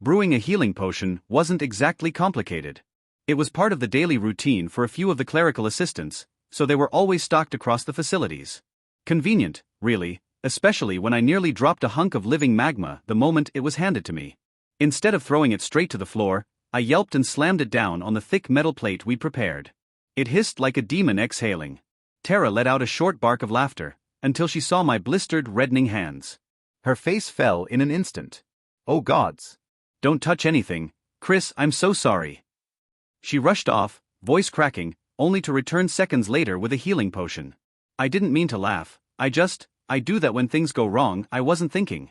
Brewing a healing potion wasn't exactly complicated. It was part of the daily routine for a few of the clerical assistants, so they were always stocked across the facilities. Convenient, really, especially when I nearly dropped a hunk of living magma the moment it was handed to me. Instead of throwing it straight to the floor, I yelped and slammed it down on the thick metal plate we'd prepared. It hissed like a demon exhaling. Tara let out a short bark of laughter, until she saw my blistered, reddening hands. Her face fell in an instant. Oh gods. Don't touch anything, Chris, I'm so sorry. She rushed off, voice cracking, only to return seconds later with a healing potion. I didn't mean to laugh, I do that when things go wrong, I wasn't thinking.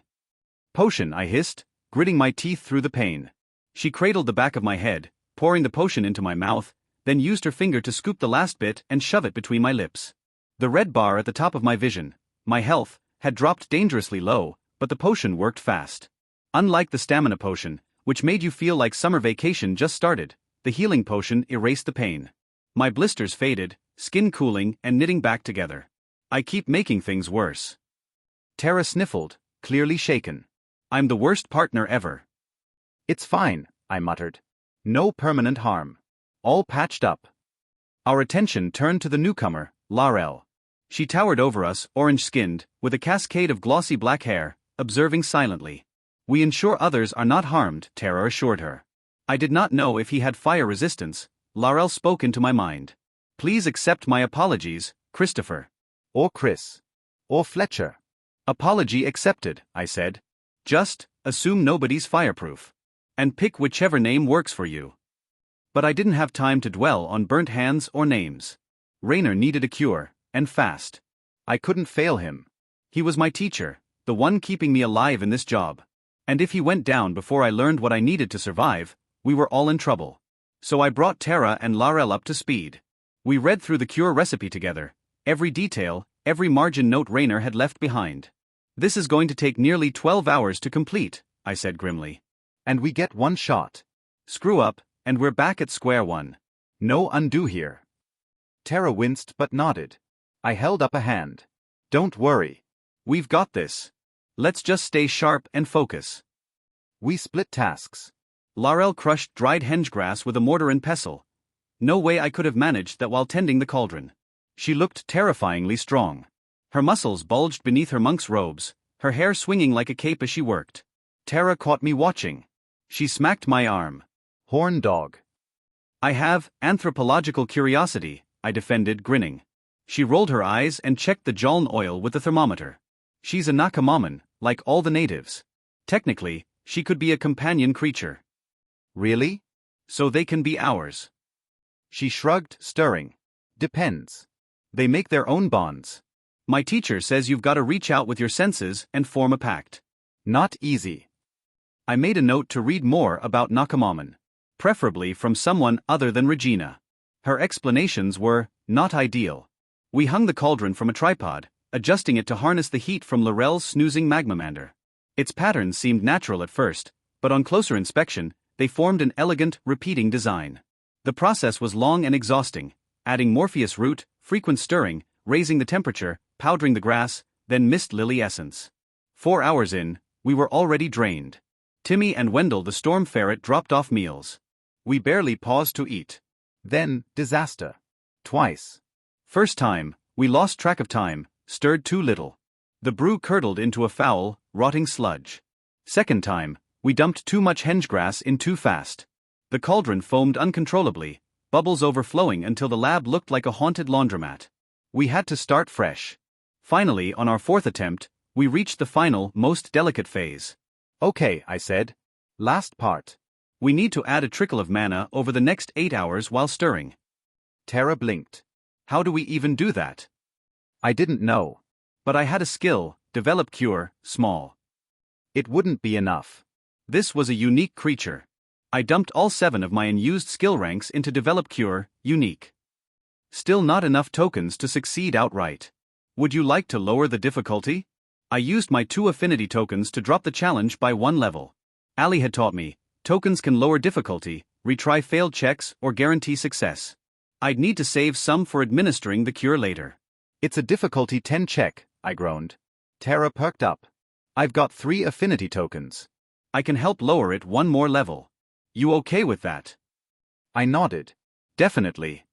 Potion, I hissed, gritting my teeth through the pain. She cradled the back of my head, pouring the potion into my mouth, then used her finger to scoop the last bit and shove it between my lips. The red bar at the top of my vision, my health, had dropped dangerously low, but the potion worked fast. Unlike the stamina potion, which made you feel like summer vacation just started, the healing potion erased the pain. My blisters faded, skin cooling and knitting back together. I keep making things worse. Tara sniffled, clearly shaken. I'm the worst partner ever. It's fine, I muttered. No permanent harm. All patched up. Our attention turned to the newcomer, Laurel. She towered over us, orange-skinned, with a cascade of glossy black hair, observing silently. We ensure others are not harmed, Tara assured her. I did not know if he had fire resistance. Laurel spoke into my mind. Please accept my apologies, Christopher. Or Chris. Or Fletcher. Apology accepted, I said. Just assume nobody's fireproof. And pick whichever name works for you. But I didn't have time to dwell on burnt hands or names. Raynor needed a cure, and fast. I couldn't fail him. He was my teacher, the one keeping me alive in this job. And if he went down before I learned what I needed to survive, we were all in trouble. So I brought Tara and Laurel up to speed. We read through the cure recipe together, every detail, every margin note Raynor had left behind. This is going to take nearly 12 hours to complete, I said grimly. And we get one shot. Screw up, and we're back at square one. No undo here. Tara winced but nodded. I held up a hand. Don't worry. We've got this. Let's just stay sharp and focus. We split tasks. Laurel crushed dried hengegrass with a mortar and pestle. No way I could have managed that while tending the cauldron. She looked terrifyingly strong. Her muscles bulged beneath her monk's robes, her hair swinging like a cape as she worked. Tara caught me watching. She smacked my arm. Horn dog. I have anthropological curiosity, I defended, grinning. She rolled her eyes and checked the Jaln oil with the thermometer. She's a Nakamoman, like all the natives. Technically, she could be a companion creature. Really? So they can be ours. She shrugged, stirring. Depends. They make their own bonds. My teacher says you've got to reach out with your senses and form a pact. Not easy. I made a note to read more about Nakamoman. Preferably from someone other than Regina. Her explanations were not ideal. We hung the cauldron from a tripod, adjusting it to harness the heat from Laurel's snoozing magmamander. Its patterns seemed natural at first, but on closer inspection, they formed an elegant, repeating design. The process was long and exhausting, adding Morpheus root, frequent stirring, raising the temperature, powdering the grass, then mist lily essence. 4 hours in, we were already drained. Timmy and Wendell the storm ferret dropped off meals. We barely paused to eat. Then, disaster. Twice. First time, we lost track of time, stirred too little. The brew curdled into a foul, rotting sludge. Second time, we dumped too much hengegrass in too fast. The cauldron foamed uncontrollably, bubbles overflowing until the lab looked like a haunted laundromat. We had to start fresh. Finally, on our fourth attempt, we reached the final, most delicate phase. Okay, I said. Last part. We need to add a trickle of mana over the next 8 hours while stirring. Tara blinked. How do we even do that? I didn't know. But I had a skill, develop cure, small. It wouldn't be enough. This was a unique creature. I dumped all 7 of my unused skill ranks into develop cure, unique. Still not enough tokens to succeed outright. Would you like to lower the difficulty? I used my 2 affinity tokens to drop the challenge by 1 level. Ali had taught me, tokens can lower difficulty, retry failed checks, or guarantee success. I'd need to save some for administering the cure later. It's a difficulty 10 check, I groaned. Tara perked up. I've got 3 affinity tokens. I can help lower it one more level. You okay with that? I nodded. Definitely.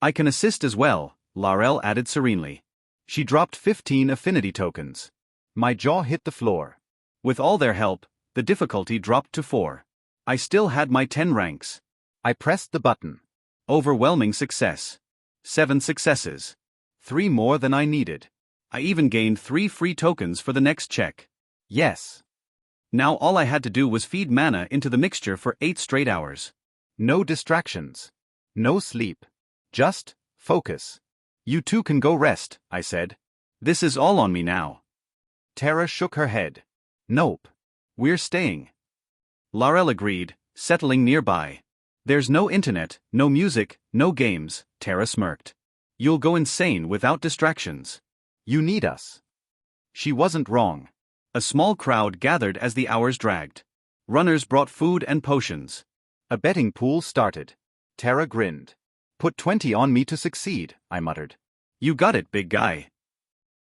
I can assist as well, Laurel added serenely. She dropped 15 affinity tokens. My jaw hit the floor. With all their help, the difficulty dropped to 4. I still had my 10 ranks. I pressed the button. Overwhelming success. 7 successes. 3 more than I needed. I even gained 3 free tokens for the next check. Yes. Now all I had to do was feed mana into the mixture for 8 straight hours. No distractions. No sleep. Just focus. You two can go rest, I said. This is all on me now. Tara shook her head. Nope. We're staying. Laurel agreed, settling nearby. There's no internet, no music, no games, Tara smirked. You'll go insane without distractions. You need us. She wasn't wrong. A small crowd gathered as the hours dragged. Runners brought food and potions. A betting pool started. Tara grinned. Put 20 on me to succeed, I muttered. You got it, big guy.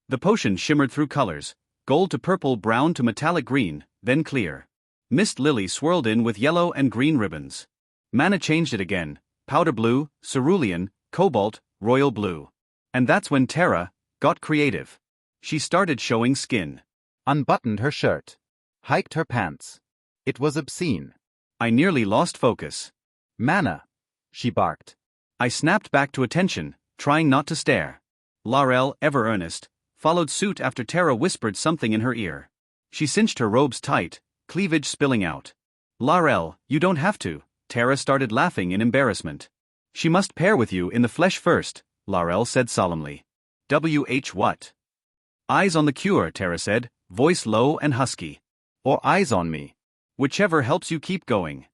The potion shimmered through colors, gold to purple, brown to metallic green, then clear. Mist lily swirled in with yellow and green ribbons. Mana changed it again, powder blue, cerulean, cobalt, royal blue. And that's when Tara got creative. She started showing skin. Unbuttoned her shirt. Hiked her pants. It was obscene. I nearly lost focus. Mana, she barked. I snapped back to attention, trying not to stare. Laurel, ever earnest, followed suit after Tara whispered something in her ear. She cinched her robes tight, cleavage spilling out. Laurel, you don't have to. Tara started laughing in embarrassment. She must pair with you in the flesh first, Laurel said solemnly. What? Eyes on the cure, Tara said, voice low and husky. Or eyes on me. Whichever helps you keep going.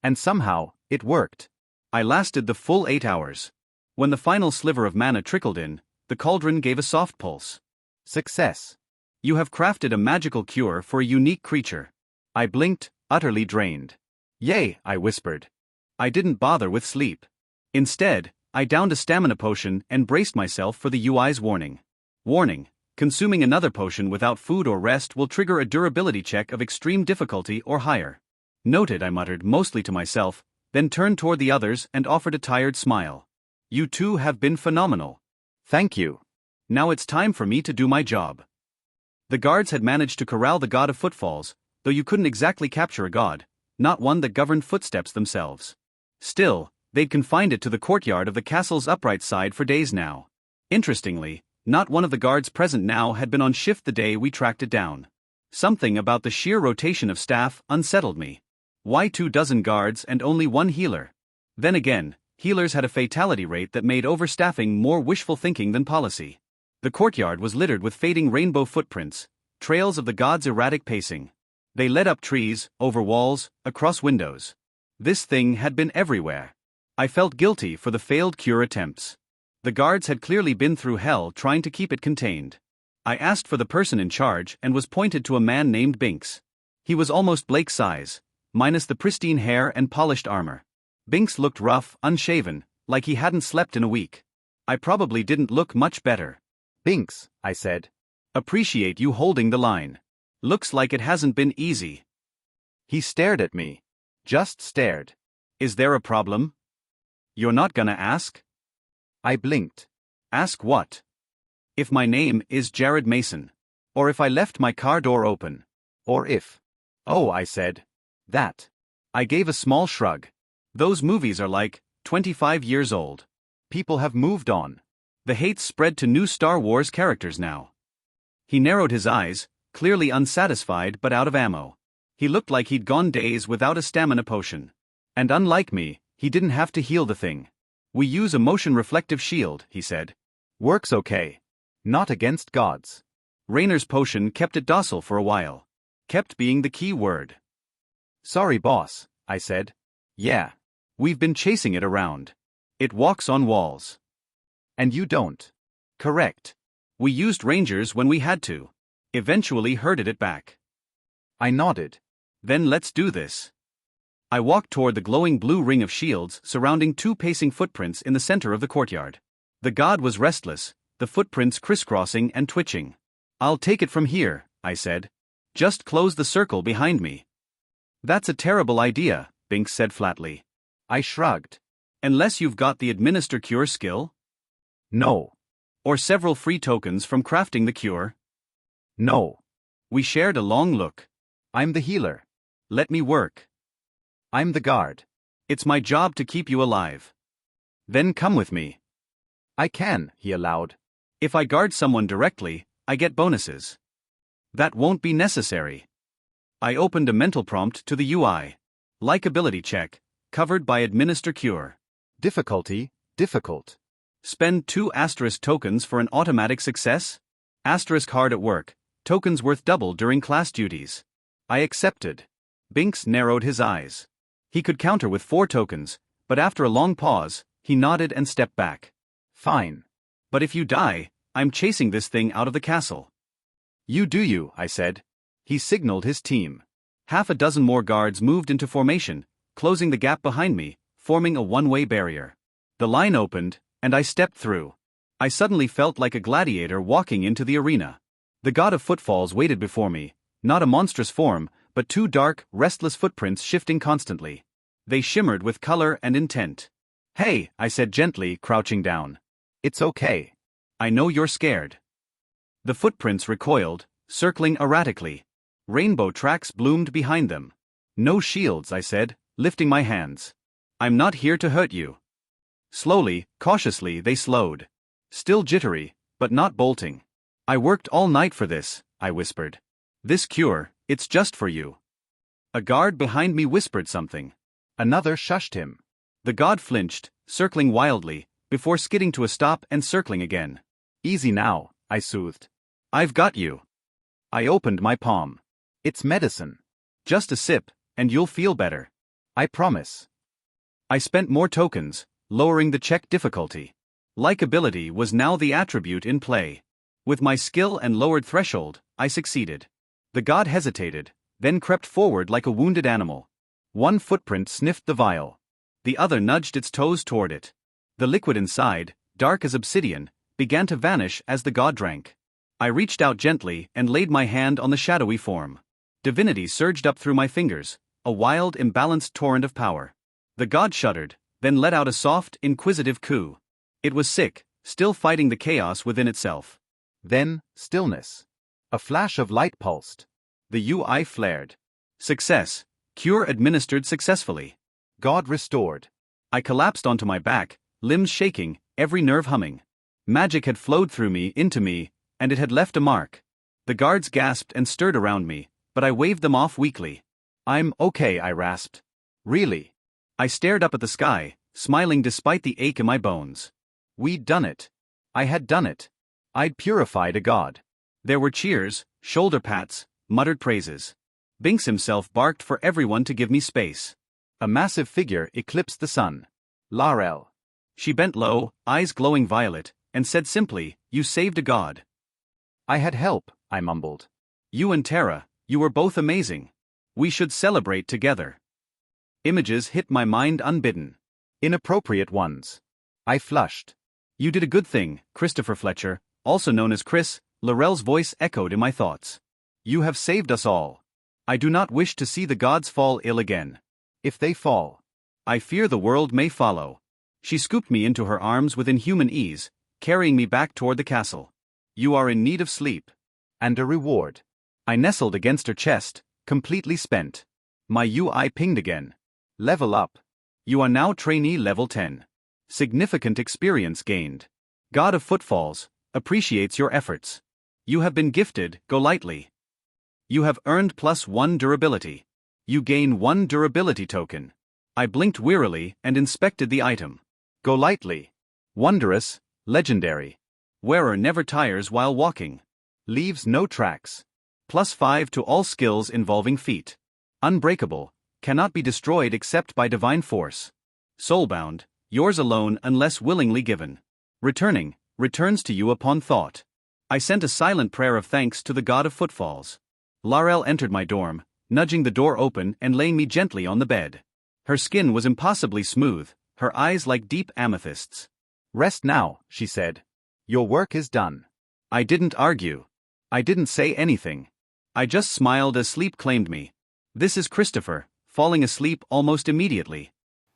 And somehow, it worked. I lasted the full 8 hours. When the final sliver of mana trickled in, the cauldron gave a soft pulse. Success. You have crafted a magical cure for a unique creature. I blinked, utterly drained. Yay, I whispered. I didn't bother with sleep. Instead, I downed a stamina potion and braced myself for the UI's warning. Warning: consuming another potion without food or rest will trigger a durability check of extreme difficulty or higher. Noted, I muttered mostly to myself, then turned toward the others and offered a tired smile. You two have been phenomenal. Thank you. Now it's time for me to do my job. The guards had managed to corral the god of footfalls, though you couldn't exactly capture a god, not one that governed footsteps themselves. Still, they'd confined it to the courtyard of the castle's upright side for days now. Interestingly, not one of the guards present now had been on shift the day we tracked it down. Something about the sheer rotation of staff unsettled me. Why 24 guards and only 1 healer? Then again, healers had a fatality rate that made overstaffing more wishful thinking than policy. The courtyard was littered with fading rainbow footprints, trails of the gods' erratic pacing. They led up trees, over walls, across windows. This thing had been everywhere. I felt guilty for the failed cure attempts. The guards had clearly been through hell trying to keep it contained. I asked for the person in charge and was pointed to a man named Binks. He was almost Blake's size, minus the pristine hair and polished armor. Binks looked rough, unshaven, like he hadn't slept in a week. I probably didn't look much better. Binks, I said. Appreciate you holding the line. Looks like it hasn't been easy. He stared at me. Just stared. Is there a problem? You're not gonna ask? I blinked. Ask what? If my name is Jared Mason. Or if I left my car door open. Or if. Oh, I said. That. I gave a small shrug. Those movies are like 25 years old. People have moved on. The hate spread to new Star Wars characters now. He narrowed his eyes, clearly unsatisfied but out of ammo. He looked like he'd gone days without a stamina potion. And unlike me, he didn't have to heal the thing. We use a motion-reflective shield, he said. Works okay. Not against gods. Raynor's potion kept it docile for a while. Kept being the key word. Sorry, boss, I said. Yeah. We've been chasing it around. It walks on walls. And you don't. Correct. We used rangers when we had to. Eventually herded it back. I nodded. Then let's do this. I walked toward the glowing blue ring of shields surrounding 2 pacing footprints in the center of the courtyard. The god was restless, the footprints crisscrossing and twitching. I'll take it from here, I said. Just close the circle behind me. That's a terrible idea, Binks said flatly. I shrugged. Unless you've got the administer cure skill? No. Or several free tokens from crafting the cure? No. We shared a long look. I'm the healer. Let me work. I'm the guard. It's my job to keep you alive. Then come with me. I can, he allowed. If I guard someone directly, I get bonuses. That won't be necessary. I opened a mental prompt to the UI. Likability check, covered by administer cure. Difficulty, difficult. Spend 2 asterisk tokens for an automatic success? Asterisk hard at work, tokens worth double during class duties. I accepted. Binks narrowed his eyes. He could counter with 4 tokens, but after a long pause, he nodded and stepped back. Fine. But if you die, I'm chasing this thing out of the castle. You do you, I said. He signaled his team. Half a dozen more guards moved into formation, closing the gap behind me, forming a one-way barrier. The line opened, and I stepped through. I suddenly felt like a gladiator walking into the arena. The god of footfalls waited before me, not a monstrous form, but 2 dark, restless footprints shifting constantly. They shimmered with color and intent. Hey, I said gently, crouching down. It's okay. I know you're scared. The footprints recoiled, circling erratically. Rainbow tracks bloomed behind them. No shields, I said, lifting my hands. I'm not here to hurt you. Slowly, cautiously they slowed. Still jittery, but not bolting. I worked all night for this, I whispered. This cure, it's just for you. A guard behind me whispered something. Another shushed him. The god flinched, circling wildly, before skidding to a stop and circling again. Easy now, I soothed. I've got you. I opened my palm. It's medicine. Just a sip, and you'll feel better. I promise. I spent more tokens, lowering the check difficulty. Likability was now the attribute in play. With my skill and lowered threshold, I succeeded. The god hesitated, then crept forward like a wounded animal. One footprint sniffed the vial. The other nudged its toes toward it. The liquid inside, dark as obsidian, began to vanish as the god drank. I reached out gently and laid my hand on the shadowy form. Divinity surged up through my fingers, a wild, imbalanced torrent of power. The god shuddered, then let out a soft, inquisitive coo. It was sick, still fighting the chaos within itself. Then, stillness. A flash of light pulsed. The UI flared. Success. Cure administered successfully. God restored. I collapsed onto my back, limbs shaking, every nerve humming. Magic had flowed through me, into me, and it had left a mark. The guards gasped and stirred around me, but I waved them off weakly. I'm okay, I rasped. Really? I stared up at the sky, smiling despite the ache in my bones. We'd done it. I had done it. I'd purified a god. There were cheers, shoulder pats, muttered praises. Binks himself barked for everyone to give me space. A massive figure eclipsed the sun. Laurel. She bent low, eyes glowing violet, and said simply, "You saved a god." I had help, I mumbled. You and Tara, you were both amazing. We should celebrate together. Images hit my mind unbidden. Inappropriate ones. I flushed. You did a good thing, Christopher Fletcher, also known as Chris. Laurel's voice echoed in my thoughts. You have saved us all. I do not wish to see the gods fall ill again. If they fall, I fear the world may follow. She scooped me into her arms with inhuman ease, carrying me back toward the castle. You are in need of sleep. And a reward. I nestled against her chest, completely spent. My UI pinged again. Level up. You are now trainee level 10. Significant experience gained. God of Footfalls appreciates your efforts. You have been gifted, go lightly. You have earned +1 durability. You gain 1 durability token. I blinked wearily and inspected the item. Go lightly. Wondrous, legendary. Wearer never tires while walking. Leaves no tracks. +5 to all skills involving feet. Unbreakable, cannot be destroyed except by divine force. Soulbound, yours alone unless willingly given. Returning, returns to you upon thought. I sent a silent prayer of thanks to the god of footfalls. Laurel entered my dorm, nudging the door open and laying me gently on the bed. Her skin was impossibly smooth, her eyes like deep amethysts. Rest now, she said. Your work is done. I didn't argue. I didn't say anything. I just smiled as sleep claimed me. This is Christopher, falling asleep almost immediately.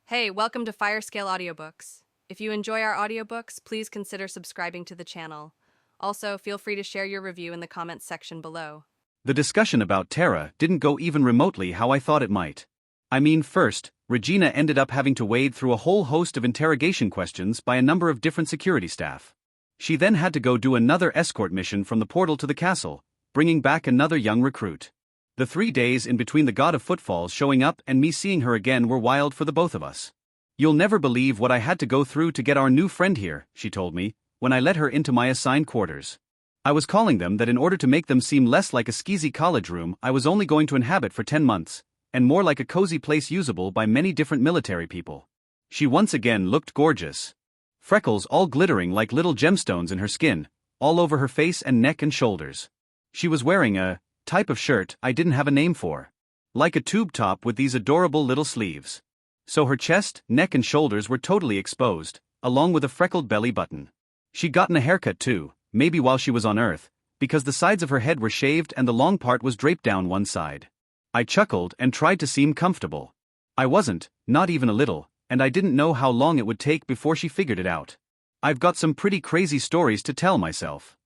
Hey, welcome to Firescale Audiobooks. If you enjoy our audiobooks, please consider subscribing to the channel. Also, feel free to share your review in the comments section below. The discussion about Tara didn't go even remotely how I thought it might. I mean, first, Regina ended up having to wade through a whole host of interrogation questions by a number of different security staff. She then had to go do another escort mission from the portal to the castle, bringing back another young recruit. The 3 days in between the God of Footfalls showing up and me seeing her again were wild for the both of us. "You'll never believe what I had to go through to get our new friend here," she told me, when I let her into my assigned quarters. I was calling them that in order to make them seem less like a skeezy college room I was only going to inhabit for 10 months, and more like a cozy place usable by many different military people. She once again looked gorgeous. Freckles all glittering like little gemstones in her skin, all over her face and neck and shoulders. She was wearing a type of shirt I didn't have a name for. Like a tube top with these adorable little sleeves. So her chest, neck and shoulders were totally exposed, along with a freckled belly button. She'd gotten a haircut too, maybe while she was on Earth, because the sides of her head were shaved and the long part was draped down one side. I chuckled and tried to seem comfortable. I wasn't, not even a little, and I didn't know how long it would take before she figured it out. I've got some pretty crazy stories to tell myself.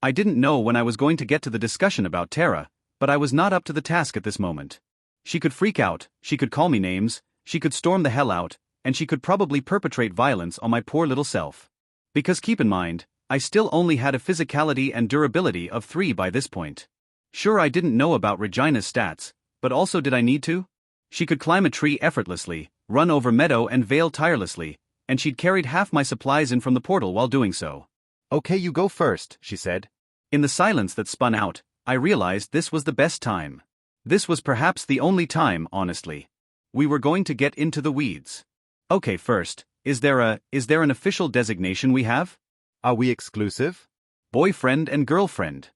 I didn't know when I was going to get to the discussion about Tara, but I was not up to the task at this moment. She could freak out, she could call me names, she could storm the hell out, and she could probably perpetrate violence on my poor little self. Because keep in mind, I still only had a physicality and durability of 3 by this point. Sure, I didn't know about Regina's stats, but also did I need to? She could climb a tree effortlessly, run over meadow and vale tirelessly, and she'd carried half my supplies in from the portal while doing so. "Okay, you go first," she said. In the silence that spun out, I realized this was the best time. This was perhaps the only time, honestly. We were going to get into the weeds. Okay, first, is there an official designation we have? Are we exclusive? Boyfriend and girlfriend.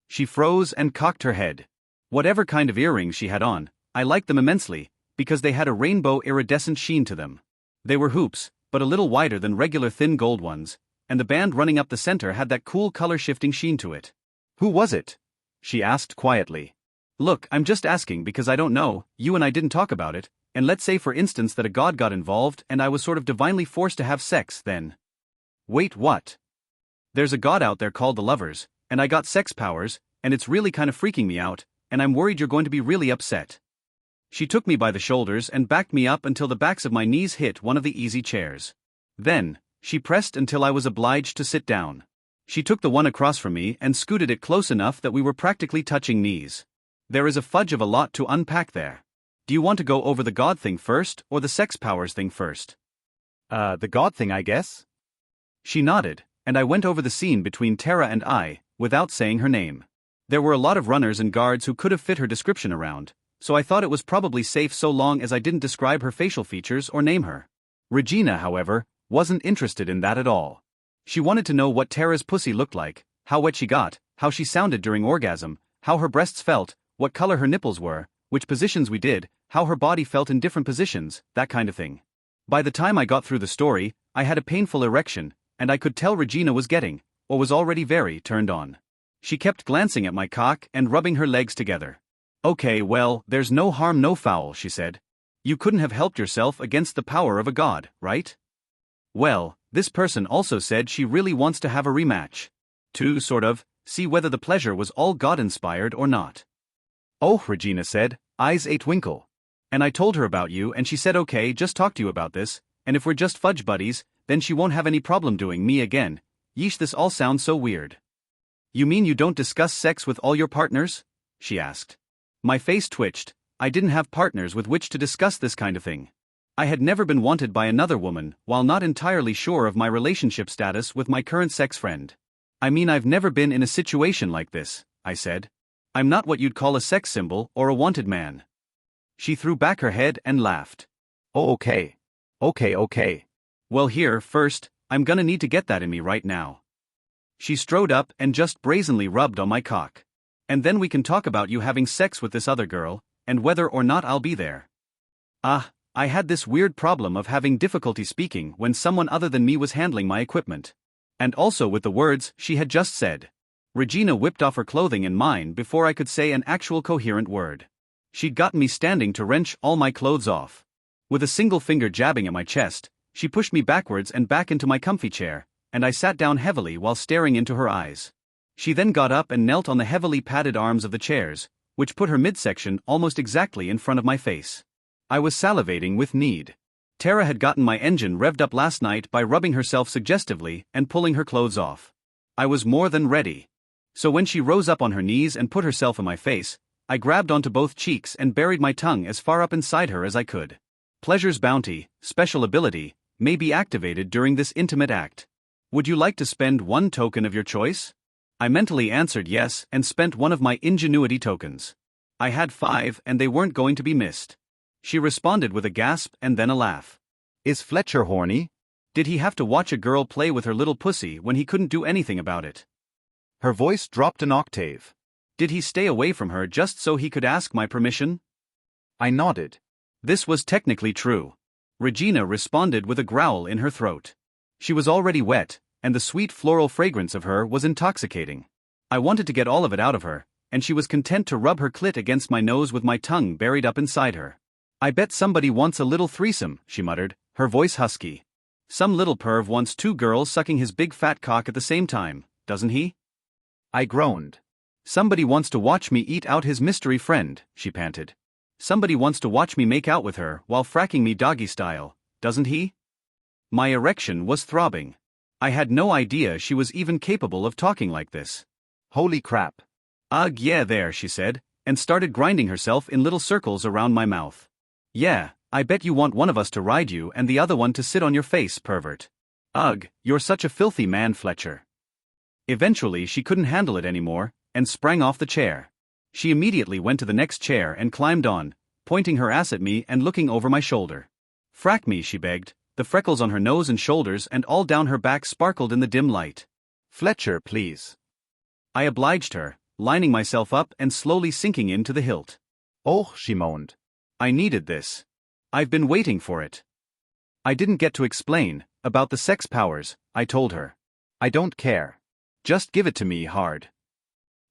She froze and cocked her head. Whatever kind of earrings she had on, I liked them immensely, because they had a rainbow iridescent sheen to them. They were hoops, but a little wider than regular thin gold ones, and the band running up the center had that cool color-shifting sheen to it. "Who was it?" she asked quietly. "Look, I'm just asking because I don't know, you and I didn't talk about it, and let's say for instance that a god got involved and I was sort of divinely forced to have sex, then." "Wait, what?" "There's a god out there called the Lovers, and I got sex powers, and it's really kind of freaking me out, and I'm worried you're going to be really upset." She took me by the shoulders and backed me up until the backs of my knees hit one of the easy chairs. Then, she pressed until I was obliged to sit down. She took the one across from me and scooted it close enough that we were practically touching knees. There is a fudge of a lot to unpack there. Do you want to go over the god thing first, or the sex powers thing first? The god thing, I guess." She nodded, and I went over the scene between Tara and I, without saying her name. There were a lot of runners and guards who could have fit her description around, so I thought it was probably safe so long as I didn't describe her facial features or name her. Regina, however, wasn't interested in that at all. She wanted to know what Tara's pussy looked like, how wet she got, how she sounded during orgasm, how her breasts felt, what color her nipples were, which positions we did, how her body felt in different positions, that kind of thing. By the time I got through the story, I had a painful erection, and I could tell Regina was getting, or was already very, turned on. She kept glancing at my cock and rubbing her legs together. "Okay, well, there's no harm no foul," she said. "You couldn't have helped yourself against the power of a god, right?" Well, this person also said she really wants to have a rematch. To, sort of, see whether the pleasure was all God-inspired or not. "Oh," Regina said, eyes a twinkle. "And I told her about you and she said okay, just talk to you about this, and if we're just fudge buddies, then she won't have any problem doing me again. Yeesh, this all sounds so weird." "You mean you don't discuss sex with all your partners?" she asked. My face twitched. I didn't have partners with which to discuss this kind of thing. I had never been wanted by another woman, while not entirely sure of my relationship status with my current sex friend. "I mean, I've never been in a situation like this," I said. "I'm not what you'd call a sex symbol or a wanted man." She threw back her head and laughed. "Oh, okay. Okay. "Well, here, first, I'm gonna need to get that in me right now." She strode up and just brazenly rubbed on my cock. "And then we can talk about you having sex with this other girl, and whether or not I'll be there." I had this weird problem of having difficulty speaking when someone other than me was handling my equipment. And also with the words she had just said. Regina whipped off her clothing and mine before I could say an actual coherent word. She'd gotten me standing to wrench all my clothes off. With a single finger jabbing at my chest, she pushed me backwards and back into my comfy chair, and I sat down heavily while staring into her eyes. She then got up and knelt on the heavily padded arms of the chairs, which put her midsection almost exactly in front of my face. I was salivating with need. Tara had gotten my engine revved up last night by rubbing herself suggestively and pulling her clothes off. I was more than ready. So when she rose up on her knees and put herself in my face, I grabbed onto both cheeks and buried my tongue as far up inside her as I could. Pleasure's bounty, special ability, may be activated during this intimate act. Would you like to spend one token of your choice? I mentally answered yes and spent one of my ingenuity tokens. I had 5 and they weren't going to be missed. She responded with a gasp and then a laugh. Is Fletcher horny? Did he have to watch a girl play with her little pussy when he couldn't do anything about it? Her voice dropped an octave. Did he stay away from her just so he could ask my permission? I nodded. This was technically true. Regina responded with a growl in her throat. She was already wet, and the sweet floral fragrance of her was intoxicating. I wanted to get all of it out of her, and she was content to rub her clit against my nose with my tongue buried up inside her. I bet somebody wants a little threesome, she muttered, her voice husky. Some little perv wants 2 girls sucking his big fat cock at the same time, doesn't he? I groaned. Somebody wants to watch me eat out his mystery friend, she panted. Somebody wants to watch me make out with her while fracking me doggy style, doesn't he? My erection was throbbing. I had no idea she was even capable of talking like this. Holy crap. Ugh, yeah, there, she said, and started grinding herself in little circles around my mouth. Yeah, I bet you want one of us to ride you and the other one to sit on your face, pervert. Ugh, you're such a filthy man, Fletcher. Eventually she couldn't handle it anymore, and sprang off the chair. She immediately went to the next chair and climbed on, pointing her ass at me and looking over my shoulder. Frack me, she begged. The freckles on her nose and shoulders and all down her back sparkled in the dim light. Fletcher, please. I obliged her, lining myself up and slowly sinking into the hilt. Oh, she moaned. I needed this. I've been waiting for it. I didn't get to explain about the sex powers, I told her. I don't care. Just give it to me hard.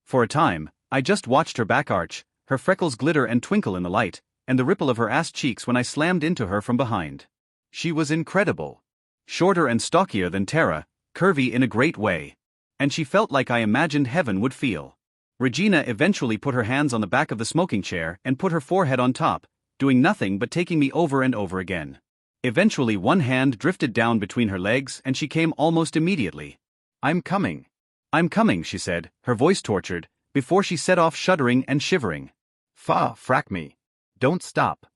For a time, I just watched her back arch, her freckles glitter and twinkle in the light, and the ripple of her ass cheeks when I slammed into her from behind. She was incredible. Shorter and stockier than Tara, curvy in a great way. And she felt like I imagined heaven would feel. Regina eventually put her hands on the back of the smoking chair and put her forehead on top, doing nothing but taking me over and over again. Eventually one hand drifted down between her legs and she came almost immediately. I'm coming. I'm coming, she said, her voice tortured, before she set off shuddering and shivering. Frack me. Don't stop.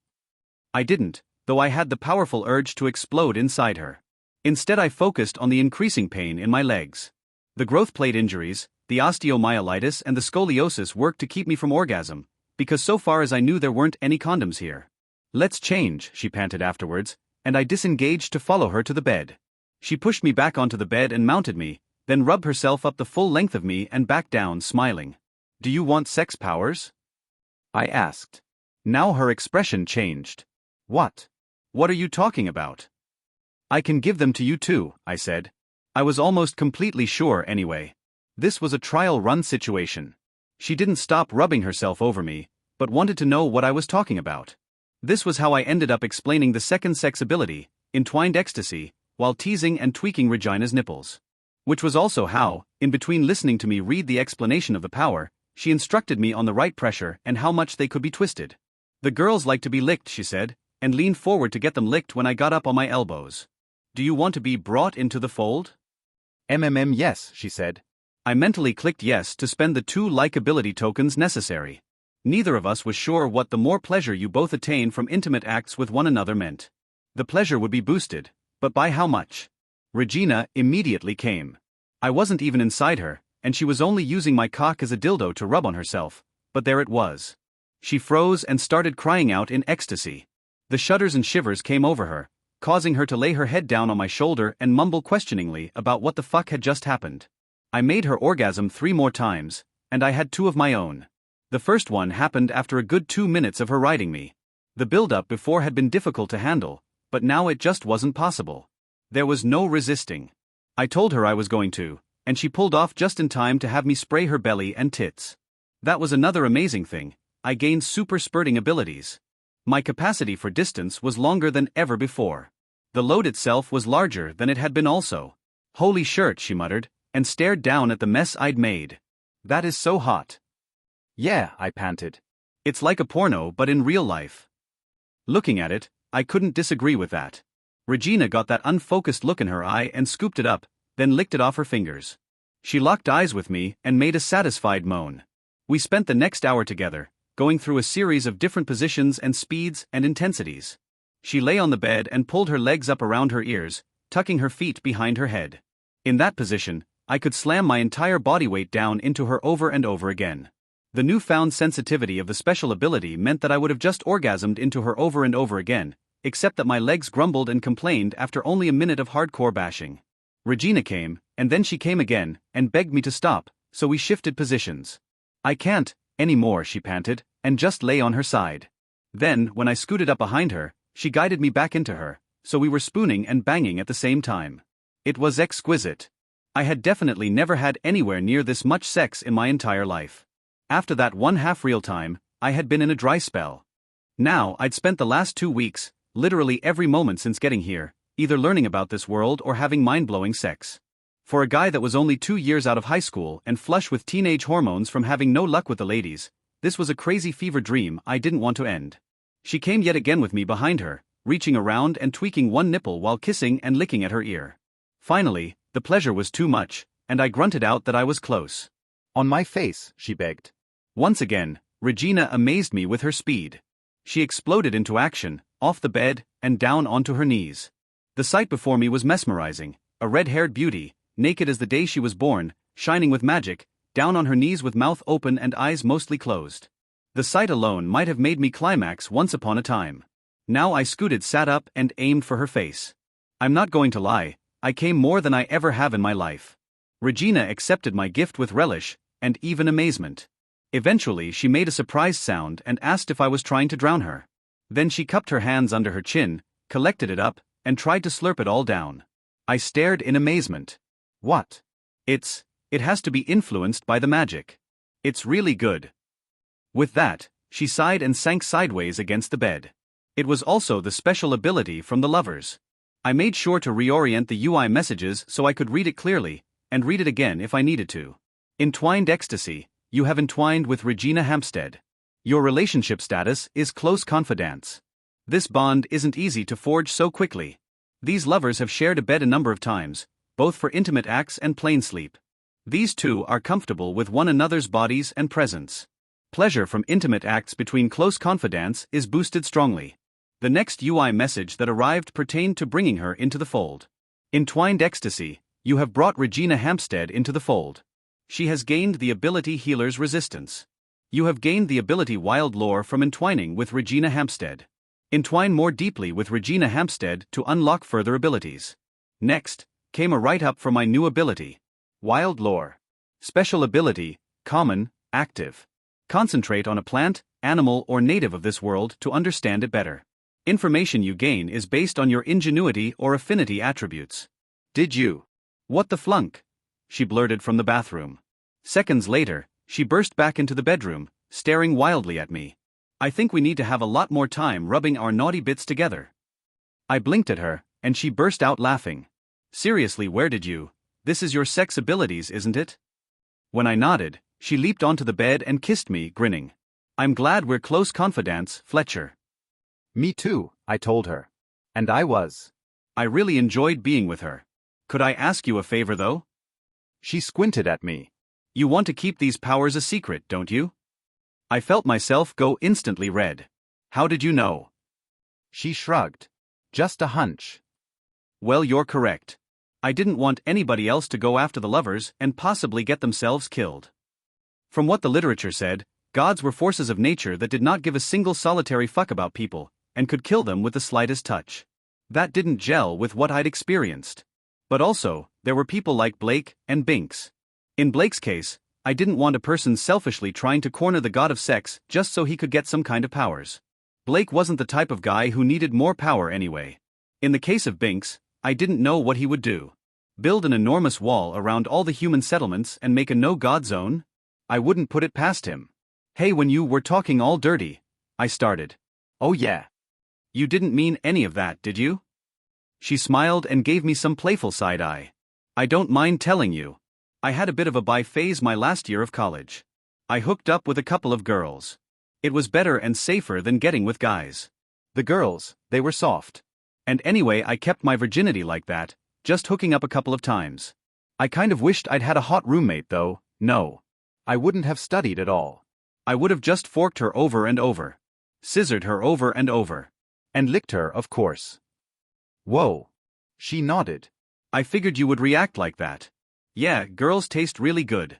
I didn't, though I had the powerful urge to explode inside her. Instead I focused on the increasing pain in my legs. The growth plate injuries, the osteomyelitis and the scoliosis worked to keep me from orgasm, because so far as I knew there weren't any condoms here. Let's change, she panted afterwards, and I disengaged to follow her to the bed. She pushed me back onto the bed and mounted me, then rubbed herself up the full length of me and back down, smiling. Do you want sex powers? I asked. Now her expression changed. What? What are you talking about? I can give them to you too, I said. I was almost completely sure anyway. This was a trial run situation. She didn't stop rubbing herself over me, but wanted to know what I was talking about. This was how I ended up explaining the second sex ability, entwined ecstasy, while teasing and tweaking Regina's nipples. Which was also how, in between listening to me read the explanation of the power, she instructed me on the right pressure and how much they could be twisted. The girls like to be licked, she said, and leaned forward to get them licked when I got up on my elbows. Do you want to be brought into the fold? Yes, she said. I mentally clicked yes to spend the 2 likability tokens necessary. Neither of us was sure what the more pleasure you both attain from intimate acts with one another meant. The pleasure would be boosted, but by how much? Regina immediately came. I wasn't even inside her, and she was only using my cock as a dildo to rub on herself, but there it was. She froze and started crying out in ecstasy. The shudders and shivers came over her, causing her to lay her head down on my shoulder and mumble questioningly about what the fuck had just happened. I made her orgasm 3 more times, and I had 2 of my own. The first one happened after a good 2 minutes of her riding me. The build-up before had been difficult to handle, but now it just wasn't possible. There was no resisting. I told her I was going to, and she pulled off just in time to have me spray her belly and tits. That was another amazing thing. I gained super spurting abilities. My capacity for distance was longer than ever before. The load itself was larger than it had been also. Holy shirt, she muttered, and stared down at the mess I'd made. That is so hot. Yeah, I panted. It's like a porno but in real life. Looking at it, I couldn't disagree with that. Regina got that unfocused look in her eye and scooped it up, then licked it off her fingers. She locked eyes with me and made a satisfied moan. We spent the next hour together, going through a series of different positions and speeds and intensities. She lay on the bed and pulled her legs up around her ears, tucking her feet behind her head. In that position, I could slam my entire body weight down into her over and over again. The newfound sensitivity of the special ability meant that I would have just orgasmed into her over and over again, except that my legs grumbled and complained after only a minute of hardcore bashing. Regina came, and then she came again, and begged me to stop, so we shifted positions. I can't anymore, she panted, and just lay on her side. Then, when I scooted up behind her, she guided me back into her, so we were spooning and banging at the same time. It was exquisite. I had definitely never had anywhere near this much sex in my entire life. After that one half real time, I had been in a dry spell. Now, I'd spent the last 2 weeks, literally every moment since getting here, either learning about this world or having mind-blowing sex. For a guy that was only 2 years out of high school and flush with teenage hormones from having no luck with the ladies, this was a crazy fever dream I didn't want to end. She came yet again with me behind her, reaching around and tweaking one nipple while kissing and licking at her ear. Finally, the pleasure was too much, and I grunted out that I was close. On my face, she begged. Once again, Regina amazed me with her speed. She exploded into action, off the bed, and down onto her knees. The sight before me was mesmerizing, a red-haired beauty, naked as the day she was born, shining with magic, down on her knees with mouth open and eyes mostly closed. The sight alone might have made me climax once upon a time. Now I sat up and aimed for her face. I'm not going to lie, I came more than I ever have in my life. Regina accepted my gift with relish, and even amazement. Eventually she made a surprised sound and asked if I was trying to drown her. Then she cupped her hands under her chin, collected it up, and tried to slurp it all down. I stared in amazement. What? It has to be influenced by the magic. It's really good. With that, she sighed and sank sideways against the bed. It was also the special ability from the lovers. I made sure to reorient the UI messages so I could read it clearly, and read it again if I needed to. Entwined ecstasy, you have entwined with Regina Hampstead. Your relationship status is close confidants. This bond isn't easy to forge so quickly. These lovers have shared a bed a number of times, both for intimate acts and plain sleep. These two are comfortable with one another's bodies and presence. Pleasure from intimate acts between close confidants is boosted strongly. The next UI message that arrived pertained to bringing her into the fold. Entwined ecstasy, you have brought Regina Hampstead into the fold. She has gained the ability Healer's Resistance. You have gained the ability Wild Lore from entwining with Regina Hampstead. Entwine more deeply with Regina Hampstead to unlock further abilities. Next, came a write-up for my new ability. Wild Lore. Special ability, common, active. Concentrate on a plant, animal or native of this world to understand it better. Information you gain is based on your ingenuity or affinity attributes. Did you? What the flunk? She blurted from the bathroom. Seconds later, she burst back into the bedroom, staring wildly at me. I think we need to have a lot more time rubbing our naughty bits together. I blinked at her, and she burst out laughing. Seriously, where did you? This is your sex abilities, isn't it? When I nodded, she leaped onto the bed and kissed me, grinning. I'm glad we're close confidants, Fletcher. Me too, I told her. And I was. I really enjoyed being with her. Could I ask you a favor though? She squinted at me. You want to keep these powers a secret, don't you? I felt myself go instantly red. How did you know? She shrugged. Just a hunch. Well, you're correct. I didn't want anybody else to go after the lovers and possibly get themselves killed. From what the literature said, gods were forces of nature that did not give a single solitary fuck about people, and could kill them with the slightest touch. That didn't gel with what I'd experienced. But also, there were people like Blake and Binks. In Blake's case, I didn't want a person selfishly trying to corner the god of sex just so he could get some kind of powers. Blake wasn't the type of guy who needed more power anyway. In the case of Binks, I didn't know what he would do. Build an enormous wall around all the human settlements and make a no-god zone? I wouldn't put it past him. Hey, when you were talking all dirty, I started. Oh yeah. You didn't mean any of that, did you? She smiled and gave me some playful side-eye. I don't mind telling you. I had a bit of a bi phase my last year of college. I hooked up with a couple of girls. It was better and safer than getting with guys. The girls, they were soft. And anyway, I kept my virginity like that, just hooking up a couple of times. I kind of wished I'd had a hot roommate though. No. I wouldn't have studied at all. I would have just forked her over and over. Scissored her over and over. And licked her, of course. Whoa. She nodded. I figured you would react like that. Yeah, girls taste really good.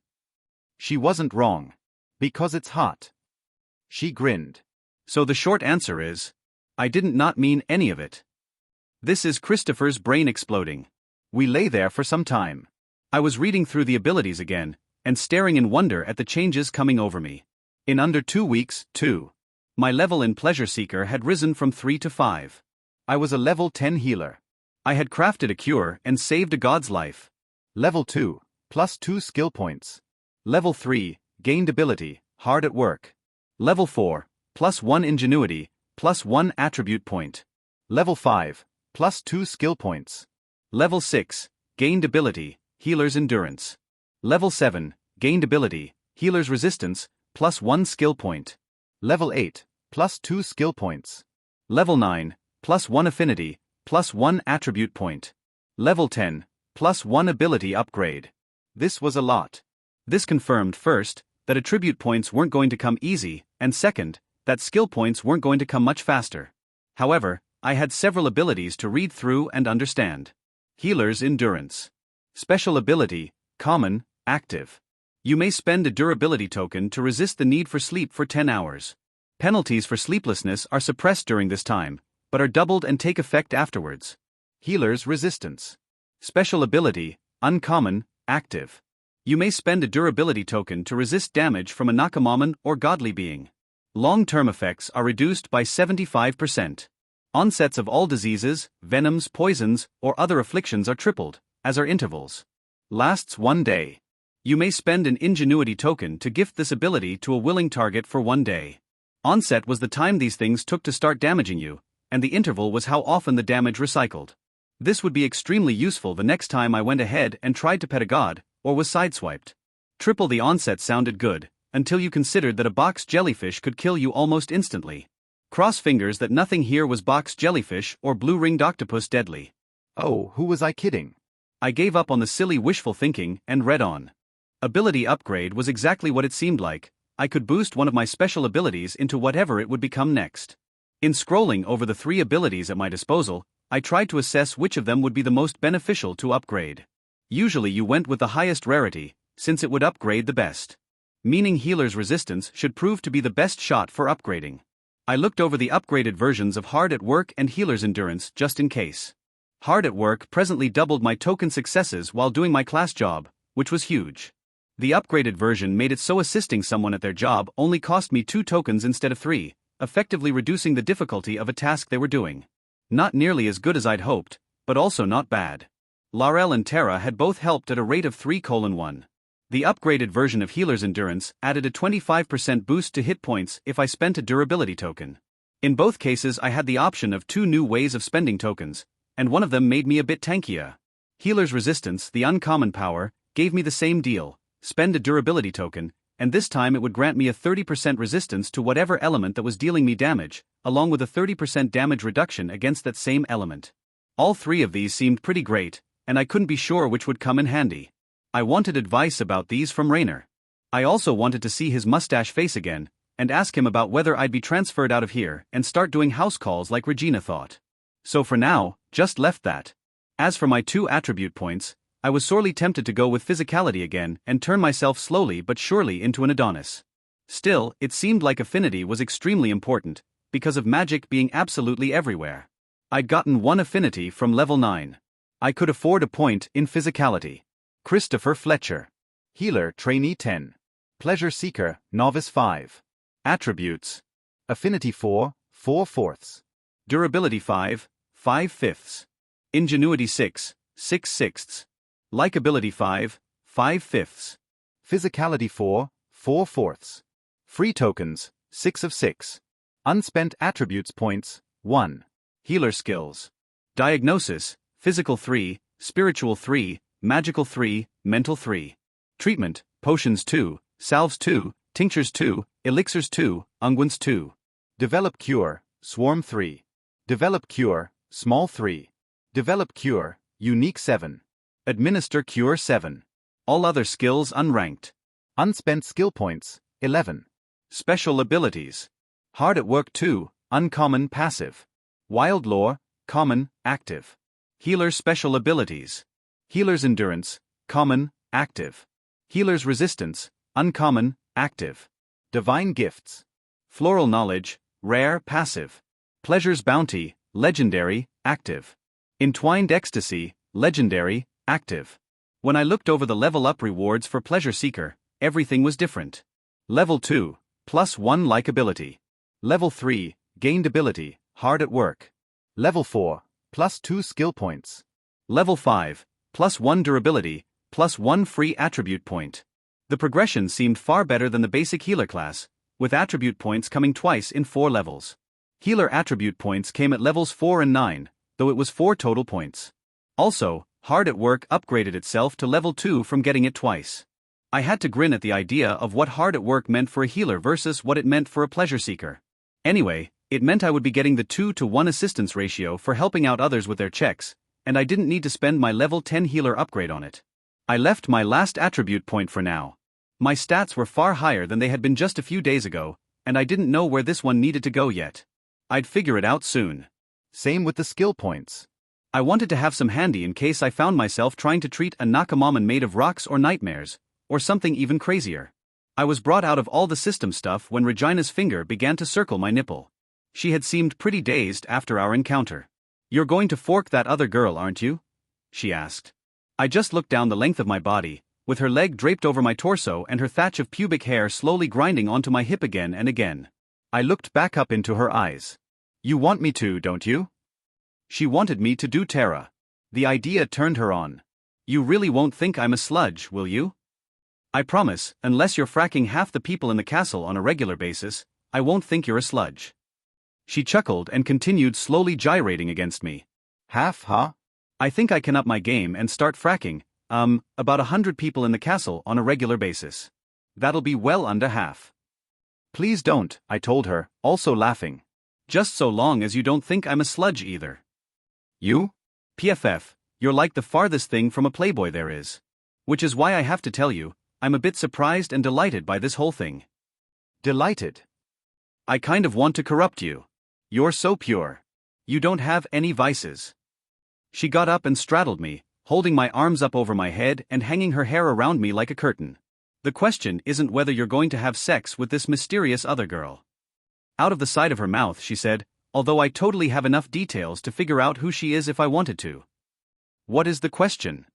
She wasn't wrong. Because it's hot. She grinned. So the short answer is, I didn't not mean any of it. This is Christopher's brain exploding. We lay there for some time. I was reading through the abilities again, and staring in wonder at the changes coming over me. In under 2 weeks, too. My level in Pleasure Seeker had risen from 3 to 5. I was a level 10 healer. I had crafted a cure and saved a god's life. Level 2, plus 2 skill points. Level 3, gained ability, hard at work. Level 4, plus 1 ingenuity, plus 1 attribute point. Level 5, plus 2 skill points. Level 6, gained ability, healer's endurance. Level 7, gained ability, healer's resistance, plus 1 skill point. Level 8, plus 2 skill points. Level 9, plus 1 affinity, plus 1 attribute point. Level 10, plus 1 ability upgrade. This was a lot. This confirmed, first, that attribute points weren't going to come easy, and second, that skill points weren't going to come much faster. However, I had several abilities to read through and understand. Healer's endurance. Special ability, common, active. You may spend a durability token to resist the need for sleep for 10 hours. Penalties for sleeplessness are suppressed during this time, but are doubled and take effect afterwards. Healer's resistance. Special ability, uncommon, active. You may spend a durability token to resist damage from a Nakamamon or godly being. Long-term effects are reduced by 75%. Onsets of all diseases, venoms, poisons, or other afflictions are tripled, as are intervals. Lasts 1 day. You may spend an ingenuity token to gift this ability to a willing target for 1 day. Onset was the time these things took to start damaging you, and the interval was how often the damage recycled. This would be extremely useful the next time I went ahead and tried to pet a god, or was sideswiped. Triple the onset sounded good, until you considered that a box jellyfish could kill you almost instantly. Cross fingers that nothing here was box jellyfish or blue-ringed octopus deadly. Oh, who was I kidding? I gave up on the silly wishful thinking and read on. Ability upgrade was exactly what it seemed like. I could boost one of my special abilities into whatever it would become next. In scrolling over the 3 abilities at my disposal, I tried to assess which of them would be the most beneficial to upgrade. Usually you went with the highest rarity, since it would upgrade the best. Meaning healer's resistance should prove to be the best shot for upgrading. I looked over the upgraded versions of hard at work and healer's endurance just in case. Hard at work presently doubled my token successes while doing my class job, which was huge. The upgraded version made it so assisting someone at their job only cost me 2 tokens instead of 3, effectively reducing the difficulty of a task they were doing. Not nearly as good as I'd hoped, but also not bad. Laurel and Tara had both helped at a rate of 3:1. The upgraded version of healer's endurance added a 25% boost to hit points if I spent a durability token. In both cases I had the option of 2 new ways of spending tokens, and one of them made me a bit tankier. Healer's resistance, the uncommon power, gave me the same deal. Spend a durability token, and this time it would grant me a 30% resistance to whatever element that was dealing me damage, along with a 30% damage reduction against that same element. All 3 of these seemed pretty great, and I couldn't be sure which would come in handy. I wanted advice about these from Rainer. I also wanted to see his mustache face again, and ask him about whether I'd be transferred out of here and start doing house calls like Regina thought. So for now, just left that. As for my 2 attribute points, I was sorely tempted to go with physicality again and turn myself slowly but surely into an Adonis. Still, it seemed like affinity was extremely important, because of magic being absolutely everywhere. I'd gotten 1 affinity from level 9. I could afford a point in physicality. Christopher Fletcher. Healer Trainee 10. Pleasure Seeker, Novice 5. Attributes. Affinity 4, 4/4. Durability 5, 5/5. Ingenuity 6, 6/6. Likability 5, 5/5. Physicality 4, 4/4. Free tokens, 6 of 6. Unspent attributes points, 1. Healer skills. Diagnosis, physical 3, spiritual 3, magical 3, mental 3. Treatment, potions 2, salves 2, tinctures 2, elixirs 2, unguents 2. Develop cure, swarm 3. Develop cure, small 3. Develop cure, unique 7. Administer cure 7. All other skills unranked. Unspent skill points, 11. Special abilities. Hard at work 2, uncommon passive. Wild lore, common, active. Healer special abilities. Healer's endurance, common, active. Healer's resistance, uncommon, active. Divine gifts. Floral knowledge, rare, passive. Pleasure's bounty, legendary, active. Entwined ecstasy, legendary, active. When I looked over the level up rewards for Pleasure Seeker, everything was different. Level 2, +1 likability. Level 3, gained ability, hard at work. Level 4, +2 skill points. Level 5, +1 durability, +1 free attribute point. The progression seemed far better than the basic healer class, with attribute points coming twice in 4 levels. Healer attribute points came at levels 4 and 9, though it was 4 total points. Also, hard at work upgraded itself to level 2 from getting it twice. I had to grin at the idea of what hard at work meant for a healer versus what it meant for a pleasure seeker. Anyway, it meant I would be getting the 2-to-1 assistance ratio for helping out others with their checks, and I didn't need to spend my level 10 healer upgrade on it. I left my last attribute point for now. My stats were far higher than they had been just a few days ago, and I didn't know where this one needed to go yet. I'd figure it out soon. Same with the skill points. I wanted to have some handy in case I found myself trying to treat a Nakamamon made of rocks or nightmares, or something even crazier. I was brought out of all the system stuff when Regina's finger began to circle my nipple. She had seemed pretty dazed after our encounter. "You're going to fork that other girl, aren't you?" she asked. I just looked down the length of my body, with her leg draped over my torso and her thatch of pubic hair slowly grinding onto my hip again and again. I looked back up into her eyes. "You want me to, don't you?" She wanted me to do Terra. The idea turned her on. "You really won't think I'm a sludge, will you?" "I promise, unless you're fracking half the people in the castle on a regular basis, I won't think you're a sludge." She chuckled and continued slowly gyrating against me. "Half, huh?" "I think I can up my game and start fracking, about 100 people in the castle on a regular basis. That'll be well under half." "Please don't," I told her, also laughing. "Just so long as you don't think I'm a sludge either." "You?" "PFF, you're like the farthest thing from a playboy there is. Which is why I have to tell you, I'm a bit surprised and delighted by this whole thing." "Delighted?" "I kind of want to corrupt you. You're so pure. You don't have any vices." She got up and straddled me, holding my arms up over my head and hanging her hair around me like a curtain. "The question isn't whether you're going to have sex with this mysterious other girl." Out of the side of her mouth she said, "Although I totally have enough details to figure out who she is if I wanted to." "What is the question?"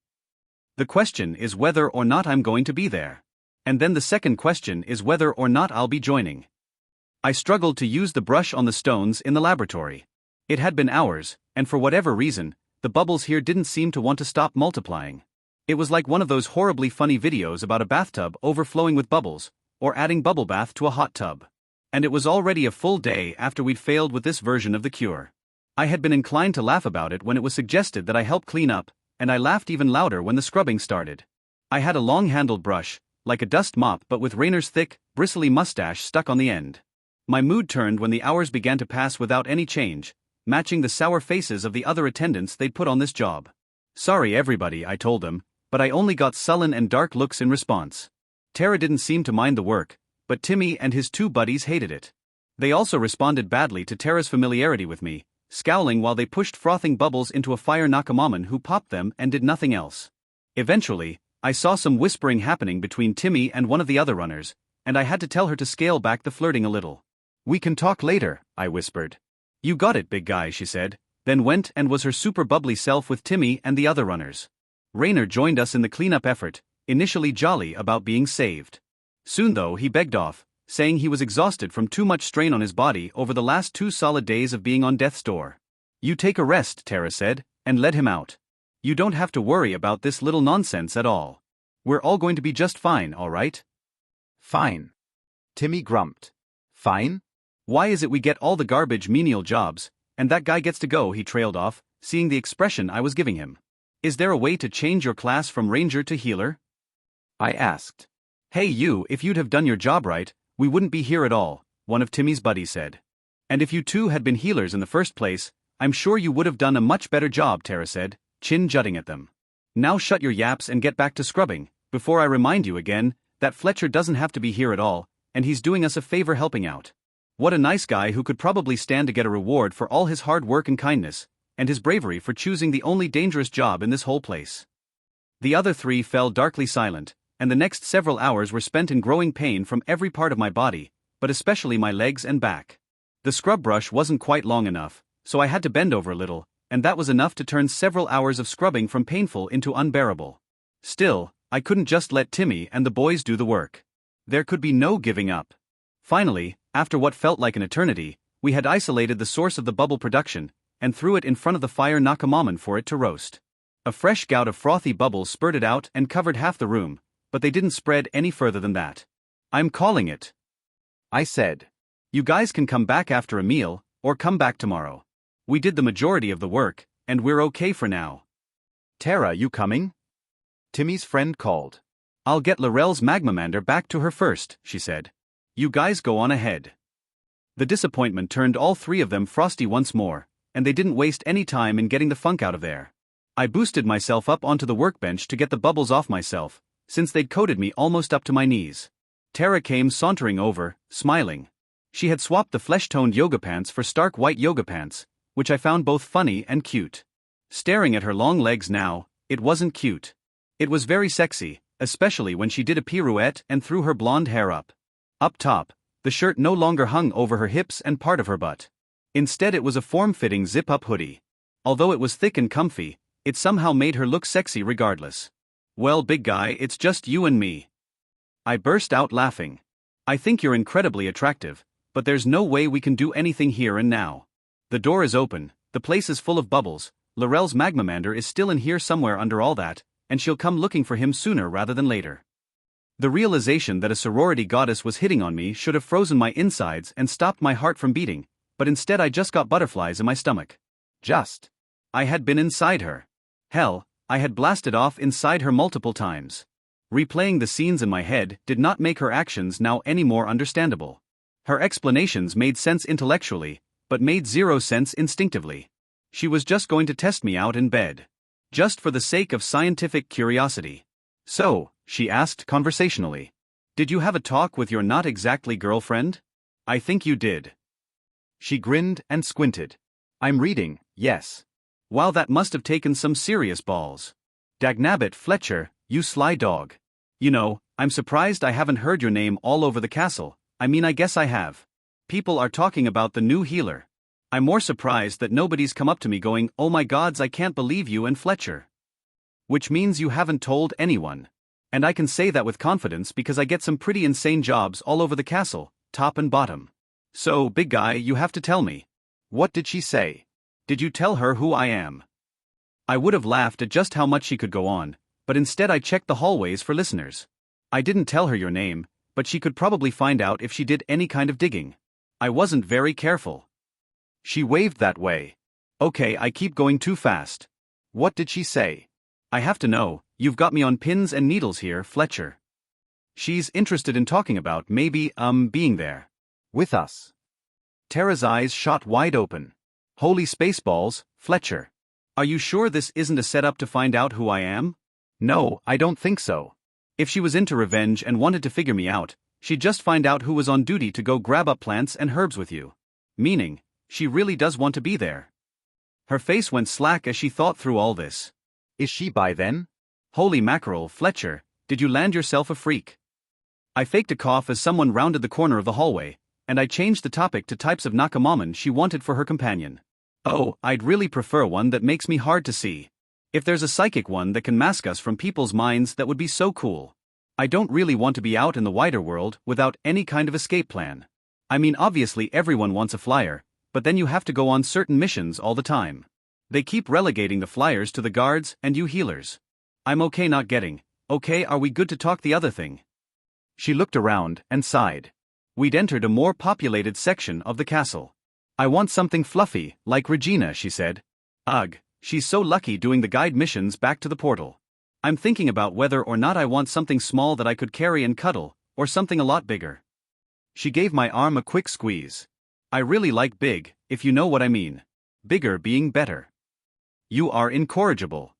"The question is whether or not I'm going to be there. And then the second question is whether or not I'll be joining." I struggled to use the brush on the stones in the laboratory. It had been hours, and for whatever reason, the bubbles here didn't seem to want to stop multiplying. It was like one of those horribly funny videos about a bathtub overflowing with bubbles, or adding bubble bath to a hot tub. And it was already a full day after we'd failed with this version of the cure. I had been inclined to laugh about it when it was suggested that I help clean up, and I laughed even louder when the scrubbing started. I had a long-handled brush, like a dust mop but with Raynor's thick, bristly mustache stuck on the end. My mood turned when the hours began to pass without any change, matching the sour faces of the other attendants they'd put on this job. "Sorry everybody," I told them, but I only got sullen and dark looks in response. Tara didn't seem to mind the work, but Timmy and his 2 buddies hated it. They also responded badly to Tara's familiarity with me, scowling while they pushed frothing bubbles into a fire Nakamamon who popped them and did nothing else. Eventually, I saw some whispering happening between Timmy and one of the other runners, and I had to tell her to scale back the flirting a little. "We can talk later," I whispered. "You got it, big guy," she said, then went and was her super bubbly self with Timmy and the other runners. Raynor joined us in the cleanup effort, initially jolly about being saved. Soon though he begged off, saying he was exhausted from too much strain on his body over the last 2 solid days of being on death's door. "You take a rest," Tara said, and led him out. "You don't have to worry about this little nonsense at all. We're all going to be just fine, all right?" "Fine." Timmy grumped. Fine? Why is it we get all the garbage menial jobs, and that guy gets to go? He trailed off, seeing the expression I was giving him. Is there a way to change your class from ranger to healer? I asked. Hey you, if you'd have done your job right, we wouldn't be here at all, one of Timmy's buddies said. And if you two had been healers in the first place, I'm sure you would have done a much better job, Tara said, chin jutting at them. Now shut your yaps and get back to scrubbing, before I remind you again that Fletcher doesn't have to be here at all, and he's doing us a favor helping out. What a nice guy who could probably stand to get a reward for all his hard work and kindness, and his bravery for choosing the only dangerous job in this whole place. The other three fell darkly silent, and the next several hours were spent in growing pain from every part of my body, but especially my legs and back. The scrub brush wasn't quite long enough, so I had to bend over a little, and that was enough to turn several hours of scrubbing from painful into unbearable. Still, I couldn't just let Timmy and the boys do the work. There could be no giving up. Finally, after what felt like an eternity, we had isolated the source of the bubble production, and threw it in front of the fire Nakamaman for it to roast. A fresh gout of frothy bubbles spurted out and covered half the room, but they didn't spread any further than that. I'm calling it, I said. You guys can come back after a meal, or come back tomorrow. We did the majority of the work, and we're okay for now. Tara, you coming? Timmy's friend called. I'll get Laurel's magmamander back to her first, she said. You guys go on ahead. The disappointment turned all three of them frosty once more, and they didn't waste any time in getting the funk out of there. I boosted myself up onto the workbench to get the bubbles off myself, since they'd coated me almost up to my knees. Tara came sauntering over, smiling. She had swapped the flesh-toned yoga pants for stark white yoga pants, which I found both funny and cute. Staring at her long legs now, it wasn't cute. It was very sexy, especially when she did a pirouette and threw her blonde hair up. Up top, the shirt no longer hung over her hips and part of her butt. Instead it was a form-fitting zip-up hoodie. Although it was thick and comfy, it somehow made her look sexy regardless. Well, big guy, it's just you and me. I burst out laughing. I think you're incredibly attractive, but there's no way we can do anything here and now. The door is open, the place is full of bubbles, Laurel's magmamander is still in here somewhere under all that, and she'll come looking for him sooner rather than later. The realization that a sorority goddess was hitting on me should have frozen my insides and stopped my heart from beating, but instead I just got butterflies in my stomach. I had been inside her. Hell, I had blasted off inside her multiple times. Replaying the scenes in my head did not make her actions now any more understandable. Her explanations made sense intellectually, but made zero sense instinctively. She was just going to test me out in bed. Just for the sake of scientific curiosity. So, she asked conversationally. Did you have a talk with your not exactly girlfriend? I think you did. She grinned and squinted. I'm reading, yes. Wow, that must have taken some serious balls. Dagnabbit, Fletcher, you sly dog. You know, I'm surprised I haven't heard your name all over the castle. I mean, I guess I have. People are talking about the new healer. I'm more surprised that nobody's come up to me going, oh my gods, I can't believe you and Fletcher. Which means you haven't told anyone. And I can say that with confidence because I get some pretty insane jobs all over the castle, top and bottom. So, big guy, you have to tell me. What did she say? Did you tell her who I am? I would have laughed at just how much she could go on, but instead I checked the hallways for listeners. I didn't tell her your name, but she could probably find out if she did any kind of digging. I wasn't very careful. She waved that way. Okay, I keep going too fast. What did she say? I have to know, you've got me on pins and needles here, Fletcher. She's interested in talking about maybe, being there. With us. Tara's eyes shot wide open. Holy spaceballs, Fletcher. Are you sure this isn't a setup to find out who I am? No, I don't think so. If she was into revenge and wanted to figure me out, she'd just find out who was on duty to go grab up plants and herbs with you. Meaning, she really does want to be there. Her face went slack as she thought through all this. Is she by then? Holy mackerel, Fletcher, did you land yourself a freak? I faked a cough as someone rounded the corner of the hallway, and I changed the topic to types of Nakamaman she wanted for her companion. Oh, I'd really prefer one that makes me hard to see. If there's a psychic one that can mask us from people's minds, that would be so cool. I don't really want to be out in the wider world without any kind of escape plan. I mean, obviously everyone wants a flyer, but then you have to go on certain missions all the time. They keep relegating the flyers to the guards and you healers. I'm okay not getting. Okay, are we good to talk the other thing? She looked around and sighed. We'd entered a more populated section of the castle. I want something fluffy, like Regina, she said. Ugh, she's so lucky doing the guide missions back to the portal. I'm thinking about whether or not I want something small that I could carry and cuddle, or something a lot bigger. She gave my arm a quick squeeze. I really like big, if you know what I mean. Bigger being better. You are incorrigible.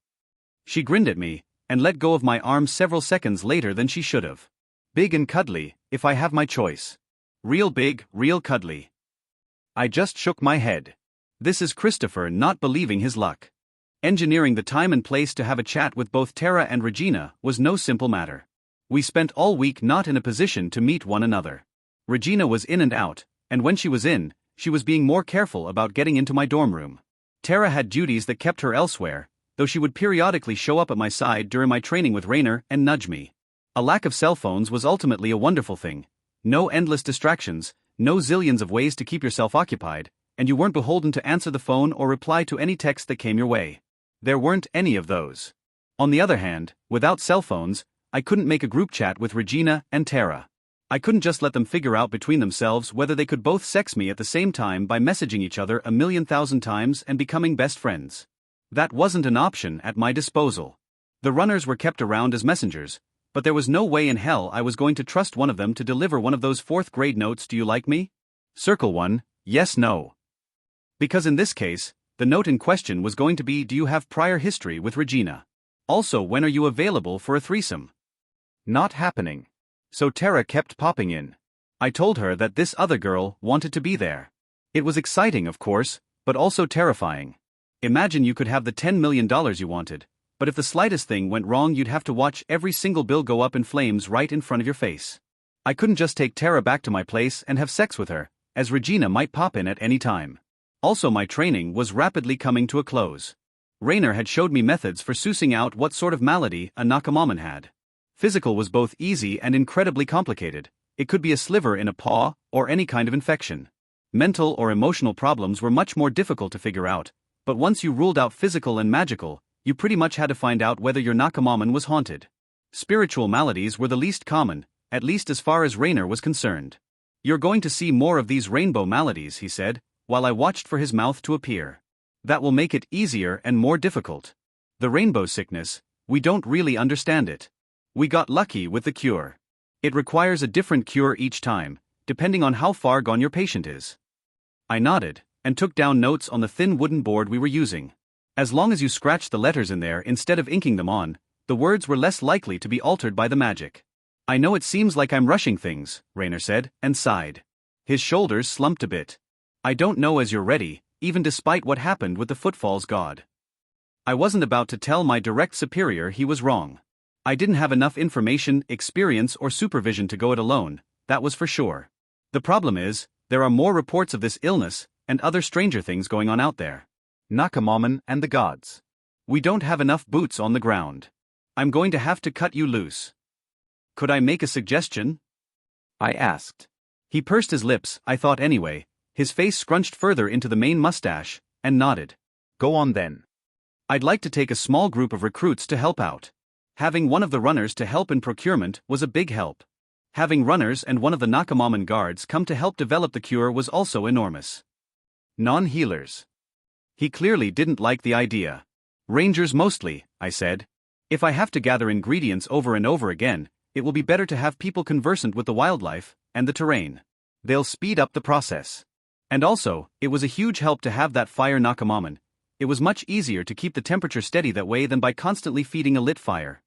She grinned at me, and let go of my arm several seconds later than she should have. Big and cuddly, if I have my choice. Real big, real cuddly. I just shook my head. This is Christopher not believing his luck. Engineering the time and place to have a chat with both Tara and Regina was no simple matter. We spent all week not in a position to meet one another. Regina was in and out, and when she was in, she was being more careful about getting into my dorm room. Tara had duties that kept her elsewhere, though she would periodically show up at my side during my training with Rainer and nudge me. A lack of cell phones was ultimately a wonderful thing. No endless distractions, no zillions of ways to keep yourself occupied, and you weren't beholden to answer the phone or reply to any text that came your way. There weren't any of those. On the other hand, without cell phones, I couldn't make a group chat with Regina and Tara. I couldn't just let them figure out between themselves whether they could both sex me at the same time by messaging each other 1,000,000 times and becoming best friends. That wasn't an option at my disposal. The runners were kept around as messengers, but there was no way in hell I was going to trust one of them to deliver one of those 4th grade notes. Do you like me? Circle 1, yes, no. Because in this case, the note in question was going to be, do you have prior history with Regina? Also, when are you available for a threesome? Not happening. So Tara kept popping in. I told her that this other girl wanted to be there. It was exciting, of course, but also terrifying. Imagine you could have the $10 million you wanted, but if the slightest thing went wrong you'd have to watch every single bill go up in flames right in front of your face. I couldn't just take Tara back to my place and have sex with her, as Regina might pop in at any time. Also, my training was rapidly coming to a close. Rainer had showed me methods for sussing out what sort of malady a Nakamoman had. Physical was both easy and incredibly complicated. It could be a sliver in a paw, or any kind of infection. Mental or emotional problems were much more difficult to figure out, but once you ruled out physical and magical, you pretty much had to find out whether your Nakamoman was haunted. Spiritual maladies were the least common, at least as far as Rainer was concerned. You're going to see more of these rainbow maladies, he said, while I watched for his mouth to appear. That will make it easier and more difficult. The rainbow sickness, we don't really understand it. We got lucky with the cure. It requires a different cure each time, depending on how far gone your patient is. I nodded, and took down notes on the thin wooden board we were using. As long as you scratched the letters in there instead of inking them on, the words were less likely to be altered by the magic. I know it seems like I'm rushing things, Rainer said, and sighed. His shoulders slumped a bit. I don't know as you're ready, even despite what happened with the footfalls god. I wasn't about to tell my direct superior he was wrong. I didn't have enough information, experience or supervision to go it alone, that was for sure. The problem is, there are more reports of this illness, and other stranger things going on out there. Nakamoman and the gods. We don't have enough boots on the ground. I'm going to have to cut you loose. Could I make a suggestion? I asked. He pursed his lips, I thought anyway, his face scrunched further into the main mustache, and nodded. Go on then. I'd like to take a small group of recruits to help out. Having one of the runners to help in procurement was a big help. Having runners and one of the Nakamoman guards come to help develop the cure was also enormous. Non-healers. He clearly didn't like the idea. Rangers mostly, I said. If I have to gather ingredients over and over again, it will be better to have people conversant with the wildlife and the terrain. They'll speed up the process. And also, it was a huge help to have that fire Nakamoman. It was much easier to keep the temperature steady that way than by constantly feeding a lit fire.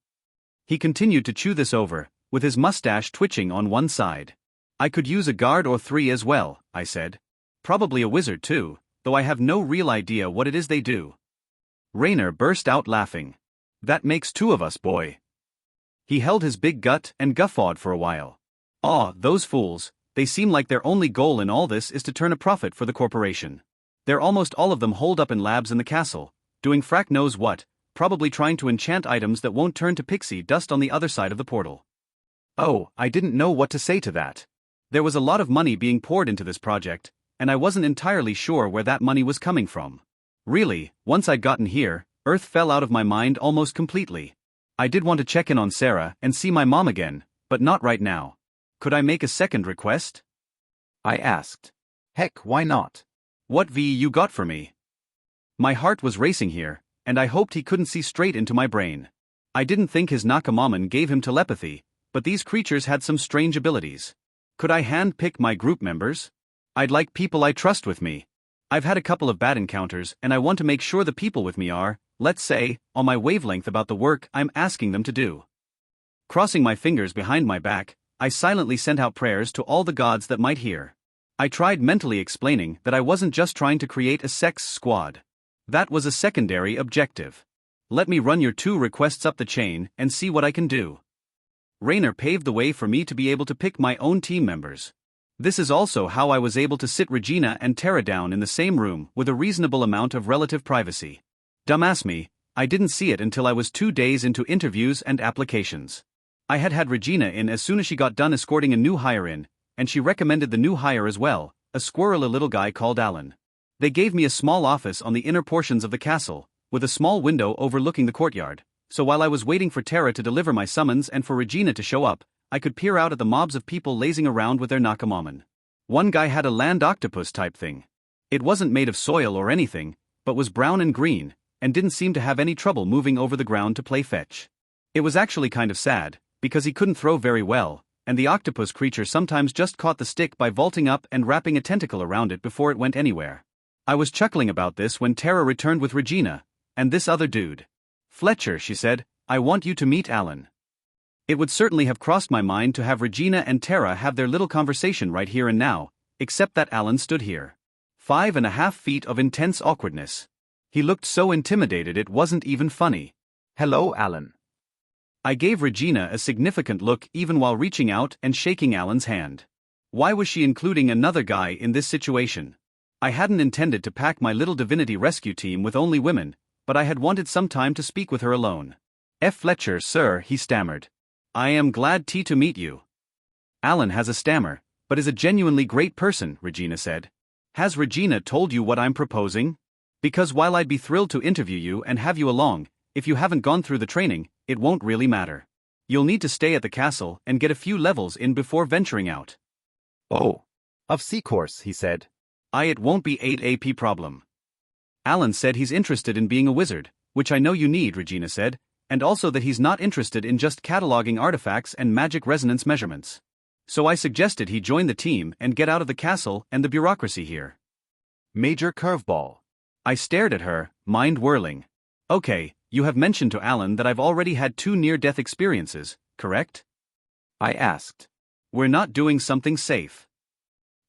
He continued to chew this over, with his mustache twitching on one side. I could use a guard or 3 as well, I said. Probably a wizard too, though I have no real idea what it is they do. Rainer burst out laughing. That makes 2 of us, boy. He held his big gut and guffawed for a while. Aw, those fools, they seem like their only goal in all this is to turn a profit for the corporation. They're almost all of them holed up in labs in the castle, doing frack knows what, probably trying to enchant items that won't turn to pixie dust on the other side of the portal. Oh, I didn't know what to say to that. There was a lot of money being poured into this project, and I wasn't entirely sure where that money was coming from. Really, once I'd gotten here, Earth fell out of my mind almost completely. I did want to check in on Sarah and see my mom again, but not right now. Could I make a second request? I asked. Heck, why not? What V you got for me? My heart was racing here, and I hoped he couldn't see straight into my brain. I didn't think his Nakamaman gave him telepathy, but these creatures had some strange abilities. Could I hand-pick my group members? I'd like people I trust with me. I've had a couple of bad encounters, and I want to make sure the people with me are, let's say, on my wavelength about the work I'm asking them to do. Crossing my fingers behind my back, I silently sent out prayers to all the gods that might hear. I tried mentally explaining that I wasn't just trying to create a sex squad. That was a secondary objective. Let me run your 2 requests up the chain and see what I can do. Raynor paved the way for me to be able to pick my own team members. This is also how I was able to sit Regina and Tara down in the same room with a reasonable amount of relative privacy. Dumbass me, I didn't see it until I was 2 days into interviews and applications. I had Regina in as soon as she got done escorting a new hire in, and she recommended the new hire as well, a squirrel, a little guy called Alan. They gave me a small office on the inner portions of the castle, with a small window overlooking the courtyard, so while I was waiting for Tara to deliver my summons and for Regina to show up, I could peer out at the mobs of people lazing around with their Nakamaman. One guy had a land octopus type thing. It wasn't made of soil or anything, but was brown and green, and didn't seem to have any trouble moving over the ground to play fetch. It was actually kind of sad, because he couldn't throw very well, and the octopus creature sometimes just caught the stick by vaulting up and wrapping a tentacle around it before it went anywhere. I was chuckling about this when Tara returned with Regina, and this other dude. Fletcher, she said, I want you to meet Alan. It would certainly have crossed my mind to have Regina and Tara have their little conversation right here and now, except that Alan stood here. 5.5 feet of intense awkwardness. He looked so intimidated it wasn't even funny. Hello, Alan. I gave Regina a significant look even while reaching out and shaking Alan's hand. Why was she including another guy in this situation? I hadn't intended to pack my little divinity rescue team with only women, but I had wanted some time to speak with her alone. F. Fletcher, sir, he stammered. I am glad to meet you. Alan has a stammer, but is a genuinely great person, Regina said. Has Regina told you what I'm proposing? Because while I'd be thrilled to interview you and have you along, if you haven't gone through the training, it won't really matter. You'll need to stay at the castle and get a few levels in before venturing out. Oh. Of C course, he said. It won't be 8 AP problem. Alan said he's interested in being a wizard, which I know you need, Regina said, and also that he's not interested in just cataloging artifacts and magic resonance measurements. So I suggested he join the team and get out of the castle and the bureaucracy here. Major curveball. I stared at her, mind whirling. Okay, you have mentioned to Alan that I've already had 2 near-death experiences, correct? I asked. We're not doing something safe.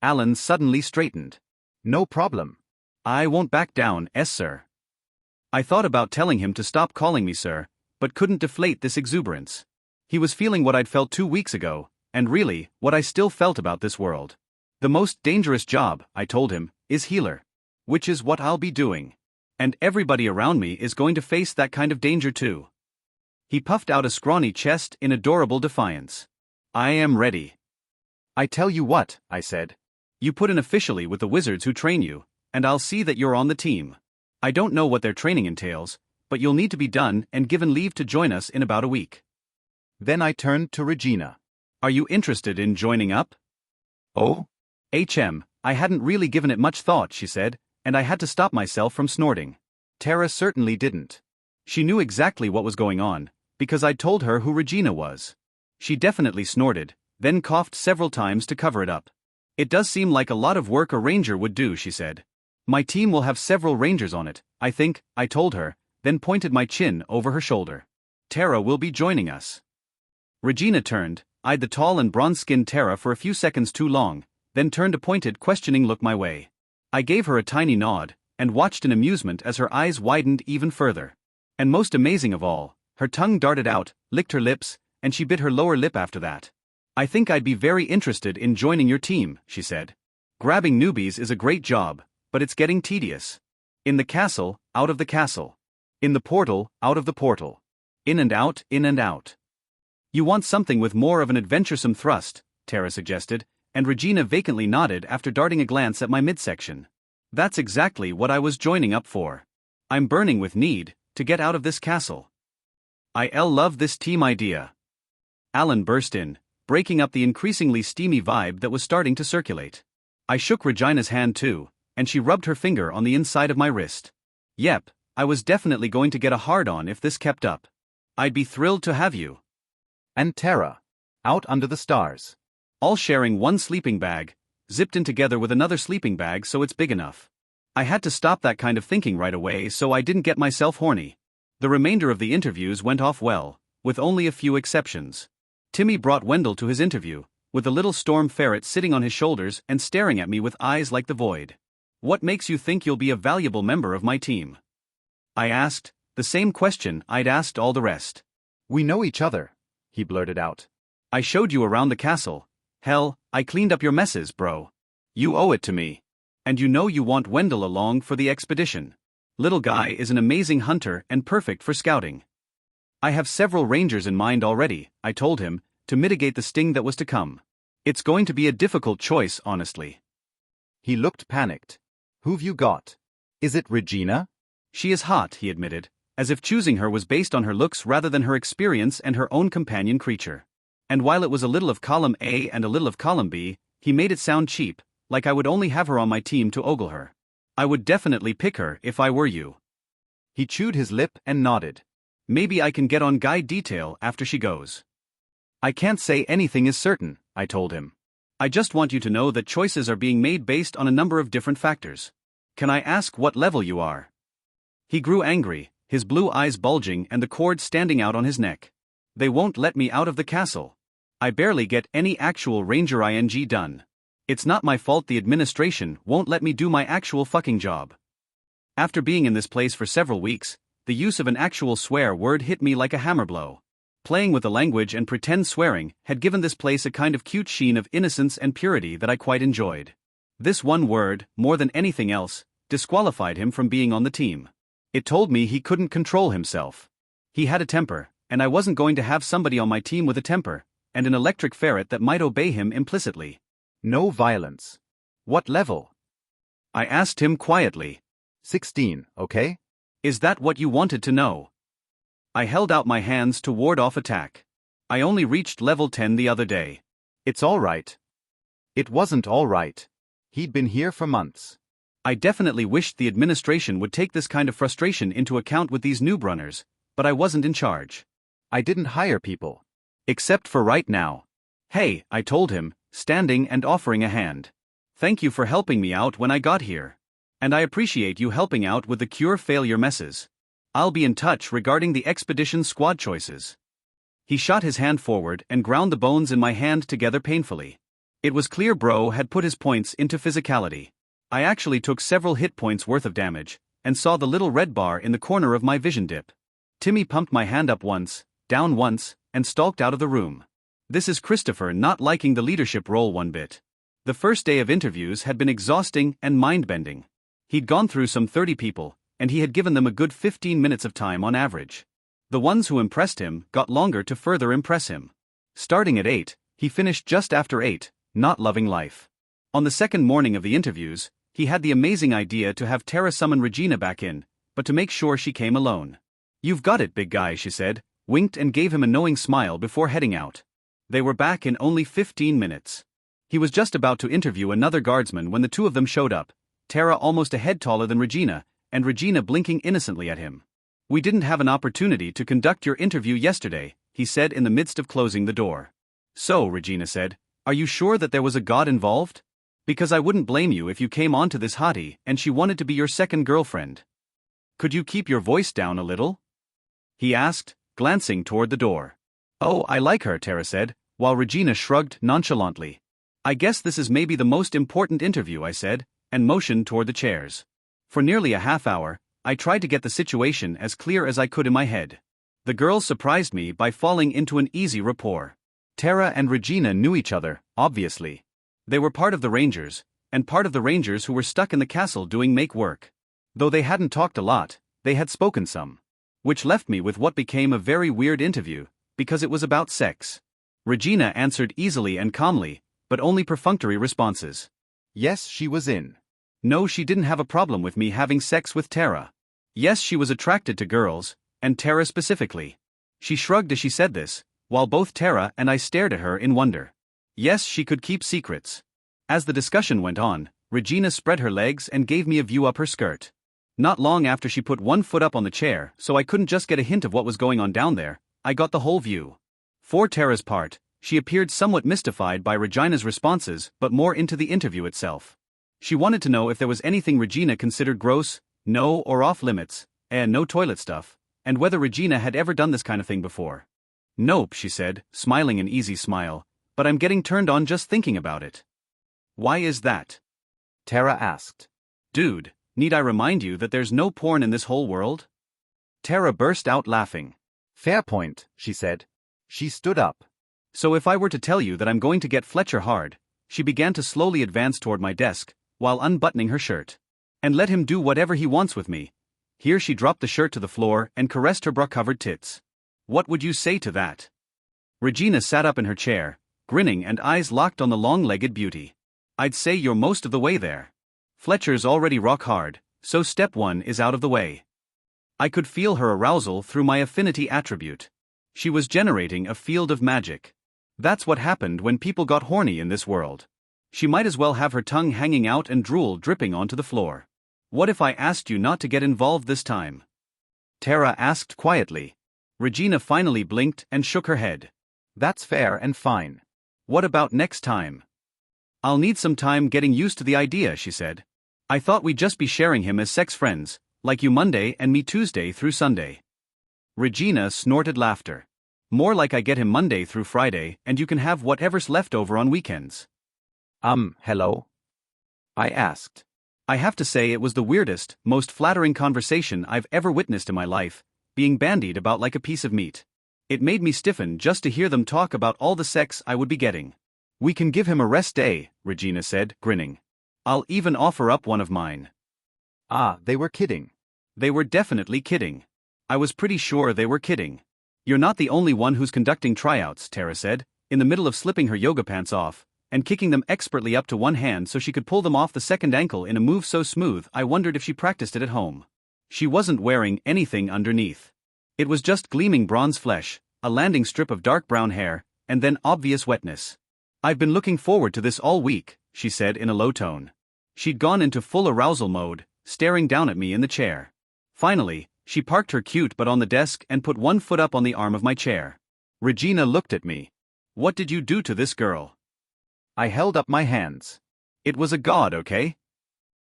Alan suddenly straightened. No problem. I won't back down, sir. I thought about telling him to stop calling me sir, but couldn't deflate this exuberance. He was feeling what I'd felt 2 weeks ago, and really, what I still felt about this world. The most dangerous job, I told him, is healer. Which is what I'll be doing. And everybody around me is going to face that kind of danger too. He puffed out a scrawny chest in adorable defiance. I am ready. I tell you what, I said. You put in officially with the wizards who train you, and I'll see that you're on the team. I don't know what their training entails, but you'll need to be done and given leave to join us in about a week. Then I turned to Regina. Are you interested in joining up? Oh? I hadn't really given it much thought, she said, and I had to stop myself from snorting. Tara certainly didn't. She knew exactly what was going on, because I'd told her who Regina was. She definitely snorted, then coughed several times to cover it up. It does seem like a lot of work a ranger would do, she said. My team will have several rangers on it, I think, I told her, then pointed my chin over her shoulder. Tara will be joining us. Regina turned, eyed the tall and bronze-skinned Tara for a few seconds too long, then turned a pointed, questioning look my way. I gave her a tiny nod, and watched in amusement as her eyes widened even further. And most amazing of all, her tongue darted out, licked her lips, and she bit her lower lip after that. I think I'd be very interested in joining your team, she said. Grabbing newbies is a great job, but it's getting tedious. In the castle, out of the castle. In the portal, out of the portal. In and out, in and out. You want something with more of an adventuresome thrust, Tara suggested, and Regina vacantly nodded after darting a glance at my midsection. That's exactly what I was joining up for. I'm burning with need to get out of this castle. I love this team idea. Alan burst in, breaking up the increasingly steamy vibe that was starting to circulate. I shook Regina's hand too, and she rubbed her finger on the inside of my wrist. Yep, I was definitely going to get a hard-on if this kept up. I'd be thrilled to have you. And Tara. Out under the stars. All sharing one sleeping bag, zipped in together with another sleeping bag so it's big enough. I had to stop that kind of thinking right away so I didn't get myself horny. The remainder of the interviews went off well, with only a few exceptions. Timmy brought Wendell to his interview, with the little storm ferret sitting on his shoulders and staring at me with eyes like the void. What makes you think you'll be a valuable member of my team? I asked, the same question I'd asked all the rest. We know each other, he blurted out. I showed you around the castle. Hell, I cleaned up your messes, bro. You owe it to me. And you know you want Wendell along for the expedition. Little guy is an amazing hunter and perfect for scouting. I have several rangers in mind already, I told him, to mitigate the sting that was to come. It's going to be a difficult choice, honestly. He looked panicked. Who've you got? Is it Regina? She is hot, he admitted, as if choosing her was based on her looks rather than her experience and her own companion creature. And while it was a little of column A and a little of column B, he made it sound cheap, like I would only have her on my team to ogle her. I would definitely pick her if I were you. He chewed his lip and nodded. Maybe I can get on guide detail after she goes. I can't say anything is certain, I told him. I just want you to know that choices are being made based on a number of different factors. Can I ask what level you are? He grew angry, his blue eyes bulging and the cord standing out on his neck. They won't let me out of the castle. I barely get any actual ranger ing done. It's not my fault the administration won't let me do my actual fucking job. After being in this place for several weeks, the use of an actual swear word hit me like a hammer blow. Playing with the language and pretend swearing had given this place a kind of cute sheen of innocence and purity that I quite enjoyed. This one word, more than anything else, disqualified him from being on the team. It told me he couldn't control himself. He had a temper, and I wasn't going to have somebody on my team with a temper, and an electric ferret that might obey him implicitly. No violence. What level? I asked him quietly. 16, okay? Is that what you wanted to know? I held out my hands to ward off attack. I only reached level 10 the other day. It's all right. It wasn't all right. He'd been here for months. I definitely wished the administration would take this kind of frustration into account with these noobrunners, but I wasn't in charge. I didn't hire people. Except for right now. Hey, I told him, standing and offering a hand. Thank you for helping me out when I got here. And I appreciate you helping out with the cure failure messes. I'll be in touch regarding the expedition squad choices. He shot his hand forward and ground the bones in my hand together painfully. It was clear bro had put his points into physicality. I actually took several hit points worth of damage, and saw the little red bar in the corner of my vision dip. Timmy pumped my hand up once, down once, and stalked out of the room. This is Christopher not liking the leadership role one bit. The first day of interviews had been exhausting and mind-bending. He'd gone through some 30 people, and he had given them a good 15 minutes of time on average. The ones who impressed him got longer to further impress him. Starting at 8, he finished just after 8, not loving life. On the second morning of the interviews, he had the amazing idea to have Tara summon Regina back in, but to make sure she came alone. You've got it, big guy, she said, winked and gave him a knowing smile before heading out. They were back in only 15 minutes. He was just about to interview another guardsman when the two of them showed up, Tara almost a head taller than Regina, and Regina blinking innocently at him. We didn't have an opportunity to conduct your interview yesterday, he said in the midst of closing the door. So, Regina said, are you sure that there was a god involved? Because I wouldn't blame you if you came on to this hottie and she wanted to be your second girlfriend. Could you keep your voice down a little? He asked, glancing toward the door. Oh, I like her, Tara said, while Regina shrugged nonchalantly. I guess this is maybe the most important interview, I said, and motioned toward the chairs. For nearly a half hour, I tried to get the situation as clear as I could in my head. The girls surprised me by falling into an easy rapport. Tara and Regina knew each other, obviously. They were part of the Rangers, and part of the Rangers who were stuck in the castle doing make work. Though they hadn't talked a lot, they had spoken some. Which left me with what became a very weird interview, because it was about sex. Regina answered easily and calmly, but only perfunctory responses. Yes, she was in. No, she didn't have a problem with me having sex with Tara. Yes, she was attracted to girls, and Tara specifically. She shrugged as she said this, while both Tara and I stared at her in wonder. Yes, she could keep secrets. As the discussion went on, Regina spread her legs and gave me a view up her skirt. Not long after she put one foot up on the chair, so I couldn't just get a hint of what was going on down there, I got the whole view. For Tara's part, she appeared somewhat mystified by Regina's responses but more into the interview itself. She wanted to know if there was anything Regina considered gross, no or off limits, and no toilet stuff, and whether Regina had ever done this kind of thing before. Nope, she said, smiling an easy smile, but I'm getting turned on just thinking about it. Why is that? Tara asked. Dude, need I remind you that there's no porn in this whole world? Tara burst out laughing. Fair point, she said. She stood up. So if I were to tell you that I'm going to get Fletcher hard, she began to slowly advance toward my desk, while unbuttoning her shirt. And let him do whatever he wants with me. Here she dropped the shirt to the floor and caressed her bra-covered tits. What would you say to that? Regina sat up in her chair, grinning and eyes locked on the long-legged beauty. I'd say you're most of the way there. Fletcher's already rock hard, so step one is out of the way. I could feel her arousal through my affinity attribute. She was generating a field of magic. That's what happened when people got horny in this world. She might as well have her tongue hanging out and drool dripping onto the floor. What if I asked you not to get involved this time? Tara asked quietly. Regina finally blinked and shook her head. That's fair and fine. What about next time? I'll need some time getting used to the idea, she said. I thought we'd just be sharing him as sex friends, like you Monday and me Tuesday through Sunday. Regina snorted laughter. More like I get him Monday through Friday and you can have whatever's left over on weekends. Hello? I asked. I have to say it was the weirdest, most flattering conversation I've ever witnessed in my life, being bandied about like a piece of meat. It made me stiffen just to hear them talk about all the sex I would be getting. We can give him a rest day, Regina said, grinning. I'll even offer up one of mine. They were kidding. They were definitely kidding. I was pretty sure they were kidding. You're not the only one who's conducting tryouts, Tara said, in the middle of slipping her yoga pants off, and kicking them expertly up to one hand so she could pull them off the second ankle in a move so smooth I wondered if she practiced it at home. She wasn't wearing anything underneath. It was just gleaming bronze flesh, a landing strip of dark brown hair, and then obvious wetness. I've been looking forward to this all week, she said in a low tone. She'd gone into full arousal mode, staring down at me in the chair. Finally, she parked her cute butt on the desk and put one foot up on the arm of my chair. Regina looked at me. What did you do to this girl? I held up my hands. It was a god, okay?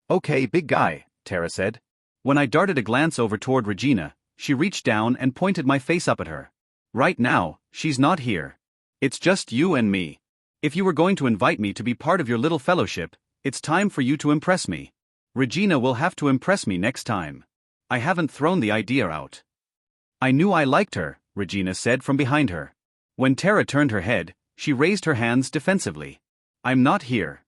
Okay, big guy, Tara said. When I darted a glance over toward Regina, she reached down and pointed my face up at her. Right now, she's not here. It's just you and me. If you were going to invite me to be part of your little fellowship, it's time for you to impress me. Regina will have to impress me next time. I haven't thrown the idea out. I knew I liked her, Regina said from behind her. When Tara turned her head, she raised her hands defensively. I'm not here.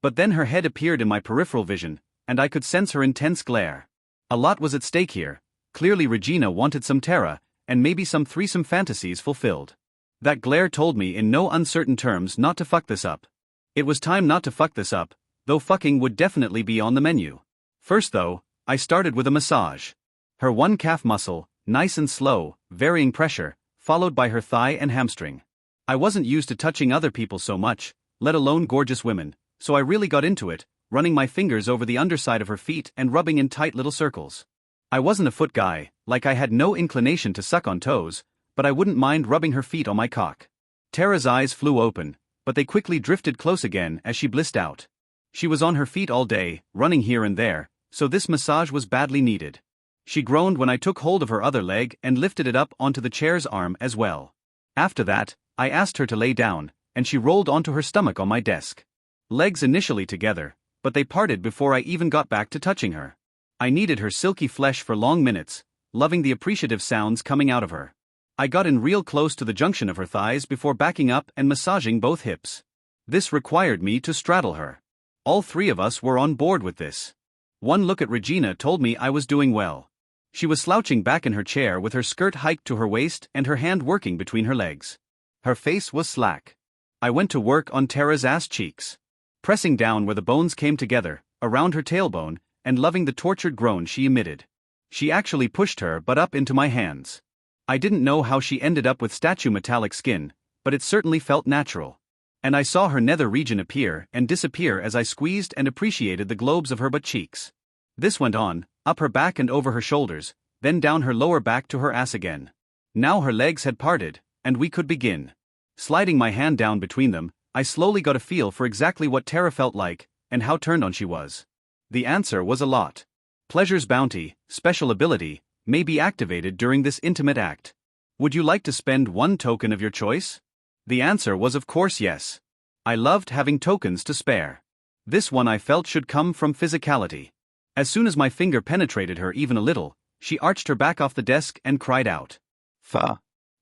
But then her head appeared in my peripheral vision, and I could sense her intense glare. A lot was at stake here. Clearly Regina wanted some Tara, and maybe some threesome fantasies fulfilled. That glare told me in no uncertain terms not to fuck this up. It was time not to fuck this up, though fucking would definitely be on the menu. First though, I started with a massage. Her one calf muscle, nice and slow, varying pressure, followed by her thigh and hamstring. I wasn't used to touching other people so much, let alone gorgeous women, so I really got into it, running my fingers over the underside of her feet and rubbing in tight little circles. I wasn't a foot guy, like I had no inclination to suck on toes, but I wouldn't mind rubbing her feet on my cock. Tara's eyes flew open, but they quickly drifted close again as she blissed out. She was on her feet all day, running here and there, so this massage was badly needed. She groaned when I took hold of her other leg and lifted it up onto the chair's arm as well. After that, I asked her to lay down, and she rolled onto her stomach on my desk. Legs initially together, but they parted before I even got back to touching her. I kneaded her silky flesh for long minutes, loving the appreciative sounds coming out of her. I got in real close to the junction of her thighs before backing up and massaging both hips. This required me to straddle her. All three of us were on board with this. One look at Regina told me I was doing well. She was slouching back in her chair with her skirt hiked to her waist and her hand working between her legs. Her face was slack. I went to work on Tara's ass cheeks, pressing down where the bones came together, around her tailbone, and loving the tortured groan she emitted. She actually pushed her butt up into my hands. I didn't know how she ended up with statue metallic skin, but it certainly felt natural. and I saw her nether region appear and disappear as I squeezed and appreciated the globes of her butt cheeks. This went on, up her back and over her shoulders, then down her lower back to her ass again. Now her legs had parted, and we could begin. Sliding my hand down between them, I slowly got a feel for exactly what Tara felt like, and how turned on she was. The answer was a lot. Pleasure's bounty, special ability, may be activated during this intimate act. Would you like to spend one token of your choice? The answer was of course yes. I loved having tokens to spare. This one I felt should come from physicality. As soon as my finger penetrated her even a little, she arched her back off the desk and cried out.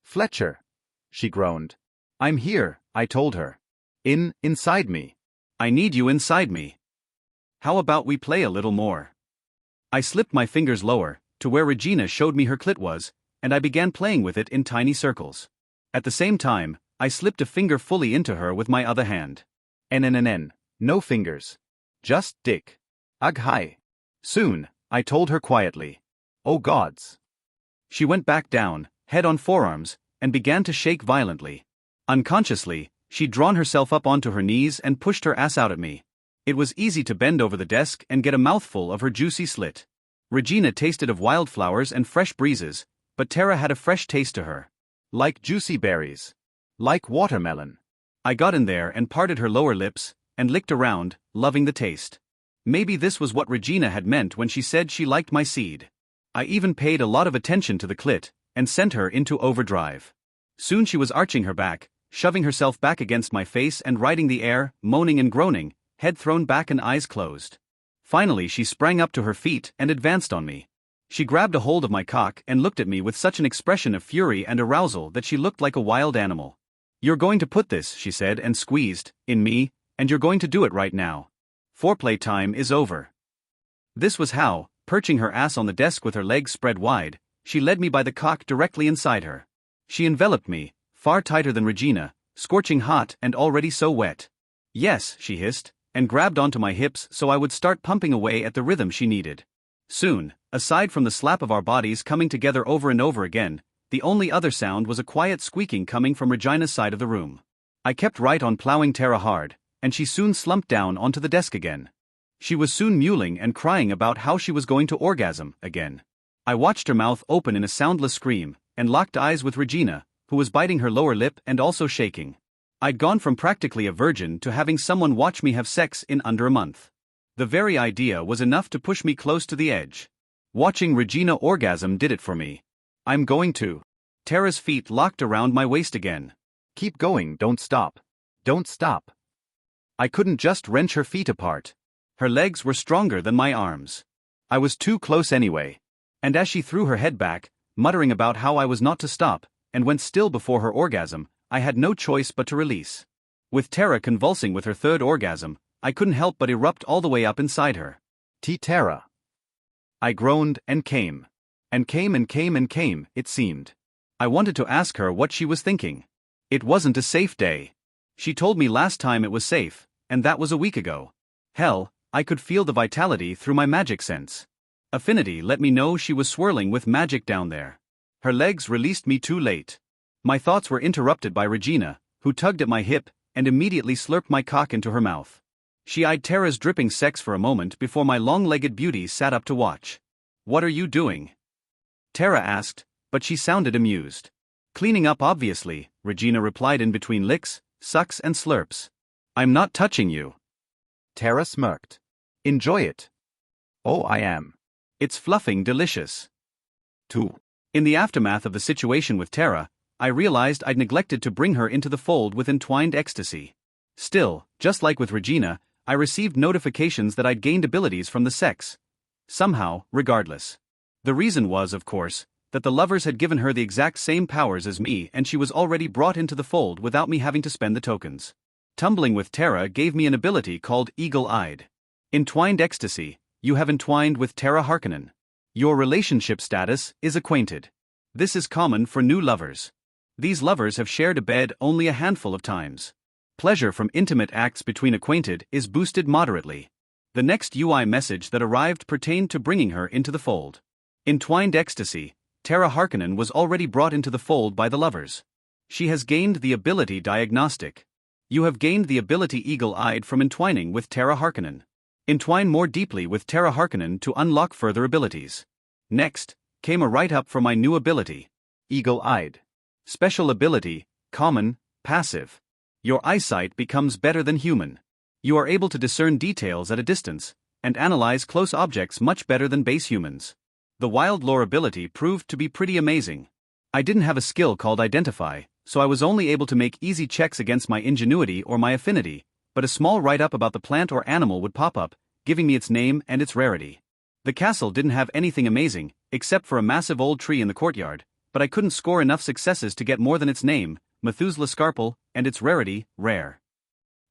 Fletcher, she groaned. I'm here, I told her. Inside me. I need you inside me. How about we play a little more? I slipped my fingers lower, to where Regina showed me her clit was, and I began playing with it in tiny circles. At the same time, I slipped a finger fully into her with my other hand. No fingers. Just dick. Ugh hi. Soon, I told her quietly. Oh gods. She went back down, head on forearms, and began to shake violently. Unconsciously, she'd drawn herself up onto her knees and pushed her ass out at me. It was easy to bend over the desk and get a mouthful of her juicy slit. Regina tasted of wildflowers and fresh breezes, but Tara had a fresh taste to her. Like juicy berries. Like watermelon. I got in there and parted her lower lips, and licked around, loving the taste. Maybe this was what Regina had meant when she said she liked my seed. I even paid a lot of attention to the clit, and sent her into overdrive. Soon she was arching her back, shoving herself back against my face and riding the air, moaning and groaning, head thrown back and eyes closed. Finally she sprang up to her feet and advanced on me. She grabbed a hold of my cock and looked at me with such an expression of fury and arousal that she looked like a wild animal. You're going to put this, she said and squeezed, in me, and you're going to do it right now. Foreplay time is over. This was how, perching her ass on the desk with her legs spread wide, she led me by the cock directly inside her. She enveloped me, far tighter than Regina, scorching hot and already so wet. Yes, she hissed, and grabbed onto my hips so I would start pumping away at the rhythm she needed. Soon, aside from the slap of our bodies coming together over and over again, the only other sound was a quiet squeaking coming from Regina's side of the room. I kept right on plowing Tara hard, and she soon slumped down onto the desk again. She was soon mewling and crying about how she was going to orgasm again. I watched her mouth open in a soundless scream, and locked eyes with Regina, who was biting her lower lip and also shaking. I'd gone from practically a virgin to having someone watch me have sex in under a month. The very idea was enough to push me close to the edge. Watching Regina orgasm did it for me. I'm going to. Tara's feet locked around my waist again. Keep going, don't stop. Don't stop. I couldn't just wrench her feet apart. Her legs were stronger than my arms. I was too close anyway. And as she threw her head back, muttering about how I was not to stop, and went still before her orgasm, I had no choice but to release. With Tara convulsing with her third orgasm, I couldn't help but erupt all the way up inside her. Tara. I groaned and came. And came and came and came, it seemed. I wanted to ask her what she was thinking. It wasn't a safe day. She told me last time it was safe, and that was a week ago. Hell, I could feel the vitality through my magic sense. Affinity let me know she was swirling with magic down there. Her legs released me too late. My thoughts were interrupted by Regina, who tugged at my hip and immediately slurped my cock into her mouth. She eyed Tara's dripping sex for a moment before my long-legged beauty sat up to watch. What are you doing? Tara asked, but she sounded amused. Cleaning up obviously, Regina replied in between licks, sucks and slurps. I'm not touching you. Tara smirked. Enjoy it. Oh, I am. It's fluffing delicious. Too. In the aftermath of the situation with Tara, I realized I'd neglected to bring her into the fold with entwined ecstasy. Still, just like with Regina, I received notifications that I'd gained abilities from the sex. Somehow, regardless. The reason was, of course, that the lovers had given her the exact same powers as me and she was already brought into the fold without me having to spend the tokens. Tumbling with Tara gave me an ability called Eagle-Eyed. Entwined ecstasy, you have entwined with Tara Harkonnen. Your relationship status is acquainted. This is common for new lovers. These lovers have shared a bed only a handful of times. Pleasure from intimate acts between acquainted is boosted moderately. The next UI message that arrived pertained to bringing her into the fold. Entwined ecstasy, Tara Harkonnen was already brought into the fold by the lovers. She has gained the ability diagnostic. You have gained the ability Eagle-Eyed from entwining with Terra Harkonnen. Entwine more deeply with Terra Harkonnen to unlock further abilities. Next, came a write-up for my new ability. Eagle-Eyed. Special ability, common, passive. Your eyesight becomes better than human. You are able to discern details at a distance, and analyze close objects much better than base humans. The wild lore ability proved to be pretty amazing. I didn't have a skill called Identify, so I was only able to make easy checks against my ingenuity or my affinity, but a small write-up about the plant or animal would pop up, giving me its name and its rarity. The castle didn't have anything amazing, except for a massive old tree in the courtyard, but I couldn't score enough successes to get more than its name, Methuselah Scarple, and its rarity, rare.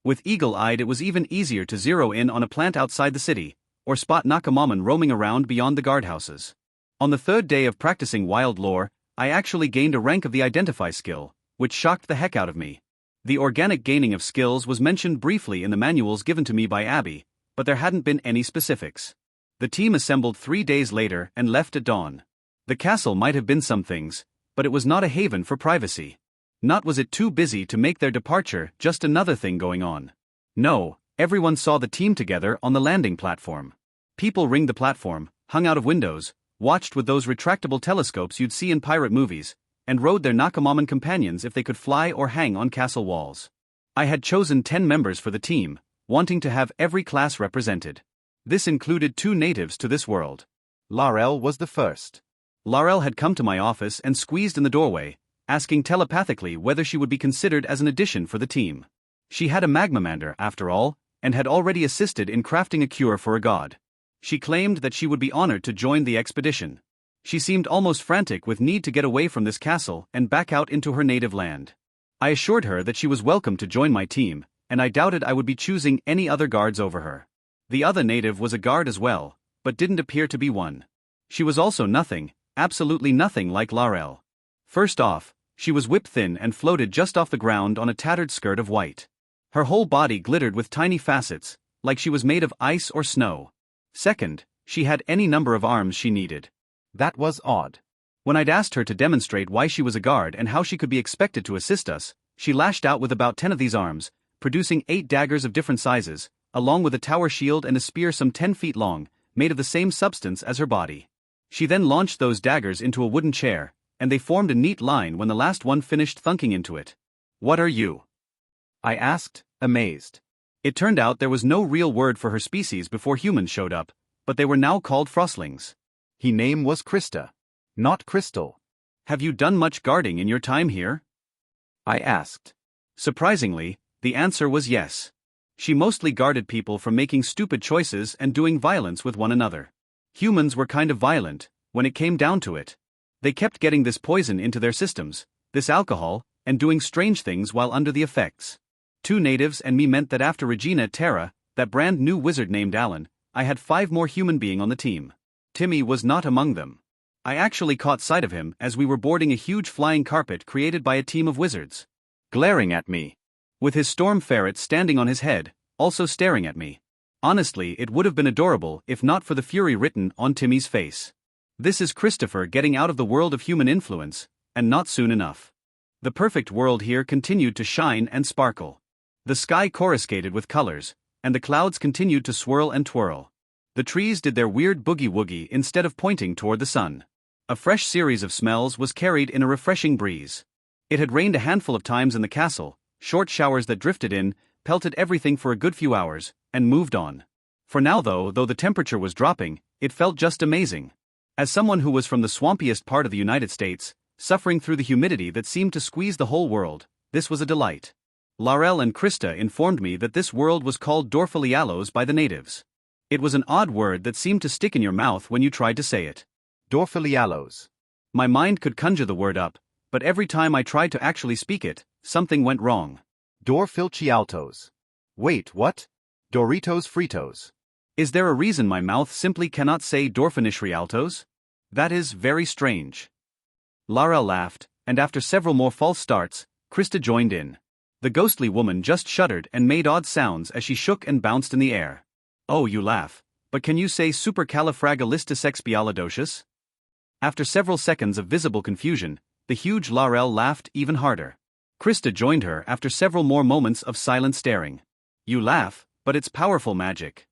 With Eagle-Eyed it was even easier to zero in on a plant outside the city, or spot Nakamamon roaming around beyond the guardhouses. On the third day of practicing wild lore, I actually gained a rank of the Identify skill, which shocked the heck out of me. The organic gaining of skills was mentioned briefly in the manuals given to me by Abby, but there hadn't been any specifics. The team assembled 3 days later and left at dawn. The castle might have been some things, but it was not a haven for privacy. Not was it too busy to make their departure just another thing going on. No, everyone saw the team together on the landing platform. People ringed the platform, hung out of windows, watched with those retractable telescopes you'd see in pirate movies, and rode their Nakamamon companions if they could fly or hang on castle walls. I had chosen 10 members for the team, wanting to have every class represented. This included 2 natives to this world. Laurel was the first. Laurel had come to my office and squeezed in the doorway, asking telepathically whether she would be considered as an addition for the team. She had a magmamander, after all, and had already assisted in crafting a cure for a god. She claimed that she would be honored to join the expedition. She seemed almost frantic with need to get away from this castle and back out into her native land. I assured her that she was welcome to join my team, and I doubted I would be choosing any other guards over her. The other native was a guard as well, but didn't appear to be one. She was also nothing, absolutely nothing like Laurel. First off, she was whip-thin and floated just off the ground on a tattered skirt of white. Her whole body glittered with tiny facets, like she was made of ice or snow. Second, she had any number of arms she needed. That was odd. When I'd asked her to demonstrate why she was a guard and how she could be expected to assist us, she lashed out with about 10 of these arms, producing 8 daggers of different sizes, along with a tower shield and a spear some 10 feet long, made of the same substance as her body. She then launched those daggers into a wooden chair, and they formed a neat line when the last one finished thunking into it. "What are you?" I asked, amazed. It turned out there was no real word for her species before humans showed up, but they were now called frostlings. Her name was Krista, not Crystal. "Have you done much guarding in your time here?" I asked. Surprisingly, the answer was yes. She mostly guarded people from making stupid choices and doing violence with one another. Humans were kind of violent, when it came down to it. They kept getting this poison into their systems, this alcohol, and doing strange things while under the effects. 2 natives and me meant that after Regina Terra, that brand new wizard named Alan, I had 5 more human beings on the team. Timmy was not among them. I actually caught sight of him as we were boarding a huge flying carpet created by a team of wizards. Glaring at me. With his storm ferret standing on his head, also staring at me. Honestly, it would have been adorable if not for the fury written on Timmy's face. This is Christopher getting out of the world of human influence, and not soon enough. The perfect world here continued to shine and sparkle. The sky coruscated with colors, and the clouds continued to swirl and twirl. The trees did their weird boogie-woogie instead of pointing toward the sun. A fresh series of smells was carried in a refreshing breeze. It had rained a handful of times in the castle, short showers that drifted in, pelted everything for a good few hours, and moved on. For now though the temperature was dropping, it felt just amazing. As someone who was from the swampiest part of the United States, suffering through the humidity that seemed to squeeze the whole world, this was a delight. Laurel and Krista informed me that this world was called Dorfilialos by the natives. It was an odd word that seemed to stick in your mouth when you tried to say it. Dorfilialos. My mind could conjure the word up, but every time I tried to actually speak it, something went wrong. Dorfilchialtos. Wait, what? Doritos Fritos. Is there a reason my mouth simply cannot say Dorfinish Rialtos? That is very strange. Laurel laughed, and after several more false starts, Krista joined in. The ghostly woman just shuddered and made odd sounds as she shook and bounced in the air. "Oh, you laugh, but can you say supercalifragilisticexpialidocious?" After several seconds of visible confusion, the huge Laurel laughed even harder. Krista joined her after several more moments of silent staring. You laugh, but it's powerful magic.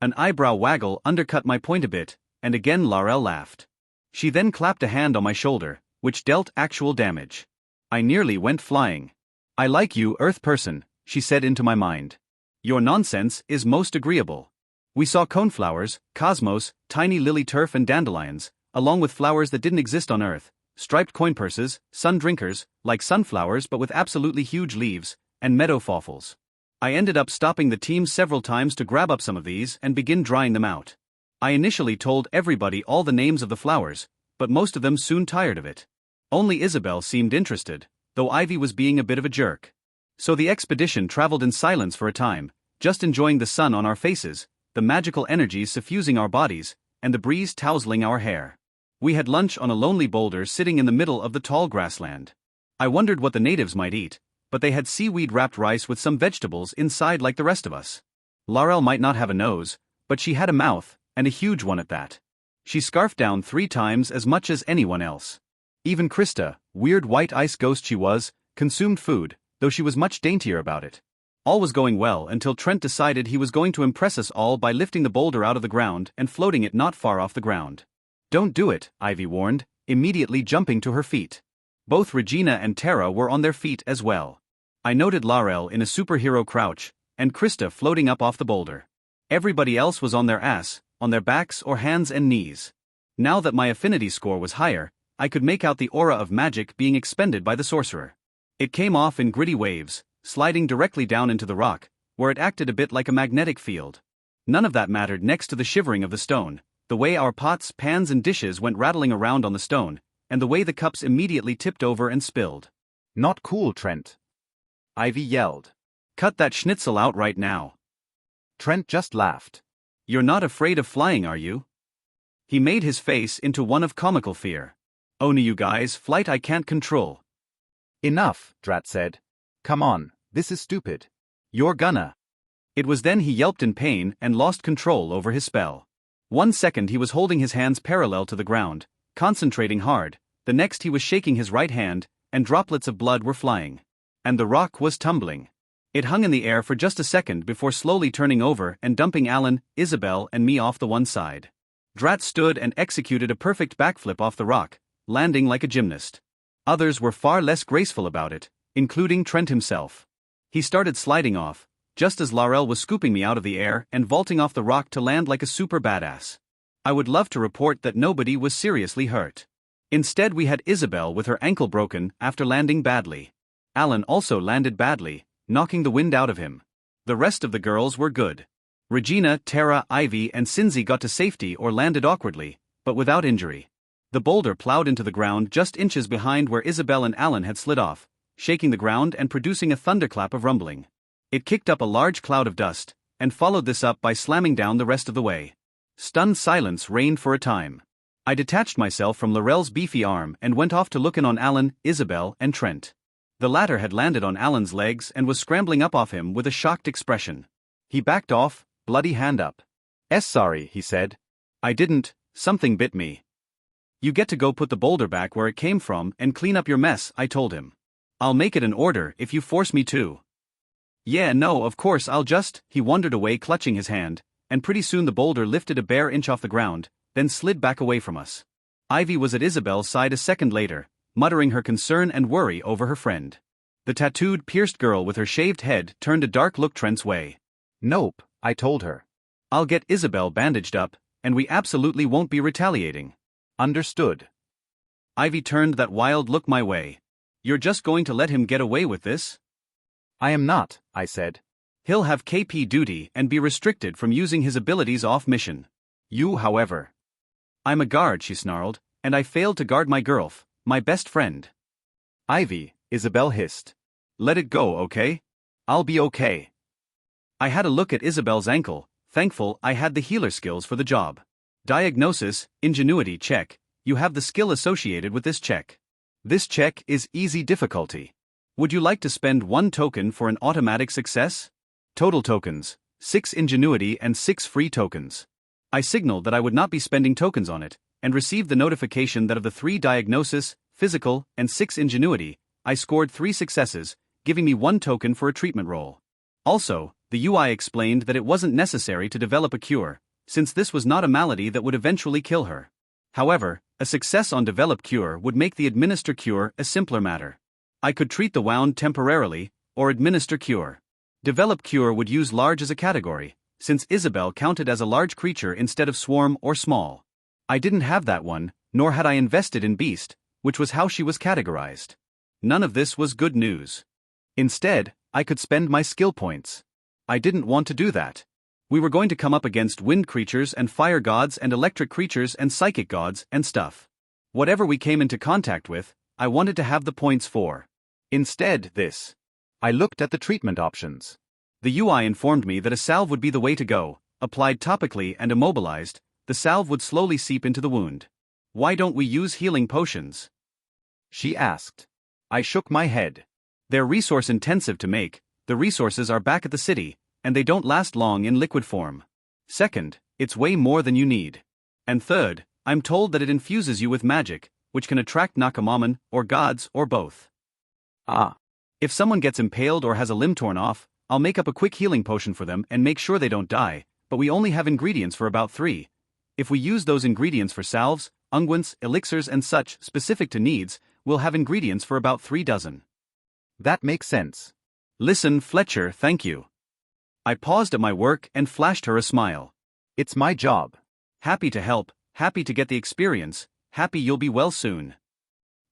An eyebrow waggle undercut my point a bit, and again Laurel laughed. She then clapped a hand on my shoulder, which dealt actual damage. I nearly went flying. I like you, Earth person, she said into my mind. Your nonsense is most agreeable. We saw coneflowers, cosmos, tiny lily turf and dandelions, along with flowers that didn't exist on Earth, striped coin purses, sun drinkers, like sunflowers but with absolutely huge leaves, and meadow fawfels. I ended up stopping the team several times to grab up some of these and begin drying them out. I initially told everybody all the names of the flowers, but most of them soon tired of it. Only Isabel seemed interested, though Ivy was being a bit of a jerk. So the expedition traveled in silence for a time, just enjoying the sun on our faces, the magical energies suffusing our bodies, and the breeze tousling our hair. We had lunch on a lonely boulder sitting in the middle of the tall grassland. I wondered what the natives might eat, but they had seaweed-wrapped rice with some vegetables inside like the rest of us. Laurel might not have a nose, but she had a mouth, and a huge one at that. She scarfed down 3 times as much as anyone else. Even Krista, weird white ice ghost she was, consumed food, though she was much daintier about it. All was going well until Trent decided he was going to impress us all by lifting the boulder out of the ground and floating it not far off the ground. Don't do it, Ivy warned, immediately jumping to her feet. Both Regina and Tara were on their feet as well. I noted Laurel in a superhero crouch, and Krista floating up off the boulder. Everybody else was on their ass, on their backs or hands and knees. Now that my affinity score was higher, I could make out the aura of magic being expended by the sorcerer. It came off in gritty waves, sliding directly down into the rock, where it acted a bit like a magnetic field. None of that mattered next to the shivering of the stone, the way our pots, pans and dishes went rattling around on the stone, and the way the cups immediately tipped over and spilled. Not cool, Trent. Ivy yelled. Cut that schnitzel out right now. Trent just laughed. You're not afraid of flying, are you? He made his face into one of comical fear. Oh no, you guys, flight I can't control. Enough, Drat said. Come on, this is stupid. You're gonna. It was then he yelped in pain and lost control over his spell. 1 second he was holding his hands parallel to the ground, concentrating hard, the next he was shaking his right hand, and droplets of blood were flying. And the rock was tumbling. It hung in the air for just a second before slowly turning over and dumping Alan, Isabel and me off the one side. Drat stood and executed a perfect backflip off the rock, landing like a gymnast. Others were far less graceful about it, including Trent himself. He started sliding off, just as Laurel was scooping me out of the air and vaulting off the rock to land like a super badass. I would love to report that nobody was seriously hurt. Instead we had Isabel with her ankle broken after landing badly. Alan also landed badly, knocking the wind out of him. The rest of the girls were good. Regina, Tara, Ivy and Cinzy got to safety or landed awkwardly, but without injury. The boulder plowed into the ground just inches behind where Isabel and Alan had slid off, shaking the ground and producing a thunderclap of rumbling. It kicked up a large cloud of dust, and followed this up by slamming down the rest of the way. Stunned silence reigned for a time. I detached myself from Laurel's beefy arm and went off to look in on Alan, Isabel and Trent. The latter had landed on Alan's legs and was scrambling up off him with a shocked expression. He backed off, bloody hand up. Sorry, he said. I didn't, something bit me. You get to go put the boulder back where it came from and clean up your mess, I told him. I'll make it an order if you force me to. Yeah, no, of course I'll just, he wandered away clutching his hand, and pretty soon the boulder lifted a bare inch off the ground, then slid back away from us. Ivy was at Isabel's side a second later, muttering her concern and worry over her friend. The tattooed, pierced girl with her shaved head turned a dark look Trent's way. Nope, I told her. I'll get Isabel bandaged up, and we absolutely won't be retaliating. Understood. Ivy turned that wild look my way. You're just going to let him get away with this? I am not, I said. He'll have KP duty and be restricted from using his abilities off mission. You, however. I'm a guard, she snarled, and I failed to guard my girlf, my best friend. Ivy, Isabel hissed. Let it go, okay? I'll be okay. I had a look at Isabel's ankle, thankful I had the healer skills for the job. Diagnosis, ingenuity check, you have the skill associated with this check. This check is easy difficulty. Would you like to spend 1 token for an automatic success? Total tokens, 6 ingenuity and 6 free tokens. I signaled that I would not be spending tokens on it, and received the notification that of the 3 diagnosis, physical, and 6 ingenuity, I scored 3 successes, giving me 1 token for a treatment roll. Also, the UI explained that it wasn't necessary to develop a cure, since this was not a malady that would eventually kill her. However, a success on develop cure would make the administer cure a simpler matter. I could treat the wound temporarily, or administer cure. Develop cure would use large as a category, since Isabel counted as a large creature instead of swarm or small. I didn't have that one, nor had I invested in beast, which was how she was categorized. None of this was good news. Instead, I could spend my skill points. I didn't want to do that. We were going to come up against wind creatures and fire gods and electric creatures and psychic gods and stuff. Whatever we came into contact with, I wanted to have the points for. Instead, this. I looked at the treatment options. The UI informed me that a salve would be the way to go. Applied topically and immobilized, the salve would slowly seep into the wound. Why don't we use healing potions? She asked. I shook my head. They're resource intensive to make, the resources are back at the city, and they don't last long in liquid form. Second, it's way more than you need. And third, I'm told that it infuses you with magic, which can attract Nakamaman, or gods, or both. Ah. If someone gets impaled or has a limb torn off, I'll make up a quick healing potion for them and make sure they don't die, but we only have ingredients for about 3. If we use those ingredients for salves, unguents, elixirs and such specific to needs, we'll have ingredients for about 3 dozen. That makes sense. Listen, Fletcher, thank you. I paused at my work and flashed her a smile. It's my job. Happy to help, happy to get the experience, happy you'll be well soon.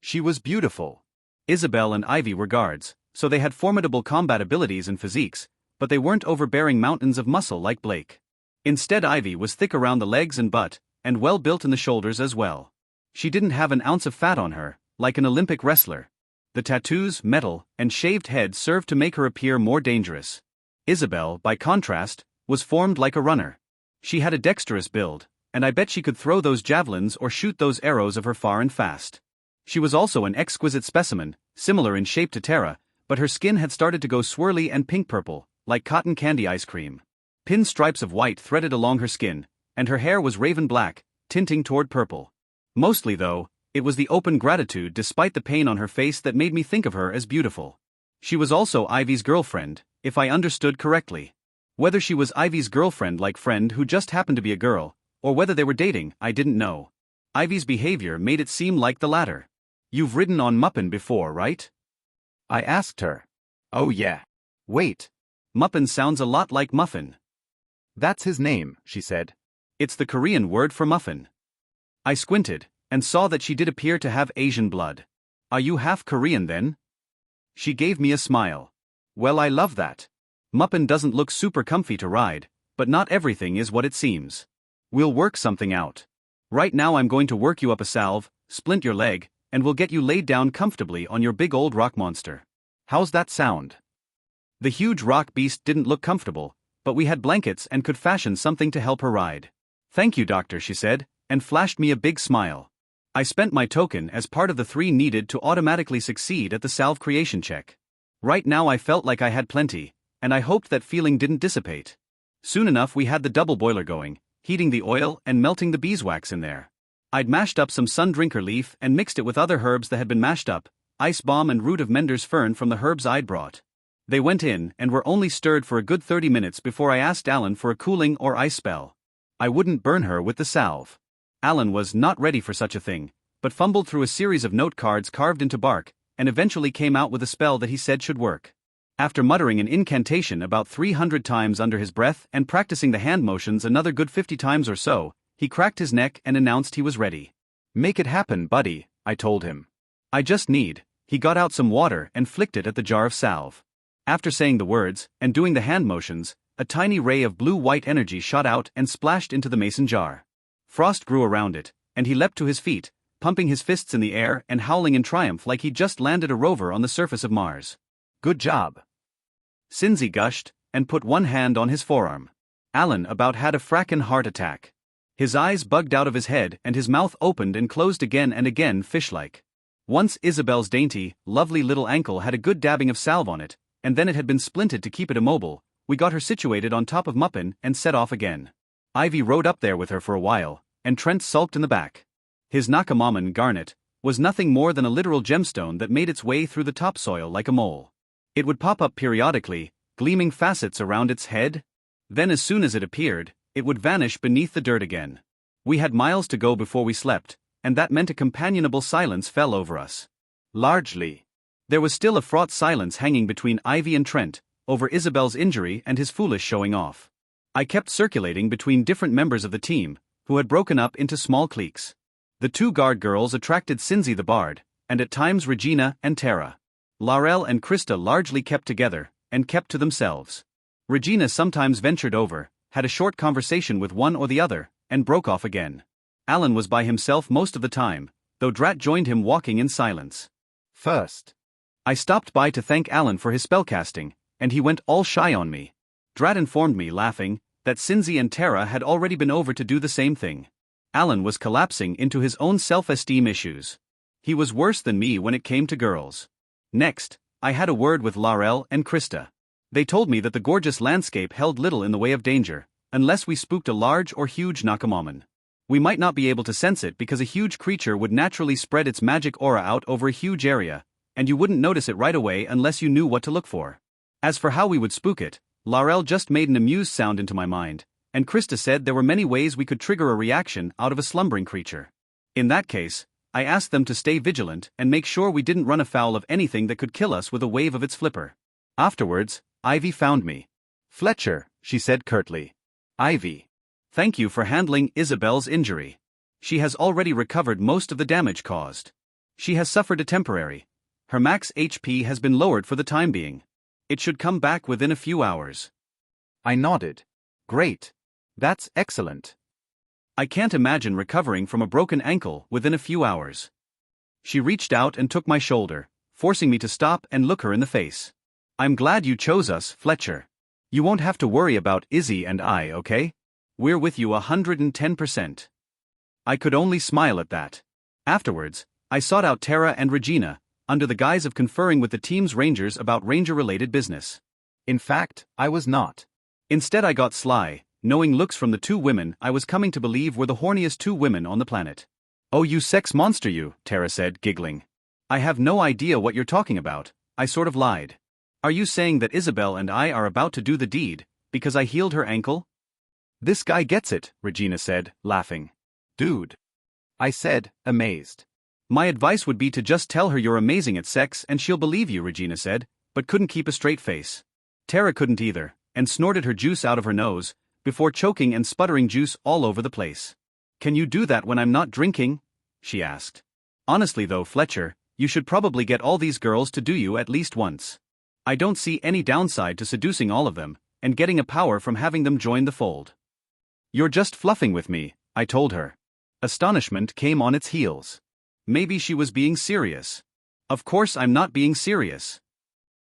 She was beautiful. Isabel and Ivy were guards, so they had formidable combat abilities and physiques, but they weren't overbearing mountains of muscle like Blake. Instead, Ivy was thick around the legs and butt, and well built in the shoulders as well. She didn't have an ounce of fat on her, like an Olympic wrestler. The tattoos, metal, and shaved head served to make her appear more dangerous. Isabel, by contrast, was formed like a runner. She had a dexterous build, and I bet she could throw those javelins or shoot those arrows of her far and fast. She was also an exquisite specimen, similar in shape to Terra, but her skin had started to go swirly and pink-purple, like cotton candy ice cream. Pin stripes of white threaded along her skin, and her hair was raven black, tinting toward purple. Mostly though, it was the open gratitude despite the pain on her face that made me think of her as beautiful. She was also Ivy's girlfriend, if I understood correctly. Whether she was Ivy's girlfriend-like friend who just happened to be a girl, or whether they were dating, I didn't know. Ivy's behavior made it seem like the latter. You've ridden on Muppin before, right? I asked her. Oh yeah. Wait. Muppin sounds a lot like muffin. That's his name, she said. It's the Korean word for muffin. I squinted, and saw that she did appear to have Asian blood. Are you half Korean then? She gave me a smile. Well, I love that. Muppin doesn't look super comfy to ride, but not everything is what it seems. We'll work something out. Right now I'm going to work you up a salve, splint your leg, and we'll get you laid down comfortably on your big old rock monster. How's that sound? The huge rock beast didn't look comfortable, but we had blankets and could fashion something to help her ride. Thank you, doctor, she said, and flashed me a big smile. I spent my token as part of the 3 needed to automatically succeed at the salve creation check. Right now I felt like I had plenty, and I hoped that feeling didn't dissipate. Soon enough we had the double boiler going, heating the oil and melting the beeswax in there. I'd mashed up some sun-drinker leaf and mixed it with other herbs that had been mashed up, ice balm and root of Mender's fern from the herbs I'd brought. They went in and were only stirred for a good 30 minutes before I asked Alan for a cooling or ice spell. I wouldn't burn her with the salve. Alan was not ready for such a thing, but fumbled through a series of note cards carved into bark, and eventually came out with a spell that he said should work. After muttering an incantation about 300 times under his breath and practicing the hand motions another good 50 times or so, he cracked his neck and announced he was ready. Make it happen, buddy, I told him. I just need. He got out some water and flicked it at the jar of salve. After saying the words, and doing the hand motions, a tiny ray of blue-white energy shot out and splashed into the mason jar. Frost grew around it, and he leapt to his feet, pumping his fists in the air and howling in triumph like he'd just landed a rover on the surface of Mars. Good job. Cinzy gushed, and put one hand on his forearm. Alan about had a frackin' heart attack. His eyes bugged out of his head and his mouth opened and closed again and again fish-like. Once Isabel's dainty, lovely little ankle had a good dabbing of salve on it, and then it had been splinted to keep it immobile. We got her situated on top of Muppin and set off again. Ivy rode up there with her for a while, and Trent sulked in the back. His Nakamaman, Garnet, was nothing more than a literal gemstone that made its way through the topsoil like a mole. It would pop up periodically, gleaming facets around its head. Then as soon as it appeared, it would vanish beneath the dirt again. We had miles to go before we slept, and that meant a companionable silence fell over us. Largely. There was still a fraught silence hanging between Ivy and Trent, over Isabel's injury and his foolish showing off. I kept circulating between different members of the team, who had broken up into small cliques. The two guard girls attracted Cinzy the Bard, and at times Regina and Tara. Laurel and Krista largely kept together, and kept to themselves. Regina sometimes ventured over, had a short conversation with one or the other, and broke off again. Alan was by himself most of the time, though Drat joined him walking in silence. First, I stopped by to thank Alan for his spellcasting, and he went all shy on me. Drat informed me, laughing, that Cinzy and Tara had already been over to do the same thing. Alan was collapsing into his own self-esteem issues. He was worse than me when it came to girls. Next, I had a word with Laurel and Krista. They told me that the gorgeous landscape held little in the way of danger, unless we spooked a large or huge Nakamoman. We might not be able to sense it because a huge creature would naturally spread its magic aura out over a huge area, and you wouldn't notice it right away unless you knew what to look for. As for how we would spook it, Laurel just made an amused sound into my mind, and Krista said there were many ways we could trigger a reaction out of a slumbering creature. In that case, I asked them to stay vigilant and make sure we didn't run afoul of anything that could kill us with a wave of its flipper. Afterwards, Ivy found me. "Fletcher," she said curtly. "Ivy. Thank you for handling Isabel's injury. She has already recovered most of the damage caused. She has suffered a temporary. Her max HP has been lowered for the time being. It should come back within a few hours." I nodded. "Great. That's excellent. I can't imagine recovering from a broken ankle within a few hours." She reached out and took my shoulder, forcing me to stop and look her in the face. "I'm glad you chose us, Fletcher. You won't have to worry about Izzy and I, okay? We're with you 110%. I could only smile at that. Afterwards, I sought out Tara and Regina, under the guise of conferring with the team's rangers about ranger-related business. In fact, I was not. Instead I got sly, knowing looks from the two women I was coming to believe were the horniest two women on the planet. "Oh, you sex monster you," Tara said, giggling. "I have no idea what you're talking about," I sort of lied. "Are you saying that Isabel and I are about to do the deed, because I healed her ankle?" "This guy gets it," Regina said, laughing. "Dude," I said, amazed. "My advice would be to just tell her you're amazing at sex and she'll believe you," Regina said, but couldn't keep a straight face. Tara couldn't either, and snorted her juice out of her nose, before choking and sputtering juice all over the place. "Can you do that when I'm not drinking?" she asked. "Honestly though, Fletcher, you should probably get all these girls to do you at least once. I don't see any downside to seducing all of them, and getting a power from having them join the fold." "You're just fluffing with me," I told her. Astonishment came on its heels. Maybe she was being serious. "Of course I'm not being serious,"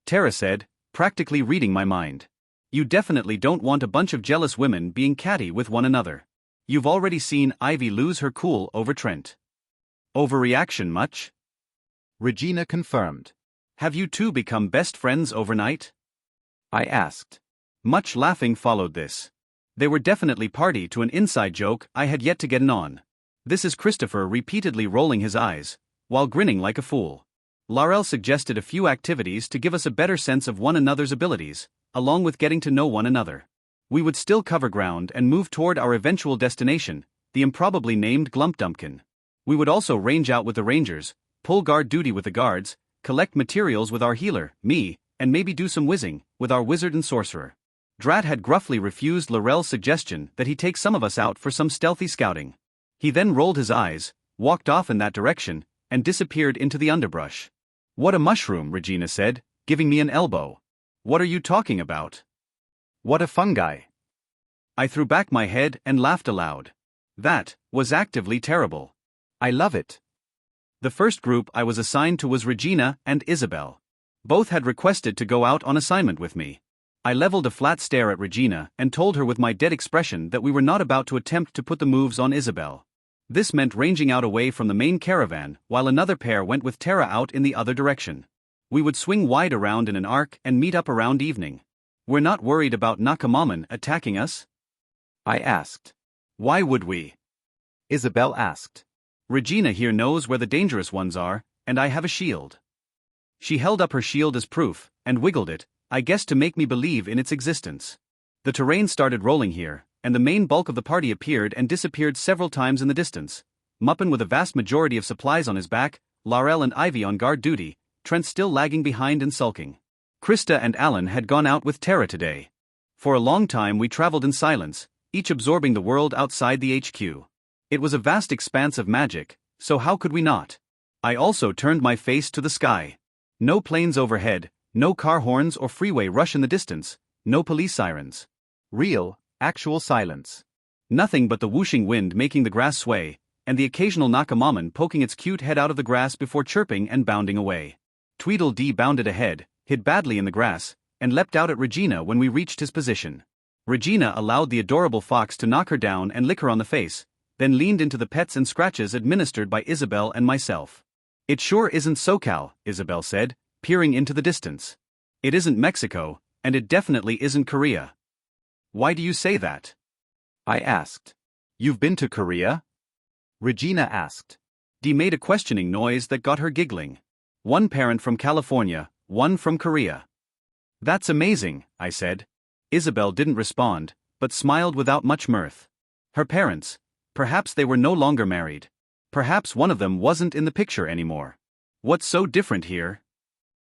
Tara said, practically reading my mind. "You definitely don't want a bunch of jealous women being catty with one another. You've already seen Ivy lose her cool over Trent." "Overreaction much?" Regina confirmed. "Have you two become best friends overnight?" I asked. Much laughing followed this. They were definitely party to an inside joke I had yet to get in on. This is Christopher repeatedly rolling his eyes, while grinning like a fool. Laurel suggested a few activities to give us a better sense of one another's abilities, along with getting to know one another. We would still cover ground and move toward our eventual destination, the improbably named Glumpdumpkin. We would also range out with the rangers, pull guard duty with the guards, collect materials with our healer, me, and maybe do some whizzing with our wizard and sorcerer. Drat had gruffly refused Laurel's suggestion that he take some of us out for some stealthy scouting. He then rolled his eyes, walked off in that direction, and disappeared into the underbrush. "What a mushroom," Regina said, giving me an elbow. "What are you talking about?" "What a fungi." I threw back my head and laughed aloud. That was actively terrible. I love it. The first group I was assigned to was Regina and Isabel. Both had requested to go out on assignment with me. I leveled a flat stare at Regina and told her with my dead expression that we were not about to attempt to put the moves on Isabel. This meant ranging out away from the main caravan while another pair went with Tara out in the other direction. We would swing wide around in an arc and meet up around evening. "We're not worried about Nakamoman attacking us?" I asked. "Why would we?" Isabel asked. Regina here knows where the dangerous ones are, and I have a shield. She held up her shield as proof, and wiggled it, I guess to make me believe in its existence. The terrain started rolling here, and the main bulk of the party appeared and disappeared several times in the distance. Muppin with a vast majority of supplies on his back, Laurel and Ivy on guard duty, Trent still lagging behind and sulking. Krista and Alan had gone out with Tara today. For a long time we traveled in silence, each absorbing the world outside the HQ. It was a vast expanse of magic, so how could we not? I also turned my face to the sky. No planes overhead, no car horns or freeway rush in the distance, no police sirens. Real, actual silence. Nothing but the whooshing wind making the grass sway, and the occasional Nakamaman poking its cute head out of the grass before chirping and bounding away. Tweedledee bounded ahead, hid badly in the grass, and leapt out at Regina when we reached his position. Regina allowed the adorable fox to knock her down and lick her on the face, then leaned into the pets and scratches administered by Isabel and myself. It sure isn't SoCal, Isabel said, peering into the distance. It isn't Mexico, and it definitely isn't Korea. Why do you say that? I asked. You've been to Korea? Regina asked. Dee made a questioning noise that got her giggling. One parent from California, one from Korea. That's amazing, I said. Isabel didn't respond, but smiled without much mirth. Her parents, perhaps they were no longer married. Perhaps one of them wasn't in the picture anymore. What's so different here?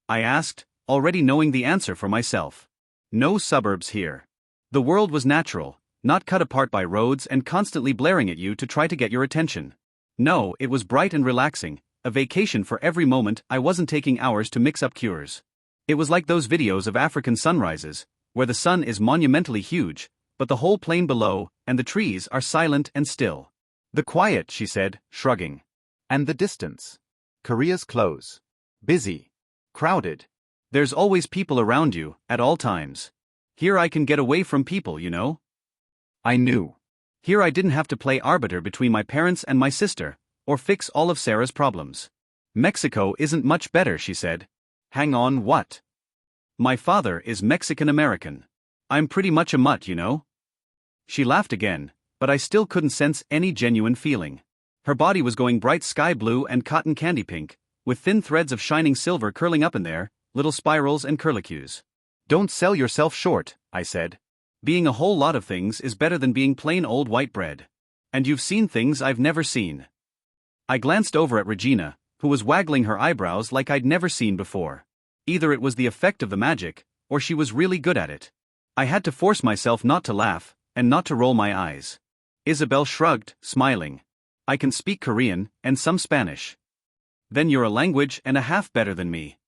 I asked, already knowing the answer for myself. No suburbs here. The world was natural, not cut apart by roads and constantly blaring at you to try to get your attention. No, it was bright and relaxing, a vacation for every moment. I wasn't taking hours to mix up cures. It was like those videos of African sunrises, where the sun is monumentally huge, but the whole plain below, and the trees are silent and still. The quiet, she said, shrugging. And the distance. Korea's close. Busy. Crowded. There's always people around you, at all times. Here I can get away from people, you know? I knew. Here I didn't have to play arbiter between my parents and my sister, or fix all of Sarah's problems. Mexico isn't much better, she said. Hang on, what? My father is Mexican-American. I'm pretty much a mutt, you know? She laughed again, but I still couldn't sense any genuine feeling. Her body was going bright sky blue and cotton candy pink, with thin threads of shining silver curling up in there, little spirals and curlicues. Don't sell yourself short, I said. Being a whole lot of things is better than being plain old white bread. And you've seen things I've never seen. I glanced over at Regina, who was waggling her eyebrows like I'd never seen before. Either it was the effect of the magic, or she was really good at it. I had to force myself not to laugh, and not to roll my eyes. Isabel shrugged, smiling. I can speak Korean, and some Spanish. Then you're a language and a half better than me.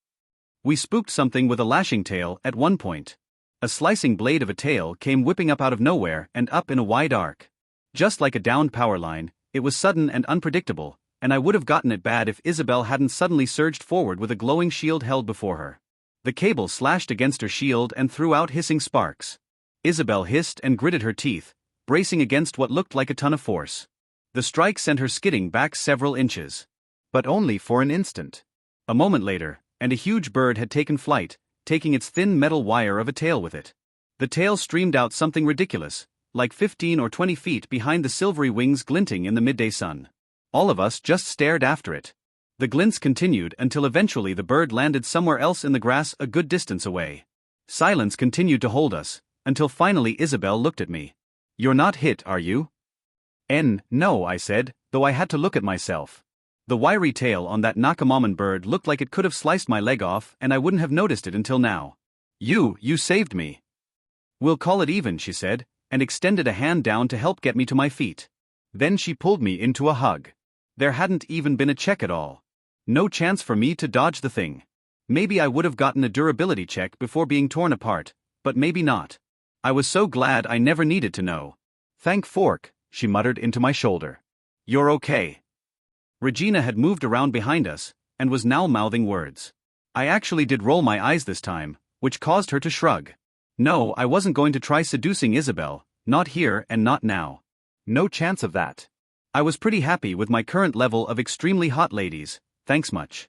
We spooked something with a lashing tail at one point. A slicing blade of a tail came whipping up out of nowhere and up in a wide arc. Just like a downed power line, it was sudden and unpredictable, and I would have gotten it bad if Isabel hadn't suddenly surged forward with a glowing shield held before her. The cable slashed against her shield and threw out hissing sparks. Isabel hissed and gritted her teeth, bracing against what looked like a ton of force. The strike sent her skidding back several inches. But only for an instant. A moment later, and a huge bird had taken flight, taking its thin metal wire of a tail with it. The tail streamed out something ridiculous, like 15 or 20 feet behind the silvery wings glinting in the midday sun. All of us just stared after it. The glints continued until eventually the bird landed somewhere else in the grass a good distance away. Silence continued to hold us, until finally Isabel looked at me. You're not hit, are you? No, I said, though I had to look at myself. The wiry tail on that Nakamaman bird looked like it could have sliced my leg off and I wouldn't have noticed it until now. You saved me. We'll call it even, she said, and extended a hand down to help get me to my feet. Then she pulled me into a hug. There hadn't even been a check at all. No chance for me to dodge the thing. Maybe I would have gotten a durability check before being torn apart, but maybe not. I was so glad I never needed to know. Thank fork, she muttered into my shoulder. You're okay. Regina had moved around behind us, and was now mouthing words. I actually did roll my eyes this time, which caused her to shrug. No, I wasn't going to try seducing Isabel, not here and not now. No chance of that. I was pretty happy with my current level of extremely hot ladies, thanks much.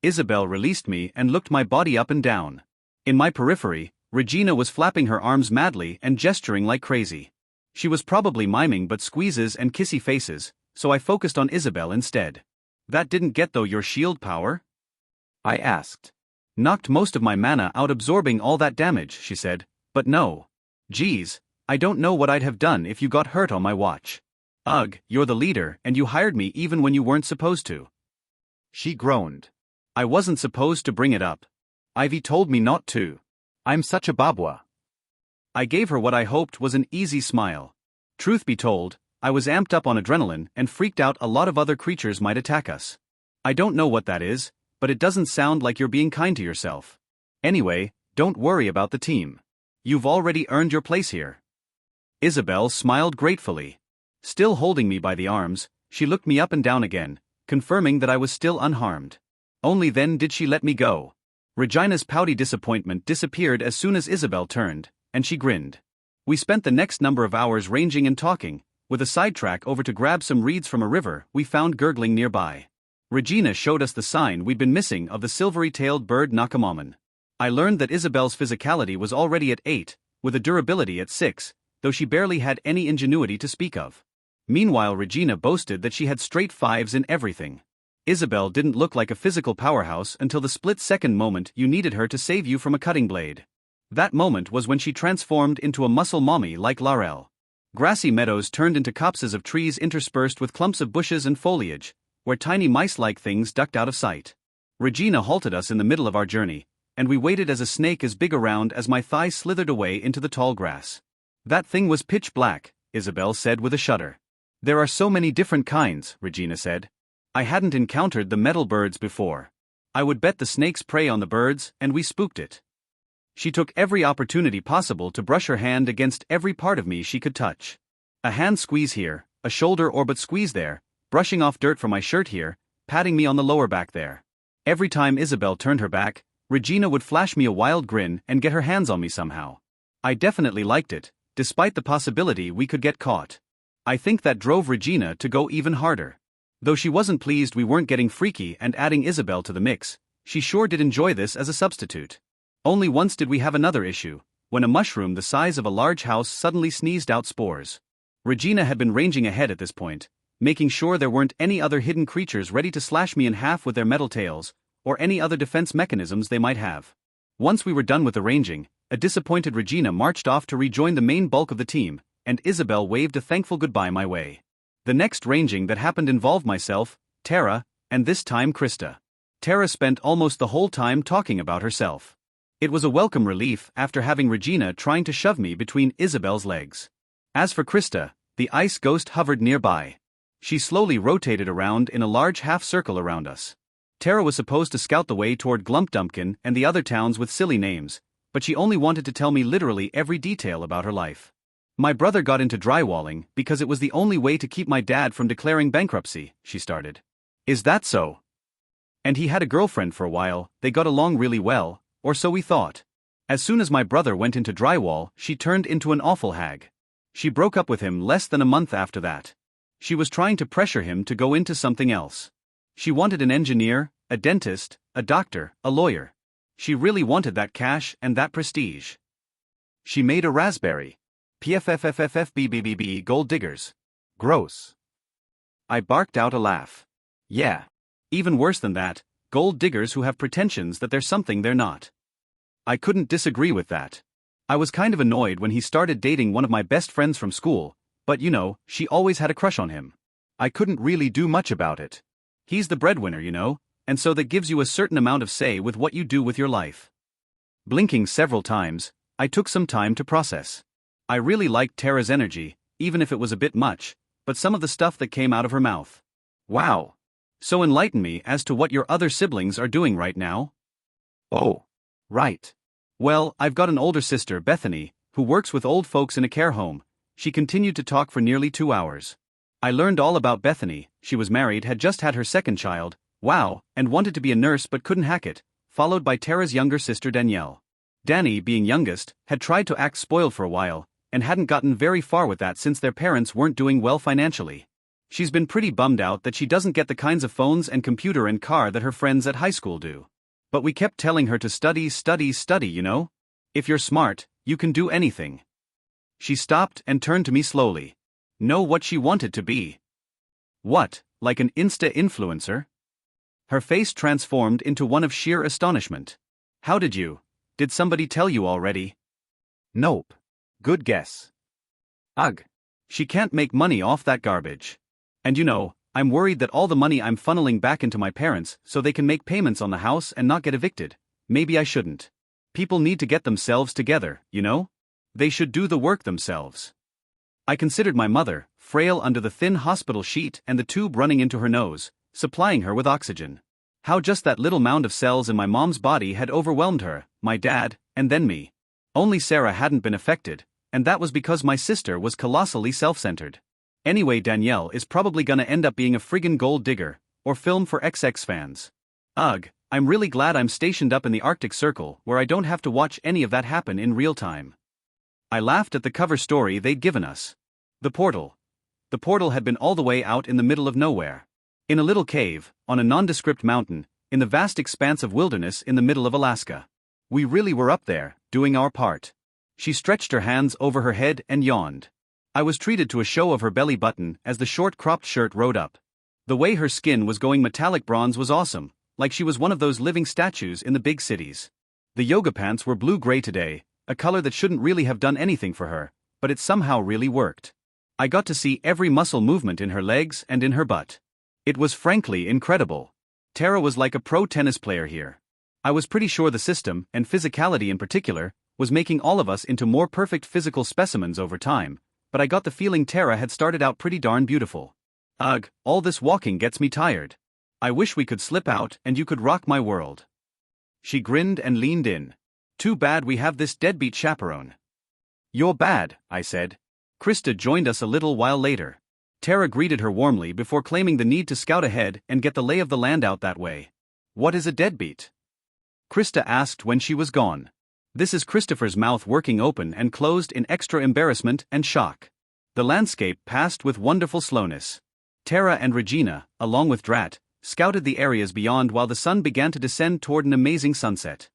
Isabel released me and looked my body up and down. In my periphery, Regina was flapping her arms madly and gesturing like crazy. She was probably miming but squeezes and kissy faces, so I focused on Isabel instead. That didn't get though your shield power? I asked. Knocked most of my mana out absorbing all that damage, she said, but no. Geez, I don't know what I'd have done if you got hurt on my watch. Ugh, you're the leader and you hired me even when you weren't supposed to. She groaned. I wasn't supposed to bring it up. Ivy told me not to. I'm such a babwa. I gave her what I hoped was an easy smile. Truth be told, I was amped up on adrenaline and freaked out a lot of other creatures might attack us. I don't know what that is, but it doesn't sound like you're being kind to yourself. Anyway, don't worry about the team. You've already earned your place here. Isabel smiled gratefully. Still holding me by the arms, she looked me up and down again, confirming that I was still unharmed. Only then did she let me go. Regina's pouty disappointment disappeared as soon as Isabel turned, and she grinned. We spent the next number of hours ranging and talking, with a sidetrack over to grab some reeds from a river we found gurgling nearby. Regina showed us the sign we'd been missing of the silvery-tailed bird Nakamamon. I learned that Isabel's physicality was already at 8, with a durability at 6, though she barely had any ingenuity to speak of. Meanwhile, Regina boasted that she had straight 5s in everything. Isabel didn't look like a physical powerhouse until the split-second moment you needed her to save you from a cutting blade. That moment was when she transformed into a muscle mommy like Laurel. Grassy meadows turned into copses of trees interspersed with clumps of bushes and foliage, where tiny mice-like things ducked out of sight. Regina halted us in the middle of our journey, and we waited as a snake as big around as my thigh slithered away into the tall grass. That thing was pitch black, Isabel said with a shudder. There are so many different kinds, Regina said. I hadn't encountered the metal birds before. I would bet the snakes prey on the birds, and we spooked it. She took every opportunity possible to brush her hand against every part of me she could touch. A hand squeeze here, a shoulder orbit squeeze there, brushing off dirt from my shirt here, patting me on the lower back there. Every time Isabel turned her back, Regina would flash me a wild grin and get her hands on me somehow. I definitely liked it, despite the possibility we could get caught. I think that drove Regina to go even harder. Though she wasn't pleased we weren't getting freaky and adding Isabel to the mix, she sure did enjoy this as a substitute. Only once did we have another issue, when a mushroom the size of a large house suddenly sneezed out spores. Regina had been ranging ahead at this point, making sure there weren't any other hidden creatures ready to slash me in half with their metal tails, or any other defense mechanisms they might have. Once we were done with the ranging, a disappointed Regina marched off to rejoin the main bulk of the team, and Isabel waved a thankful goodbye my way. The next ranging that happened involved myself, Tara, and this time Krista. Tara spent almost the whole time talking about herself. It was a welcome relief after having Regina trying to shove me between Isabel's legs. As for Krista, the ice ghost hovered nearby. She slowly rotated around in a large half-circle around us. Tara was supposed to scout the way toward Glumpdumpkin and the other towns with silly names, but she only wanted to tell me literally every detail about her life. My brother got into drywalling because it was the only way to keep my dad from declaring bankruptcy, she started. Is that so? And he had a girlfriend for a while, they got along really well, or so we thought. As soon as my brother went into drywall, she turned into an awful hag. She broke up with him less than a month after that. She was trying to pressure him to go into something else. She wanted an engineer, a dentist, a doctor, a lawyer. She really wanted that cash and that prestige. She made a raspberry. PFFFFFBBBB gold diggers. Gross. I barked out a laugh. Yeah. Even worse than that, gold diggers who have pretensions that they're something they're not. I couldn't disagree with that. I was kind of annoyed when he started dating one of my best friends from school, but you know, she always had a crush on him. I couldn't really do much about it. He's the breadwinner, you know, and so that gives you a certain amount of say with what you do with your life. Blinking several times, I took some time to process. I really liked Tara's energy, even if it was a bit much, but some of the stuff that came out of her mouth. Wow. So enlighten me as to what your other siblings are doing right now. Oh. Right. Well, I've got an older sister, Bethany, who works with old folks in a care home. She continued to talk for nearly 2 hours. I learned all about Bethany. She was married, had just had her second child, wow, and wanted to be a nurse but couldn't hack it, followed by Tara's younger sister Danielle. Danny, being youngest, had tried to act spoiled for a while, and hadn't gotten very far with that since their parents weren't doing well financially. She's been pretty bummed out that she doesn't get the kinds of phones and computer and car that her friends at high school do. But we kept telling her to study, you know? If you're smart, you can do anything. She stopped and turned to me slowly. Know what she wanted to be. What, like an Insta-influencer? Her face transformed into one of sheer astonishment. How did somebody tell you already? Nope. Good guess. Ugh. She can't make money off that garbage. And I'm worried that all the money I'm funneling back into my parents so they can make payments on the house and not get evicted. Maybe I shouldn't. People need to get themselves together, They should do the work themselves. I considered my mother, frail under the thin hospital sheet and the tube running into her nose, supplying her with oxygen. How just that little mound of cells in my mom's body had overwhelmed her, my dad, and then me. Only Sarah hadn't been affected, and that was because my sister was colossally self-centered. Anyway, Danielle is probably gonna end up being a friggin' gold digger, or film for XX fans. Ugh, I'm really glad I'm stationed up in the Arctic Circle where I don't have to watch any of that happen in real time. I laughed at the cover story they'd given us. The portal. The portal had been all the way out in the middle of nowhere. In a little cave, on a nondescript mountain, in the vast expanse of wilderness in the middle of Alaska. We really were up there, doing our part. She stretched her hands over her head and yawned. I was treated to a show of her belly button as the short cropped shirt rode up. The way her skin was going metallic bronze was awesome, like she was one of those living statues in the big cities. The yoga pants were blue-gray today, a color that shouldn't really have done anything for her, but it somehow really worked. I got to see every muscle movement in her legs and in her butt. It was frankly incredible. Tara was like a pro tennis player here. I was pretty sure the system, and physicality in particular, was making all of us into more perfect physical specimens over time, but I got the feeling Tara had started out pretty darn beautiful. Ugh, all this walking gets me tired. I wish we could slip out and you could rock my world. She grinned and leaned in. Too bad we have this deadbeat chaperone. You're bad, I said. Krista joined us a little while later. Tara greeted her warmly before claiming the need to scout ahead and get the lay of the land out that way. What is a deadbeat? Krista asked when she was gone. This is Christopher's mouth working open and closed in extra embarrassment and shock. The landscape passed with wonderful slowness. Tara and Regina, along with Drat, scouted the areas beyond while the sun began to descend toward an amazing sunset.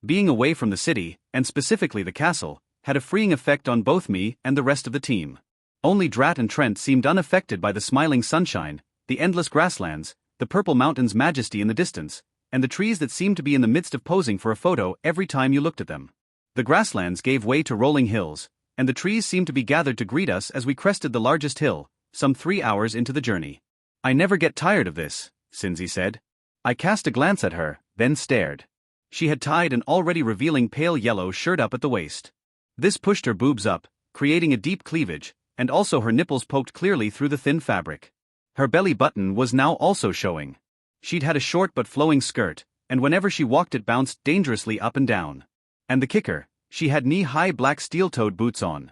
Being away from the city, and specifically the castle, had a freeing effect on both me and the rest of the team. Only Drat and Trent seemed unaffected by the smiling sunshine, the endless grasslands, the purple mountains' majesty in the distance, and the trees that seemed to be in the midst of posing for a photo every time you looked at them. The grasslands gave way to rolling hills, and the trees seemed to be gathered to greet us as we crested the largest hill, some 3 hours into the journey. I never get tired of this, Cindy said. I cast a glance at her, then stared. She had tied an already revealing pale yellow shirt up at the waist. This pushed her boobs up, creating a deep cleavage, and also her nipples poked clearly through the thin fabric. Her belly button was now also showing. She'd had a short but flowing skirt, and whenever she walked it bounced dangerously up and down. And the kicker, she had knee-high black steel-toed boots on.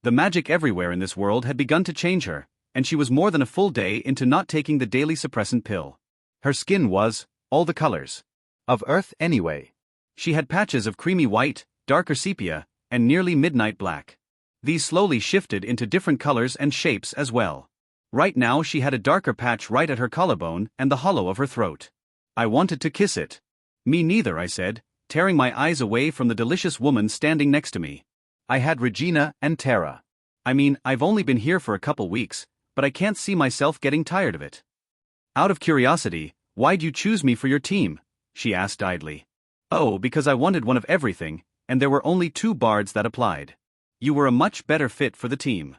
The magic everywhere in this world had begun to change her, and she was more than a full day into not taking the daily suppressant pill. Her skin was, all the colors. Of earth anyway. She had patches of creamy white, darker sepia, and nearly midnight black. These slowly shifted into different colors and shapes as well. Right now she had a darker patch right at her collarbone and the hollow of her throat. I wanted to kiss it. Me neither, I said, tearing my eyes away from the delicious woman standing next to me. I had Regina and Tara. I mean, I've only been here for a couple weeks, but I can't see myself getting tired of it. Out of curiosity, why'd you choose me for your team? She asked idly. Oh, because I wanted one of everything, and there were only 2 bards that applied. You were a much better fit for the team.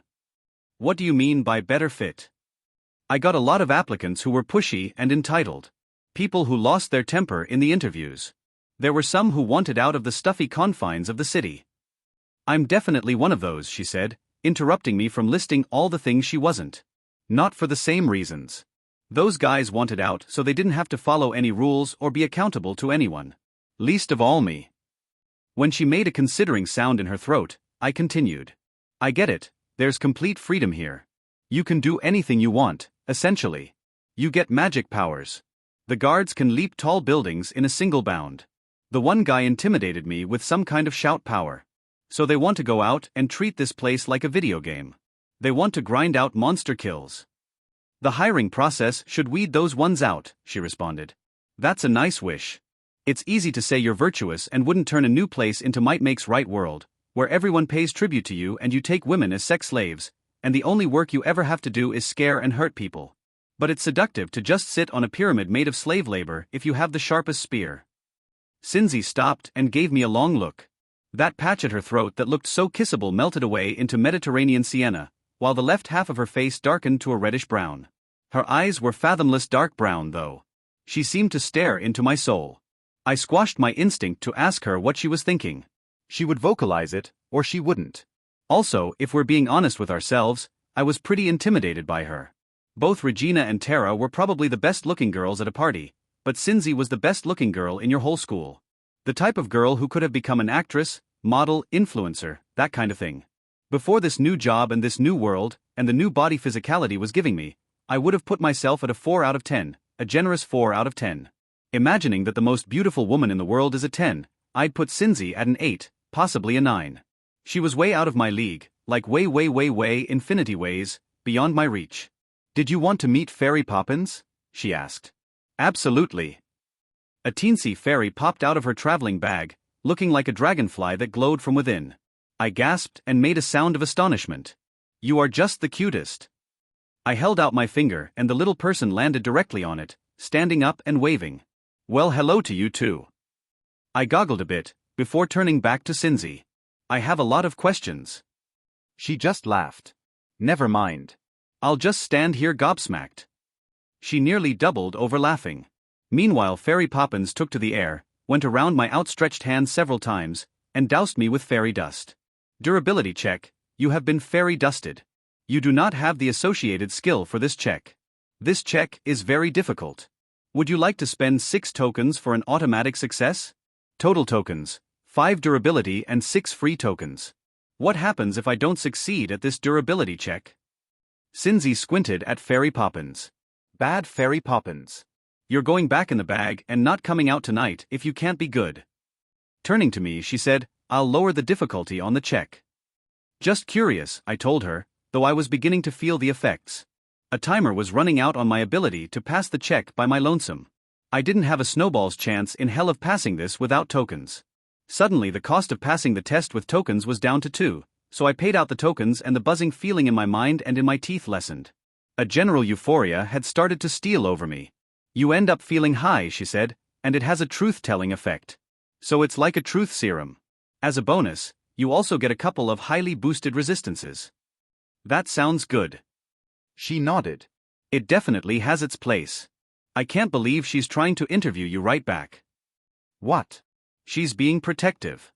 What do you mean by better fit? I got a lot of applicants who were pushy and entitled. People who lost their temper in the interviews. There were some who wanted out of the stuffy confines of the city. I'm definitely one of those, she said, interrupting me from listing all the things she wasn't. Not for the same reasons. Those guys wanted out so they didn't have to follow any rules or be accountable to anyone. Least of all me. When she made a considering sound in her throat, I continued. I get it, there's complete freedom here. You can do anything you want, essentially. You get magic powers. The guards can leap tall buildings in a single bound. The one guy intimidated me with some kind of shout power. So they want to go out and treat this place like a video game. They want to grind out monster kills. The hiring process should weed those ones out, she responded. That's a nice wish. It's easy to say you're virtuous and wouldn't turn a new place into Might Makes Right world, where everyone pays tribute to you and you take women as sex slaves, and the only work you ever have to do is scare and hurt people. But it's seductive to just sit on a pyramid made of slave labor if you have the sharpest spear. Cindy stopped and gave me a long look. That patch at her throat that looked so kissable melted away into Mediterranean sienna, while the left half of her face darkened to a reddish brown. Her eyes were fathomless dark brown though. She seemed to stare into my soul. I squashed my instinct to ask her what she was thinking. She would vocalize it, or she wouldn't. Also, if we're being honest with ourselves, I was pretty intimidated by her. Both Regina and Tara were probably the best-looking girls at a party, but Cindy was the best-looking girl in your whole school. The type of girl who could have become an actress, model, influencer, that kind of thing. Before this new job and this new world, and the new body physicality was giving me, I would have put myself at a 4 out of 10, a generous 4 out of 10. Imagining that the most beautiful woman in the world is a 10, I'd put Cindy at an 8, possibly a 9. She was way out of my league, like way infinity ways, beyond my reach. "Did you want to meet Fairy Poppins?" she asked. "Absolutely." A teensy fairy popped out of her traveling bag, looking like a dragonfly that glowed from within. I gasped and made a sound of astonishment. "You are just the cutest." I held out my finger and the little person landed directly on it, standing up and waving. "Well, hello to you too." I goggled a bit, before turning back to Cindy. "I have a lot of questions." She just laughed. "Never mind. I'll just stand here gobsmacked." She nearly doubled over laughing. Meanwhile, Fairy Poppins took to the air, went around my outstretched hand several times, and doused me with fairy dust. "Durability check, you have been fairy dusted. You do not have the associated skill for this check. This check is very difficult. Would you like to spend 6 tokens for an automatic success? Total tokens, 5 durability and 6 free tokens. What happens if I don't succeed at this durability check?" Cindy squinted at Fairy Poppins. "Bad Fairy Poppins. "You're going back in the bag and not coming out tonight if you can't be good." Turning to me, she said, "I'll lower the difficulty on the check." "Just curious," I told her, though I was beginning to feel the effects. A timer was running out on my ability to pass the check by my lonesome. I didn't have a snowball's chance in hell of passing this without tokens. Suddenly the cost of passing the test with tokens was down to 2, so I paid out the tokens and the buzzing feeling in my mind and in my teeth lessened. A general euphoria had started to steal over me. "You end up feeling high," she said, "and it has a truth-telling effect. So it's like a truth serum. As a bonus, you also get a couple of highly boosted resistances." "That sounds good." She nodded. "It definitely has its place. I can't believe she's trying to interview you right back." "What?" "She's being protective."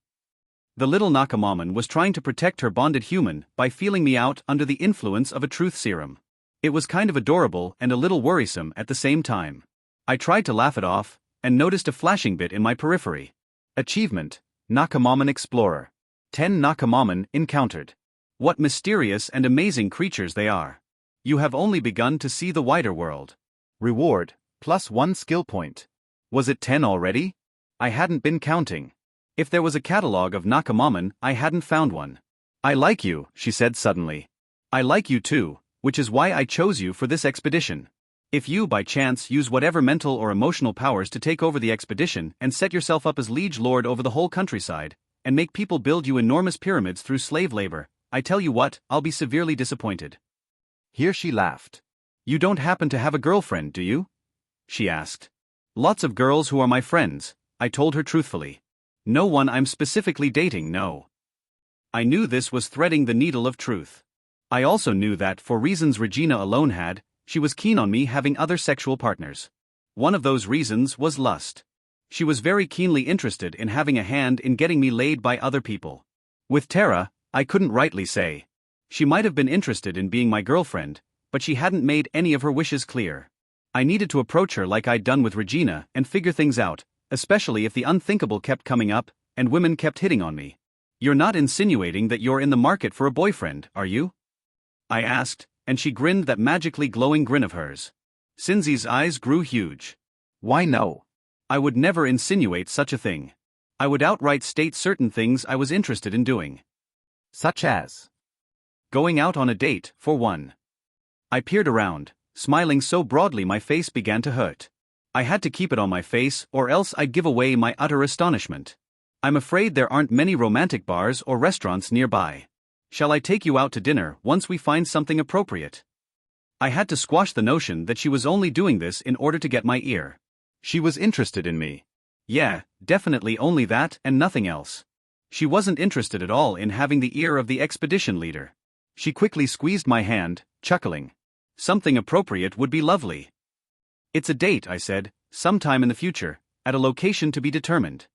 The little Nakamamon was trying to protect her bonded human by feeling me out under the influence of a truth serum. It was kind of adorable and a little worrisome at the same time. I tried to laugh it off, and noticed a flashing bit in my periphery. Achievement: Nakamamon Explorer. 10 Nakamamon encountered. What mysterious and amazing creatures they are. You have only begun to see the wider world. Reward: +1 skill point. Was it 10 already? I hadn't been counting. If there was a catalogue of Nakamamon, I hadn't found one. "I like you," she said suddenly. "I like you too, which is why I chose you for this expedition. If you by chance use whatever mental or emotional powers to take over the expedition and set yourself up as liege lord over the whole countryside, and make people build you enormous pyramids through slave labor, I tell you what, I'll be severely disappointed." Here she laughed. "You don't happen to have a girlfriend, do you?" she asked. "Lots of girls who are my friends," I told her truthfully. "No one I'm specifically dating, no." I knew this was threading the needle of truth. I also knew that, for reasons Regina alone had, she was keen on me having other sexual partners. One of those reasons was lust. She was very keenly interested in having a hand in getting me laid by other people. With Tara, I couldn't rightly say. She might have been interested in being my girlfriend, but she hadn't made any of her wishes clear. I needed to approach her like I'd done with Regina and figure things out, especially if the unthinkable kept coming up, and women kept hitting on me. "You're not insinuating that you're in the market for a boyfriend, are you?" I asked, and she grinned that magically glowing grin of hers. Cindy's eyes grew huge. "Why no? I would never insinuate such a thing. I would outright state certain things I was interested in doing. Such as? Going out on a date, for one." I peered around, smiling so broadly my face began to hurt. I had to keep it on my face or else I'd give away my utter astonishment. "I'm afraid there aren't many romantic bars or restaurants nearby. Shall I take you out to dinner once we find something appropriate?" I had to squash the notion that she was only doing this in order to get my ear. She was interested in me. Yeah, definitely only that and nothing else. She wasn't interested at all in having the ear of the expedition leader. She quickly squeezed my hand, chuckling. Something appropriate would be lovely. It's a date, I said, sometime in the future, at a location to be determined.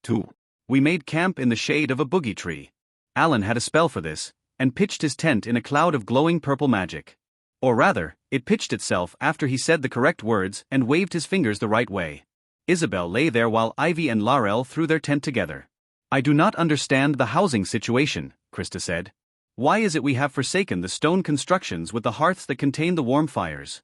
2. We made camp in the shade of a boogie tree. Alan had a spell for this, and pitched his tent in a cloud of glowing purple magic. Or rather, it pitched itself after he said the correct words and waved his fingers the right way. Isabel lay there while Ivy and Laurel threw their tent together. I do not understand the housing situation, Krista said. Why is it we have forsaken the stone constructions with the hearths that contain the warm fires?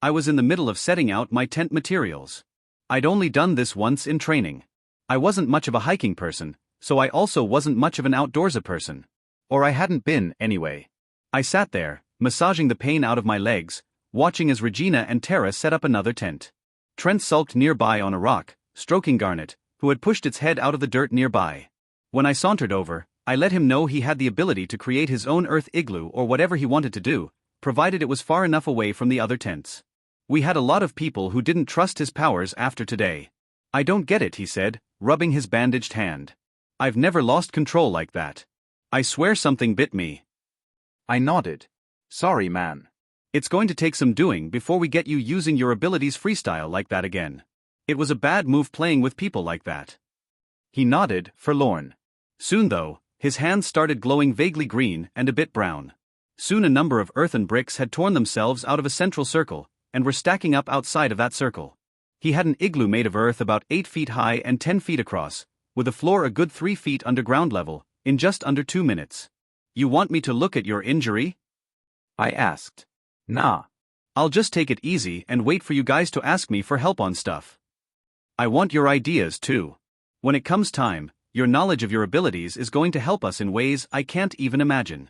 I was in the middle of setting out my tent materials. I'd only done this once in training. I wasn't much of a hiking person, so I also wasn't much of an outdoorsy person. Or I hadn't been, anyway. I sat there, massaging the pain out of my legs, watching as Regina and Tara set up another tent. Trent sulked nearby on a rock, stroking Garnet, who had pushed its head out of the dirt nearby. When I sauntered over, I let him know he had the ability to create his own earth igloo or whatever he wanted to do, provided it was far enough away from the other tents. We had a lot of people who didn't trust his powers after today. I don't get it, he said, rubbing his bandaged hand. I've never lost control like that. I swear something bit me. I nodded. Sorry, man. It's going to take some doing before we get you using your abilities freestyle like that again. It was a bad move playing with people like that. He nodded, forlorn. Soon though, his hands started glowing vaguely green and a bit brown. Soon a number of earthen bricks had torn themselves out of a central circle, and were stacking up outside of that circle. He had an igloo made of earth about 8 feet high and 10 feet across, with a floor a good 3 feet under ground level, in just under 2 minutes. You want me to look at your injury? I asked. Nah. I'll just take it easy and wait for you guys to ask me for help on stuff. I want your ideas too. When it comes time, your knowledge of your abilities is going to help us in ways I can't even imagine.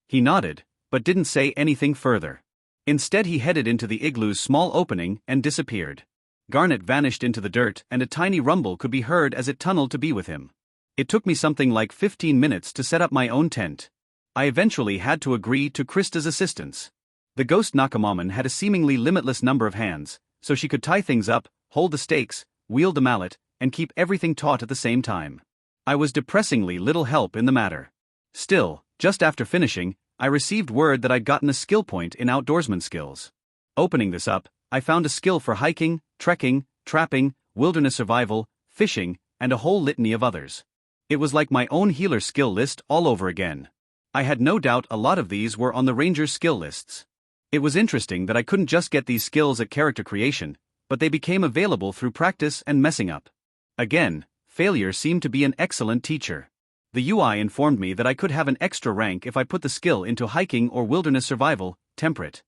He nodded, but didn't say anything further. Instead he headed into the igloo's small opening and disappeared. Garnet vanished into the dirt and a tiny rumble could be heard as it tunneled to be with him. It took me something like 15 minutes to set up my own tent. I eventually had to agree to Krista's assistance. The ghost Nakamamon had a seemingly limitless number of hands, so she could tie things up, hold the stakes, wield the mallet, and keep everything taut at the same time. I was depressingly little help in the matter. Still, just after finishing, I received word that I'd gotten a skill point in outdoorsman skills. Opening this up, I found a skill for hiking, trekking, trapping, wilderness survival, fishing, and a whole litany of others. It was like my own healer skill list all over again. I had no doubt a lot of these were on the ranger's skill lists. It was interesting that I couldn't just get these skills at character creation, but they became available through practice and messing up. Again, failure seemed to be an excellent teacher. The UI informed me that I could have an extra rank if I put the skill into hiking or wilderness survival, temperate.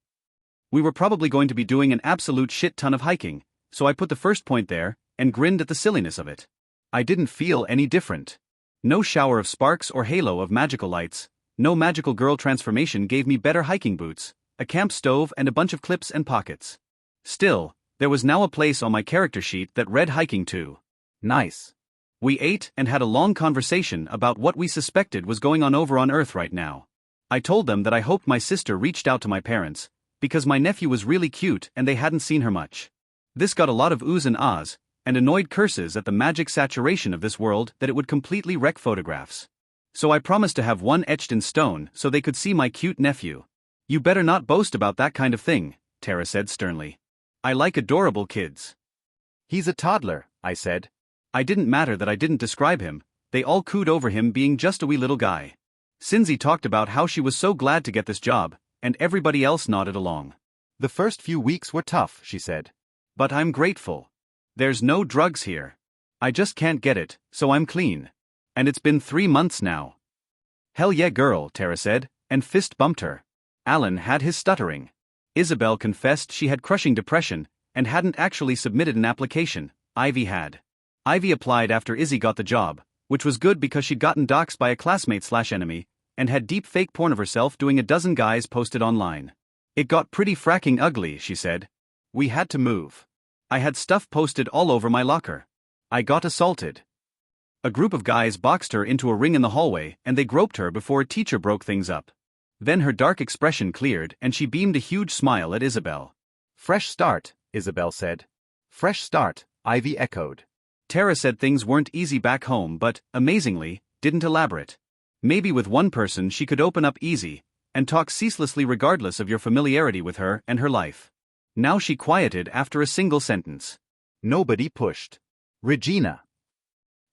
We were probably going to be doing an absolute shit ton of hiking, so I put the first point there, and grinned at the silliness of it. I didn't feel any different. No shower of sparks or halo of magical lights, no magical girl transformation gave me better hiking boots, a camp stove and a bunch of clips and pockets. Still, there was now a place on my character sheet that read hiking too. Nice. We ate and had a long conversation about what we suspected was going on over on Earth right now. I told them that I hoped my sister reached out to my parents, because my nephew was really cute and they hadn't seen her much. This got a lot of oohs and ahs, and annoyed curses at the magic saturation of this world that it would completely wreck photographs. So I promised to have one etched in stone so they could see my cute nephew. You better not boast about that kind of thing, Tara said sternly. I like adorable kids. He's a toddler, I said. I didn't matter that I didn't describe him, they all cooed over him being just a wee little guy. Cinzy talked about how she was so glad to get this job, and everybody else nodded along. The first few weeks were tough, she said. But I'm grateful. There's no drugs here. I just can't get it, so I'm clean. And it's been 3 months now. Hell yeah girl, Tara said, and fist bumped her. Alan had his stuttering. Isabel confessed she had crushing depression, and hadn't actually submitted an application. Ivy had. Ivy applied after Izzy got the job, which was good because she'd gotten doxxed by a classmate/enemy, and had deep fake porn of herself doing a dozen guys posted online. It got pretty fracking ugly, she said. We had to move. I had stuff posted all over my locker. I got assaulted. A group of guys boxed her into a ring in the hallway and they groped her before a teacher broke things up. Then her dark expression cleared and she beamed a huge smile at Isabel. Fresh start, Isabel said. Fresh start, Ivy echoed. Tara said things weren't easy back home but, amazingly, didn't elaborate. Maybe with one person she could open up easy, and talk ceaselessly regardless of your familiarity with her and her life. Now she quieted after a single sentence. Nobody pushed. Regina?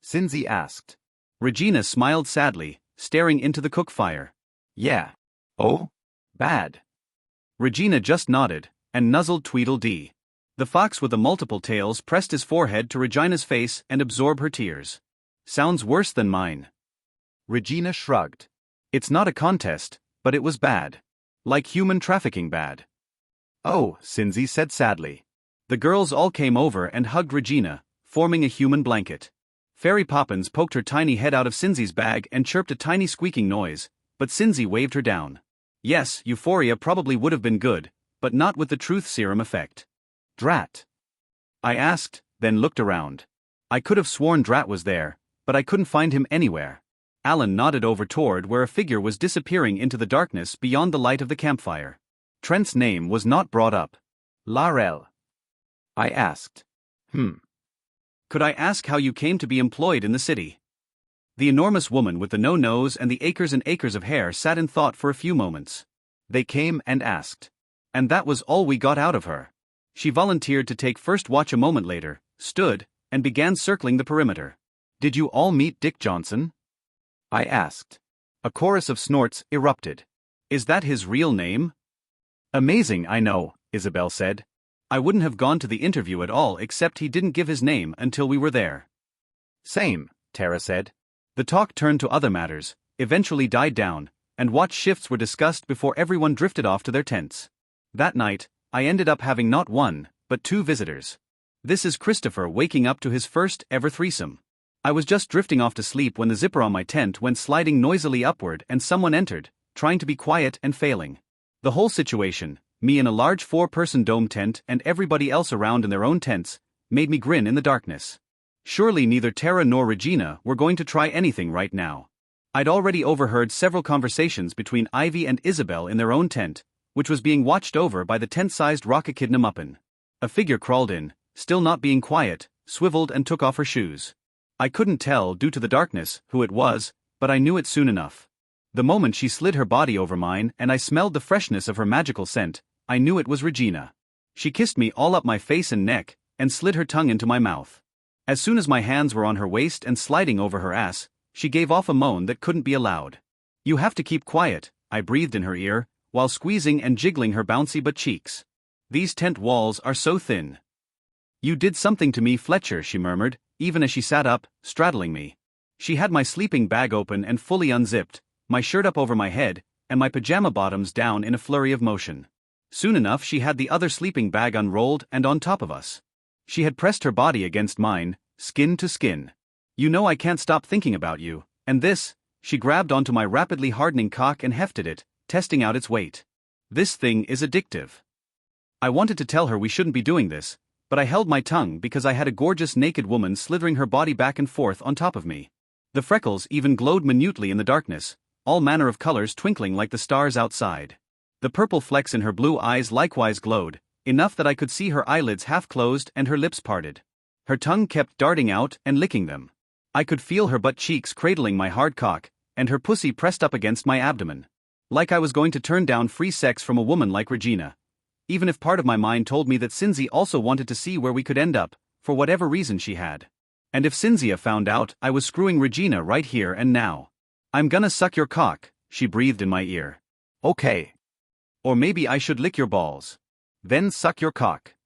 Cindy asked. Regina smiled sadly, staring into the cook fire. Yeah. Oh? Bad. Regina just nodded, and nuzzled Tweedledee. The fox with the multiple tails pressed his forehead to Regina's face and absorbed her tears. Sounds worse than mine. Regina shrugged. It's not a contest, but it was bad. Like human trafficking bad. Oh, Cindy said sadly. The girls all came over and hugged Regina, forming a human blanket. Fairy Poppins poked her tiny head out of Cindy's bag and chirped a tiny squeaking noise, but Cindy waved her down. Yes, euphoria probably would have been good, but not with the truth serum effect. Drat? I asked, then looked around. I could have sworn Drat was there, but I couldn't find him anywhere. Alan nodded over toward where a figure was disappearing into the darkness beyond the light of the campfire. Trent's name was not brought up. Larell? I asked. Could I ask how you came to be employed in the city? The enormous woman with the no nose and the acres and acres of hair sat in thought for a few moments. They came and asked. And that was all we got out of her. She volunteered to take first watch a moment later, stood, and began circling the perimeter. Did you all meet Dick Johnson? I asked. A chorus of snorts erupted. Is that his real name? Amazing, I know, Isabel said. I wouldn't have gone to the interview at all except he didn't give his name until we were there. Same, Tara said. The talk turned to other matters, eventually died down, and watch shifts were discussed before everyone drifted off to their tents. That night, I ended up having not one, but two visitors. This is Christopher waking up to his first ever threesome. I was just drifting off to sleep when the zipper on my tent went sliding noisily upward and someone entered, trying to be quiet and failing. The whole situation, me in a large 4-person dome tent and everybody else around in their own tents, made me grin in the darkness. Surely neither Tara nor Regina were going to try anything right now. I'd already overheard several conversations between Ivy and Isabel in their own tent, which was being watched over by the tent-sized Rockakidna Muppin. A figure crawled in, still not being quiet, swiveled and took off her shoes. I couldn't tell due to the darkness who it was, but I knew it soon enough. The moment she slid her body over mine and I smelled the freshness of her magical scent, I knew it was Regina. She kissed me all up my face and neck, and slid her tongue into my mouth. As soon as my hands were on her waist and sliding over her ass, she gave off a moan that couldn't be allowed. You have to keep quiet, I breathed in her ear, while squeezing and jiggling her bouncy butt cheeks. These tent walls are so thin. You did something to me, Fletcher, she murmured, even as she sat up, straddling me. She had my sleeping bag open and fully unzipped, my shirt up over my head, and my pajama bottoms down in a flurry of motion. Soon enough she had the other sleeping bag unrolled and on top of us. She had pressed her body against mine, skin to skin. You know I can't stop thinking about you, and this, she grabbed onto my rapidly hardening cock and hefted it, testing out its weight. This thing is addictive. I wanted to tell her we shouldn't be doing this, but I held my tongue because I had a gorgeous naked woman slithering her body back and forth on top of me. The freckles even glowed minutely in the darkness, all manner of colors twinkling like the stars outside. The purple flecks in her blue eyes likewise glowed, enough that I could see her eyelids half closed and her lips parted. Her tongue kept darting out and licking them. I could feel her butt cheeks cradling my hard cock, and her pussy pressed up against my abdomen. Like I was going to turn down free sex from a woman like Regina. Even if part of my mind told me that Cinzia also wanted to see where we could end up, for whatever reason she had. And if Cinzia found out I was screwing Regina right here and now. I'm gonna suck your cock, she breathed in my ear. Okay. Or maybe I should lick your balls. Then suck your cock.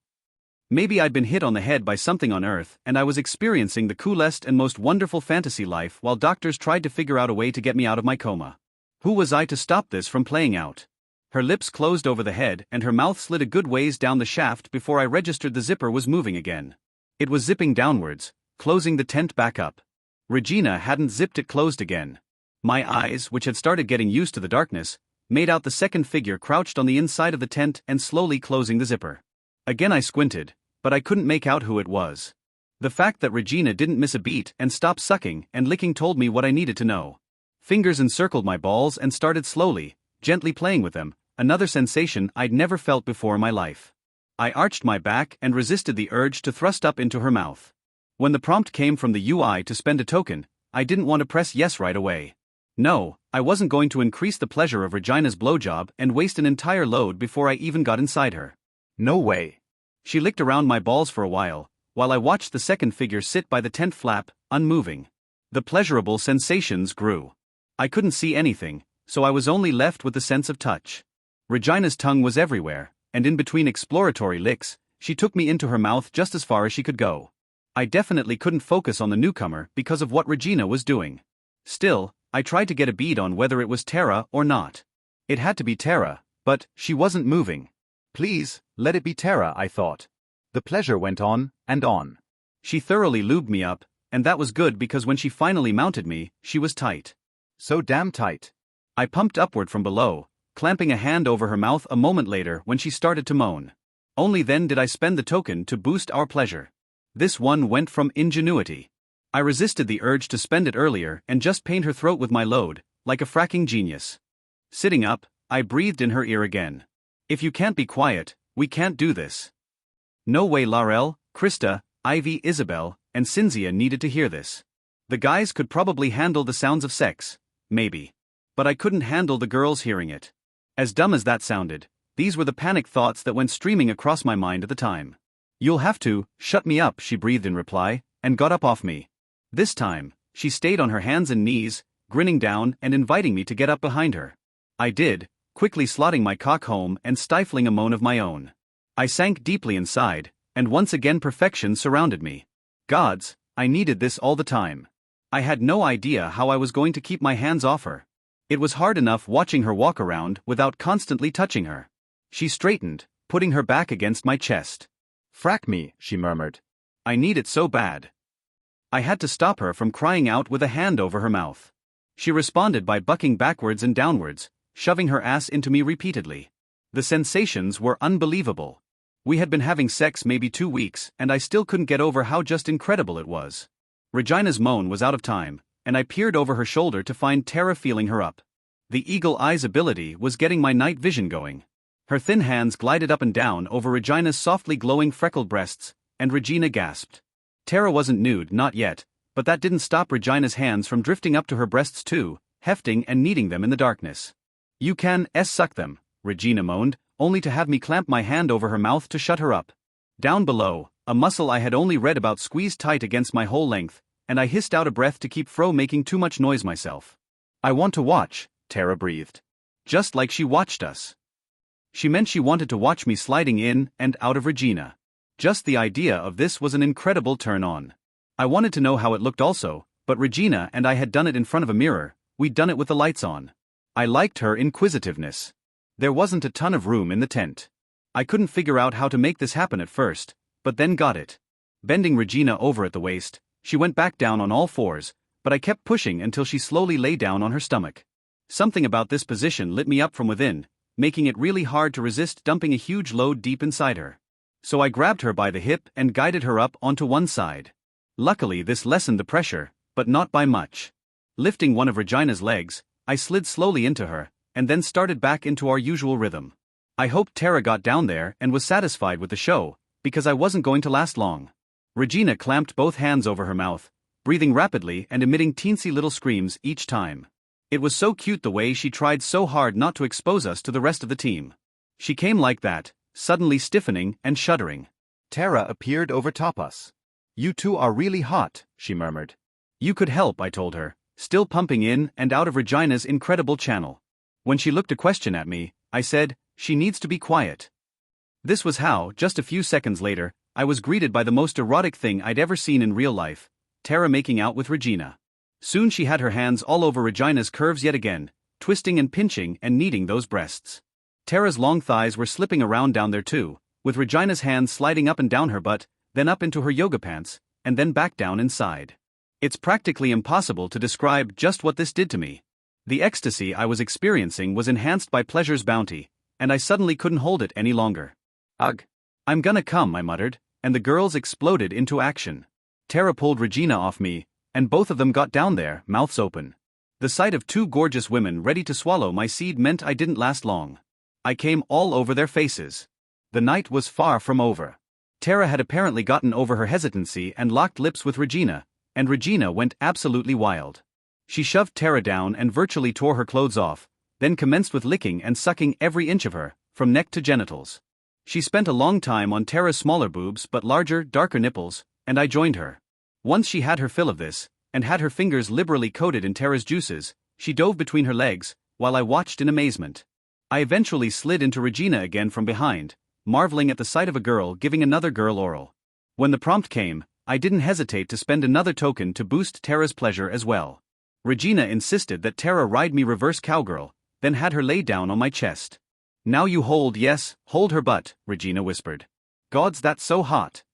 Maybe I'd been hit on the head by something on Earth and I was experiencing the coolest and most wonderful fantasy life while doctors tried to figure out a way to get me out of my coma. Who was I to stop this from playing out? Her lips closed over the head and her mouth slid a good ways down the shaft before I registered the zipper was moving again. It was zipping downwards, closing the tent back up. Regina hadn't zipped it closed again. My eyes, which had started getting used to the darkness, made out the second figure crouched on the inside of the tent and slowly closing the zipper. Again I squinted, but I couldn't make out who it was. The fact that Regina didn't miss a beat and stop sucking and licking told me what I needed to know. Fingers encircled my balls and started slowly, gently playing with them, another sensation I'd never felt before in my life. I arched my back and resisted the urge to thrust up into her mouth. When the prompt came from the UI to spend a token, I didn't want to press yes right away. No, I wasn't going to increase the pleasure of Regina's blowjob and waste an entire load before I even got inside her. No way. She licked around my balls for a while I watched the second figure sit by the tent flap, unmoving. The pleasurable sensations grew. I couldn't see anything, so I was only left with the sense of touch. Regina's tongue was everywhere, and in between exploratory licks, she took me into her mouth just as far as she could go. I definitely couldn't focus on the newcomer because of what Regina was doing. Still, I tried to get a bead on whether it was Tara or not. It had to be Tara, but she wasn't moving. Please, let it be Tara, I thought. The pleasure went on and on. She thoroughly lubed me up, and that was good because when she finally mounted me, she was tight. So damn tight. I pumped upward from below, clamping a hand over her mouth a moment later when she started to moan. Only then did I spend the token to boost our pleasure. This one went from ingenuity. I resisted the urge to spend it earlier and just paint her throat with my load, like a fracking genius. Sitting up, I breathed in her ear again. If you can't be quiet, we can't do this. No way Laurel, Krista, Ivy, Isabel, and Cynthia needed to hear this. The guys could probably handle the sounds of sex, maybe. But I couldn't handle the girls hearing it. As dumb as that sounded, these were the panic thoughts that went streaming across my mind at the time. You'll have to shut me up, she breathed in reply, and got up off me. This time, she stayed on her hands and knees, grinning down and inviting me to get up behind her. I did, quickly slotting my cock home and stifling a moan of my own. I sank deeply inside, and once again perfection surrounded me. Gods, I needed this all the time. I had no idea how I was going to keep my hands off her. It was hard enough watching her walk around without constantly touching her. She straightened, putting her back against my chest. Frack me, she murmured. I need it so bad. I had to stop her from crying out with a hand over her mouth. She responded by bucking backwards and downwards, shoving her ass into me repeatedly. The sensations were unbelievable. We had been having sex maybe 2 weeks, and I still couldn't get over how just incredible it was. Regina's moan was out of time, and I peered over her shoulder to find Tara feeling her up. The eagle eyes ability was getting my night vision going. Her thin hands glided up and down over Regina's softly glowing freckled breasts, and Regina gasped. Tara wasn't nude, not yet, but that didn't stop Regina's hands from drifting up to her breasts too, hefting and kneading them in the darkness. You can suck them, Regina moaned, only to have me clamp my hand over her mouth to shut her up. Down below, a muscle I had only read about squeezed tight against my whole length, and I hissed out a breath to keep from making too much noise myself. I want to watch, Tara breathed. Just like she watched us. She meant she wanted to watch me sliding in and out of Regina. Just the idea of this was an incredible turn-on. I wanted to know how it looked also, but Regina and I had done it in front of a mirror, we'd done it with the lights on. I liked her inquisitiveness. There wasn't a ton of room in the tent. I couldn't figure out how to make this happen at first, but then got it. Bending Regina over at the waist, she went back down on all fours, but I kept pushing until she slowly lay down on her stomach. Something about this position lit me up from within, making it really hard to resist dumping a huge load deep inside her. So I grabbed her by the hip and guided her up onto one side. Luckily this lessened the pressure, but not by much. Lifting one of Regina's legs, I slid slowly into her, and then started back into our usual rhythm. I hoped Tara got down there and was satisfied with the show, because I wasn't going to last long. Regina clamped both hands over her mouth, breathing rapidly and emitting teensy little screams each time. It was so cute the way she tried so hard not to expose us to the rest of the team. She came like that, suddenly stiffening and shuddering. Tara appeared over top us. You two are really hot, she murmured. You could help, I told her, still pumping in and out of Regina's incredible channel. When she looked a question at me, I said, she needs to be quiet. This was how, just a few seconds later, I was greeted by the most erotic thing I'd ever seen in real life, Tara making out with Regina. Soon she had her hands all over Regina's curves yet again, twisting and pinching and kneading those breasts. Tara's long thighs were slipping around down there too, with Regina's hands sliding up and down her butt, then up into her yoga pants, and then back down inside. It's practically impossible to describe just what this did to me. The ecstasy I was experiencing was enhanced by pleasure's bounty, and I suddenly couldn't hold it any longer. Ugh. I'm gonna come, I muttered, and the girls exploded into action. Tara pulled Regina off me, and both of them got down there, mouths open. The sight of two gorgeous women ready to swallow my seed meant I didn't last long. I came all over their faces. The night was far from over. Tara had apparently gotten over her hesitancy and locked lips with Regina, and Regina went absolutely wild. She shoved Tara down and virtually tore her clothes off, then commenced with licking and sucking every inch of her, from neck to genitals. She spent a long time on Tara's smaller boobs but larger, darker nipples, and I joined her. Once she had her fill of this, and had her fingers liberally coated in Tara's juices, she dove between her legs, while I watched in amazement. I eventually slid into Regina again from behind, marveling at the sight of a girl giving another girl oral. When the prompt came, I didn't hesitate to spend another token to boost Tara's pleasure as well. Regina insisted that Tara ride me reverse cowgirl, then had her lay down on my chest. "Now you hold her butt," Regina whispered. "Gods, that's so hot."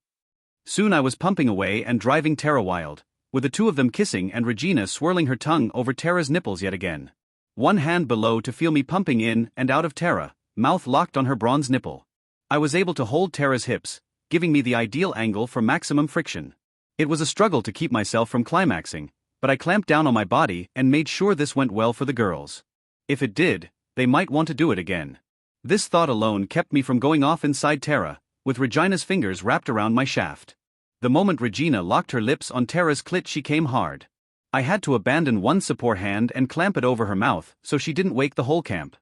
Soon I was pumping away and driving Tara wild, with the two of them kissing and Regina swirling her tongue over Tara's nipples yet again. One hand below to feel me pumping in and out of Tara, mouth locked on her bronze nipple. I was able to hold Tara's hips, giving me the ideal angle for maximum friction. It was a struggle to keep myself from climaxing, but I clamped down on my body and made sure this went well for the girls. If it did, they might want to do it again. This thought alone kept me from going off inside Tara, with Regina's fingers wrapped around my shaft. The moment Regina locked her lips on Tara's clit, she came hard. I had to abandon one support hand and clamp it over her mouth so she didn't wake the whole camp.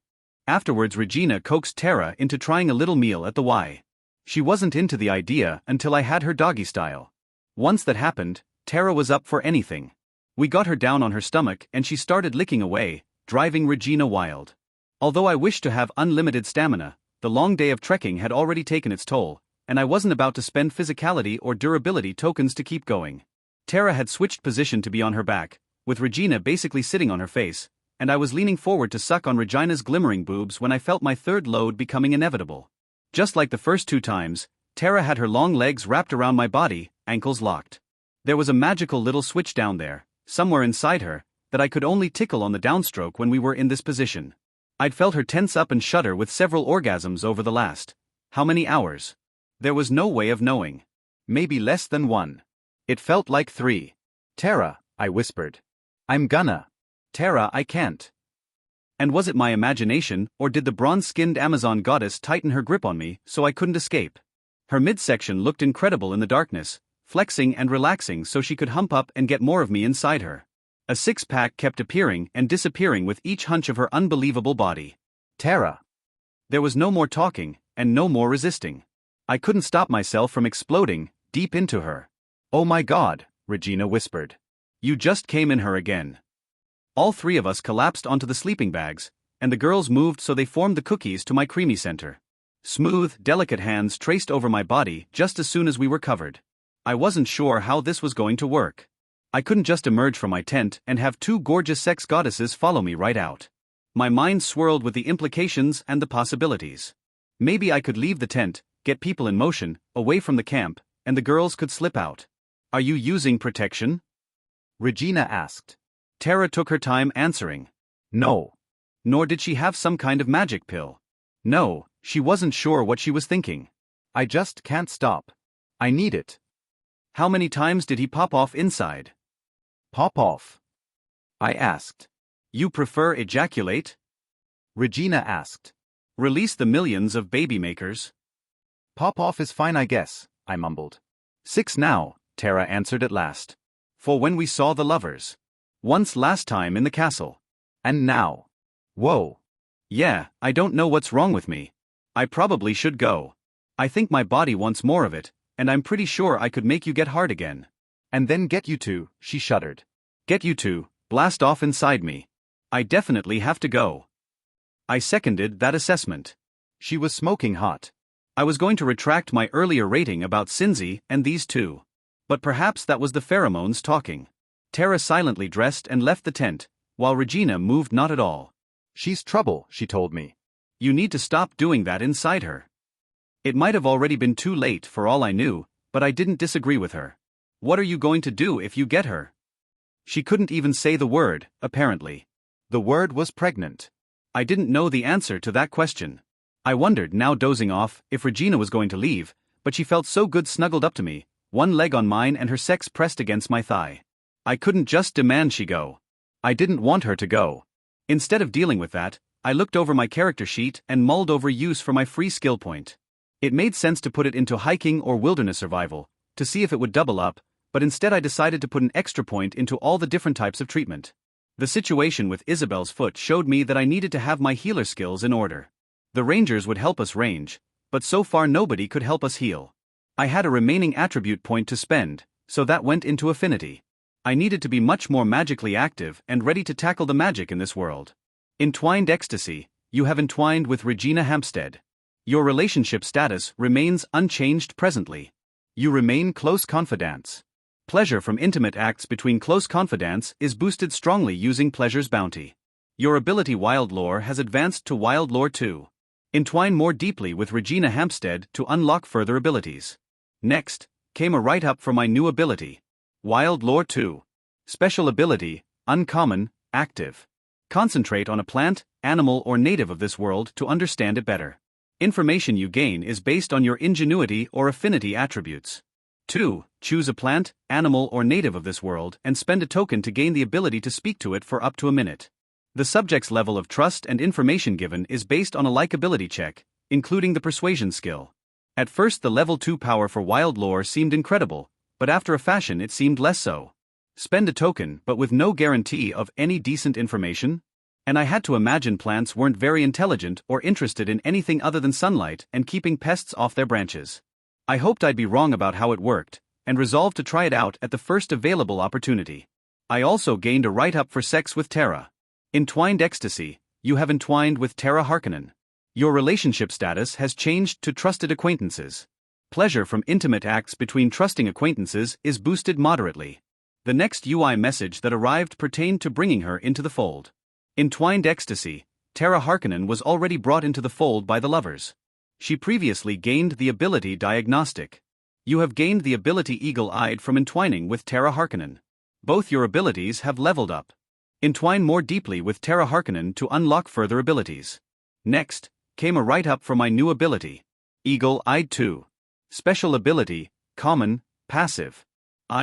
Afterwards, Regina coaxed Tara into trying a little meal at the Y. She wasn't into the idea until I had her doggy style. Once that happened, Tara was up for anything. We got her down on her stomach and she started licking away, driving Regina wild. Although I wished to have unlimited stamina, the long day of trekking had already taken its toll, and I wasn't about to spend physicality or durability tokens to keep going. Tara had switched position to be on her back, with Regina basically sitting on her face, and I was leaning forward to suck on Regina's glimmering boobs when I felt my third load becoming inevitable. Just like the first two times, Tara had her long legs wrapped around my body, ankles locked. There was a magical little switch down there, somewhere inside her, that I could only tickle on the downstroke when we were in this position. I'd felt her tense up and shudder with several orgasms over the last. How many hours? There was no way of knowing. Maybe less than 1. It felt like 3. "Tara," I whispered. "I'm gonna." "Tara, I can't." And was it my imagination, or did the bronze-skinned Amazon goddess tighten her grip on me so I couldn't escape? Her midsection looked incredible in the darkness, flexing and relaxing so she could hump up and get more of me inside her. A six-pack kept appearing and disappearing with each hunch of her unbelievable body. "Tara." There was no more talking, and no more resisting. I couldn't stop myself from exploding, deep into her. "Oh my God," Regina whispered. "You just came in her again." All three of us collapsed onto the sleeping bags, and the girls moved so they formed the cookies to my creamy center. Smooth, delicate hands traced over my body just as soon as we were covered. I wasn't sure how this was going to work. I couldn't just emerge from my tent and have two gorgeous sex goddesses follow me right out. My mind swirled with the implications and the possibilities. Maybe I could leave the tent, get people in motion, away from the camp, and the girls could slip out. "Are you using protection?" Regina asked. Tara took her time answering. "No." Nor did she have some kind of magic pill. No, she wasn't sure what she was thinking. "I just can't stop. I need it." "How many times did he pop off inside?" "Pop off?" I asked. "You prefer ejaculate?" Regina asked. "Release the millions of baby makers." "Pop off is fine, I guess," I mumbled. 6 now, Tara answered at last. "For when we saw the lovers. Once last time in the castle. And now." "Whoa. Yeah, I don't know what's wrong with me. I probably should go. I think my body wants more of it, and I'm pretty sure I could make you get hard again." "And then get you to," she shuddered. "Get you to, blast off inside me. I definitely have to go." I seconded that assessment. She was smoking hot. I was going to retract my earlier rating about Cinzy and these two. But perhaps that was the pheromones talking. Tara silently dressed and left the tent, while Regina moved not at all. "She's trouble," she told me. "You need to stop doing that inside her." It might have already been too late for all I knew, but I didn't disagree with her. "What are you going to do if you get her?" She couldn't even say the word, apparently. The word was pregnant. I didn't know the answer to that question. I wondered, now dozing off, if Regina was going to leave, but she felt so good snuggled up to me, one leg on mine and her sex pressed against my thigh. I couldn't just demand she go. I didn't want her to go. Instead of dealing with that, I looked over my character sheet and mulled over use for my free skill point. It made sense to put it into hiking or wilderness survival, to see if it would double up, but instead I decided to put an extra point into all the different types of treatment. The situation with Isabel's foot showed me that I needed to have my healer skills in order. The rangers would help us range, but so far nobody could help us heal. I had a remaining attribute point to spend, so that went into affinity. I needed to be much more magically active and ready to tackle the magic in this world. Entwined ecstasy, you have entwined with Regina Hampstead. Your relationship status remains unchanged presently. You remain close confidants. Pleasure from intimate acts between close confidants is boosted strongly using Pleasure's bounty. Your ability Wild Lore has advanced to Wild Lore 2. Entwine more deeply with Regina Hampstead to unlock further abilities. Next, came a write-up for my new ability. Wild Lore 2. Special ability, Uncommon, Active. Concentrate on a plant, animal or native of this world to understand it better. Information you gain is based on your ingenuity or affinity attributes. 2. Choose a plant, animal or native of this world and spend a token to gain the ability to speak to it for up to a minute. The subject's level of trust and information given is based on a likability check, including the persuasion skill. At first the level 2 power for Wild Lore seemed incredible, but after a fashion it seemed less so. Spend a token but with no guarantee of any decent information? And I had to imagine plants weren't very intelligent or interested in anything other than sunlight and keeping pests off their branches. I hoped I'd be wrong about how it worked, and resolved to try it out at the first available opportunity. I also gained a write-up for sex with Tara. Entwined ecstasy, you have entwined with Tara Harkonnen. Your relationship status has changed to trusted acquaintances. Pleasure from intimate acts between trusting acquaintances is boosted moderately. The next UI message that arrived pertained to bringing her into the fold. Entwined ecstasy, Tara Harkonnen was already brought into the fold by the lovers. She previously gained the ability Diagnostic. You have gained the ability Eagle-Eyed from entwining with Tara Harkonnen. Both your abilities have leveled up. Entwine more deeply with Tara Harkonnen to unlock further abilities. Next, came a write-up for my new ability. Eagle-Eyed 2. Special ability, Common, Passive.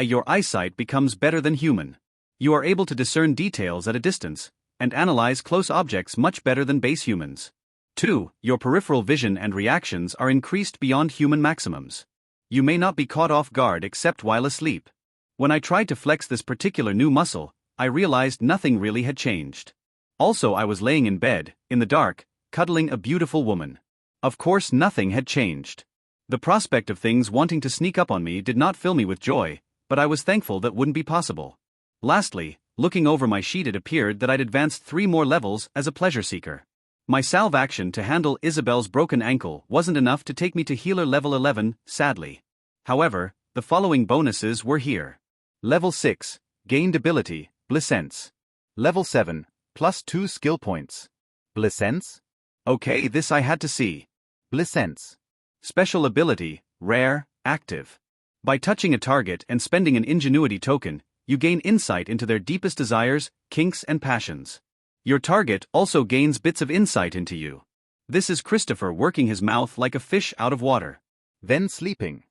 Your eyesight becomes better than human. You are able to discern details at a distance, and analyze close objects much better than base humans. 2. Your peripheral vision and reactions are increased beyond human maximums. You may not be caught off guard except while asleep. When I tried to flex this particular new muscle, I realized nothing really had changed. Also, I was laying in bed, in the dark, cuddling a beautiful woman. Of course, nothing had changed. The prospect of things wanting to sneak up on me did not fill me with joy, but I was thankful that wouldn't be possible. Lastly, looking over my sheet, it appeared that I'd advanced 3 more levels as a pleasure seeker. My salve action to handle Isabel's broken ankle wasn't enough to take me to healer level 11, sadly. However, the following bonuses were here. Level 6, gained ability, Blissence. Level 7, plus 2 skill points. Blissence? Okay, this I had to see. Blissence. Special ability, Rare, Active. By touching a target and spending an ingenuity token, you gain insight into their deepest desires, kinks and passions. Your target also gains bits of insight into you. This is Christopher working his mouth like a fish out of water. Then sleeping.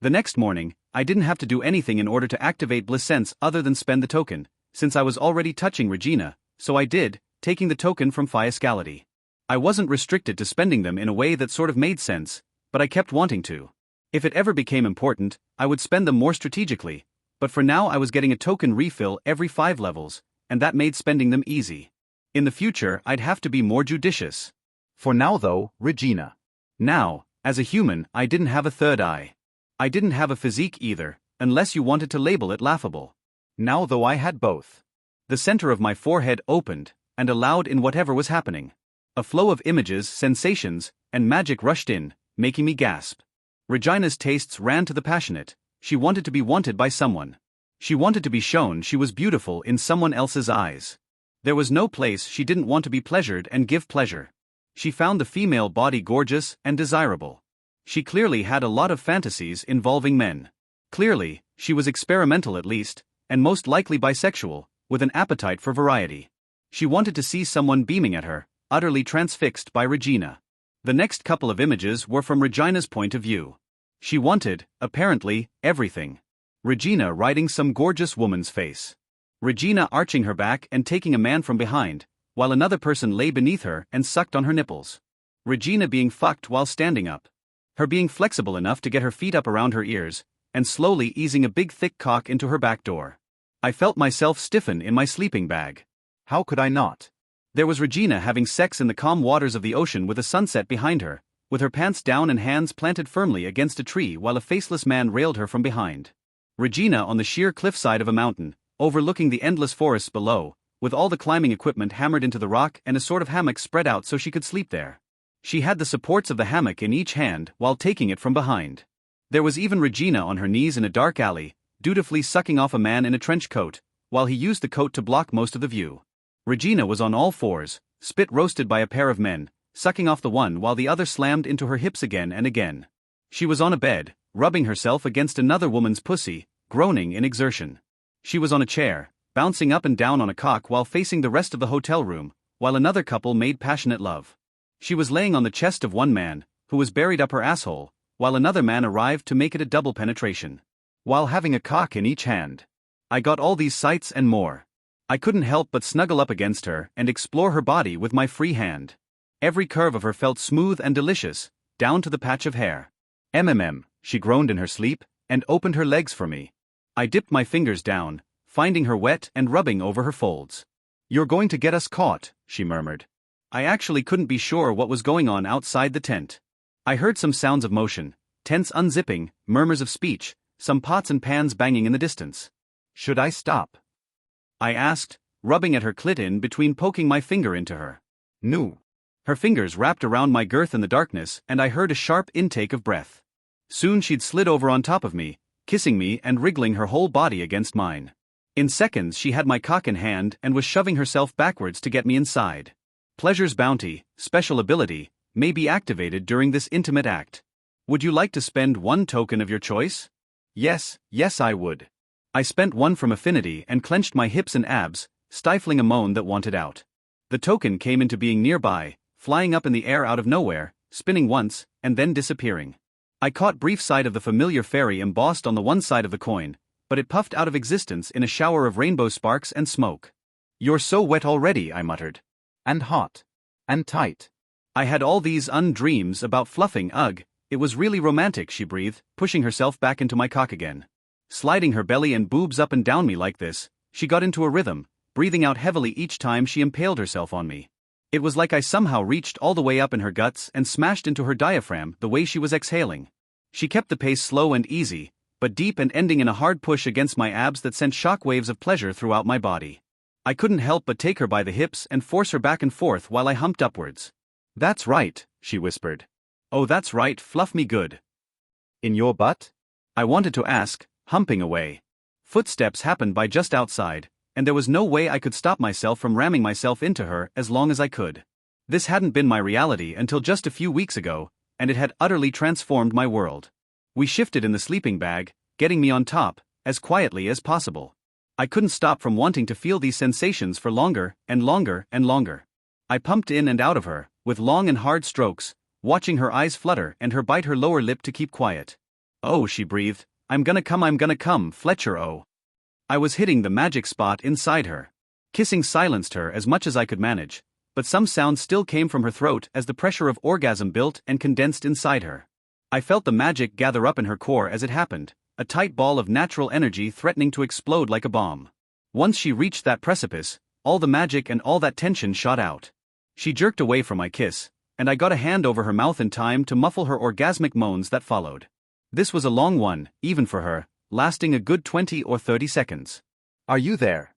The next morning, I didn't have to do anything in order to activate Blissence other than spend the token, since I was already touching Regina, so I did, taking the token from Fiascality. I wasn't restricted to spending them in a way that sort of made sense, but I kept wanting to. If it ever became important, I would spend them more strategically, but for now I was getting a token refill every 5 levels, and that made spending them easy. In the future, I'd have to be more judicious. For now though, Regina. Now, as a human, I didn't have a third eye. I didn't have a physique either, unless you wanted to label it laughable. Now though I had both. The center of my forehead opened, and allowed in whatever was happening. A flow of images, sensations, and magic rushed in, making me gasp. Regina's tastes ran to the passionate. She wanted to be wanted by someone. She wanted to be shown she was beautiful in someone else's eyes. There was no place she didn't want to be pleasured and give pleasure. She found the female body gorgeous and desirable. She clearly had a lot of fantasies involving men. Clearly, she was experimental at least, and most likely bisexual, with an appetite for variety. She wanted to see someone beaming at her, utterly transfixed by Regina. The next couple of images were from Regina's point of view. She wanted, apparently, everything. Regina riding some gorgeous woman's face. Regina arching her back and taking a man from behind, while another person lay beneath her and sucked on her nipples. Regina being fucked while standing up. Her being flexible enough to get her feet up around her ears, and slowly easing a big thick cock into her back door. I felt myself stiffen in my sleeping bag. How could I not? There was Regina having sex in the calm waters of the ocean with the sunset behind her, with her pants down and hands planted firmly against a tree while a faceless man railed her from behind. Regina on the sheer cliffside of a mountain, overlooking the endless forests below, with all the climbing equipment hammered into the rock and a sort of hammock spread out so she could sleep there. She had the supports of the hammock in each hand while taking it from behind. There was even Regina on her knees in a dark alley, dutifully sucking off a man in a trench coat, while he used the coat to block most of the view. Regina was on all fours, spit roasted by a pair of men, sucking off the one while the other slammed into her hips again and again. She was on a bed, rubbing herself against another woman's pussy, groaning in exertion. She was on a chair, bouncing up and down on a cock while facing the rest of the hotel room, while another couple made passionate love. She was laying on the chest of one man, who was buried up her asshole, while another man arrived to make it a double penetration, while having a cock in each hand. I got all these sights and more. I couldn't help but snuggle up against her and explore her body with my free hand. Every curve of her felt smooth and delicious, down to the patch of hair. She groaned in her sleep, and opened her legs for me. I dipped my fingers down, finding her wet and rubbing over her folds. "You're going to get us caught," she murmured. I actually couldn't be sure what was going on outside the tent. I heard some sounds of motion, tents unzipping, murmurs of speech, some pots and pans banging in the distance. "Should I stop?" I asked, rubbing at her clit in between poking my finger into her. "No." Her fingers wrapped around my girth in the darkness and I heard a sharp intake of breath. Soon she'd slid over on top of me, kissing me and wriggling her whole body against mine. In seconds she had my cock in hand and was shoving herself backwards to get me inside. Pleasure's bounty, special ability, may be activated during this intimate act. Would you like to spend one token of your choice? Yes I would. I spent one from Affinity and clenched my hips and abs, stifling a moan that wanted out. The token came into being nearby, flying up in the air out of nowhere, spinning once, and then disappearing. I caught brief sight of the familiar fairy embossed on the one side of the coin, but it puffed out of existence in a shower of rainbow sparks and smoke. "You're so wet already," I muttered. "And hot. And tight." I had all these dreams about fluffing. Ugh, it was really romantic, she breathed, pushing herself back into my cock again. Sliding her belly and boobs up and down me like this, she got into a rhythm, breathing out heavily each time she impaled herself on me. It was like I somehow reached all the way up in her guts and smashed into her diaphragm the way she was exhaling. She kept the pace slow and easy, but deep and ending in a hard push against my abs that sent shock waves of pleasure throughout my body. I couldn't help but take her by the hips and force her back and forth while I humped upwards. "That's right," she whispered. "Oh, that's right, fluff me good." "In your butt?" I wanted to ask, humping away. Footsteps happened by just outside, and there was no way I could stop myself from ramming myself into her as long as I could. This hadn't been my reality until just a few weeks ago, and it had utterly transformed my world. We shifted in the sleeping bag, getting me on top, as quietly as possible. I couldn't stop from wanting to feel these sensations for longer and longer and longer. I pumped in and out of her, with long and hard strokes, watching her eyes flutter and her bite her lower lip to keep quiet. "Oh," she breathed, I'm gonna come, Fletcher, oh." I was hitting the magic spot inside her. Kissing silenced her as much as I could manage, but some sound still came from her throat as the pressure of orgasm built and condensed inside her. I felt the magic gather up in her core as it happened, a tight ball of natural energy threatening to explode like a bomb. Once she reached that precipice, all the magic and all that tension shot out. She jerked away from my kiss, and I got a hand over her mouth in time to muffle her orgasmic moans that followed. This was a long one, even for her, lasting a good 20 or 30 seconds. "Are you there?"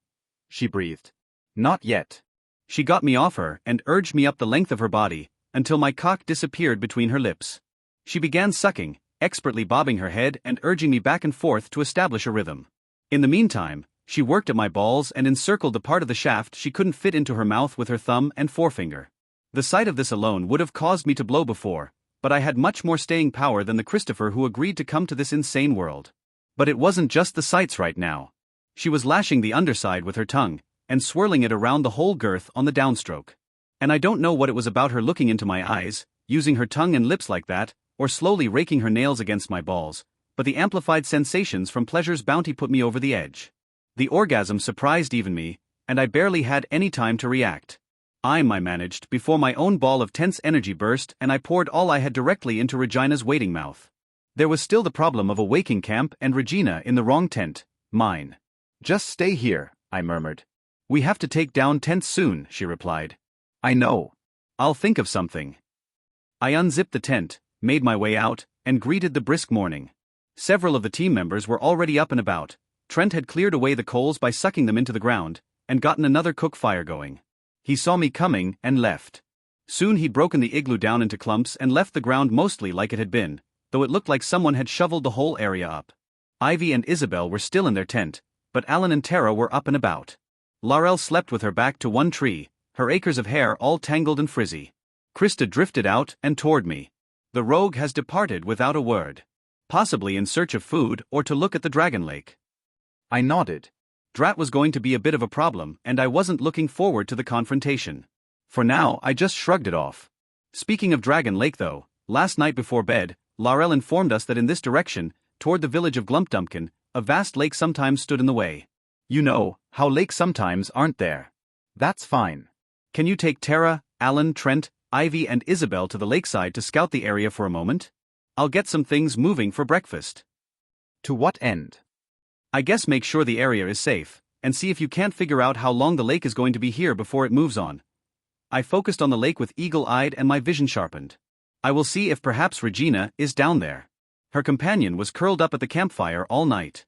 she breathed. "Not yet." She got me off her and urged me up the length of her body, until my cock disappeared between her lips. She began sucking, expertly bobbing her head and urging me back and forth to establish a rhythm. In the meantime, she worked at my balls and encircled the part of the shaft she couldn't fit into her mouth with her thumb and forefinger. The sight of this alone would have caused me to blow before, but I had much more staying power than the Christopher who agreed to come to this insane world. But it wasn't just the sights right now. She was lashing the underside with her tongue, and swirling it around the whole girth on the downstroke. And I don't know what it was about her looking into my eyes, using her tongue and lips like that, or slowly raking her nails against my balls, but the amplified sensations from pleasure's bounty put me over the edge. The orgasm surprised even me, and I barely had any time to react. I managed before my own ball of tense energy burst and I poured all I had directly into Regina's waiting mouth. There was still the problem of a waking camp and Regina in the wrong tent, mine. Just stay here, I murmured. We have to take down tents soon, she replied. I know. I'll think of something. I unzipped the tent, made my way out, and greeted the brisk morning. Several of the team members were already up and about. Trent had cleared away the coals by sucking them into the ground, and gotten another cook fire going. He saw me coming and left. Soon he'd broken the igloo down into clumps and left the ground mostly like it had been, though it looked like someone had shoveled the whole area up. Ivy and Isabel were still in their tent, but Alan and Tara were up and about. Laurel slept with her back to one tree, her acres of hair all tangled and frizzy. Krista drifted out and toward me. The rogue has departed without a word. Possibly in search of food or to look at the Dragon Lake. I nodded. Drat was going to be a bit of a problem and I wasn't looking forward to the confrontation. For now, I just shrugged it off. Speaking of Dragon Lake though, last night before bed, Laurel informed us that in this direction, toward the village of Glumpdumpkin, a vast lake sometimes stood in the way. You know, how lakes sometimes aren't there. That's fine. Can you take Tara, Alan, Trent, Ivy and Isabel to the lakeside to scout the area for a moment? I'll get some things moving for breakfast. To what end? I guess make sure the area is safe, and see if you can't figure out how long the lake is going to be here before it moves on. I focused on the lake with eagle-eyed and my vision sharpened. I will see if perhaps Regina is down there. Her companion was curled up at the campfire all night.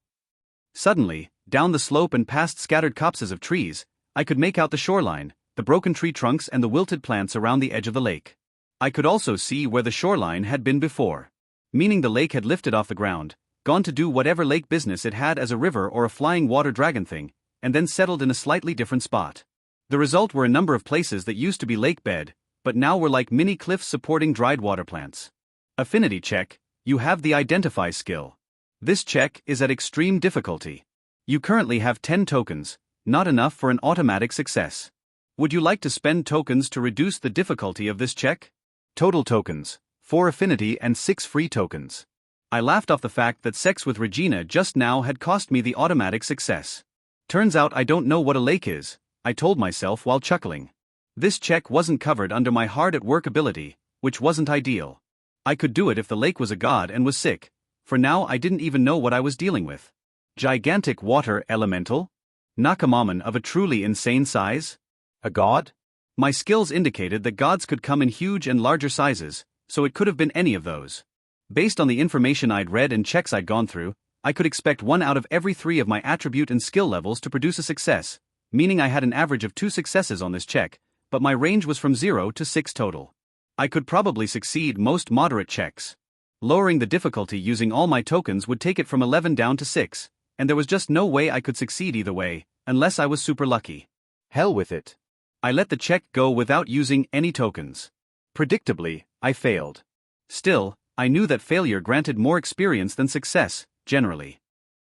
Suddenly, down the slope and past scattered copses of trees, I could make out the shoreline, the broken tree trunks and the wilted plants around the edge of the lake. I could also see where the shoreline had been before. Meaning the lake had lifted off the ground, gone to do whatever lake business it had as a river or a flying water dragon thing, and then settled in a slightly different spot. The result were a number of places that used to be lake bed, but now were like mini cliffs supporting dried water plants. Affinity check, you have the identify skill. This check is at extreme difficulty. You currently have 10 tokens, not enough for an automatic success. Would you like to spend tokens to reduce the difficulty of this check? Total tokens, 4 affinity and 6 free tokens. I laughed off the fact that sex with Regina just now had cost me the automatic success. Turns out I don't know what a lake is, I told myself while chuckling. This check wasn't covered under my hard-at-work ability, which wasn't ideal. I could do it if the lake was a god and was sick. For now I didn't even know what I was dealing with. Gigantic water elemental? Nakamamon of a truly insane size? A god? My skills indicated that gods could come in huge and larger sizes, so it could have been any of those. Based on the information I'd read and checks I'd gone through, I could expect 1 out of every 3 of my attribute and skill levels to produce a success, meaning I had an average of 2 successes on this check, but my range was from 0 to 6 total. I could probably succeed most moderate checks. Lowering the difficulty using all my tokens would take it from 11 down to 6, and there was just no way I could succeed either way, unless I was super lucky. Hell with it. I let the check go without using any tokens. Predictably, I failed. Still, I knew that failure granted more experience than success, generally.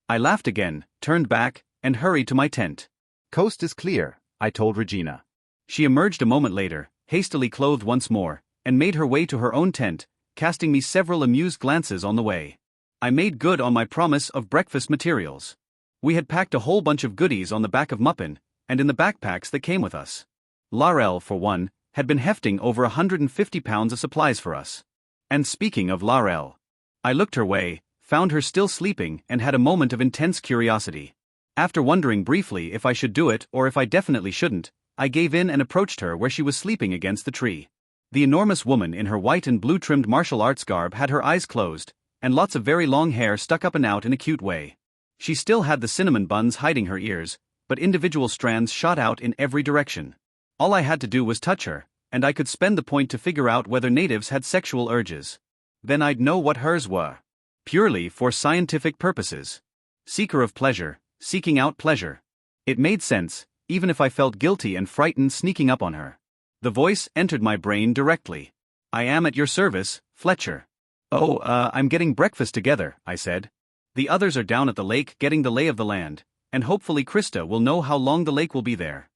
I laughed again, turned back, and hurried to my tent. Coast is clear, I told Regina. She emerged a moment later, hastily clothed once more, and made her way to her own tent, casting me several amused glances on the way. I made good on my promise of breakfast materials. We had packed a whole bunch of goodies on the back of Muppin, and in the backpacks that came with us. Laurel, for one, had been hefting over 150 pounds of supplies for us. And speaking of Laurel, I looked her way, found her still sleeping and had a moment of intense curiosity. After wondering briefly if I should do it or if I definitely shouldn't, I gave in and approached her where she was sleeping against the tree. The enormous woman in her white and blue trimmed martial arts garb had her eyes closed, and lots of very long hair stuck up and out in a cute way. She still had the cinnamon buns hiding her ears, but individual strands shot out in every direction. All I had to do was touch her, and I could spend the point to figure out whether natives had sexual urges. Then I'd know what hers were. Purely for scientific purposes. Seeker of pleasure, seeking out pleasure. It made sense, even if I felt guilty and frightened sneaking up on her. The voice entered my brain directly. I am at your service, Fletcher. Oh, I'm getting breakfast together, I said. The others are down at the lake getting the lay of the land, and hopefully Krista will know how long the lake will be there.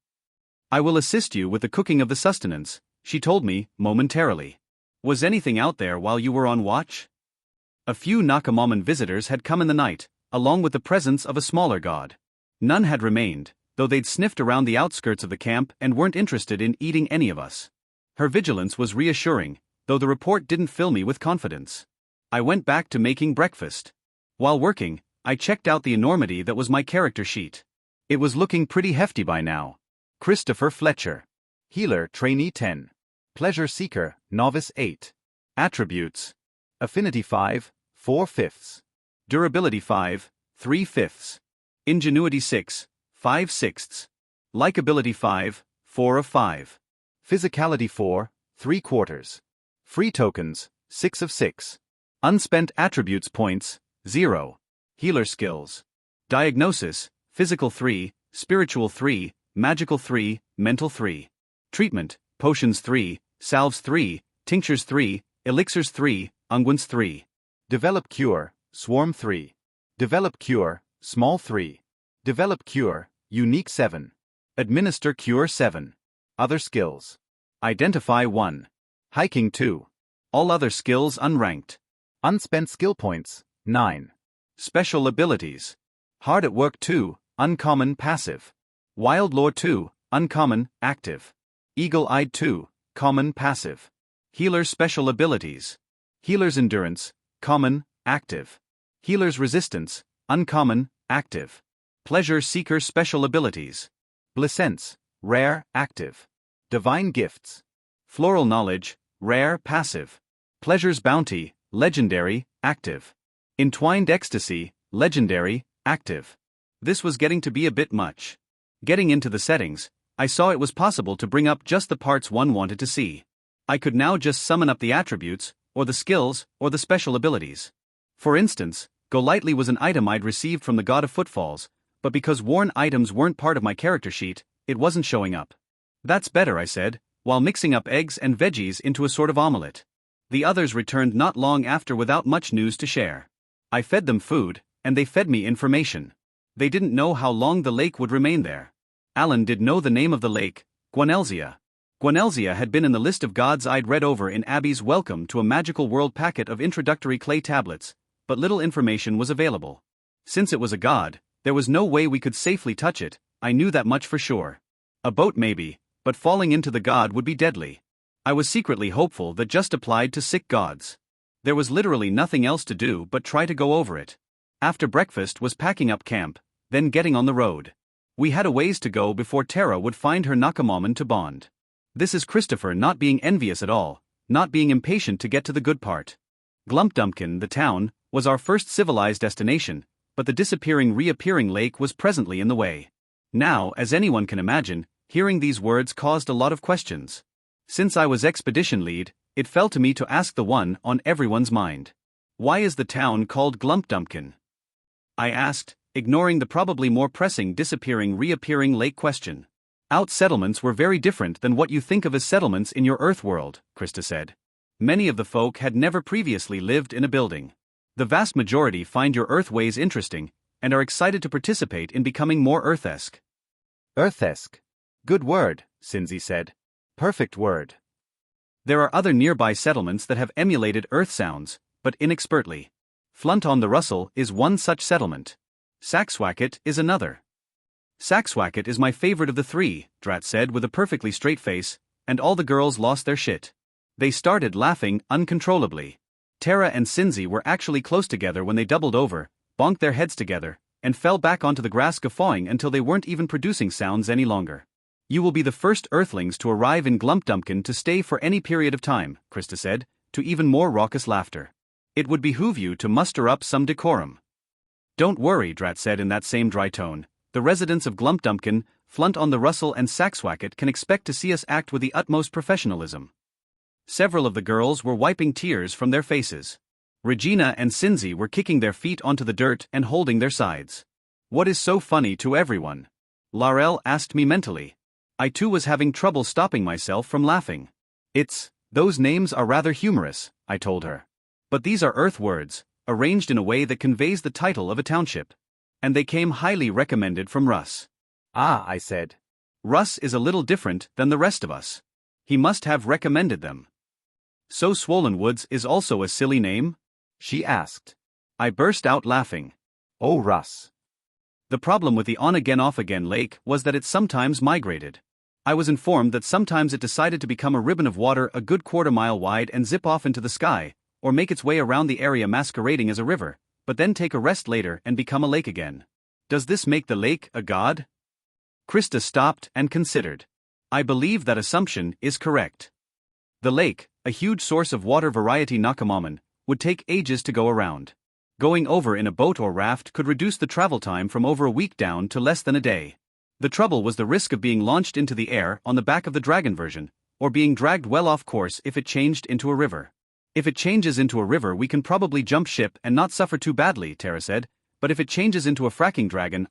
I will assist you with the cooking of the sustenance, she told me, momentarily. Was anything out there while you were on watch? A few Nakamamon visitors had come in the night, along with the presence of a smaller god. None had remained, though they'd sniffed around the outskirts of the camp and weren't interested in eating any of us. Her vigilance was reassuring, though the report didn't fill me with confidence. I went back to making breakfast. While working, I checked out the enormity that was my character sheet. It was looking pretty hefty by now. Christopher Fletcher. Healer Trainee 10. Pleasure Seeker Novice 8. Attributes: Affinity 5, 4/5. Durability 5, 3/5. Ingenuity 6, 5/6. Likability 5, 4 of 5. Physicality 4, 3/4. Free tokens 6 of 6. Unspent attributes points, 0. Healer skills: Diagnosis, Physical 3, Spiritual 3, Magical 3, Mental 3. Treatment, Potions 3, Salves 3, Tinctures 3, Elixirs 3, Unguents 3. Develop Cure, Swarm 3. Develop Cure, Small 3. Develop Cure, Unique 7. Administer Cure 7. Other skills. Identify 1. Hiking 2. All other skills unranked. Unspent skill points, 9. Special abilities: Hard at Work 2, Uncommon Passive. Wild Lore 2, Uncommon, Active. Eagle-Eyed 2, Common Passive. Healer Special Abilities: Healer's Endurance, Common, Active. Healer's Resistance, Uncommon, Active. Pleasure Seeker Special Abilities: Blissence, Rare, Active. Divine Gifts. Floral Knowledge, Rare, Passive. Pleasure's Bounty, Legendary, Active. Entwined Ecstasy, Legendary, Active. This was getting to be a bit much. Getting into the settings, I saw it was possible to bring up just the parts one wanted to see. I could now just summon up the attributes, or the skills, or the special abilities. For instance, Go Lightly was an item I'd received from the God of Footfalls, but because worn items weren't part of my character sheet, it wasn't showing up. That's better, I said, while mixing up eggs and veggies into a sort of omelette. The others returned not long after without much news to share. I fed them food, and they fed me information. They didn't know how long the lake would remain there. Alan did know the name of the lake, Gwenelzia. Gwenelzia had been in the list of gods I'd read over in Abby's Welcome to a Magical World packet of introductory clay tablets, but little information was available. Since it was a god, there was no way we could safely touch it, I knew that much for sure. A boat maybe, but falling into the god would be deadly. I was secretly hopeful that just applied to sick gods. There was literally nothing else to do but try to go over it. After breakfast was packing up camp, then getting on the road. We had a ways to go before Tara would find her Nakamoman to bond. This is Christopher not being envious at all, not being impatient to get to the good part. Glumpdumpkin, the town, was our first civilized destination, but the disappearing-reappearing lake was presently in the way. Now, as anyone can imagine, hearing these words caused a lot of questions. Since I was expedition lead, it fell to me to ask the one on everyone's mind. Why is the town called Glumpdumpkin? I asked, ignoring the probably more pressing disappearing-reappearing lake question. Out settlements were very different than what you think of as settlements in your Earth world, Krista said. Many of the folk had never previously lived in a building. The vast majority find your Earth ways interesting, and are excited to participate in becoming more Earth-esque. Earth-esque. Good word, Cinzy said. Perfect word. There are other nearby settlements that have emulated Earth sounds, but inexpertly. Flunt-on-the-Russell is one such settlement. Saxwacket is another. Saxwacket is my favorite of the three, Drat said with a perfectly straight face, and all the girls lost their shit. They started laughing uncontrollably. Tara and Cinzy were actually close together when they doubled over, bonked their heads together, and fell back onto the grass guffawing until they weren't even producing sounds any longer. You will be the first Earthlings to arrive in Glumpdumpkin to stay for any period of time, Krista said, to even more raucous laughter. It would behoove you to muster up some decorum. Don't worry, Drat said in that same dry tone. The residents of Glumpdumpkin, Flunt-on-the-Russell and Saxwacket can expect to see us act with the utmost professionalism. Several of the girls were wiping tears from their faces. Regina and Cinzy were kicking their feet onto the dirt and holding their sides. What is so funny to everyone? Laurel asked me mentally. I too was having trouble stopping myself from laughing. Those names are rather humorous, I told her. But these are Earth words, arranged in a way that conveys the title of a township. And they came highly recommended from Russ. Ah, I said. Russ is a little different than the rest of us. He must have recommended them. So Swollen Woods is also a silly name? She asked. I burst out laughing. Oh, Russ. The problem with the on-again off-again lake was that it sometimes migrated. I was informed that sometimes it decided to become a ribbon of water a good quarter-mile wide and zip off into the sky, or make its way around the area masquerading as a river, but then take a rest later and become a lake again. Does this make the lake a god? Krista stopped and considered. I believe that assumption is correct. The lake, a huge source of water variety Nakamoman, would take ages to go around. Going over in a boat or raft could reduce the travel time from over a week down to less than a day. The trouble was the risk of being launched into the air on the back of the dragon version, or being dragged well off course if it changed into a river. If it changes into a river we can probably jump ship and not suffer too badly, Tara said, but if it changes into a fracking dragon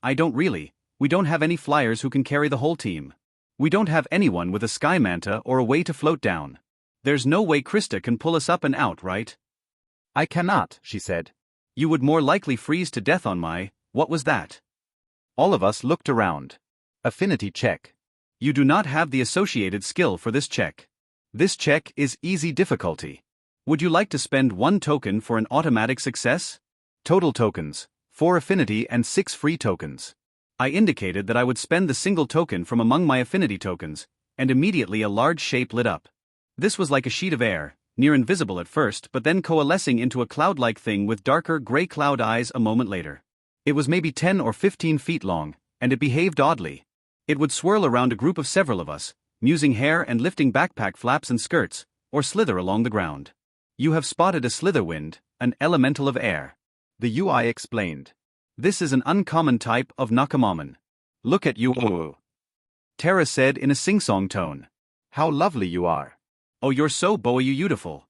we don't have any flyers who can carry the whole team. We don't have anyone with a sky manta or a way to float down. There's no way Krista can pull us up and out, right? I cannot, she said. You would more likely freeze to death on what was that? All of us looked around. Affinity check. You do not have the associated skill for this check. This check is easy difficulty. Would you like to spend 1 token for an automatic success? Total tokens, 4 affinity and 6 free tokens. I indicated that I would spend the single token from among my affinity tokens, and immediately a large shape lit up. This was like a sheet of air, near invisible at first but then coalescing into a cloud-like thing with darker gray cloud eyes a moment later. It was maybe 10 or 15 feet long, and it behaved oddly. It would swirl around a group of several of us, musing hair and lifting backpack flaps and skirts, or slither along the ground. You have spotted a slitherwind, an elemental of air. The UI explained. This is an uncommon type of Nakamoman. Look at you. Tara said in a sing-song tone. How lovely you are. Oh, you're so beautiful.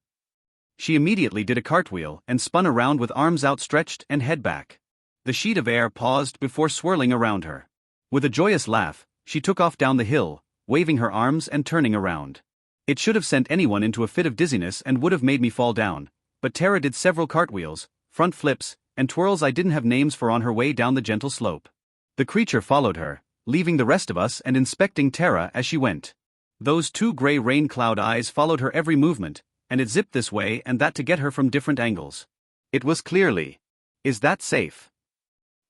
She immediately did a cartwheel and spun around with arms outstretched and head back. The sheet of air paused before swirling around her. With a joyous laugh, she took off down the hill, waving her arms and turning around. It should have sent anyone into a fit of dizziness and would have made me fall down, but Tara did several cartwheels, front flips, and twirls I didn't have names for on her way down the gentle slope. The creature followed her, leaving the rest of us and inspecting Tara as she went. Those 2 gray rain cloud eyes followed her every movement, and it zipped this way and that to get her from different angles. It was clearly. Is that safe?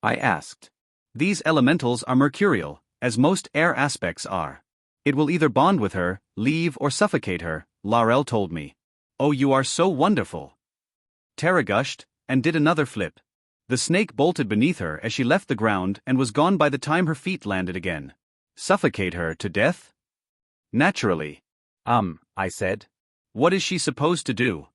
I asked. These elementals are mercurial, as most air aspects are. It will either bond with her, leave or suffocate her, Laurel told me. Oh, you are so wonderful. Tara gushed, and did another flip. The snake bolted beneath her as she left the ground and was gone by the time her feet landed again. Suffocate her to death? Naturally. I said. What is she supposed to do?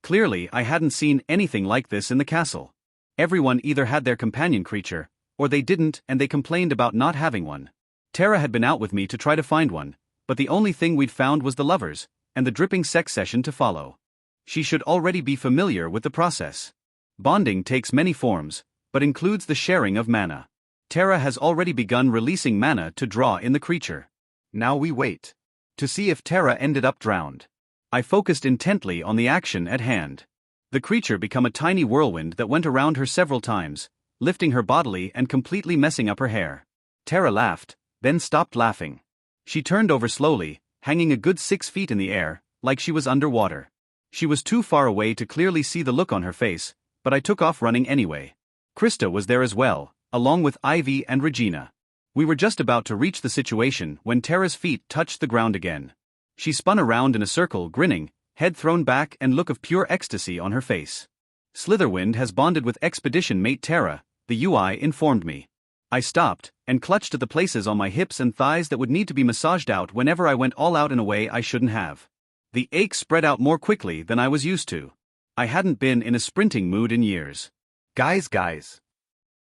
Clearly I hadn't seen anything like this in the castle. Everyone either had their companion creature, or they didn't and they complained about not having one. Tara had been out with me to try to find one, but the only thing we'd found was the lovers, and the dripping sex session to follow. She should already be familiar with the process. Bonding takes many forms, but includes the sharing of mana. Tara has already begun releasing mana to draw in the creature. Now we wait. To see if Tara ended up drowned. I focused intently on the action at hand. The creature became a tiny whirlwind that went around her several times, lifting her bodily and completely messing up her hair. Tara laughed, then stopped laughing. She turned over slowly, hanging a good 6 feet in the air, like she was underwater. She was too far away to clearly see the look on her face, but I took off running anyway. Krista was there as well, along with Ivy and Regina. We were just about to reach the situation when Tara's feet touched the ground again. She spun around in a circle, grinning, head thrown back and look of pure ecstasy on her face. Slitherwind has bonded with expedition mate Tara, the UI informed me. I stopped, and clutched at the places on my hips and thighs that would need to be massaged out whenever I went all out in a way I shouldn't have. The ache spread out more quickly than I was used to. I hadn't been in a sprinting mood in years. Guys.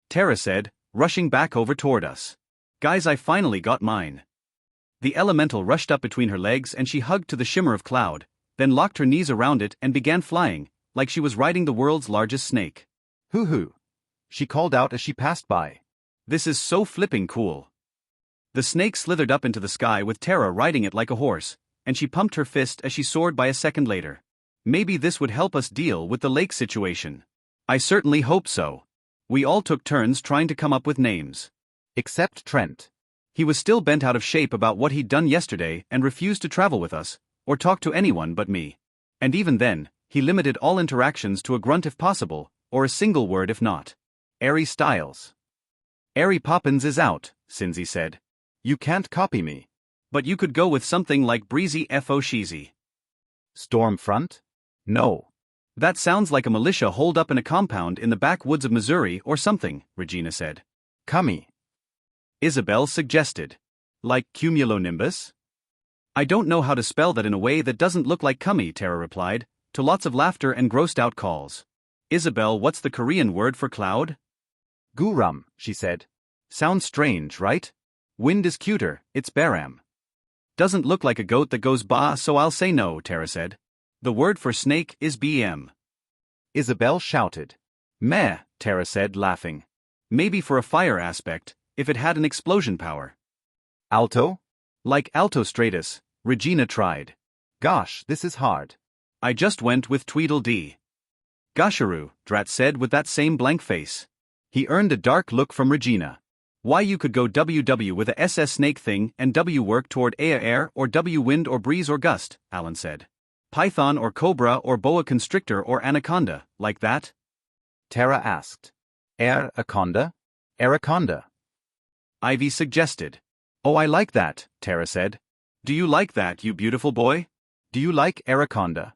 Tara said, rushing back over toward us. Guys, I finally got mine. The elemental rushed up between her legs and she hugged to the shimmer of cloud, then locked her knees around it and began flying, like she was riding the world's largest snake. Hoo-hoo, she called out as she passed by. This is so flipping cool. The snake slithered up into the sky with Tara riding it like a horse, and she pumped her fist as she soared by a second later. Maybe this would help us deal with the lake situation. I certainly hope so. We all took turns trying to come up with names. Except Trent. He was still bent out of shape about what he'd done yesterday and refused to travel with us, or talk to anyone but me. And even then, he limited all interactions to a grunt if possible, or a single word if not. Airy Styles. Airy Poppins is out, Cindy said. You can't copy me. But you could go with something like Breezy Fo Sheezy. Stormfront? No. That sounds like a militia holed up in a compound in the backwoods of Missouri or something, Regina said. Cummy. Isabel suggested. Like cumulonimbus? I don't know how to spell that in a way that doesn't look like cummy, Tara replied, to lots of laughter and grossed out calls. Isabel, what's the Korean word for cloud? Guram, she said. Sounds strange, right? Wind is cuter, it's baram. Doesn't look like a goat that goes ba, so I'll say no, Tara said. The word for snake is bm. Isabel shouted. Meh, Tara said, laughing. Maybe for a fire aspect, if it had an explosion power. Alto? Like alto stratus, Regina tried. Gosh, this is hard. I just went with Tweedledee. Gosharoo, Drat said with that same blank face. He earned a dark look from Regina. Why you could go WW with a SS snake thing and W work toward A air or W wind or breeze or gust, Alan said. Python or cobra or boa constrictor or anaconda, like that? Tara asked. Air-aconda? Araconda. Ivy suggested. Oh, I like that, Tara said. Do you like that, you beautiful boy? Do you like Araconda?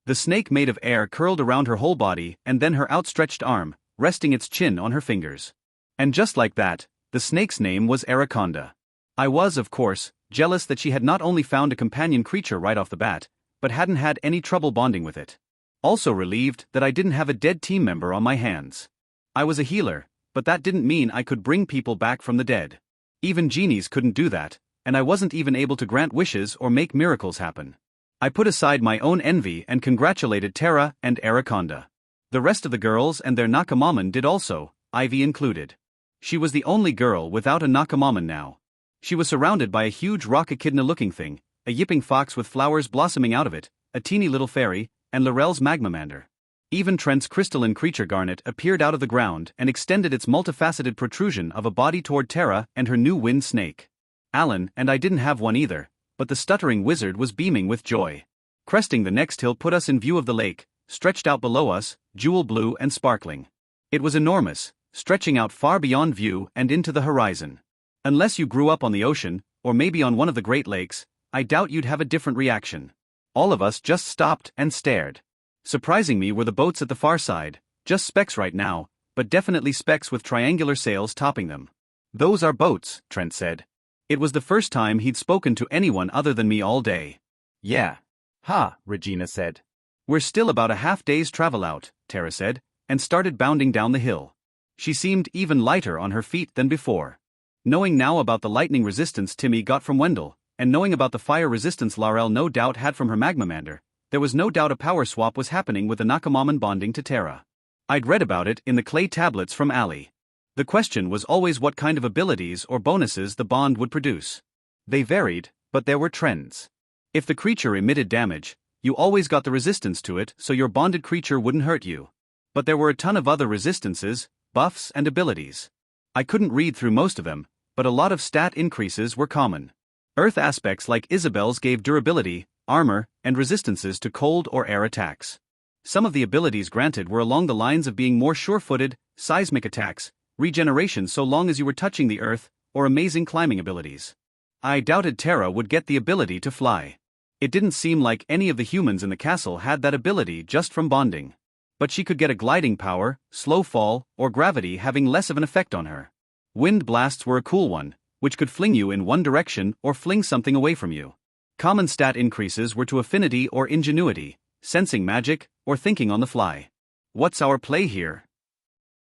The snake made of air curled around her whole body and then her outstretched arm, resting its chin on her fingers. And just like that, the snake's name was Araconda. I was, of course, jealous that she had not only found a companion creature right off the bat, but hadn't had any trouble bonding with it. Also relieved that I didn't have a dead team member on my hands. I was a healer, but that didn't mean I could bring people back from the dead. Even genies couldn't do that, and I wasn't even able to grant wishes or make miracles happen. I put aside my own envy and congratulated Tara and Araconda. The rest of the girls and their Nakamaman did also, Ivy included. She was the only girl without a Nakamaman now. She was surrounded by a huge rock echidna-looking thing, a yipping fox with flowers blossoming out of it, a teeny little fairy, and Laurel's magmamander. Even Trent's crystalline creature garnet appeared out of the ground and extended its multifaceted protrusion of a body toward Tara and her new wind snake. Alan and I didn't have one either, but the stuttering wizard was beaming with joy. Cresting the next hill put us in view of the lake, stretched out below us, jewel blue and sparkling. It was enormous, stretching out far beyond view and into the horizon. Unless you grew up on the ocean, or maybe on one of the Great Lakes, I doubt you'd have a different reaction. All of us just stopped and stared. Surprising me were the boats at the far side, just specks right now, but definitely specks with triangular sails topping them. Those are boats, Trent said. It was the first time he'd spoken to anyone other than me all day. Yeah. Ha, Regina said. We're still about a half-day's travel out, Tara said, and started bounding down the hill. She seemed even lighter on her feet than before. Knowing now about the lightning resistance Timmy got from Wendell, and knowing about the fire resistance Laurel no doubt had from her magmamander, there was no doubt a power swap was happening with the Nakamaman bonding to Tara. I'd read about it in the clay tablets from Allie. The question was always what kind of abilities or bonuses the bond would produce. They varied, but there were trends. If the creature emitted damage, you always got the resistance to it so your bonded creature wouldn't hurt you. But there were a ton of other resistances, buffs and abilities. I couldn't read through most of them, but a lot of stat increases were common. Earth aspects like Isabel's gave durability, armor, and resistances to cold or air attacks. Some of the abilities granted were along the lines of being more sure-footed, seismic attacks, regeneration so long as you were touching the earth, or amazing climbing abilities. I doubted Tara would get the ability to fly. It didn't seem like any of the humans in the castle had that ability just from bonding. But she could get a gliding power, slow fall, or gravity having less of an effect on her. Wind blasts were a cool one, which could fling you in one direction or fling something away from you. Common stat increases were to affinity or ingenuity, sensing magic, or thinking on the fly. What's our play here?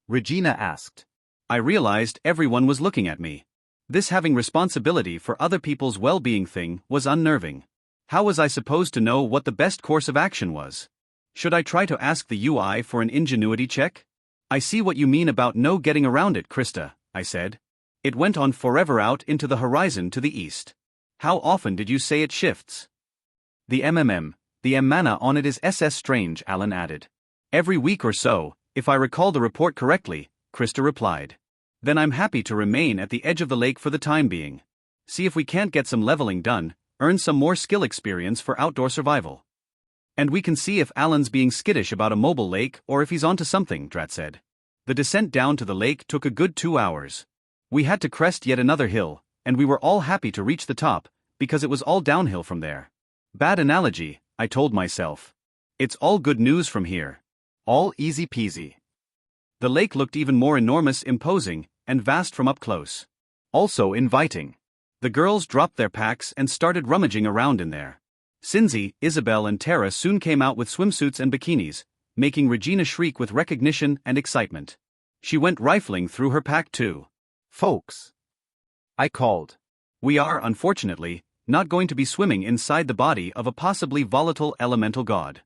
Regina asked. I realized everyone was looking at me. This having responsibility for other people's well-being thing was unnerving. How was I supposed to know what the best course of action was? Should I try to ask the UI for an ingenuity check? I see what you mean about no getting around it, Krista, I said. It went on forever out into the horizon to the east. How often did you say it shifts? The mana on it is SS strange, Alan added. Every week or so, if I recall the report correctly, Krista replied. Then I'm happy to remain at the edge of the lake for the time being. See if we can't get some leveling done, earn some more skill experience for outdoor survival. And we can see if Alan's being skittish about a mobile lake or if he's onto something, Drat said. The descent down to the lake took a good 2 hours. We had to crest yet another hill, and we were all happy to reach the top, because it was all downhill from there. Bad analogy, I told myself. It's all good news from here. All easy peasy. The lake looked even more enormous, imposing, and vast from up close. Also inviting. The girls dropped their packs and started rummaging around in there. Cindy, Isabel and Tara soon came out with swimsuits and bikinis, making Regina shriek with recognition and excitement. She went rifling through her pack too. Folks, I called. We are, unfortunately, not going to be swimming inside the body of a possibly volatile elemental god.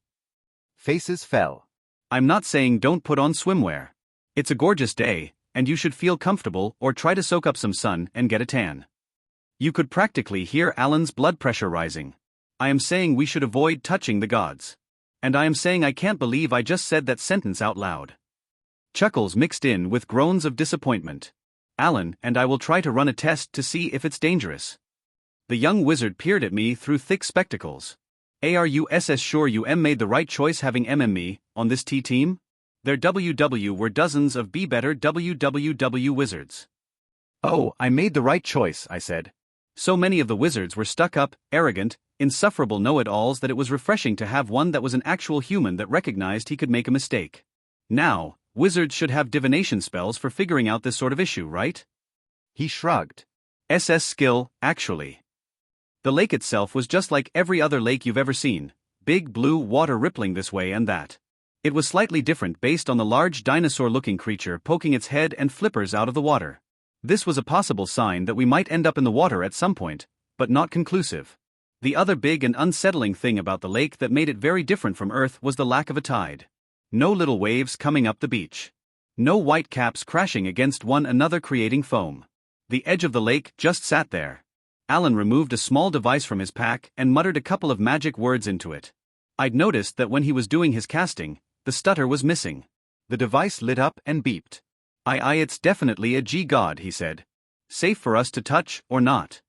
Faces fell. I'm not saying don't put on swimwear. It's a gorgeous day, and you should feel comfortable or try to soak up some sun and get a tan. You could practically hear Alan's blood pressure rising. I am saying we should avoid touching the gods. And I am saying I can't believe I just said that sentence out loud. Chuckles mixed in with groans of disappointment. Alan and I will try to run a test to see if it's dangerous. The young wizard peered at me through thick spectacles. Are you sure you made the right choice having me on this team? There were dozens of be better WWW wizards. Oh, I made the right choice, I said. So many of the wizards were stuck up, arrogant, insufferable know-it-alls that it was refreshing to have one that was an actual human that recognized he could make a mistake. Now, wizards should have divination spells for figuring out this sort of issue, right? He shrugged. Skill, actually. The lake itself was just like every other lake you've ever seen, big blue water rippling this way and that. It was slightly different based on the large dinosaur-looking creature poking its head and flippers out of the water. This was a possible sign that we might end up in the water at some point, but not conclusive. The other big and unsettling thing about the lake that made it very different from Earth was the lack of a tide. No little waves coming up the beach. No white caps crashing against one another creating foam. The edge of the lake just sat there. Alan removed a small device from his pack and muttered a couple of magic words into it. I'd noticed that when he was doing his casting, the stutter was missing. The device lit up and beeped. It's definitely a G-god, he said. Safe for us to touch, or not.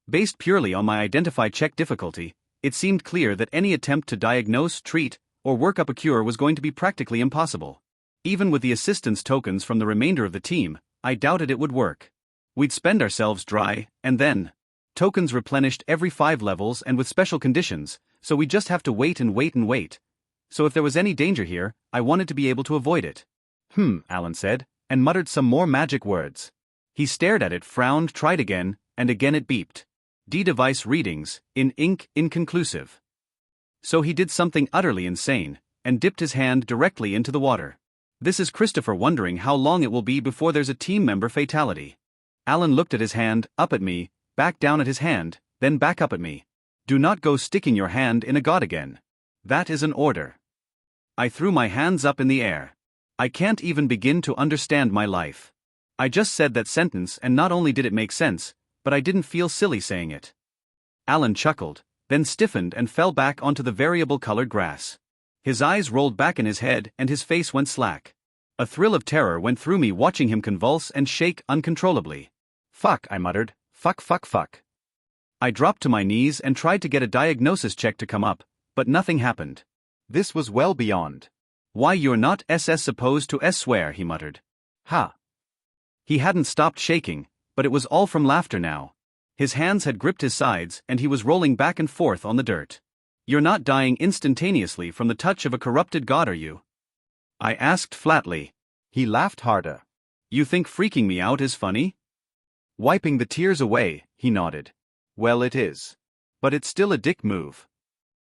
Based purely on my identify check difficulty, it seemed clear that any attempt to diagnose, treat, or work up a cure was going to be practically impossible. Even with the assistance tokens from the remainder of the team, I doubted it would work. We'd spend ourselves dry, and then tokens replenished every 5 levels and with special conditions, so we just have to wait and wait and wait. So if there was any danger here, I wanted to be able to avoid it. Alan said, and muttered some more magic words. He stared at it, frowned, tried again, and again it beeped. D-device readings, in ink, inconclusive. So he did something utterly insane, and dipped his hand directly into the water. This is Christopher wondering how long it will be before there's a team member fatality. Alan looked at his hand, up at me, back down at his hand, then back up at me. Do not go sticking your hand in a god again. That is an order. I threw my hands up in the air. I can't even begin to understand my life. I just said that sentence and not only did it make sense, but I didn't feel silly saying it. Alan chuckled, then stiffened and fell back onto the variable-colored grass. His eyes rolled back in his head and his face went slack. A thrill of terror went through me watching him convulse and shake uncontrollably. Fuck, I muttered. Fuck. I dropped to my knees and tried to get a diagnosis check to come up, but nothing happened. This was well beyond. Why you're not supposed to swear, he muttered. Ha. He hadn't stopped shaking, but it was all from laughter now. His hands had gripped his sides and he was rolling back and forth on the dirt. You're not dying instantaneously from the touch of a corrupted god, are you? I asked flatly. He laughed harder. You think freaking me out is funny? Wiping the tears away, he nodded. Well, it is. But it's still a dick move.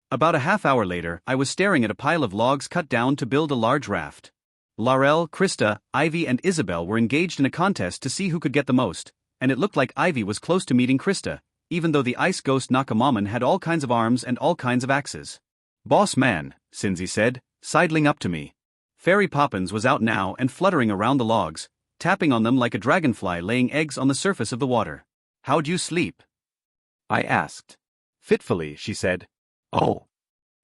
About a half hour later, I was staring at a pile of logs cut down to build a large raft. Laurel, Krista, Ivy and Isabel were engaged in a contest to see who could get the most, and it looked like Ivy was close to meeting Krista, even though the ice ghost Nakamaman had all kinds of arms and all kinds of axes. Boss man, Cindy said, sidling up to me. Fairy Poppins was out now and fluttering around the logs, tapping on them like a dragonfly laying eggs on the surface of the water. How'd you sleep? I asked. Fitfully, she said. Oh.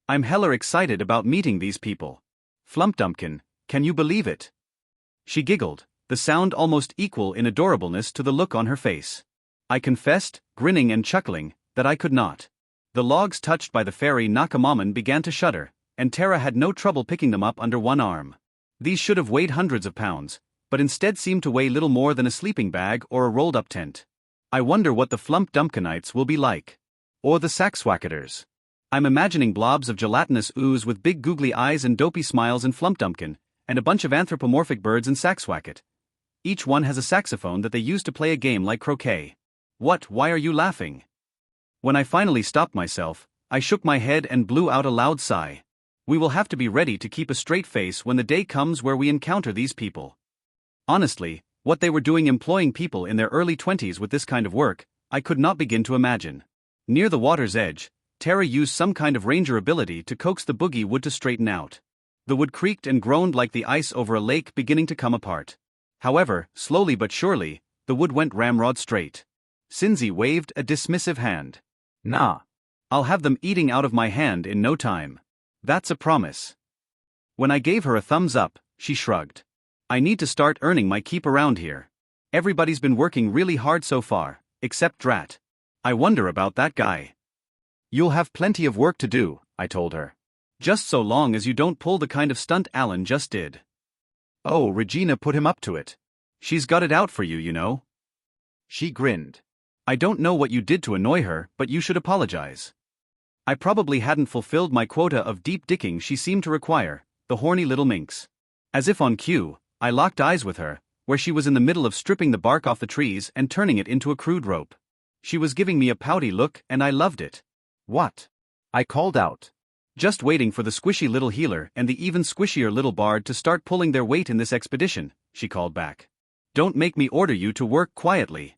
I'm hella excited about meeting these people. Flumpdumpkin, can you believe it? She giggled, the sound almost equal in adorableness to the look on her face. I confessed, grinning and chuckling, that I could not. The logs touched by the fairy Nakamaman began to shudder, and Tara had no trouble picking them up under one arm. These should have weighed hundreds of pounds, but instead seemed to weigh little more than a sleeping bag or a rolled-up tent. I wonder what the Flump Dumpkinites will be like. Or the Saxwacketers. I'm imagining blobs of gelatinous ooze with big googly eyes and dopey smiles in Flumpdumpkin, and a bunch of anthropomorphic birds in Saxwacket. Each one has a saxophone that they use to play a game like croquet. What? Why are you laughing? When I finally stopped myself, I shook my head and blew out a loud sigh. We will have to be ready to keep a straight face when the day comes where we encounter these people. Honestly, what they were doing employing people in their early 20s with this kind of work, I could not begin to imagine. Near the water's edge, Tara used some kind of ranger ability to coax the boogie wood to straighten out. The wood creaked and groaned like the ice over a lake beginning to come apart. However, slowly but surely, the wood went ramrod straight. Cindy waved a dismissive hand. Nah. I'll have them eating out of my hand in no time. That's a promise. When I gave her a thumbs up, she shrugged. I need to start earning my keep around here. Everybody's been working really hard so far, except Drat. I wonder about that guy. You'll have plenty of work to do, I told her. Just so long as you don't pull the kind of stunt Alan just did. Oh, Regina put him up to it. She's got it out for you, you know. She grinned. I don't know what you did to annoy her, but you should apologize. I probably hadn't fulfilled my quota of deep dicking she seemed to require, the horny little minx. As if on cue, I locked eyes with her, where she was in the middle of stripping the bark off the trees and turning it into a crude rope. She was giving me a pouty look and I loved it. What? I called out. Just waiting for the squishy little healer and the even squishier little bard to start pulling their weight in this expedition, she called back. Don't make me order you to work quietly.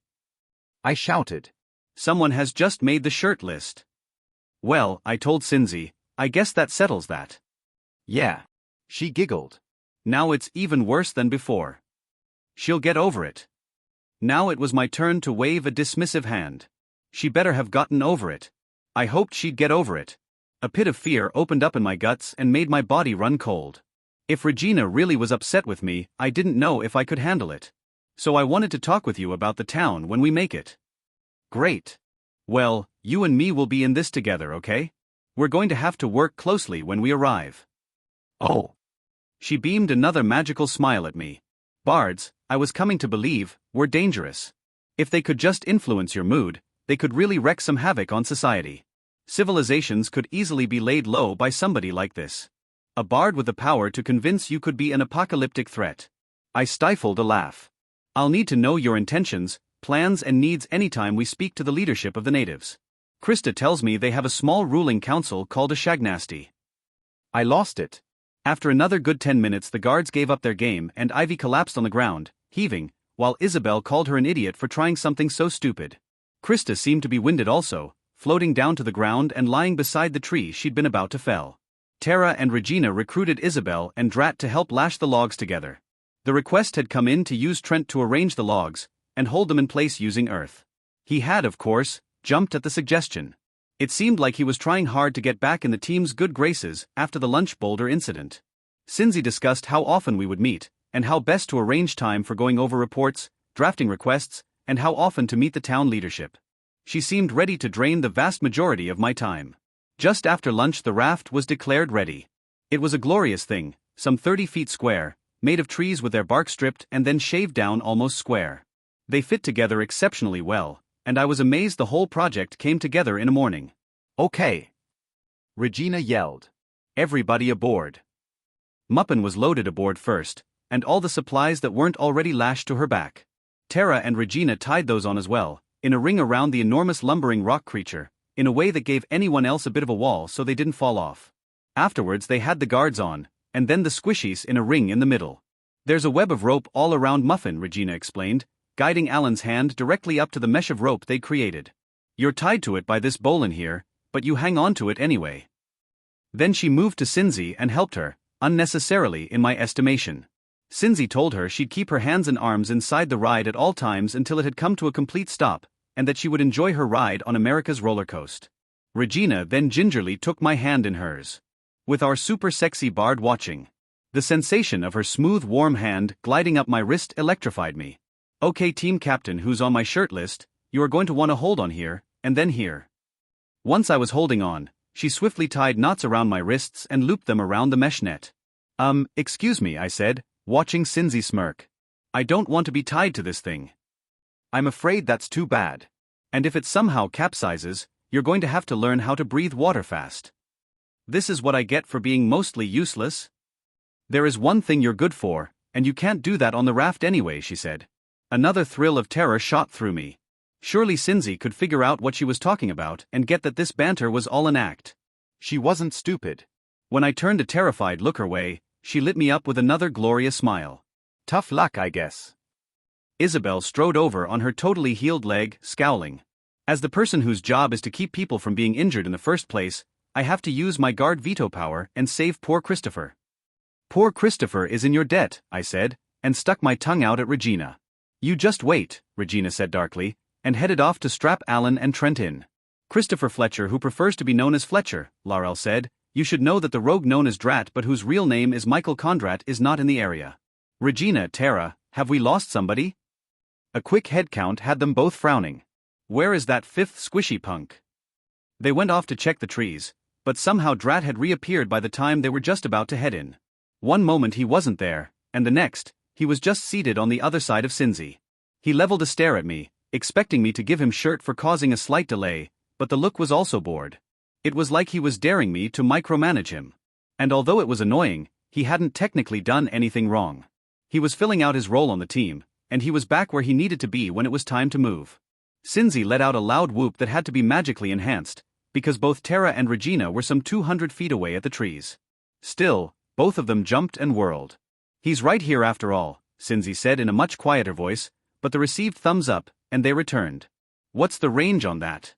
I shouted. Someone has just made the shirt list. Well, I told Cindy, I guess that settles that. Yeah. She giggled. Now it's even worse than before. She'll get over it. Now it was my turn to wave a dismissive hand. She better have gotten over it. I hoped she'd get over it. A pit of fear opened up in my guts and made my body run cold. If Regina really was upset with me, I didn't know if I could handle it. So I wanted to talk with you about the town when we make it. Great. Well, you and me will be in this together, okay? We're going to have to work closely when we arrive. Oh. She beamed another magical smile at me. Bards, I was coming to believe, were dangerous. If they could just influence your mood, they could really wreak some havoc on society. Civilizations could easily be laid low by somebody like this. A bard with the power to convince you could be an apocalyptic threat. I stifled a laugh. I'll need to know your intentions, plans and needs anytime we speak to the leadership of the natives. Krista tells me they have a small ruling council called a shagnasty. I lost it. After another good 10 minutes the guards gave up their game and Ivy collapsed on the ground, heaving, while Isabel called her an idiot for trying something so stupid. Krista seemed to be winded also, floating down to the ground and lying beside the tree she'd been about to fell. Tara and Regina recruited Isabel and Drat to help lash the logs together. The request had come in to use Trent to arrange the logs and hold them in place using earth. He had, of course, jumped at the suggestion. It seemed like he was trying hard to get back in the team's good graces after the lunch boulder incident. Cindy discussed how often we would meet, and how best to arrange time for going over reports, drafting requests, and how often to meet the town leadership. She seemed ready to drain the vast majority of my time. Just after lunch the raft was declared ready. It was a glorious thing, some 30 feet square, made of trees with their bark stripped and then shaved down almost square. They fit together exceptionally well, and I was amazed the whole project came together in a morning. Okay. Regina yelled. Everybody aboard. Muppin was loaded aboard first, and all the supplies that weren't already lashed to her back. Tara and Regina tied those on as well, in a ring around the enormous lumbering rock creature, in a way that gave anyone else a bit of a wall so they didn't fall off. Afterwards they had the guards on, and then the squishies in a ring in the middle. There's a web of rope all around Muffin, Regina explained, guiding Alan's hand directly up to the mesh of rope they'd created. You're tied to it by this bowline here, but you hang on to it anyway. Then she moved to Cindy and helped her, unnecessarily in my estimation. Cindy told her she'd keep her hands and arms inside the ride at all times until it had come to a complete stop, and that she would enjoy her ride on America's roller coaster. Regina then gingerly took my hand in hers. With our super sexy bard watching. The sensation of her smooth warm hand gliding up my wrist electrified me. Okay team captain who's on my shirt list, you are going to want to hold on here, and then here. Once I was holding on, she swiftly tied knots around my wrists and looped them around the mesh net. Excuse me, I said, watching Cinzy smirk. I don't want to be tied to this thing. I'm afraid that's too bad. And if it somehow capsizes, you're going to have to learn how to breathe water fast. This is what I get for being mostly useless? There is one thing you're good for, and you can't do that on the raft anyway, she said. Another thrill of terror shot through me. Surely Cinzy could figure out what she was talking about and get that this banter was all an act. She wasn't stupid. When I turned a terrified look her way, she lit me up with another glorious smile. Tough luck, I guess. Isabel strode over on her totally healed leg, scowling. As the person whose job is to keep people from being injured in the first place, I have to use my guard veto power and save poor Christopher. Poor Christopher is in your debt, I said, and stuck my tongue out at Regina. You just wait, Regina said darkly, and headed off to strap Alan and Trent in. Christopher Fletcher, who prefers to be known as Fletcher, Laurel said. You should know that the rogue known as Drat but whose real name is Michael Condrat is not in the area. Regina, Tara, have we lost somebody? A quick head count had them both frowning. Where is that fifth squishy punk? They went off to check the trees, but somehow Drat had reappeared by the time they were just about to head in. One moment he wasn't there, and the next, he was just seated on the other side of Cinzy. He leveled a stare at me, expecting me to give him shirt for causing a slight delay, but the look was also bored. It was like he was daring me to micromanage him. And although it was annoying, he hadn't technically done anything wrong. He was filling out his role on the team, and he was back where he needed to be when it was time to move. Cinzy let out a loud whoop that had to be magically enhanced, because both Tara and Regina were some 200 feet away at the trees. Still, both of them jumped and whirled. He's right here after all, Cinzy said in a much quieter voice, but the received thumbs up, and they returned. What's the range on that?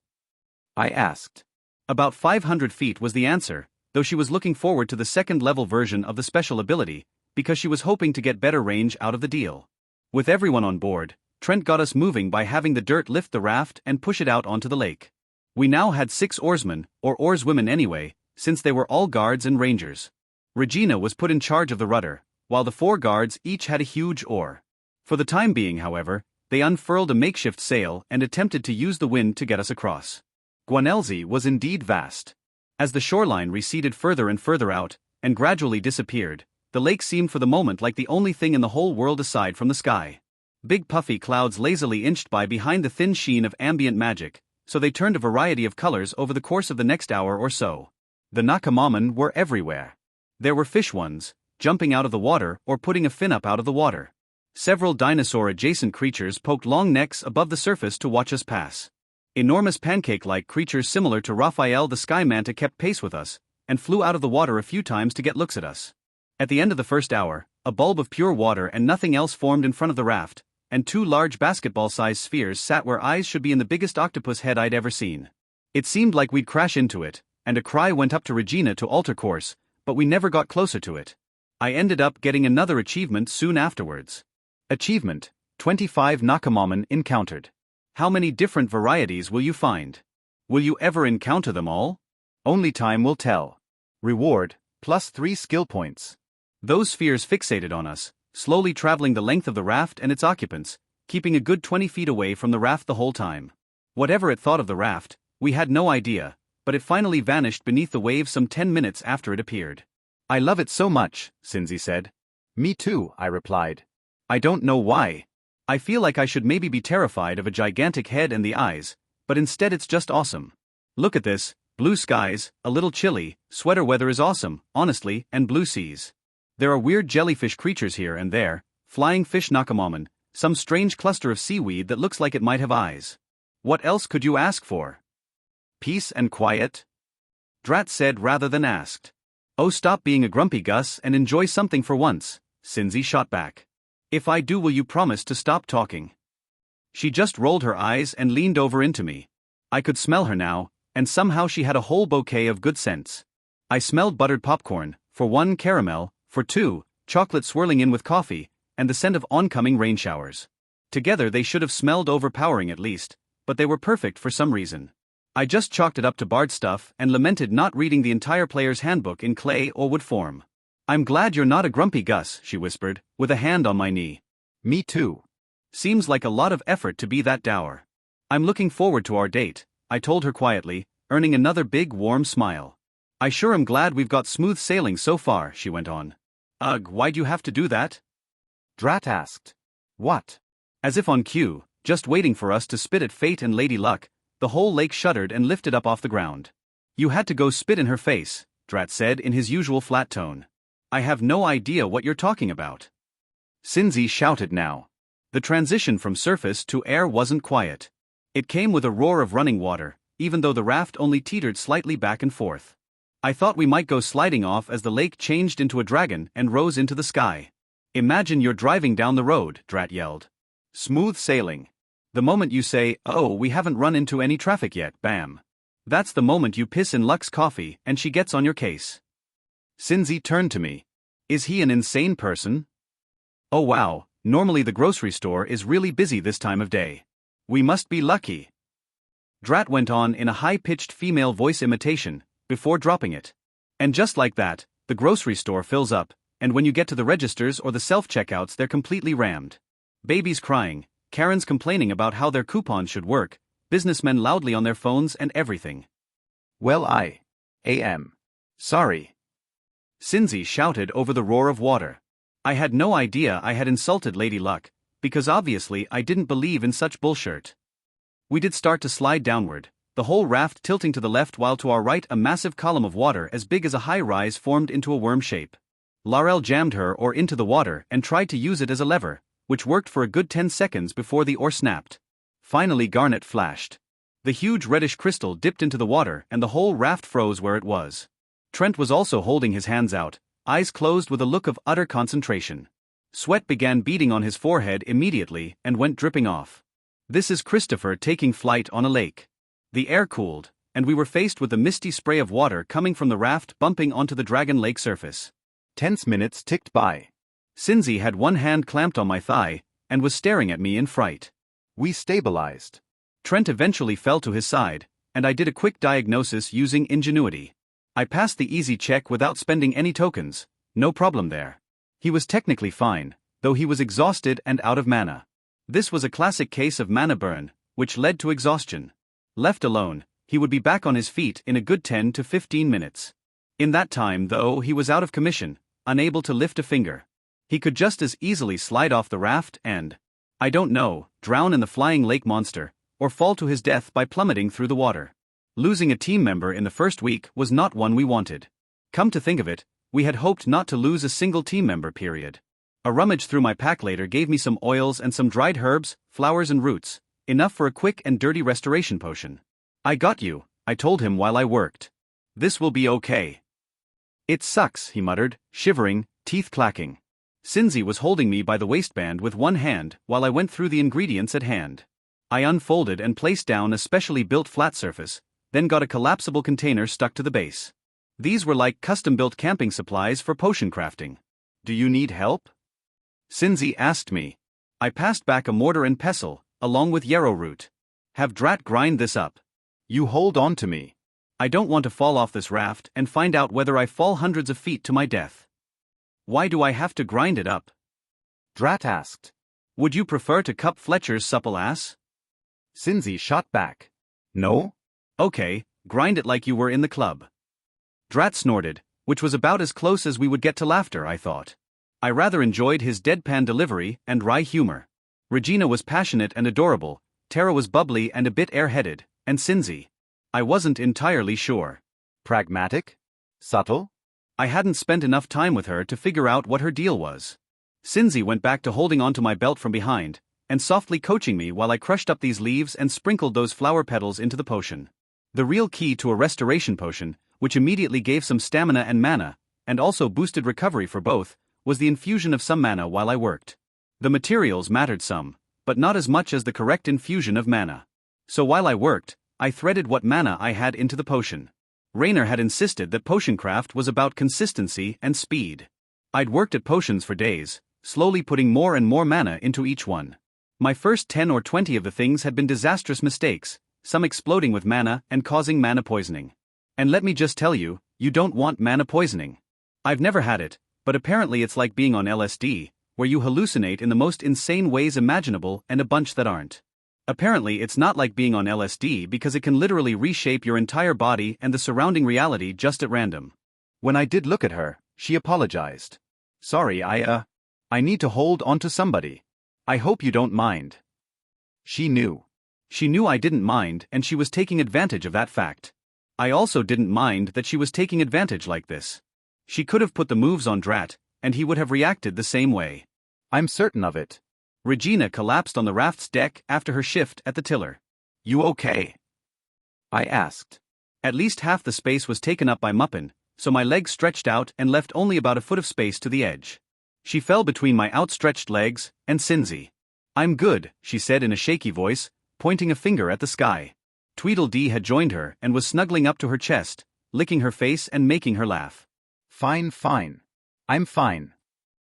I asked. About 500 feet was the answer, though she was looking forward to the second-level version of the special ability, because she was hoping to get better range out of the deal. With everyone on board, Trent got us moving by having the dirt lift the raft and push it out onto the lake. We now had 6 oarsmen, or oarswomen anyway, since they were all guards and rangers. Regina was put in charge of the rudder, while the 4 guards each had a huge oar. For the time being, however, they unfurled a makeshift sail and attempted to use the wind to get us across. Guanelzi was indeed vast. As the shoreline receded further and further out, and gradually disappeared, the lake seemed for the moment like the only thing in the whole world aside from the sky. Big puffy clouds lazily inched by behind the thin sheen of ambient magic, so they turned a variety of colors over the course of the next hour or so. The Nakamaman were everywhere. There were fish ones, jumping out of the water or putting a fin up out of the water. Several dinosaur-adjacent creatures poked long necks above the surface to watch us pass. Enormous pancake-like creatures similar to Raphael the Sky Manta kept pace with us, and flew out of the water a few times to get looks at us. At the end of the first hour, a bulb of pure water and nothing else formed in front of the raft, and 2 large basketball-sized spheres sat where eyes should be in the biggest octopus head I'd ever seen. It seemed like we'd crash into it, and a cry went up to Regina to alter course, but we never got closer to it. I ended up getting another achievement soon afterwards. Achievement: 25 Nakamaman encountered. How many different varieties will you find? Will you ever encounter them all? Only time will tell. Reward: +3 skill points. Those spheres fixated on us, slowly traveling the length of the raft and its occupants, keeping a good 20 feet away from the raft the whole time. Whatever it thought of the raft, we had no idea, but it finally vanished beneath the waves some 10 minutes after it appeared. I love it so much, Cinzy said. Me too, I replied. I don't know why. I feel like I should maybe be terrified of a gigantic head and the eyes, but instead it's just awesome. Look at this: blue skies, a little chilly, sweater weather is awesome, honestly, and blue seas. There are weird jellyfish creatures here and there, flying fish Nakamaman, some strange cluster of seaweed that looks like it might have eyes. What else could you ask for? Peace and quiet? Drat said rather than asked. Oh, stop being a grumpy Gus and enjoy something for once, Cinzy shot back. If I do, will you promise to stop talking? She just rolled her eyes and leaned over into me. I could smell her now, and somehow she had a whole bouquet of good scents. I smelled buttered popcorn, for 1 caramel, for 2, chocolate swirling in with coffee, and the scent of oncoming rain showers. Together they should have smelled overpowering at least, but they were perfect for some reason. I just chalked it up to Bard stuff and lamented not reading the entire player's handbook in clay or wood form. I'm glad you're not a grumpy Gus, she whispered, with a hand on my knee. Me too. Seems like a lot of effort to be that dour. I'm looking forward to our date, I told her quietly, earning another big warm smile. I sure am glad we've got smooth sailing so far, she went on. Ugh, why'd you have to do that? Drat asked. What? As if on cue, just waiting for us to spit at Fate and Lady Luck, the whole lake shuddered and lifted up off the ground. You had to go spit in her face, Drat said in his usual flat tone. I have no idea what you're talking about. Cinzy shouted now. The transition from surface to air wasn't quiet. It came with a roar of running water, even though the raft only teetered slightly back and forth. I thought we might go sliding off as the lake changed into a dragon and rose into the sky. Imagine you're driving down the road, Drat yelled. Smooth sailing. The moment you say, oh, we haven't run into any traffic yet, bam. That's the moment you piss in Luck's coffee and she gets on your case. Cinzy turned to me. Is he an insane person? Oh wow, normally the grocery store is really busy this time of day. We must be lucky. Drat went on in a high-pitched female voice imitation, before dropping it. And just like that, the grocery store fills up, and when you get to the registers or the self-checkouts they're completely rammed. Babies crying, Karens complaining about how their coupons should work, businessmen loudly on their phones and everything. Well I am sorry. Cinzy shouted over the roar of water. I had no idea I had insulted Lady Luck, because obviously I didn't believe in such bullshit. We did start to slide downward, the whole raft tilting to the left while to our right a massive column of water as big as a high-rise formed into a worm shape. Laurel jammed her oar into the water and tried to use it as a lever, which worked for a good 10 seconds before the oar snapped. Finally Garnet flashed. The huge reddish crystal dipped into the water and the whole raft froze where it was. Trent was also holding his hands out, eyes closed with a look of utter concentration. Sweat began beading on his forehead immediately and went dripping off. This is Christopher taking flight on a lake. The air cooled, and we were faced with the misty spray of water coming from the raft bumping onto the Dragon Lake surface. Tense minutes ticked by. Cinzy had one hand clamped on my thigh, and was staring at me in fright. We stabilized. Trent eventually fell to his side, and I did a quick diagnosis using ingenuity. I passed the easy check without spending any tokens, no problem there. He was technically fine, though he was exhausted and out of mana. This was a classic case of mana burn, which led to exhaustion. Left alone, he would be back on his feet in a good 10 to 15 minutes. In that time, though, he was out of commission, unable to lift a finger. He could just as easily slide off the raft and, I don't know, drown in the flying lake monster, or fall to his death by plummeting through the water. Losing a team member in the first week was not one we wanted. Come to think of it, we had hoped not to lose a single team member, period. A rummage through my pack later gave me some oils and some dried herbs, flowers and roots, enough for a quick and dirty restoration potion. I got you, I told him while I worked. This will be okay. It sucks, he muttered, shivering, teeth clacking. Cinzy was holding me by the waistband with one hand while I went through the ingredients at hand. I unfolded and placed down a specially built flat surface, then got a collapsible container stuck to the base. These were like custom-built camping supplies for potion crafting. Do you need help? Cinzy asked me. I passed back a mortar and pestle, along with yarrow root. Have Drat grind this up. You hold on to me. I don't want to fall off this raft and find out whether I fall hundreds of feet to my death. Why do I have to grind it up? Drat asked. Would you prefer to cup Fletcher's supple ass? Cinzy shot back. No? Okay, grind it like you were in the club. Drat snorted, which was about as close as we would get to laughter, I thought. I rather enjoyed his deadpan delivery and wry humor. Regina was passionate and adorable, Tara was bubbly and a bit airheaded, and Cinzy. I wasn't entirely sure. Pragmatic? Subtle? I hadn't spent enough time with her to figure out what her deal was. Cinzy went back to holding onto my belt from behind, and softly coaching me while I crushed up these leaves and sprinkled those flower petals into the potion. The real key to a restoration potion, which immediately gave some stamina and mana, and also boosted recovery for both, was the infusion of some mana while I worked. The materials mattered some, but not as much as the correct infusion of mana. So while I worked, I threaded what mana I had into the potion. Raynor had insisted that potion craft was about consistency and speed. I'd worked at potions for days, slowly putting more and more mana into each one. My first 10 or 20 of the things had been disastrous mistakes, some exploding with mana and causing mana poisoning. And let me just tell you, you don't want mana poisoning. I've never had it, but apparently it's like being on LSD, where you hallucinate in the most insane ways imaginable and a bunch that aren't. Apparently it's not like being on LSD because it can literally reshape your entire body and the surrounding reality just at random. When I did look at her, she apologized. Sorry, I need to hold on to somebody. I hope you don't mind. She knew. She knew I didn't mind, and she was taking advantage of that fact. I also didn't mind that she was taking advantage like this. She could have put the moves on Drat, and he would have reacted the same way. I'm certain of it. Regina collapsed on the raft's deck after her shift at the tiller. You okay? I asked. At least half the space was taken up by Muppin, so my legs stretched out and left only about a foot of space to the edge. She fell between my outstretched legs and Cinzzy. I'm good, she said in a shaky voice, pointing a finger at the sky. Tweedledee had joined her and was snuggling up to her chest, licking her face and making her laugh. Fine. I'm fine.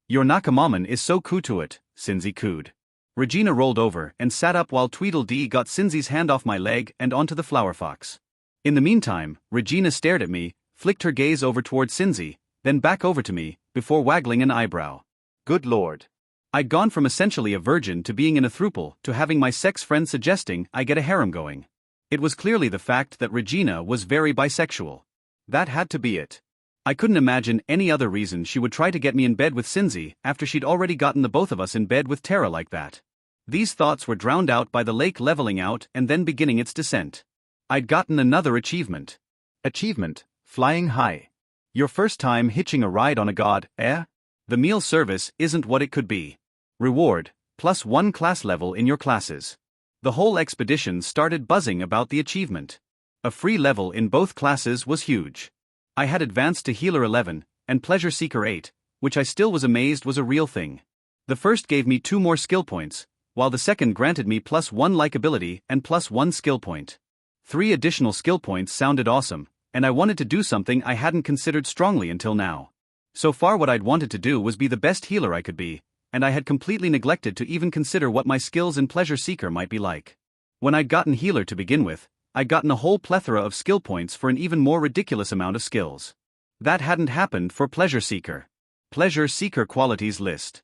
Your Nakamamon is so coo to it, Cinzzy cooed. Regina rolled over and sat up while Tweedledee got Cinzy's hand off my leg and onto the flower fox. In the meantime, Regina stared at me, flicked her gaze over toward Cinzzy, then back over to me, before waggling an eyebrow. Good lord. I'd gone from essentially a virgin to being in a throuple to having my sex friend suggesting I get a harem going. It was clearly the fact that Regina was very bisexual. That had to be it. I couldn't imagine any other reason she would try to get me in bed with Cinzzy after she'd already gotten the both of us in bed with Tara like that. These thoughts were drowned out by the lake leveling out and then beginning its descent. I'd gotten another achievement. Achievement, flying high. Your first time hitching a ride on a god, eh? The meal service isn't what it could be. Reward, +1 class level in your classes. The whole expedition started buzzing about the achievement. A free level in both classes was huge. I had advanced to Healer 11, and Pleasure Seeker 8, which I still was amazed was a real thing. The first gave me 2 more skill points, while the second granted me +1 likability and +1 skill point. 3 additional skill points sounded awesome, and I wanted to do something I hadn't considered strongly until now. So far what I'd wanted to do was be the best healer I could be, and I had completely neglected to even consider what my skills in Pleasure Seeker might be like. When I'd gotten healer to begin with, I'd gotten a whole plethora of skill points for an even more ridiculous amount of skills. That hadn't happened for Pleasure Seeker. Pleasure Seeker qualities list.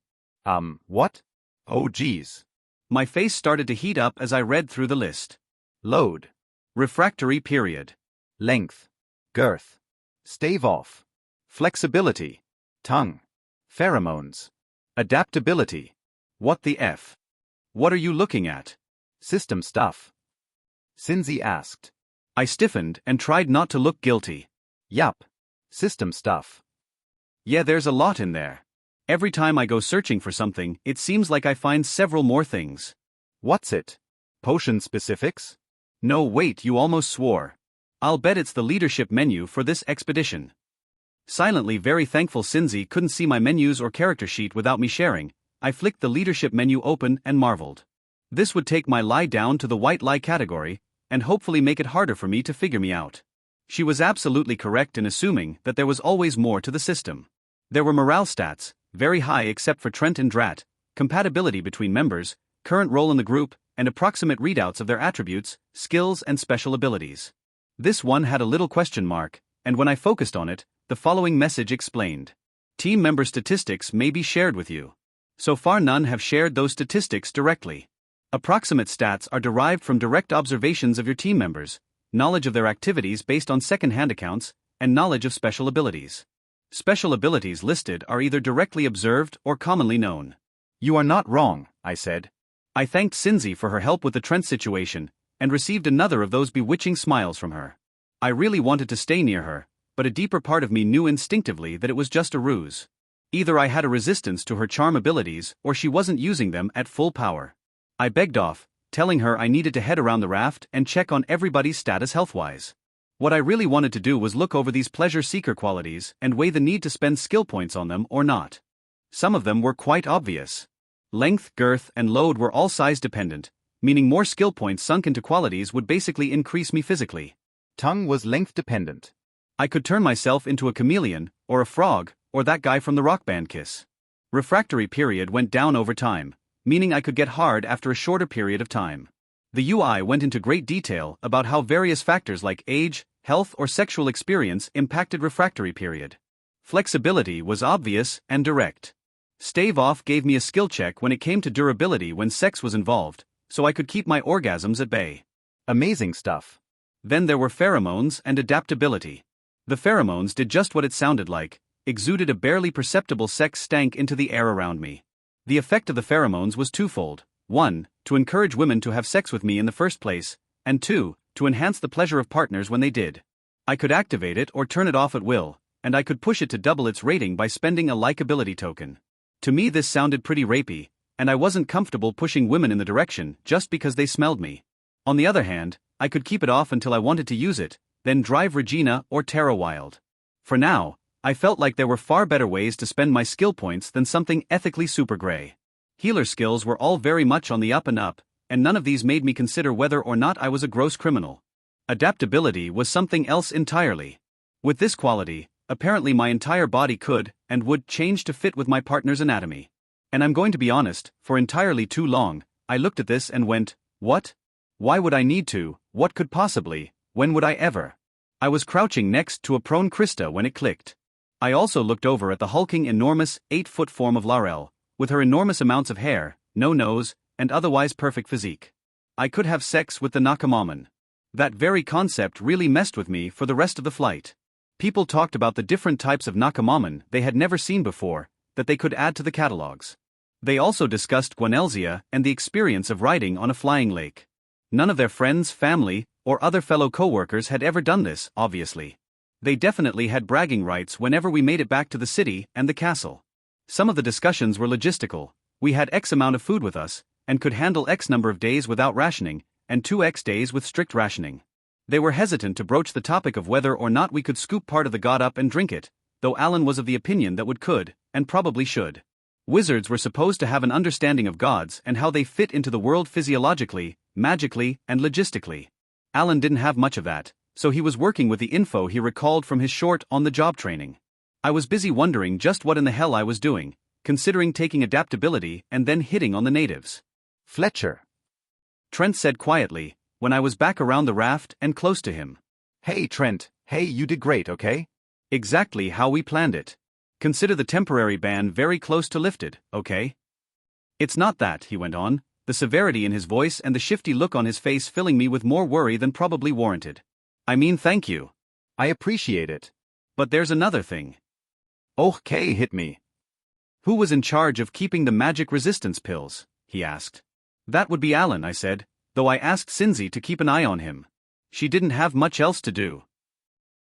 What? Oh geez. My face started to heat up as I read through the list. Load. Refractory period. Length. Girth. Stave off. Flexibility. Tongue. Pheromones. Adaptability. What the F? What are you looking at? System stuff. Cinzzy asked. I stiffened and tried not to look guilty. Yup. System stuff. Yeah, there's a lot in there. Every time I go searching for something, it seems like I find several more things. What's it? Potion specifics? No, wait, you almost swore. I'll bet it's the leadership menu for this expedition. Silently very thankful Cinzzy couldn't see my menus or character sheet without me sharing, I flicked the leadership menu open and marveled. This would take my lie down to the white lie category, and hopefully make it harder for me to figure me out. She was absolutely correct in assuming that there was always more to the system. There were morale stats, very high except for Trent and Drat, compatibility between members, current role in the group, and approximate readouts of their attributes, skills and special abilities. This one had a little question mark, and when I focused on it, the following message explained. Team member statistics may be shared with you. So far none have shared those statistics directly. Approximate stats are derived from direct observations of your team members, knowledge of their activities based on second-hand accounts, and knowledge of special abilities. Special abilities listed are either directly observed or commonly known. You are not wrong, I said. I thanked Cinzzy for her help with the Trent situation, and received another of those bewitching smiles from her. I really wanted to stay near her, but a deeper part of me knew instinctively that it was just a ruse. Either I had a resistance to her charm abilities or she wasn't using them at full power. I begged off, telling her I needed to head around the raft and check on everybody's status health-wise. What I really wanted to do was look over these pleasure seeker qualities and weigh the need to spend skill points on them or not. Some of them were quite obvious. Length, girth, and load were all size dependent, meaning more skill points sunk into qualities would basically increase me physically. Tongue was length dependent. I could turn myself into a chameleon, or a frog, or that guy from the rock band Kiss. Refractory period went down over time, meaning I could get hard after a shorter period of time. The UI went into great detail about how various factors like age, health or sexual experience impacted refractory period. Flexibility was obvious and direct. Stave off gave me a skill check when it came to durability when sex was involved, so I could keep my orgasms at bay. Amazing stuff. Then there were pheromones and adaptability. The pheromones did just what it sounded like, exuded a barely perceptible sex stank into the air around me. The effect of the pheromones was twofold: 1, to encourage women to have sex with me in the first place, and 2, to enhance the pleasure of partners when they did. I could activate it or turn it off at will, and I could push it to double its rating by spending a likability token. To me, this sounded pretty rapey, and I wasn't comfortable pushing women in the direction just because they smelled me. On the other hand, I could keep it off until I wanted to use it, then drive Regina or Tara wild. For now, I felt like there were far better ways to spend my skill points than something ethically super grey. Healer skills were all very much on the up and up, and none of these made me consider whether or not I was a gross criminal. Adaptability was something else entirely. With this quality, apparently my entire body could and would change to fit with my partner's anatomy. And I'm going to be honest, for entirely too long, I looked at this and went, what? Why would I need to? What could possibly? When would I ever? I was crouching next to a prone Krista when it clicked. I also looked over at the hulking enormous 8-foot form of Laurel, with her enormous amounts of hair, no nose, and otherwise perfect physique. I could have sex with the Nakamaman. That very concept really messed with me for the rest of the flight. People talked about the different types of Nakamaman they had never seen before, that they could add to the catalogs. They also discussed Guanelzia and the experience of riding on a flying lake. None of their friends, family, or other fellow co-workers had ever done this, obviously. They definitely had bragging rights whenever we made it back to the city and the castle. Some of the discussions were logistical. We had X amount of food with us, and could handle X number of days without rationing, and 2X days with strict rationing. They were hesitant to broach the topic of whether or not we could scoop part of the god up and drink it, though Alan was of the opinion that we could, and probably should. Wizards were supposed to have an understanding of gods and how they fit into the world physiologically, magically, and logistically. Alan didn't have much of that, so he was working with the info he recalled from his short on-the-job training. I was busy wondering just what in the hell I was doing, considering taking adaptability and then hitting on the natives. Fletcher, Trent said quietly, when I was back around the raft and close to him. Hey Trent, hey, you did great, okay? Exactly how we planned it. Consider the temporary ban very close to lifted, okay? It's not that, he went on, the severity in his voice and the shifty look on his face filling me with more worry than probably warranted. I mean, thank you. I appreciate it. But there's another thing. Okay, hit me. Who was in charge of keeping the magic resistance pills? He asked. That would be Alan, I said, though I asked Cinzy to keep an eye on him. She didn't have much else to do.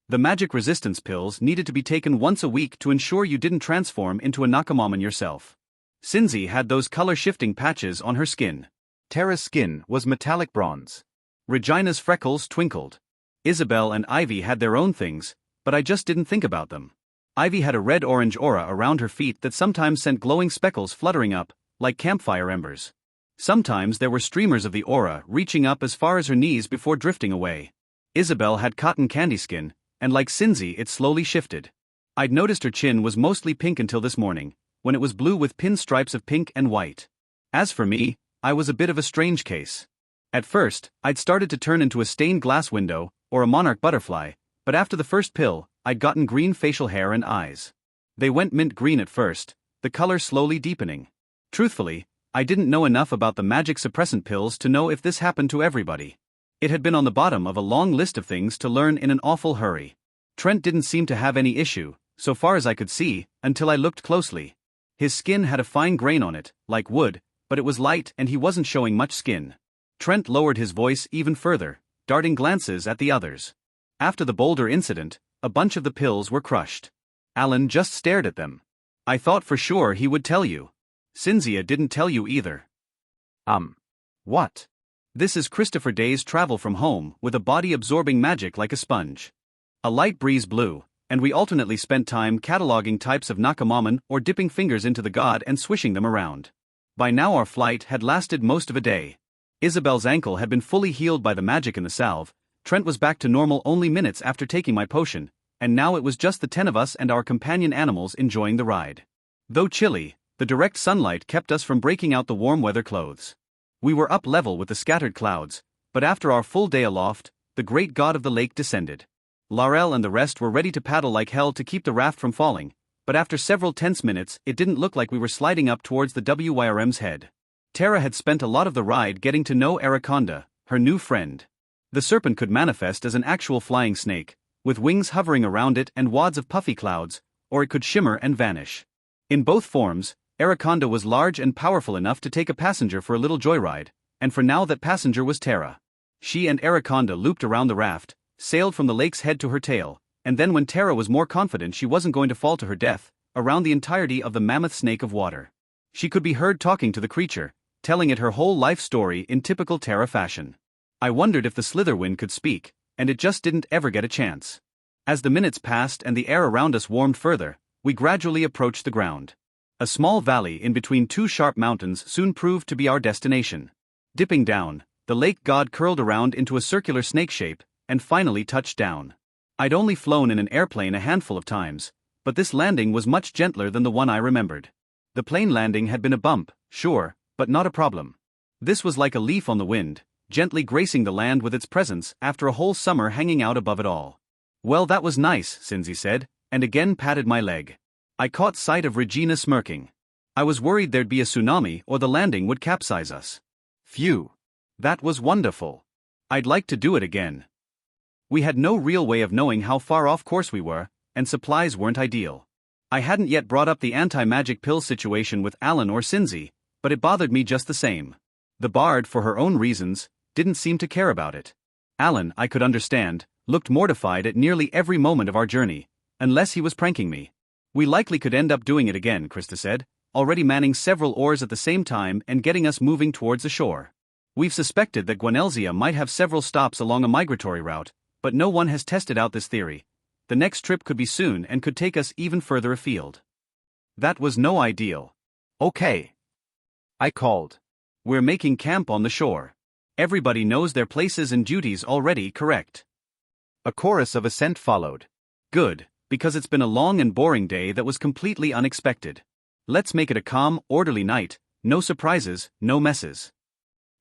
The magic resistance pills needed to be taken once a week to ensure you didn't transform into a Nakamaman yourself. Cinzy had those color-shifting patches on her skin. Tara's skin was metallic bronze. Regina's freckles twinkled. Isabel and Ivy had their own things, but I just didn't think about them. Ivy had a red-orange aura around her feet that sometimes sent glowing speckles fluttering up, like campfire embers. Sometimes there were streamers of the aura reaching up as far as her knees before drifting away. Isabel had cotton candy skin, and like Cinzy it slowly shifted. I'd noticed her chin was mostly pink until this morning, when it was blue with pinstripes of pink and white. As for me, I was a bit of a strange case. At first, I'd started to turn into a stained glass window, or a monarch butterfly, but after the first pill, I'd gotten green facial hair and eyes. They went mint green at first, the color slowly deepening. Truthfully, I didn't know enough about the magic suppressant pills to know if this happened to everybody. It had been on the bottom of a long list of things to learn in an awful hurry. Trent didn't seem to have any issue, so far as I could see, until I looked closely. His skin had a fine grain on it, like wood, but it was light and he wasn't showing much skin. Trent lowered his voice even further, darting glances at the others. After the boulder incident, a bunch of the pills were crushed. Alan just stared at them. I thought for sure he would tell you. Cinzia didn't tell you either. What? This is Christopher Day's travel from home with a body absorbing magic like a sponge. A light breeze blew, and we alternately spent time cataloging types of Nakamaman or dipping fingers into the god and swishing them around. By now our flight had lasted most of a day. Isabel's ankle had been fully healed by the magic in the salve. Trent was back to normal only minutes after taking my potion, and now it was just the 10 of us and our companion animals enjoying the ride. Though chilly, the direct sunlight kept us from breaking out the warm weather clothes. We were up level with the scattered clouds, but after our full day aloft, the great god of the lake descended. Laurel and the rest were ready to paddle like hell to keep the raft from falling, but after several tense minutes it didn't look like we were sliding up towards the WYRM's head. Tara had spent a lot of the ride getting to know Araconda, her new friend. The serpent could manifest as an actual flying snake, with wings hovering around it and wads of puffy clouds, or it could shimmer and vanish. In both forms, Araconda was large and powerful enough to take a passenger for a little joyride, and for now that passenger was Terra. She and Araconda looped around the raft, sailed from the lake's head to her tail, and then when Terra was more confident she wasn't going to fall to her death, around the entirety of the mammoth snake of water. She could be heard talking to the creature, telling it her whole life story in typical Terra fashion. I wondered if the Slitherwind could speak, and it just didn't ever get a chance. As the minutes passed and the air around us warmed further, we gradually approached the ground. A small valley in between two sharp mountains soon proved to be our destination. Dipping down, the lake god curled around into a circular snake shape, and finally touched down. I'd only flown in an airplane a handful of times, but this landing was much gentler than the one I remembered. The plane landing had been a bump, sure, but not a problem. This was like a leaf on the wind, gently gracing the land with its presence after a whole summer hanging out above it all. Well, that was nice, Cinzia said, and again patted my leg. I caught sight of Regina smirking. I was worried there'd be a tsunami or the landing would capsize us. Phew. That was wonderful. I'd like to do it again. We had no real way of knowing how far off course we were, and supplies weren't ideal. I hadn't yet brought up the anti-magic pill situation with Alan or Cinzia, but it bothered me just the same. The bard, for her own reasons, didn't seem to care about it. Alan, I could understand, looked mortified at nearly every moment of our journey, unless he was pranking me. We likely could end up doing it again, Krista said, already manning several oars at the same time and getting us moving towards the shore. We've suspected that Gwenelzia might have several stops along a migratory route, but no one has tested out this theory. The next trip could be soon and could take us even further afield. That was no ideal. Okay, I called. We're making camp on the shore. Everybody knows their places and duties already, correct? A chorus of assent followed. Good, because it's been a long and boring day that was completely unexpected. Let's make it a calm, orderly night, no surprises, no messes.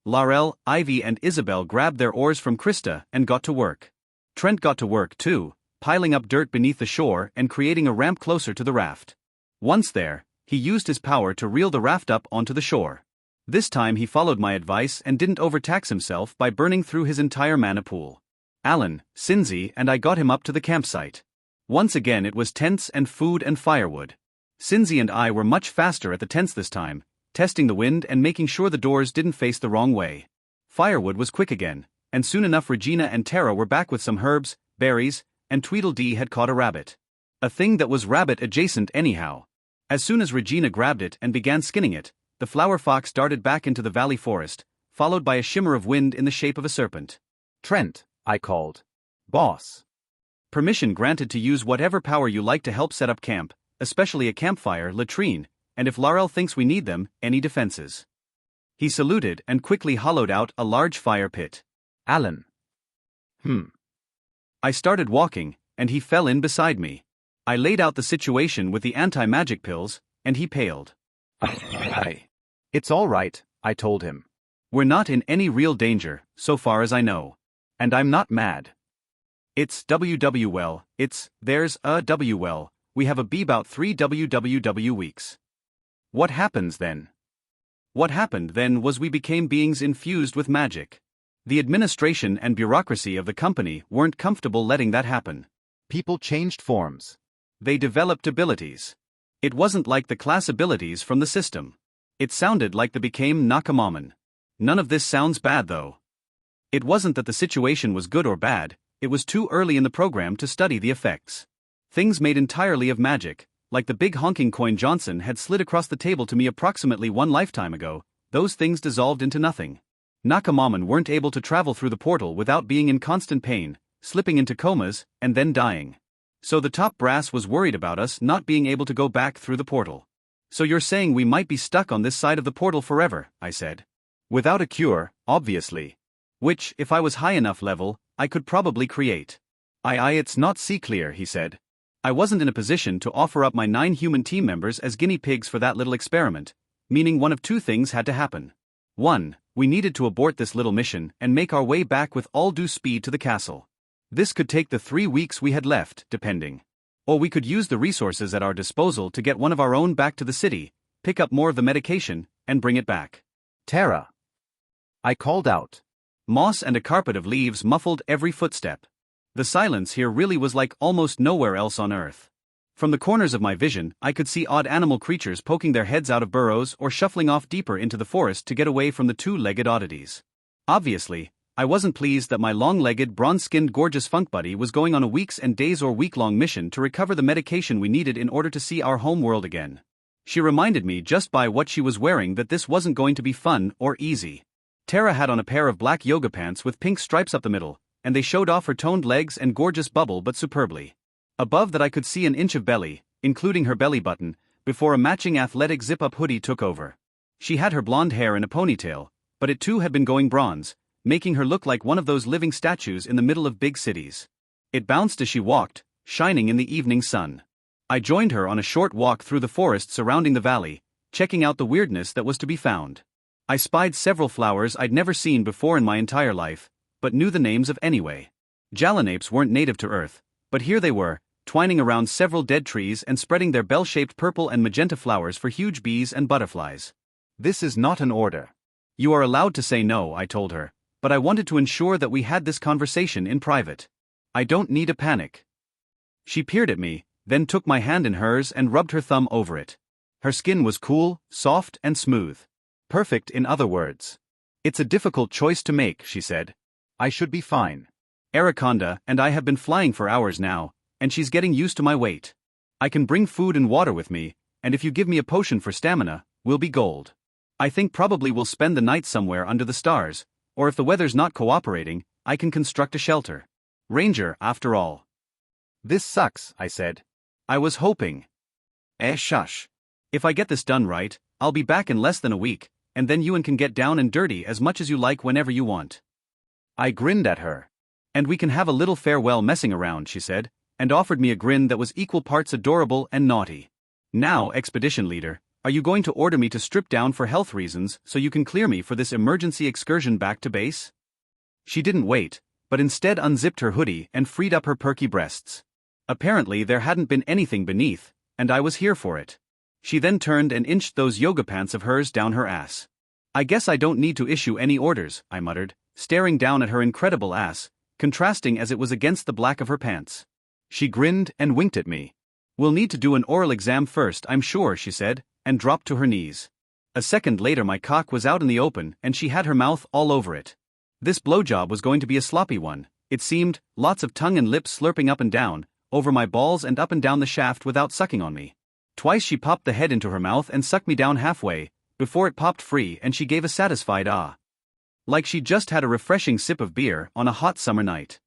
Laurel, Ivy and Isabel grabbed their oars from Krista and got to work. Trent got to work too, piling up dirt beneath the shore and creating a ramp closer to the raft. Once there, he used his power to reel the raft up onto the shore. This time he followed my advice and didn't overtax himself by burning through his entire mana pool. Alan, Cinzia and I got him up to the campsite. Once again it was tents and food and firewood. Cinzia and I were much faster at the tents this time, testing the wind and making sure the doors didn't face the wrong way. Firewood was quick again, and soon enough Regina and Terra were back with some herbs, berries, and Tweedledee had caught a rabbit. A thing that was rabbit adjacent anyhow. As soon as Regina grabbed it and began skinning it, the flower fox darted back into the valley forest, followed by a shimmer of wind in the shape of a serpent. Trent, I called. Boss. Permission granted to use whatever power you like to help set up camp, especially a campfire, latrine, and if Laurel thinks we need them, any defenses. He saluted and quickly hollowed out a large fire pit. Alan. I started walking, and he fell in beside me. I laid out the situation with the anti-magic pills, and he paled. It's all right, I told him. We're not in any real danger, so far as I know. And I'm not mad. It's there's a W. We have a B about 3 WWW weeks. What happens then? What happened then was we became beings infused with magic. The administration and bureaucracy of the company weren't comfortable letting that happen. People changed forms. They developed abilities. It wasn't like the class abilities from the system. It sounded like they became Nakamamon. None of this sounds bad though. It wasn't that the situation was good or bad, it was too early in the program to study the effects. Things made entirely of magic, like the big honking coin Johnson had slid across the table to me approximately one lifetime ago, those things dissolved into nothing. Nakamamon weren't able to travel through the portal without being in constant pain, slipping into comas, and then dying. So the top brass was worried about us not being able to go back through the portal. So you're saying we might be stuck on this side of the portal forever, I said. Without a cure, obviously. Which, if I was high enough level, I could probably create. It's not clear, he said. I wasn't in a position to offer up my 9 human team members as guinea pigs for that little experiment, meaning one of two things had to happen. 1, we needed to abort this little mission and make our way back with all due speed to the castle. This could take the 3 weeks we had left, depending. Or we could use the resources at our disposal to get one of our own back to the city, pick up more of the medication, and bring it back. Terra. I called out. Moss and a carpet of leaves muffled every footstep. The silence here really was like almost nowhere else on Earth. From the corners of my vision, I could see odd animal creatures poking their heads out of burrows or shuffling off deeper into the forest to get away from the two-legged oddities. Obviously, I wasn't pleased that my long-legged, bronze-skinned gorgeous funk buddy was going on a weeks and days or week-long mission to recover the medication we needed in order to see our home world again. She reminded me just by what she was wearing that this wasn't going to be fun or easy. Tara had on a pair of black yoga pants with pink stripes up the middle, and they showed off her toned legs and gorgeous bubble but superbly. Above that I could see an inch of belly, including her belly button, before a matching athletic zip-up hoodie took over. She had her blonde hair in a ponytail, but it too had been going bronze, making her look like one of those living statues in the middle of big cities. It bounced as she walked, shining in the evening sun. I joined her on a short walk through the forest surrounding the valley, checking out the weirdness that was to be found. I spied several flowers I'd never seen before in my entire life, but knew the names of anyway. Jalanapes weren't native to Earth, but here they were, twining around several dead trees and spreading their bell-shaped purple and magenta flowers for huge bees and butterflies. This is not an order. You are allowed to say no, I told her, but I wanted to ensure that we had this conversation in private. I don't need a panic. She peered at me, then took my hand in hers and rubbed her thumb over it. Her skin was cool, soft, and smooth. Perfect, in other words. It's a difficult choice to make, she said. I should be fine. Araconda and I have been flying for hours now, and she's getting used to my weight. I can bring food and water with me, and if you give me a potion for stamina, we'll be gold. I think probably we'll spend the night somewhere under the stars, or if the weather's not cooperating, I can construct a shelter. Ranger, after all. This sucks, I said. I was hoping. Shush. If I get this done right, I'll be back in less than a week, and then you can get down and dirty as much as you like whenever you want. I grinned at her. And we can have a little farewell messing around, she said, and offered me a grin that was equal parts adorable and naughty. Now, expedition leader, are you going to order me to strip down for health reasons so you can clear me for this emergency excursion back to base? She didn't wait, but instead unzipped her hoodie and freed up her perky breasts. Apparently there hadn't been anything beneath, and I was here for it. She then turned and inched those yoga pants of hers down her ass. I guess I don't need to issue any orders, I muttered, staring down at her incredible ass, contrasting as it was against the black of her pants. She grinned and winked at me. We'll need to do an oral exam first, I'm sure, she said, and dropped to her knees. A second later my cock was out in the open and she had her mouth all over it. This blowjob was going to be a sloppy one, it seemed, lots of tongue and lips slurping up and down, over my balls and up and down the shaft without sucking on me. Twice she popped the head into her mouth and sucked me down halfway, before it popped free and she gave a satisfied ah. Like she just had a refreshing sip of beer on a hot summer night.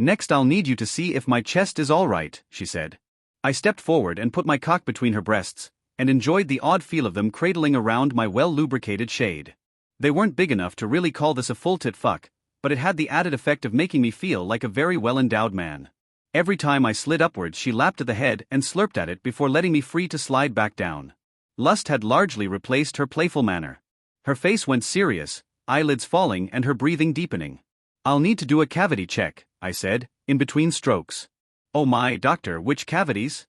Next I'll need you to see if my chest is all right, she said. I stepped forward and put my cock between her breasts, and enjoyed the odd feel of them cradling around my well-lubricated shade. They weren't big enough to really call this a full-tit fuck, but it had the added effect of making me feel like a very well-endowed man. Every time I slid upwards she lapped at the head and slurped at it before letting me free to slide back down. Lust had largely replaced her playful manner. Her face went serious, eyelids falling and her breathing deepening. I'll need to do a cavity check, I said, in between strokes. Oh my, doctor, which cavities?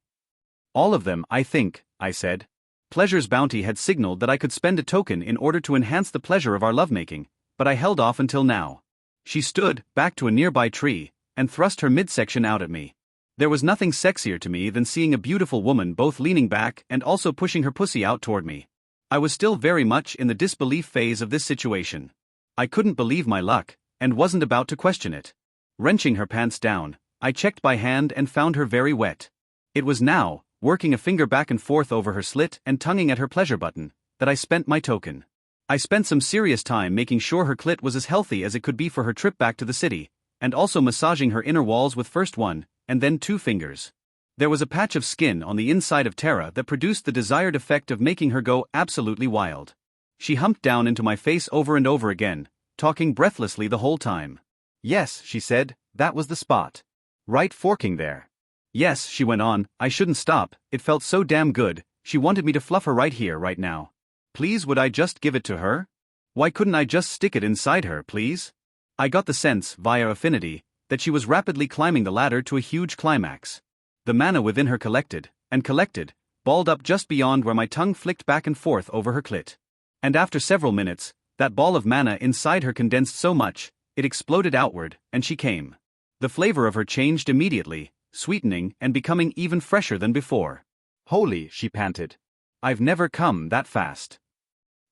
All of them, I think, I said. Pleasure's bounty had signaled that I could spend a token in order to enhance the pleasure of our lovemaking, but I held off until now. She stood, back to a nearby tree, and thrust her midsection out at me. There was nothing sexier to me than seeing a beautiful woman both leaning back and also pushing her pussy out toward me. I was still very much in the disbelief phase of this situation. I couldn't believe my luck, and wasn't about to question it. Wrenching her pants down, I checked by hand and found her very wet. It was now, working a finger back and forth over her slit and tonguing at her pleasure button, that I spent my token. I spent some serious time making sure her clit was as healthy as it could be for her trip back to the city, and also massaging her inner walls with first one, and then 2 fingers. There was a patch of skin on the inside of Tara that produced the desired effect of making her go absolutely wild. She humped down into my face over and over again, talking breathlessly the whole time. Yes, she said, that was the spot. Right forking there. Yes, she went on, I shouldn't stop, it felt so damn good, she wanted me to fluff her right here, right now. Please, would I just give it to her? Why couldn't I just stick it inside her, please? I got the sense, via affinity, that she was rapidly climbing the ladder to a huge climax. The mana within her collected, balled up just beyond where my tongue flicked back and forth over her clit. And after several minutes, that ball of mana inside her condensed so much, it exploded outward, and she came. The flavor of her changed immediately, sweetening and becoming even fresher than before. Holy, she panted. I've never come that fast.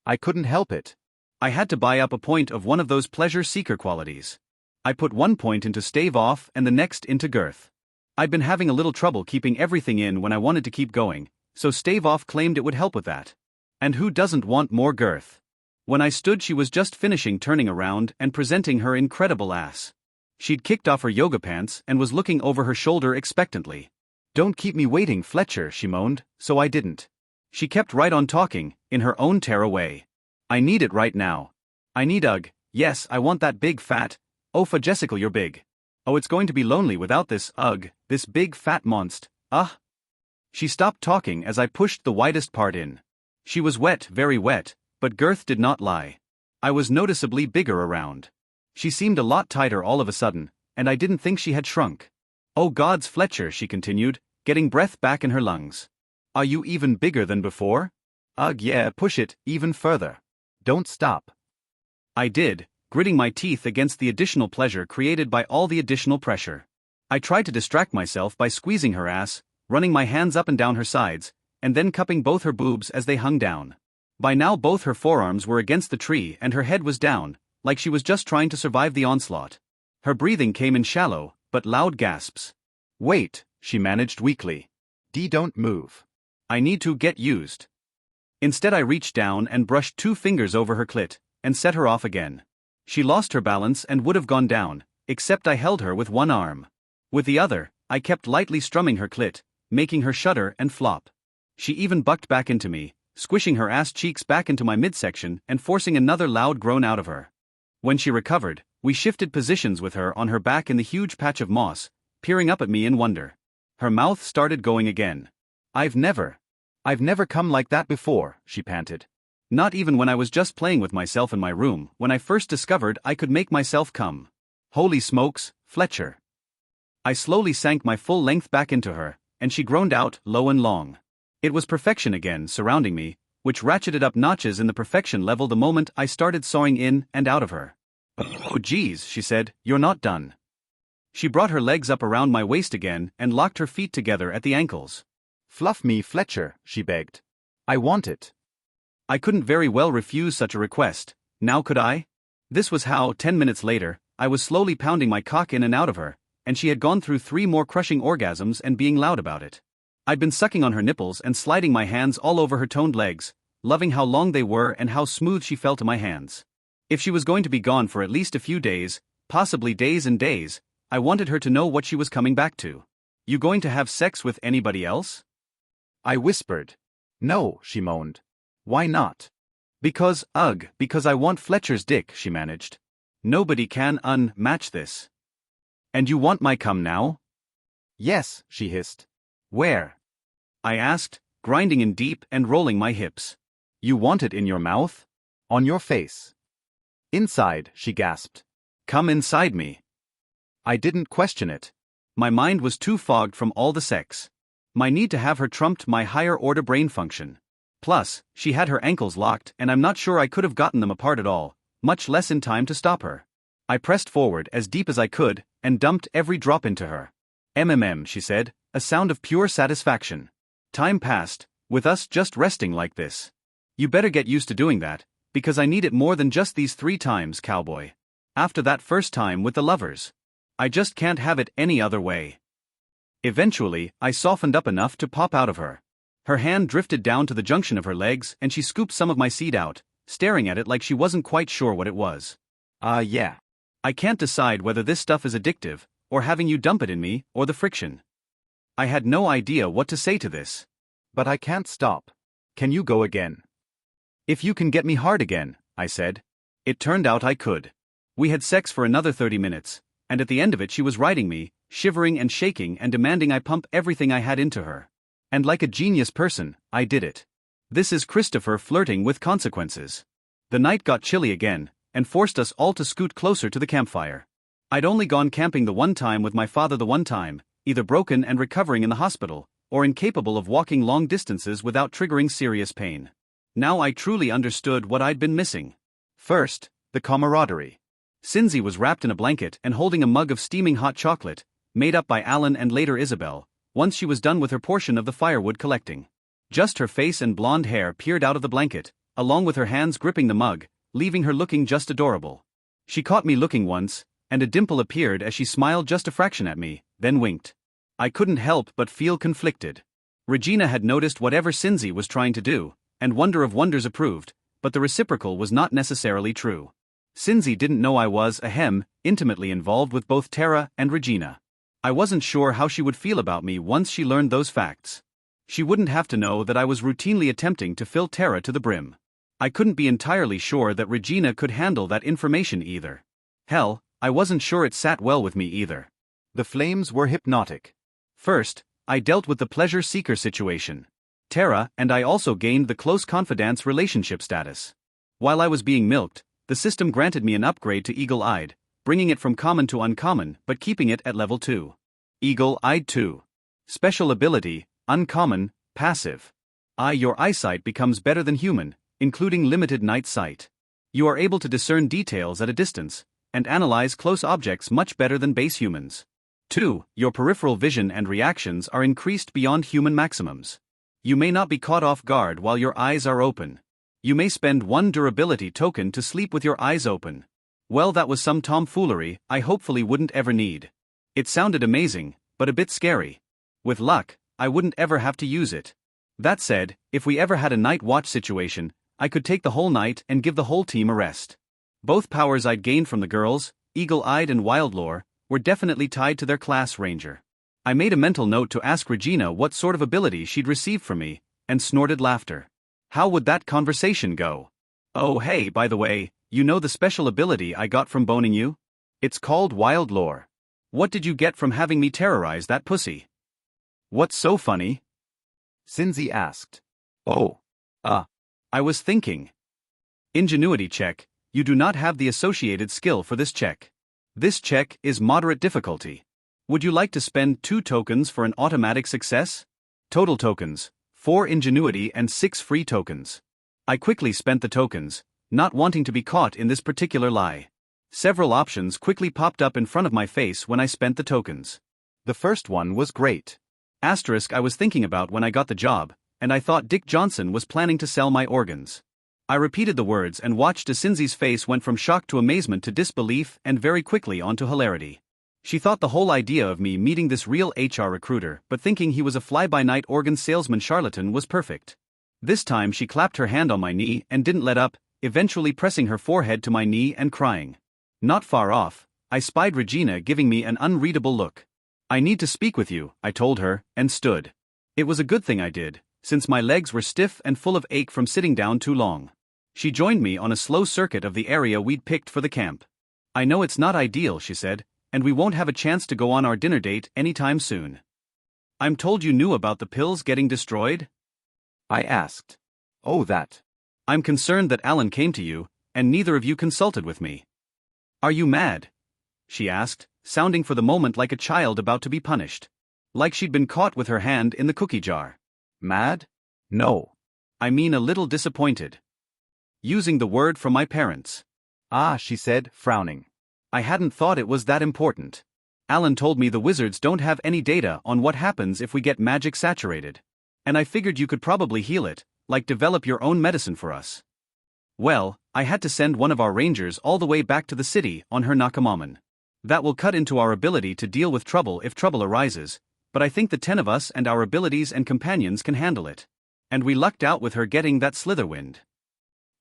I couldn't help it. I had to buy up a point of one of those pleasure-seeker qualities. I put 1 point into stave off and the next into girth. I'd been having a little trouble keeping everything in when I wanted to keep going, so stave off claimed it would help with that. And who doesn't want more girth? When I stood, she was just finishing turning around and presenting her incredible ass. She'd kicked off her yoga pants and was looking over her shoulder expectantly. Don't keep me waiting, Fletcher, she moaned, so I didn't. She kept right on talking, in her own terror way. I need it right now. I need yes, I want that big fat, oh for Jessica you're big. Oh it's going to be lonely without this this big fat monst, She stopped talking as I pushed the widest part in. She was wet, very wet, but girth did not lie. I was noticeably bigger around. She seemed a lot tighter all of a sudden, and I didn't think she had shrunk. Oh gods, Fletcher, she continued, getting breath back in her lungs. Are you even bigger than before? Yeah, push it, even further. Don't stop. I did, gritting my teeth against the additional pleasure created by all the additional pressure. I tried to distract myself by squeezing her ass, running my hands up and down her sides, and then cupping both her boobs as they hung down. By now both her forearms were against the tree and her head was down, like she was just trying to survive the onslaught. Her breathing came in shallow, but loud gasps. Wait, she managed weakly. Don't move. I need to get used. Instead I reached down and brushed 2 fingers over her clit, and set her off again. She lost her balance and would have gone down, except I held her with one arm. With the other, I kept lightly strumming her clit, making her shudder and flop. She even bucked back into me, squishing her ass cheeks back into my midsection and forcing another loud groan out of her. When she recovered, we shifted positions with her on her back in the huge patch of moss, peering up at me in wonder. Her mouth started going again. I've never come like that before, she panted. Not even when I was just playing with myself in my room, when I first discovered I could make myself come. Holy smokes, Fletcher. I slowly sank my full length back into her, and she groaned out, low and long. It was perfection again surrounding me, which ratcheted up notches in the perfection level the moment I started sawing in and out of her. Oh geez, she said, you're not done. She brought her legs up around my waist again and locked her feet together at the ankles. Fluff me, Fletcher, she begged. I want it. I couldn't very well refuse such a request, now could I? This was how, 10 minutes later, I was slowly pounding my cock in and out of her, and she had gone through 3 more crushing orgasms and being loud about it. I'd been sucking on her nipples and sliding my hands all over her toned legs, loving how long they were and how smooth she felt in my hands. If she was going to be gone for at least a few days, possibly days and days, I wanted her to know what she was coming back to. You going to have sex with anybody else? I whispered. No, she moaned. Why not? Because I want Fletcher's dick, she managed. Nobody can match this. And you want my cum now? Yes, she hissed. Where? I asked, grinding in deep and rolling my hips. You want it in your mouth? On your face. Inside, she gasped. Come inside me. I didn't question it. My mind was too fogged from all the sex. My need to have her trumped my higher-order brain function. Plus, she had her ankles locked and I'm not sure I could have gotten them apart at all, much less in time to stop her. I pressed forward as deep as I could and dumped every drop into her. She said, a sound of pure satisfaction. Time passed, with us just resting like this. You better get used to doing that, because I need it more than just these 3 times, cowboy. After that first time with the lovers. I just can't have it any other way. Eventually, I softened up enough to pop out of her. Her hand drifted down to the junction of her legs and she scooped some of my seed out, staring at it like she wasn't quite sure what it was. Yeah. I can't decide whether this stuff is addictive, or having you dump it in me, or the friction. I had no idea what to say to this. But I can't stop. Can you go again? If you can get me hard again, I said. It turned out I could. We had sex for another 30 minutes, and at the end of it she was riding me, shivering and shaking and demanding I pump everything I had into her. And like a genius person, I did it. This is Christopher flirting with consequences. The night got chilly again, and forced us all to scoot closer to the campfire. I'd only gone camping the one time with my father the one time, either broken and recovering in the hospital, or incapable of walking long distances without triggering serious pain. Now I truly understood what I'd been missing. First, the camaraderie. Cindy was wrapped in a blanket and holding a mug of steaming hot chocolate, made up by Alan and later Isabel, once she was done with her portion of the firewood collecting. Just her face and blonde hair peered out of the blanket, along with her hands gripping the mug, leaving her looking just adorable. She caught me looking once, and a dimple appeared as she smiled just a fraction at me, then winked. I couldn't help but feel conflicted. Regina had noticed whatever Cinzia was trying to do, and Wonder of Wonders approved, but the reciprocal was not necessarily true. Cinzia didn't know I was, intimately involved with both Tara and Regina. I wasn't sure how she would feel about me once she learned those facts. She wouldn't have to know that I was routinely attempting to fill Tara to the brim. I couldn't be entirely sure that Regina could handle that information either. Hell, I wasn't sure it sat well with me either. The flames were hypnotic. First, I dealt with the pleasure seeker situation. Tara and I also gained the close confidence relationship status. While I was being milked, the system granted me an upgrade to Eagle-Eyed, bringing it from common to uncommon but keeping it at level 2. Eagle-Eyed 2. Special ability, uncommon, passive. Your eyesight becomes better than human, including limited night sight. You are able to discern details at a distance, and analyze close objects much better than base humans. 2. Your peripheral vision and reactions are increased beyond human maximums. You may not be caught off guard while your eyes are open. You may spend 1 durability token to sleep with your eyes open. Well, that was some tomfoolery I hopefully wouldn't ever need. It sounded amazing, but a bit scary. With luck, I wouldn't ever have to use it. That said, if we ever had a night watch situation, I could take the whole night and give the whole team a rest. Both powers I'd gained from the girls, Eagle-Eyed and Wildlore, were definitely tied to their class ranger. I made a mental note to ask Regina what sort of ability she'd received from me, and snorted laughter. How would that conversation go? Oh hey, by the way, you know the special ability I got from boning you? It's called Wildlore. What did you get from having me terrorize that pussy? What's so funny? Cinzia asked. Oh. I was thinking. Ingenuity check, you do not have the associated skill for this check. This check is moderate difficulty. Would you like to spend 2 tokens for an automatic success? Total tokens, 4 ingenuity and 6 free tokens. I quickly spent the tokens, not wanting to be caught in this particular lie. Several options quickly popped up in front of my face when I spent the tokens. The first one was great. Asterisk I was thinking about when I got the job, and I thought Dick Johnson was planning to sell my organs. I repeated the words and watched as Cinzia's face went from shock to amazement to disbelief and very quickly onto hilarity. She thought the whole idea of me meeting this real HR recruiter but thinking he was a fly-by-night organ salesman charlatan was perfect. This time she clapped her hand on my knee and didn't let up, eventually pressing her forehead to my knee and crying. Not far off, I spied Regina giving me an unreadable look. I need to speak with you, I told her, and stood. It was a good thing I did, since my legs were stiff and full of ache from sitting down too long. She joined me on a slow circuit of the area we'd picked for the camp. I know it's not ideal, she said, and we won't have a chance to go on our dinner date anytime soon. I'm told you knew about the pills getting destroyed? I asked. Oh, that. I'm concerned that Alan came to you, and neither of you consulted with me. Are you mad? She asked, sounding for the moment like a child about to be punished. Like she'd been caught with her hand in the cookie jar. Mad? No. I mean a little disappointed. Using the word from my parents. Ah, she said, frowning. I hadn't thought it was that important. Alan told me the wizards don't have any data on what happens if we get magic saturated. And I figured you could probably heal it, like develop your own medicine for us. Well, I had to send one of our rangers all the way back to the city on her Nakamaman. That will cut into our ability to deal with trouble if trouble arises, but I think the 10 of us and our abilities and companions can handle it. And we lucked out with her getting that slitherwind.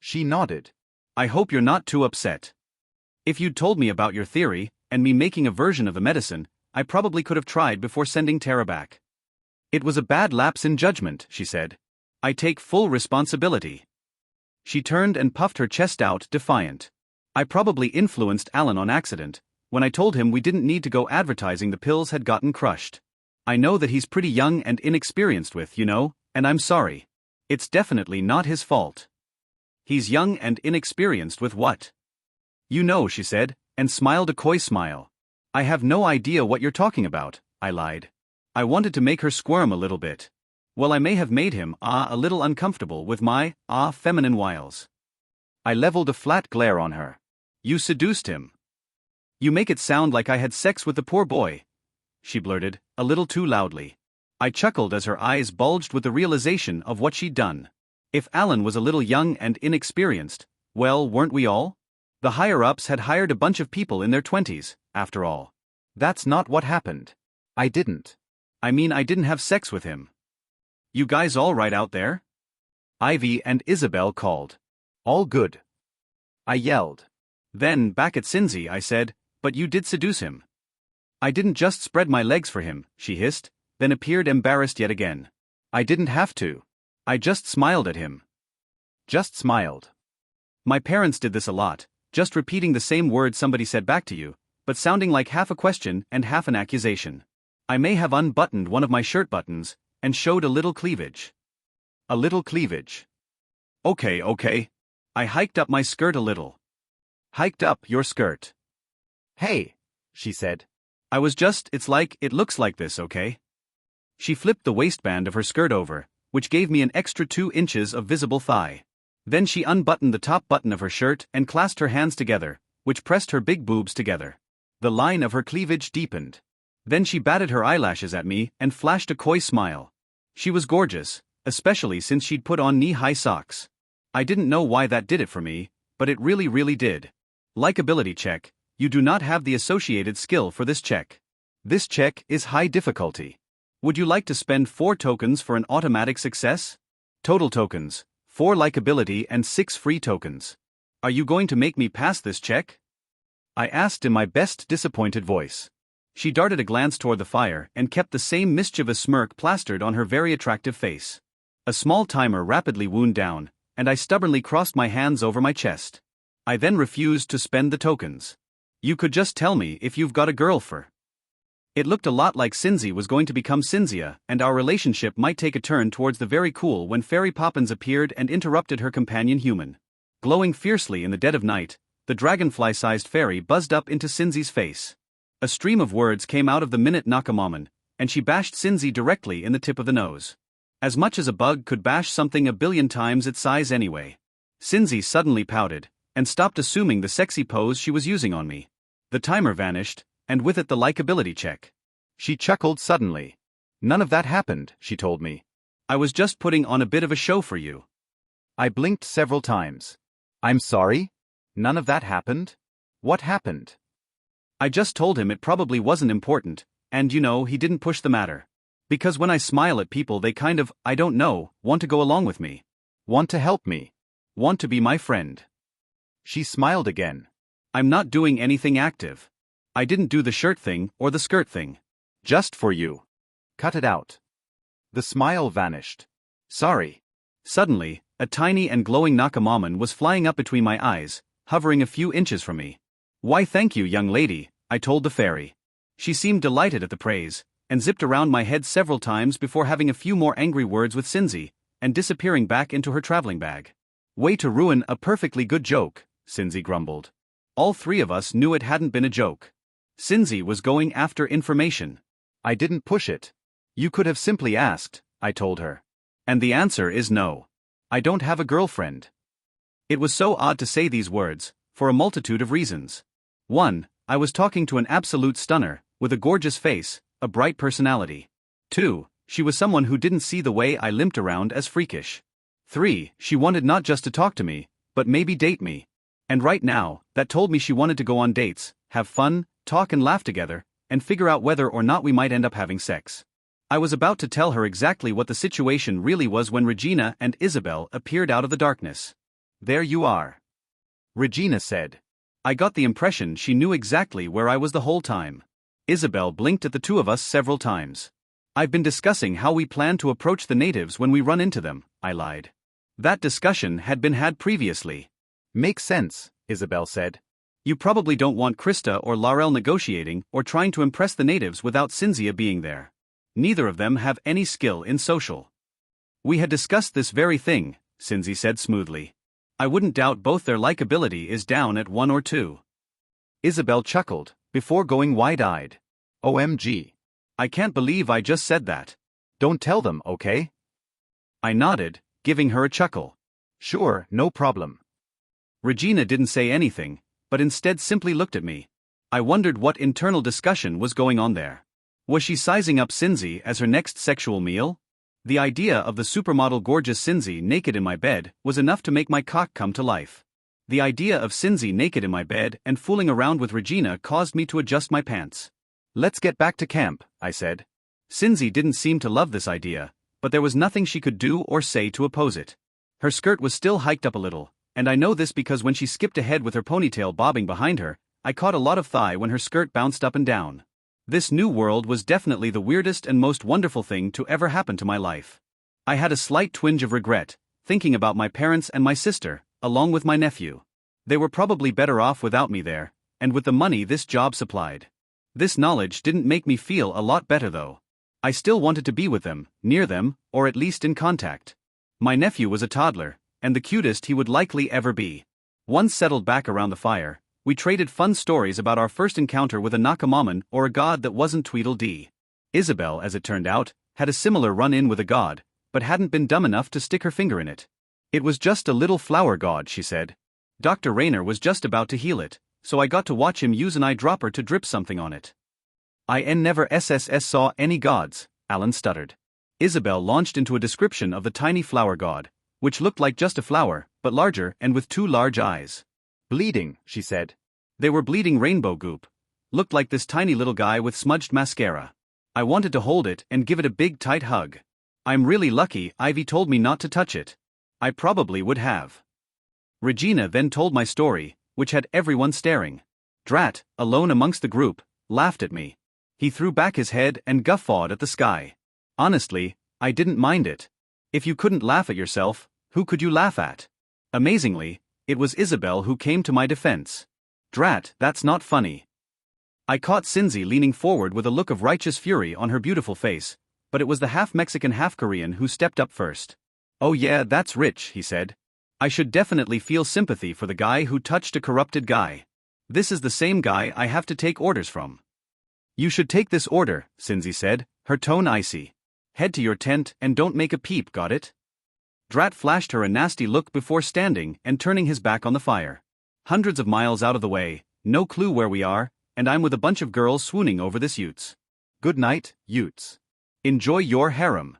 She nodded. I hope you're not too upset. If you'd told me about your theory, and me making a version of the medicine, I probably could have tried before sending Tara back. It was a bad lapse in judgment, she said. I take full responsibility. She turned and puffed her chest out, defiant. I probably influenced Alan on accident, when I told him we didn't need to go advertising the pills had gotten crushed. I know that he's pretty young and inexperienced with, and I'm sorry. It's definitely not his fault. He's young and inexperienced with what? She said, and smiled a coy smile. I have no idea what you're talking about, I lied. I wanted to make her squirm a little bit. Well, I may have made him, a little uncomfortable with my, feminine wiles. I leveled a flat glare on her. You seduced him. You make it sound like I had sex with the poor boy. she blurted, a little too loudly. I chuckled as her eyes bulged with the realization of what she'd done. If Alan was a little young and inexperienced, well, weren't we all? The higher-ups had hired a bunch of people in their 20s, after all. That's not what happened. I didn't. I mean, I didn't have sex with him. You guys all right out there? Ivy and Isabel called. All good, I yelled. Then, back at Cindy, I said, but you did seduce him. I didn't just spread my legs for him, she hissed, then appeared embarrassed yet again. I didn't have to. I just smiled at him. Just smiled. My parents did this a lot, just repeating the same word somebody said back to you, but sounding like half a question and half an accusation. I may have unbuttoned one of my shirt buttons and showed a little cleavage. A little cleavage. Okay. I hiked up my skirt a little. Hiked up your skirt. Hey, she said. I was just, it looks like this, okay? She flipped the waistband of her skirt over, which gave me an extra 2 inches of visible thigh. Then she unbuttoned the top button of her shirt and clasped her hands together, which pressed her big boobs together. The line of her cleavage deepened. Then she batted her eyelashes at me and flashed a coy smile. She was gorgeous, especially since she'd put on knee-high socks. I didn't know why that did it for me, but it really did. Likability check. You do not have the associated skill for this check. This check is high difficulty. Would you like to spend 4 tokens for an automatic success? Total tokens, 4 likability and 6 free tokens. Are you going to make me pass this check? I asked in my best disappointed voice. She darted a glance toward the fire and kept the same mischievous smirk plastered on her very attractive face. A small timer rapidly wound down, and I stubbornly crossed my hands over my chest. I then refused to spend the tokens. You could just tell me if you've got a girl for. It looked a lot like Cindy was going to become Cynthia, and our relationship might take a turn towards the very cool when Fairy Poppins appeared and interrupted her companion human. Glowing fiercely in the dead of night, the dragonfly-sized fairy buzzed up into Cindy's face. A stream of words came out of the minute Nakamamon, and she bashed Cindy directly in the tip of the nose. As much as a bug could bash something a billion times its size anyway. Cindy suddenly pouted, and stopped assuming the sexy pose she was using on me. The timer vanished, and with it the likability check. She chuckled suddenly. None of that happened, she told me. I was just putting on a bit of a show for you. I blinked several times. I'm sorry? None of that happened? What happened? I just told him it probably wasn't important, and he didn't push the matter. Because when I smile at people they kind of, I don't know, want to go along with me. Want to help me. Want to be my friend. She smiled again. I'm not doing anything active. I didn't do the shirt thing or the skirt thing. Just for you. Cut it out. The smile vanished. Sorry. Suddenly, a tiny and glowing Nakamamon was flying up between my eyes, hovering a few inches from me. Why thank you, young lady, I told the fairy. She seemed delighted at the praise, and zipped around my head several times before having a few more angry words with Cindy, and disappearing back into her traveling bag. Way to ruin a perfectly good joke, Cindy grumbled. All 3 of us knew it hadn't been a joke. Cindy was going after information. I didn't push it. You could have simply asked, I told her. And the answer is no. I don't have a girlfriend. It was so odd to say these words, for a multitude of reasons. 1, I was talking to an absolute stunner, with a gorgeous face, a bright personality. 2, she was someone who didn't see the way I limped around as freakish. 3, she wanted not just to talk to me, but maybe date me. And right now, that told me she wanted to go on dates, have fun, talk and laugh together, and figure out whether or not we might end up having sex. I was about to tell her exactly what the situation really was when Regina and Isabel appeared out of the darkness. There you are. Regina said. I got the impression she knew exactly where I was the whole time. Isabel blinked at the 2 of us several times. I've been discussing how we plan to approach the natives when we run into them, I lied. That discussion had been had previously. Makes sense, Isabel said. You probably don't want Krista or Laurel negotiating or trying to impress the natives without Cynthia being there. Neither of them have any skill in social. We had discussed this very thing, Cynthia said smoothly. I wouldn't doubt both their likability is down at 1 or 2. Isabel chuckled, before going wide-eyed. OMG. I can't believe I just said that. Don't tell them, okay? I nodded, giving her a chuckle. Sure, no problem. Regina didn't say anything, but instead simply looked at me. I wondered what internal discussion was going on there. Was she sizing up Cindy as her next sexual meal? The idea of the supermodel gorgeous Cindy naked in my bed was enough to make my cock come to life. The idea of Cindy naked in my bed and fooling around with Regina caused me to adjust my pants. Let's get back to camp, I said. Cindy didn't seem to love this idea, but there was nothing she could do or say to oppose it. Her skirt was still hiked up a little, and I know this because when she skipped ahead with her ponytail bobbing behind her, I caught a lot of thigh when her skirt bounced up and down. This new world was definitely the weirdest and most wonderful thing to ever happen to my life. I had a slight twinge of regret, thinking about my parents and my sister, along with my nephew. They were probably better off without me there, and with the money this job supplied. This knowledge didn't make me feel a lot better though. I still wanted to be with them, near them, or at least in contact. My nephew was a toddler, and the cutest he would likely ever be. Once settled back around the fire, we traded fun stories about our first encounter with a Nakamaman or a god that wasn't Tweedledee. Isabel, as it turned out, had a similar run-in with a god, but hadn't been dumb enough to stick her finger in it. It was just a little flower god, she said. Dr. Rayner was just about to heal it, so I got to watch him use an eyedropper to drip something on it. I never saw any gods, Alan stuttered. Isabel launched into a description of the tiny flower god, which looked like just a flower, but larger and with 2 large eyes. Bleeding, she said. They were bleeding rainbow goop. Looked like this tiny little guy with smudged mascara. I wanted to hold it and give it a big tight hug. I'm really lucky Ivy told me not to touch it. I probably would have. Regina then told my story, which had everyone staring. Drat, alone amongst the group, laughed at me. He threw back his head and guffawed at the sky. Honestly, I didn't mind it. If you couldn't laugh at yourself, who could you laugh at? Amazingly, it was Isabel who came to my defense. Drat, that's not funny. I caught Cindy leaning forward with a look of righteous fury on her beautiful face, but it was the half-Mexican half-Korean who stepped up first. Oh yeah, that's rich, he said. I should definitely feel sympathy for the guy who touched a corrupted guy. This is the same guy I have to take orders from. You should take this order, Cindy said, her tone icy. Head to your tent and don't make a peep, got it? Drat flashed her a nasty look before standing and turning his back on the fire. Hundreds of miles out of the way, no clue where we are, and I'm with a bunch of girls swooning over this Utes. Good night, Utes. Enjoy your harem.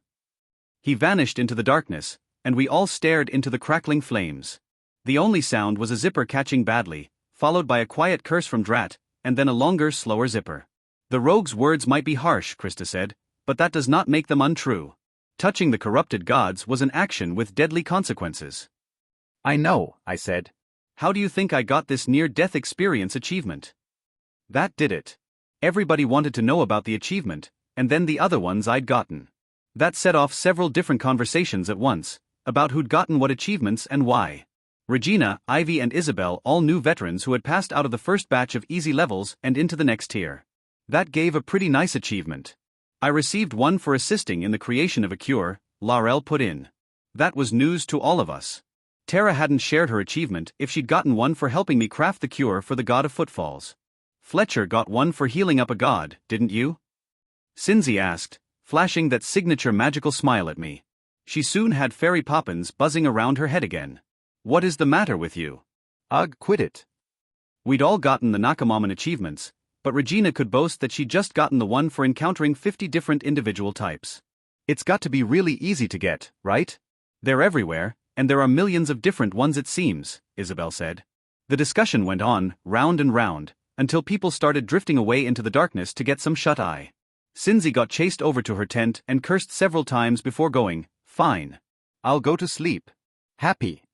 He vanished into the darkness, and we all stared into the crackling flames. The only sound was a zipper catching badly, followed by a quiet curse from Drat, and then a longer, slower zipper. The rogue's words might be harsh, Krista said, but that does not make them untrue. Touching the corrupted gods was an action with deadly consequences. I know, I said. How do you think I got this near-death experience achievement? That did it. Everybody wanted to know about the achievement, and then the other ones I'd gotten. That set off several different conversations at once, about who'd gotten what achievements and why. Regina, Ivy and Isabel, all new veterans who had passed out of the first batch of easy levels and into the next tier. That gave a pretty nice achievement. I received one for assisting in the creation of a cure, Laurel put in. That was news to all of us. Tara hadn't shared her achievement if she'd gotten one for helping me craft the cure for the god of footfalls. Fletcher got one for healing up a god, didn't you? Cindy asked, flashing that signature magical smile at me. She soon had Fairy Poppins buzzing around her head again. What is the matter with you? Ugh, quit it. We'd all gotten the Nakamaman achievements, but Regina could boast that she'd just gotten the one for encountering 50 different individual types. It's got to be really easy to get, right? They're everywhere, and there are millions of different ones it seems, Isabel said. The discussion went on, round and round, until people started drifting away into the darkness to get some shut-eye. Cindy got chased over to her tent and cursed several times before going, fine. I'll go to sleep. Happy.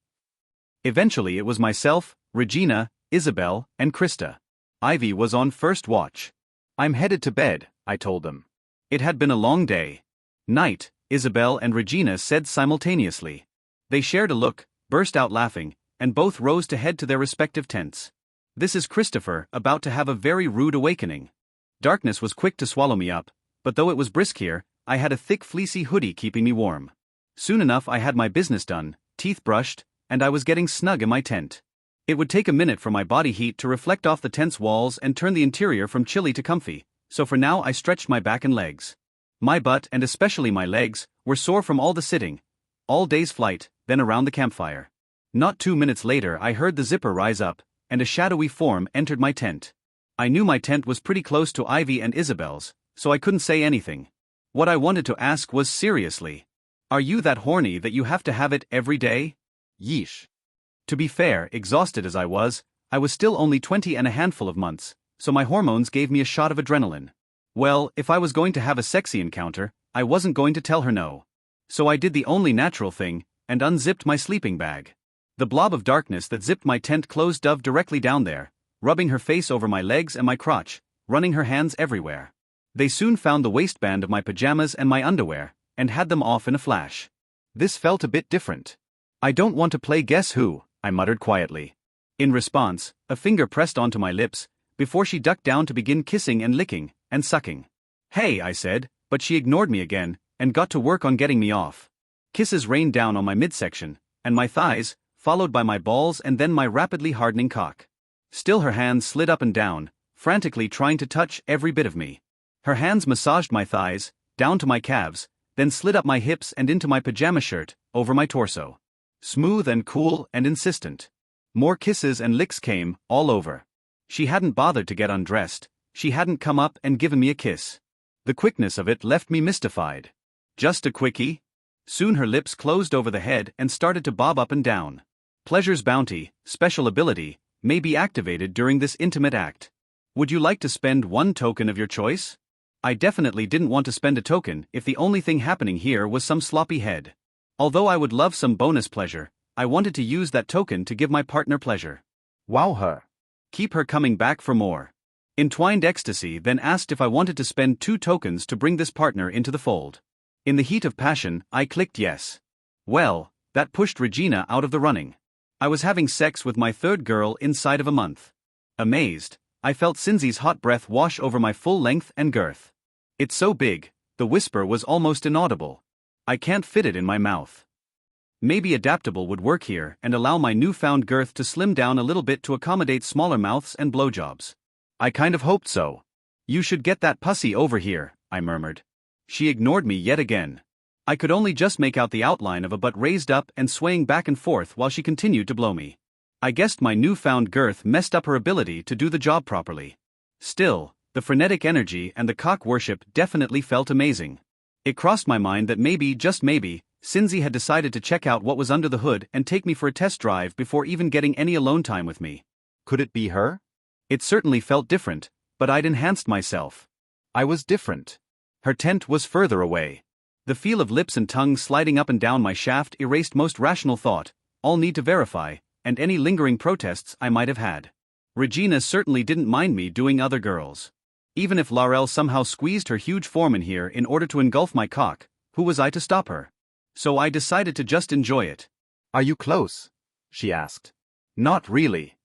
Eventually it was myself, Regina, Isabel, and Krista. Ivy was on first watch. I'm headed to bed, I told them. It had been a long day. Night, Isabel and Regina said simultaneously. They shared a look, burst out laughing, and both rose to head to their respective tents. This is Christopher, about to have a very rude awakening. Darkness was quick to swallow me up, but though it was brisk here, I had a thick fleecy hoodie keeping me warm. Soon enough I had my business done, teeth brushed, and I was getting snug in my tent. It would take a minute for my body heat to reflect off the tent's walls and turn the interior from chilly to comfy, so for now I stretched my back and legs. My butt, and especially my legs, were sore from all the sitting, all day's flight, then around the campfire. Not 2 minutes later I heard the zipper rise up, and a shadowy form entered my tent. I knew my tent was pretty close to Ivy and Isabel's, so I couldn't say anything. What I wanted to ask was seriously. Are you that horny that you have to have it every day? Yeesh. To be fair, exhausted as I was still only 20 and a handful of months, so my hormones gave me a shot of adrenaline. Well, if I was going to have a sexy encounter, I wasn't going to tell her no. So I did the only natural thing, and unzipped my sleeping bag. The blob of darkness that zipped my tent clothes dove directly down there, rubbing her face over my legs and my crotch, running her hands everywhere. They soon found the waistband of my pajamas and my underwear, and had them off in a flash. This felt a bit different. I don't want to play guess who, I muttered quietly. In response, a finger pressed onto my lips, before she ducked down to begin kissing and licking, and sucking. Hey, I said, but she ignored me again, and got to work on getting me off. Kisses rained down on my midsection, and my thighs, followed by my balls and then my rapidly hardening cock. Still her hands slid up and down, frantically trying to touch every bit of me. Her hands massaged my thighs, down to my calves, then slid up my hips and into my pajama shirt, over my torso. Smooth and cool and insistent. More kisses and licks came, all over. She hadn't bothered to get undressed, she hadn't come up and given me a kiss. The quickness of it left me mystified. Just a quickie? Soon her lips closed over the head and started to bob up and down. Pleasure's bounty, special ability, may be activated during this intimate act. Would you like to spend one token of your choice? I definitely didn't want to spend a token if the only thing happening here was some sloppy head. Although I would love some bonus pleasure, I wanted to use that token to give my partner pleasure. Wow her. Keep her coming back for more. Entwined ecstasy then asked if I wanted to spend 2 tokens to bring this partner into the fold. In the heat of passion, I clicked yes. Well, that pushed Regina out of the running. I was having sex with my 3rd girl inside of a month. Amazed, I felt Cinzy's hot breath wash over my full length and girth. It's so big, the whisper was almost inaudible. I can't fit it in my mouth. Maybe adaptable would work here and allow my newfound girth to slim down a little bit to accommodate smaller mouths and blowjobs. I kind of hoped so. You should get that pussy over here, I murmured. She ignored me yet again. I could only just make out the outline of a butt raised up and swaying back and forth while she continued to blow me. I guessed my newfound girth messed up her ability to do the job properly. Still, the frenetic energy and the cock worship definitely felt amazing. It crossed my mind that maybe, just maybe, Cinzy had decided to check out what was under the hood and take me for a test drive before even getting any alone time with me. Could it be her? It certainly felt different, but I'd enhanced myself. I was different. Her tent was further away. The feel of lips and tongue sliding up and down my shaft erased most rational thought, all need to verify, and any lingering protests I might have had. Regina certainly didn't mind me doing other girls. Even if Laurel somehow squeezed her huge form in here in order to engulf my cock, who was I to stop her? So I decided to just enjoy it. Are you close? She asked. Not really.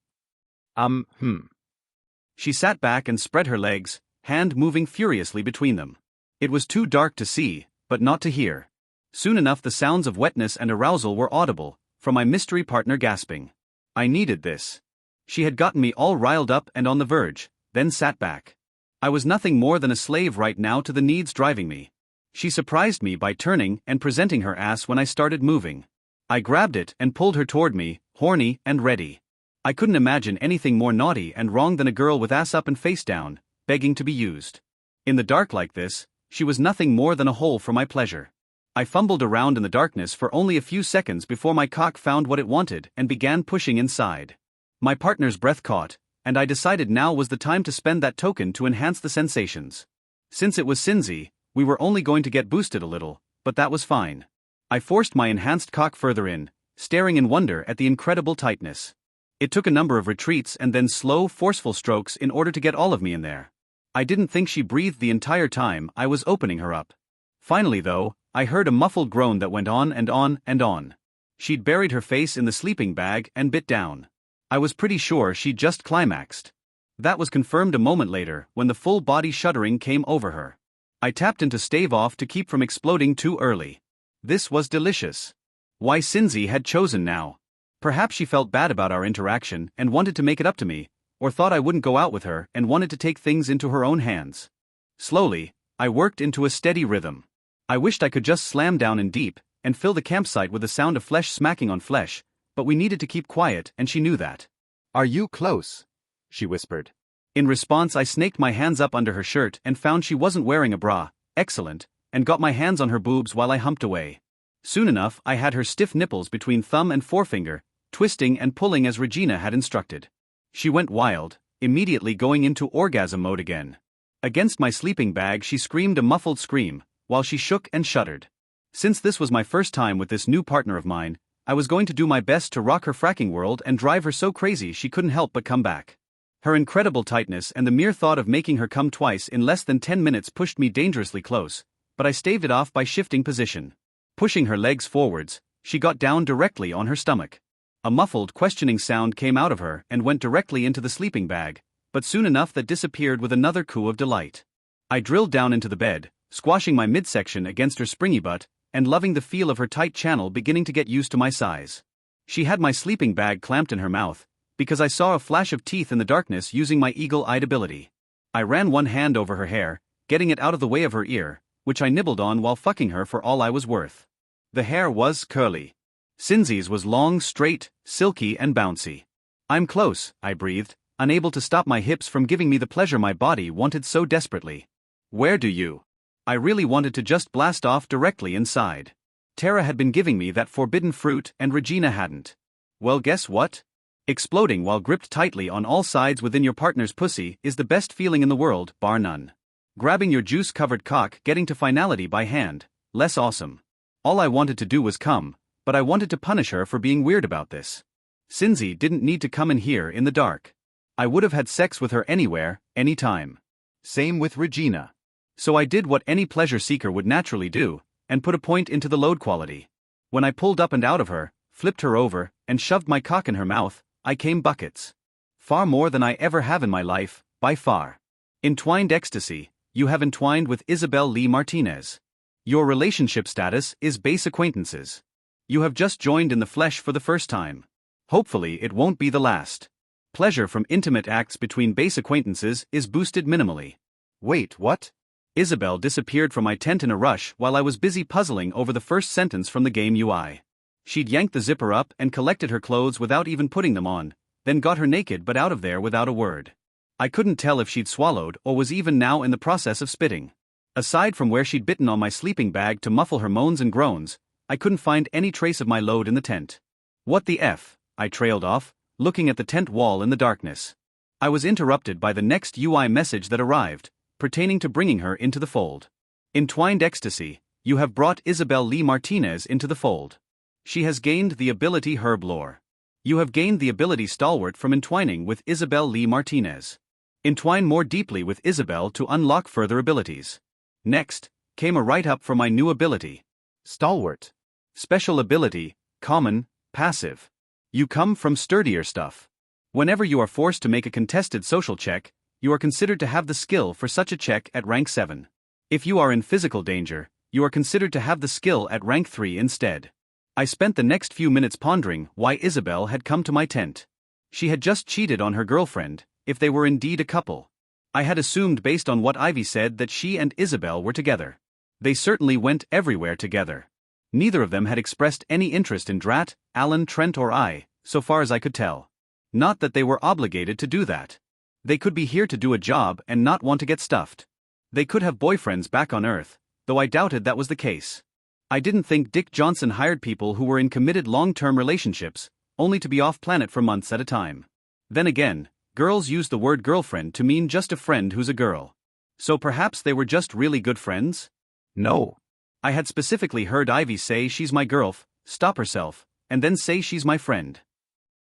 She sat back and spread her legs, hand moving furiously between them. It was too dark to see, but not to hear. Soon enough the sounds of wetness and arousal were audible, from my mystery partner gasping. I needed this. She had gotten me all riled up and on the verge, then sat back. I was nothing more than a slave right now to the needs driving me. She surprised me by turning and presenting her ass when I started moving. I grabbed it and pulled her toward me, horny and ready. I couldn't imagine anything more naughty and wrong than a girl with ass up and face down, begging to be used. In the dark like this, she was nothing more than a hole for my pleasure. I fumbled around in the darkness for only a few seconds before my cock found what it wanted and began pushing inside. My partner's breath caught, and I decided now was the time to spend that token to enhance the sensations. Since it was Cinzy, we were only going to get boosted a little, but that was fine. I forced my enhanced cock further in, staring in wonder at the incredible tightness. It took a number of retreats and then slow, forceful strokes in order to get all of me in there. I didn't think she breathed the entire time I was opening her up. Finally though, I heard a muffled groan that went on and on and on. She'd buried her face in the sleeping bag and bit down. I was pretty sure she'd just climaxed. That was confirmed a moment later when the full body shuddering came over her. I tapped into stave off to keep from exploding too early. This was delicious. Why Cinzy had chosen now. Perhaps she felt bad about our interaction and wanted to make it up to me, or thought I wouldn't go out with her and wanted to take things into her own hands. Slowly, I worked into a steady rhythm. I wished I could just slam down in deep and fill the campsite with the sound of flesh smacking on flesh, but we needed to keep quiet and she knew that. Are you close? She whispered. In response, I snaked my hands up under her shirt and found she wasn't wearing a bra, excellent, and got my hands on her boobs while I humped away. Soon enough, I had her stiff nipples between thumb and forefinger, twisting and pulling as Regina had instructed. She went wild, immediately going into orgasm mode again. Against my sleeping bag, she screamed a muffled scream, while she shook and shuddered. Since this was my first time with this new partner of mine, I was going to do my best to rock her fracking world and drive her so crazy she couldn't help but come back. Her incredible tightness and the mere thought of making her come twice in less than 10 minutes pushed me dangerously close, but I staved it off by shifting position. Pushing her legs forwards, she got down directly on her stomach. A muffled, questioning sound came out of her and went directly into the sleeping bag, but soon enough that disappeared with another coo of delight. I drilled down into the bed, squashing my midsection against her springy butt, and loving the feel of her tight channel beginning to get used to my size. She had my sleeping bag clamped in her mouth, because I saw a flash of teeth in the darkness using my eagle-eyed ability. I ran one hand over her hair, getting it out of the way of her ear, which I nibbled on while fucking her for all I was worth. The hair was curly. Cinzy's was long, straight, silky and bouncy. "I'm close," I breathed, unable to stop my hips from giving me the pleasure my body wanted so desperately. "Where do you?" I really wanted to just blast off directly inside. Tara had been giving me that forbidden fruit and Regina hadn't. Well, guess what? Exploding while gripped tightly on all sides within your partner's pussy is the best feeling in the world, bar none. Grabbing your juice-covered cock, getting to finality by hand, less awesome. All I wanted to do was come, but I wanted to punish her for being weird about this. Cinzy didn't need to come in here in the dark. I would have had sex with her anywhere, anytime. Same with Regina. So I did what any pleasure seeker would naturally do, and put a point into the load quality. When I pulled up and out of her, flipped her over, and shoved my cock in her mouth, I came buckets. Far more than I ever have in my life, by far. Entwined ecstasy, you have entwined with Isabel Lee Martinez. Your relationship status is base acquaintances. You have just joined in the flesh for the first time. Hopefully it won't be the last. Pleasure from intimate acts between base acquaintances is boosted minimally. Wait, what? Isabel disappeared from my tent in a rush while I was busy puzzling over the first sentence from the game UI. She'd yanked the zipper up and collected her clothes without even putting them on, then got her naked but out of there without a word. I couldn't tell if she'd swallowed or was even now in the process of spitting. Aside from where she'd bitten on my sleeping bag to muffle her moans and groans, I couldn't find any trace of my load in the tent. What the F? I trailed off, looking at the tent wall in the darkness. I was interrupted by the next UI message that arrived, pertaining to bringing her into the fold. Entwined ecstasy, you have brought Isabel Lee Martinez into the fold. She has gained the ability Herblore. You have gained the ability Stalwart from entwining with Isabel Lee Martinez. Entwine more deeply with Isabel to unlock further abilities. Next, came a write-up for my new ability. Stalwart. Special ability, common, passive. You come from sturdier stuff. Whenever you are forced to make a contested social check, you are considered to have the skill for such a check at rank 7. If you are in physical danger, you are considered to have the skill at rank 3 instead. I spent the next few minutes pondering why Isabel had come to my tent. She had just cheated on her girlfriend, if they were indeed a couple. I had assumed based on what Ivy said that she and Isabel were together. They certainly went everywhere together. Neither of them had expressed any interest in Drat, Alan, Trent or I, so far as I could tell. Not that they were obligated to do that. They could be here to do a job and not want to get stuffed. They could have boyfriends back on Earth, though I doubted that was the case. I didn't think Dick Johnson hired people who were in committed long-term relationships, only to be off-planet for months at a time. Then again, girls use the word girlfriend to mean just a friend who's a girl. So perhaps they were just really good friends? No. I had specifically heard Ivy say she's my girlf, stop herself, and then say she's my friend.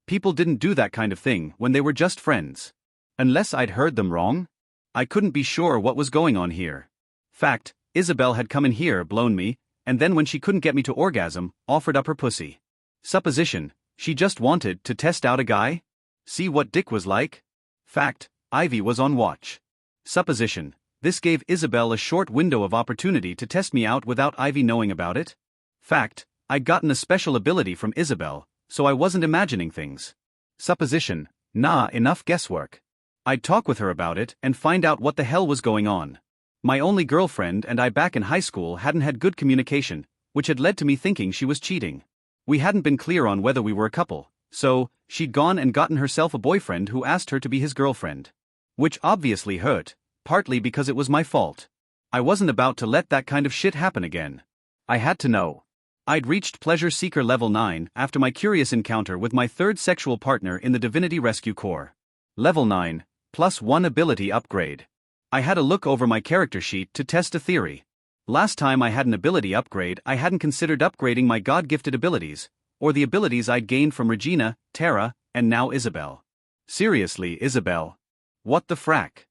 People didn't do that kind of thing when they were just friends. Unless I'd heard them wrong? I couldn't be sure what was going on here. Fact, Isabel had come in here, blown me, and then when she couldn't get me to orgasm, offered up her pussy. Supposition, she just wanted to test out a guy? See what Dick was like? Fact, Ivy was on watch. Supposition, this gave Isabel a short window of opportunity to test me out without Ivy knowing about it? Fact, I'd gotten a special ability from Isabel, so I wasn't imagining things. Supposition, nah, enough guesswork. I'd talk with her about it and find out what the hell was going on. My only girlfriend and I back in high school hadn't had good communication, which had led to me thinking she was cheating. We hadn't been clear on whether we were a couple, so she'd gone and gotten herself a boyfriend who asked her to be his girlfriend. Which obviously hurt, partly because it was my fault. I wasn't about to let that kind of shit happen again. I had to know. I'd reached Pleasure Seeker level 9 after my curious encounter with my third sexual partner in the Divinity Rescue Corps. Level 9, plus 1 ability upgrade. I had a look over my character sheet to test a theory. Last time I had an ability upgrade, I hadn't considered upgrading my God-gifted abilities, or the abilities I'd gained from Regina, Tara, and now Isabel. Seriously, Isabel. What the frack?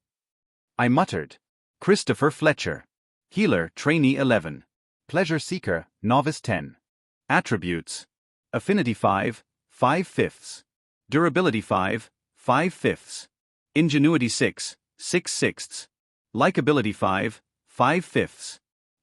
I muttered. Christopher Fletcher. Healer, Trainee 11. Pleasure Seeker, Novice 10. Attributes. Affinity 5, 5/5. Durability 5, 5/5. Ingenuity 6, 6/6. Likeability 5, 5/5.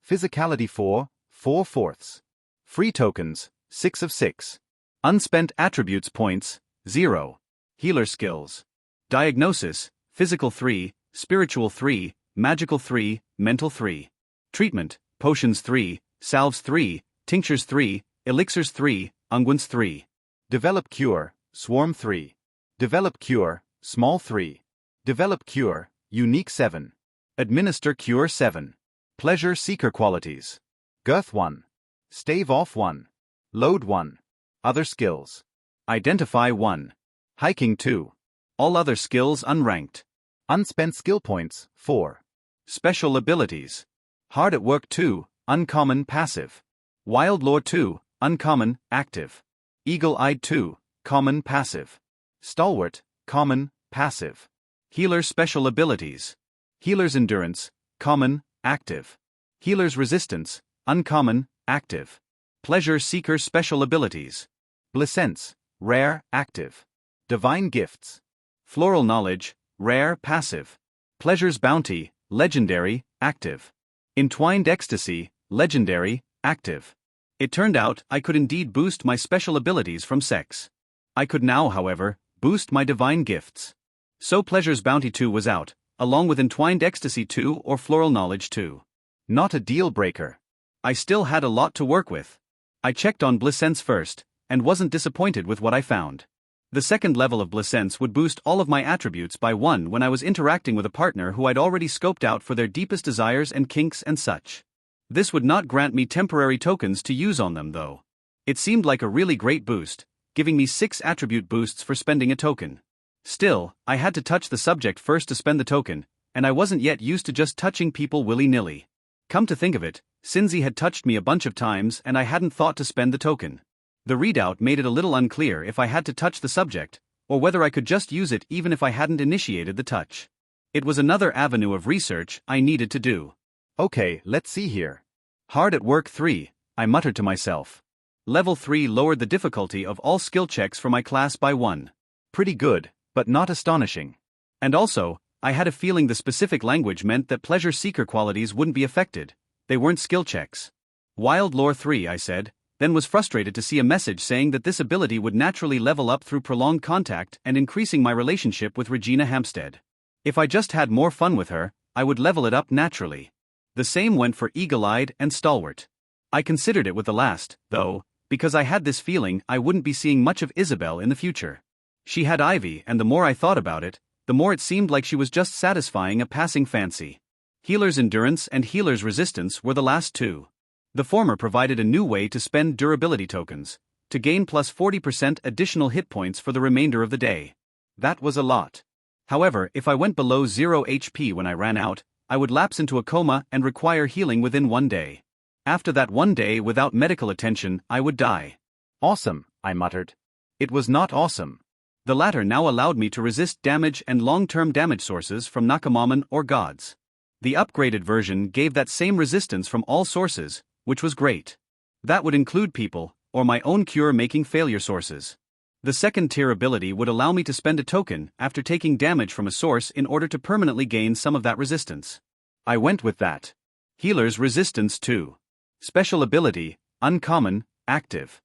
Physicality 4, 4/4. Free tokens, 6 of 6. Unspent attributes points, 0. Healer skills. Diagnosis, Physical 3, Spiritual 3, Magical 3, Mental 3. Treatment, Potions 3, Salves 3, Tinctures 3, Elixirs 3, Unguents 3. Develop Cure, Swarm 3. Develop Cure, Small 3. Develop Cure, Unique 7. Administer Cure 7. Pleasure Seeker qualities. Girth 1. Stave off 1. Load 1. Other skills. Identify 1. Hiking 2. All other skills unranked. Unspent skill points 4. Special abilities. Hard at Work 2, Uncommon passive. Wild Lore 2, Uncommon active. Eagle-Eyed 2, Common passive. Stalwart, Common passive. Healer special abilities. Healer's Endurance, Common active. Healer's Resistance, Uncommon active. Pleasure Seeker special abilities. Blissence, Rare active. Divine Gifts. Floral Knowledge, Rare passive. Pleasure's Bounty, Legendary active. Entwined Ecstasy, Legendary active. It turned out I could indeed boost my special abilities from sex. I could now, however, boost my divine gifts. So Pleasure's Bounty 2 was out, along with Entwined Ecstasy 2 or Floral Knowledge 2. Not a deal breaker. I still had a lot to work with. I checked on Blissence first, and wasn't disappointed with what I found. The second level of Blissence would boost all of my attributes by 1 when I was interacting with a partner who I'd already scoped out for their deepest desires and kinks and such. This would not grant me temporary tokens to use on them though. It seemed like a really great boost, giving me 6 attribute boosts for spending a token. Still, I had to touch the subject first to spend the token, and I wasn't yet used to just touching people willy-nilly. Come to think of it, Cinzzy had touched me a bunch of times and I hadn't thought to spend the token. The readout made it a little unclear if I had to touch the subject, or whether I could just use it even if I hadn't initiated the touch. It was another avenue of research I needed to do. Okay, let's see here. Hard at Work 3, I muttered to myself. Level 3 lowered the difficulty of all skill checks for my class by 1. Pretty good, but not astonishing. And also, I had a feeling the specific language meant that Pleasure Seeker qualities wouldn't be affected. They weren't skill checks. Wild Lore 3, I said, then was frustrated to see a message saying that this ability would naturally level up through prolonged contact and increasing my relationship with Regina Hampstead. If I just had more fun with her, I would level it up naturally. The same went for Eagle-Eyed and Stalwart. I considered it with the last, though, because I had this feeling I wouldn't be seeing much of Isabel in the future. She had Ivy, and the more I thought about it, the more it seemed like she was just satisfying a passing fancy. Healer's Endurance and Healer's Resistance were the last two. The former provided a new way to spend durability tokens, to gain plus 40% additional hit points for the remainder of the day. That was a lot. However, if I went below 0 HP when I ran out, I would lapse into a coma and require healing within 1 day. After that 1 day without medical attention, I would die. Awesome, I muttered. It was not awesome. The latter now allowed me to resist damage and long-term damage sources from Nakamamon or gods. The upgraded version gave that same resistance from all sources, which was great. That would include people, or my own cure-making failure sources. The second tier ability would allow me to spend a token after taking damage from a source in order to permanently gain some of that resistance. I went with that. Healer's Resistance 2. Special ability, Uncommon, active.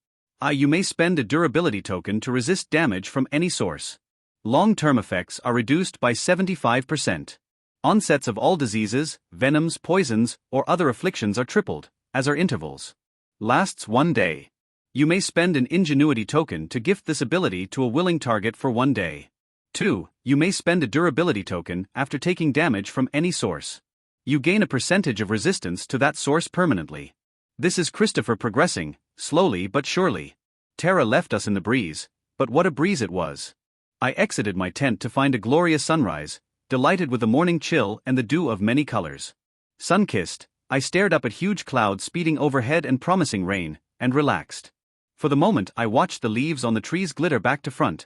You may spend a durability token to resist damage from any source. Long-term effects are reduced by 75%. Onsets of all diseases, venoms, poisons, or other afflictions are tripled, as are intervals. Lasts 1 day. You may spend an Ingenuity token to gift this ability to a willing target for 1 day. 2. You may spend a durability token after taking damage from any source. You gain a percentage of resistance to that source permanently. This is Christopher progressing, slowly but surely. Tara left us in the breeze, but what a breeze it was. I exited my tent to find a glorious sunrise, delighted with the morning chill and the dew of many colors. Sun-kissed, I stared up at huge clouds speeding overhead and promising rain, and relaxed. For the moment I watched the leaves on the trees glitter back to front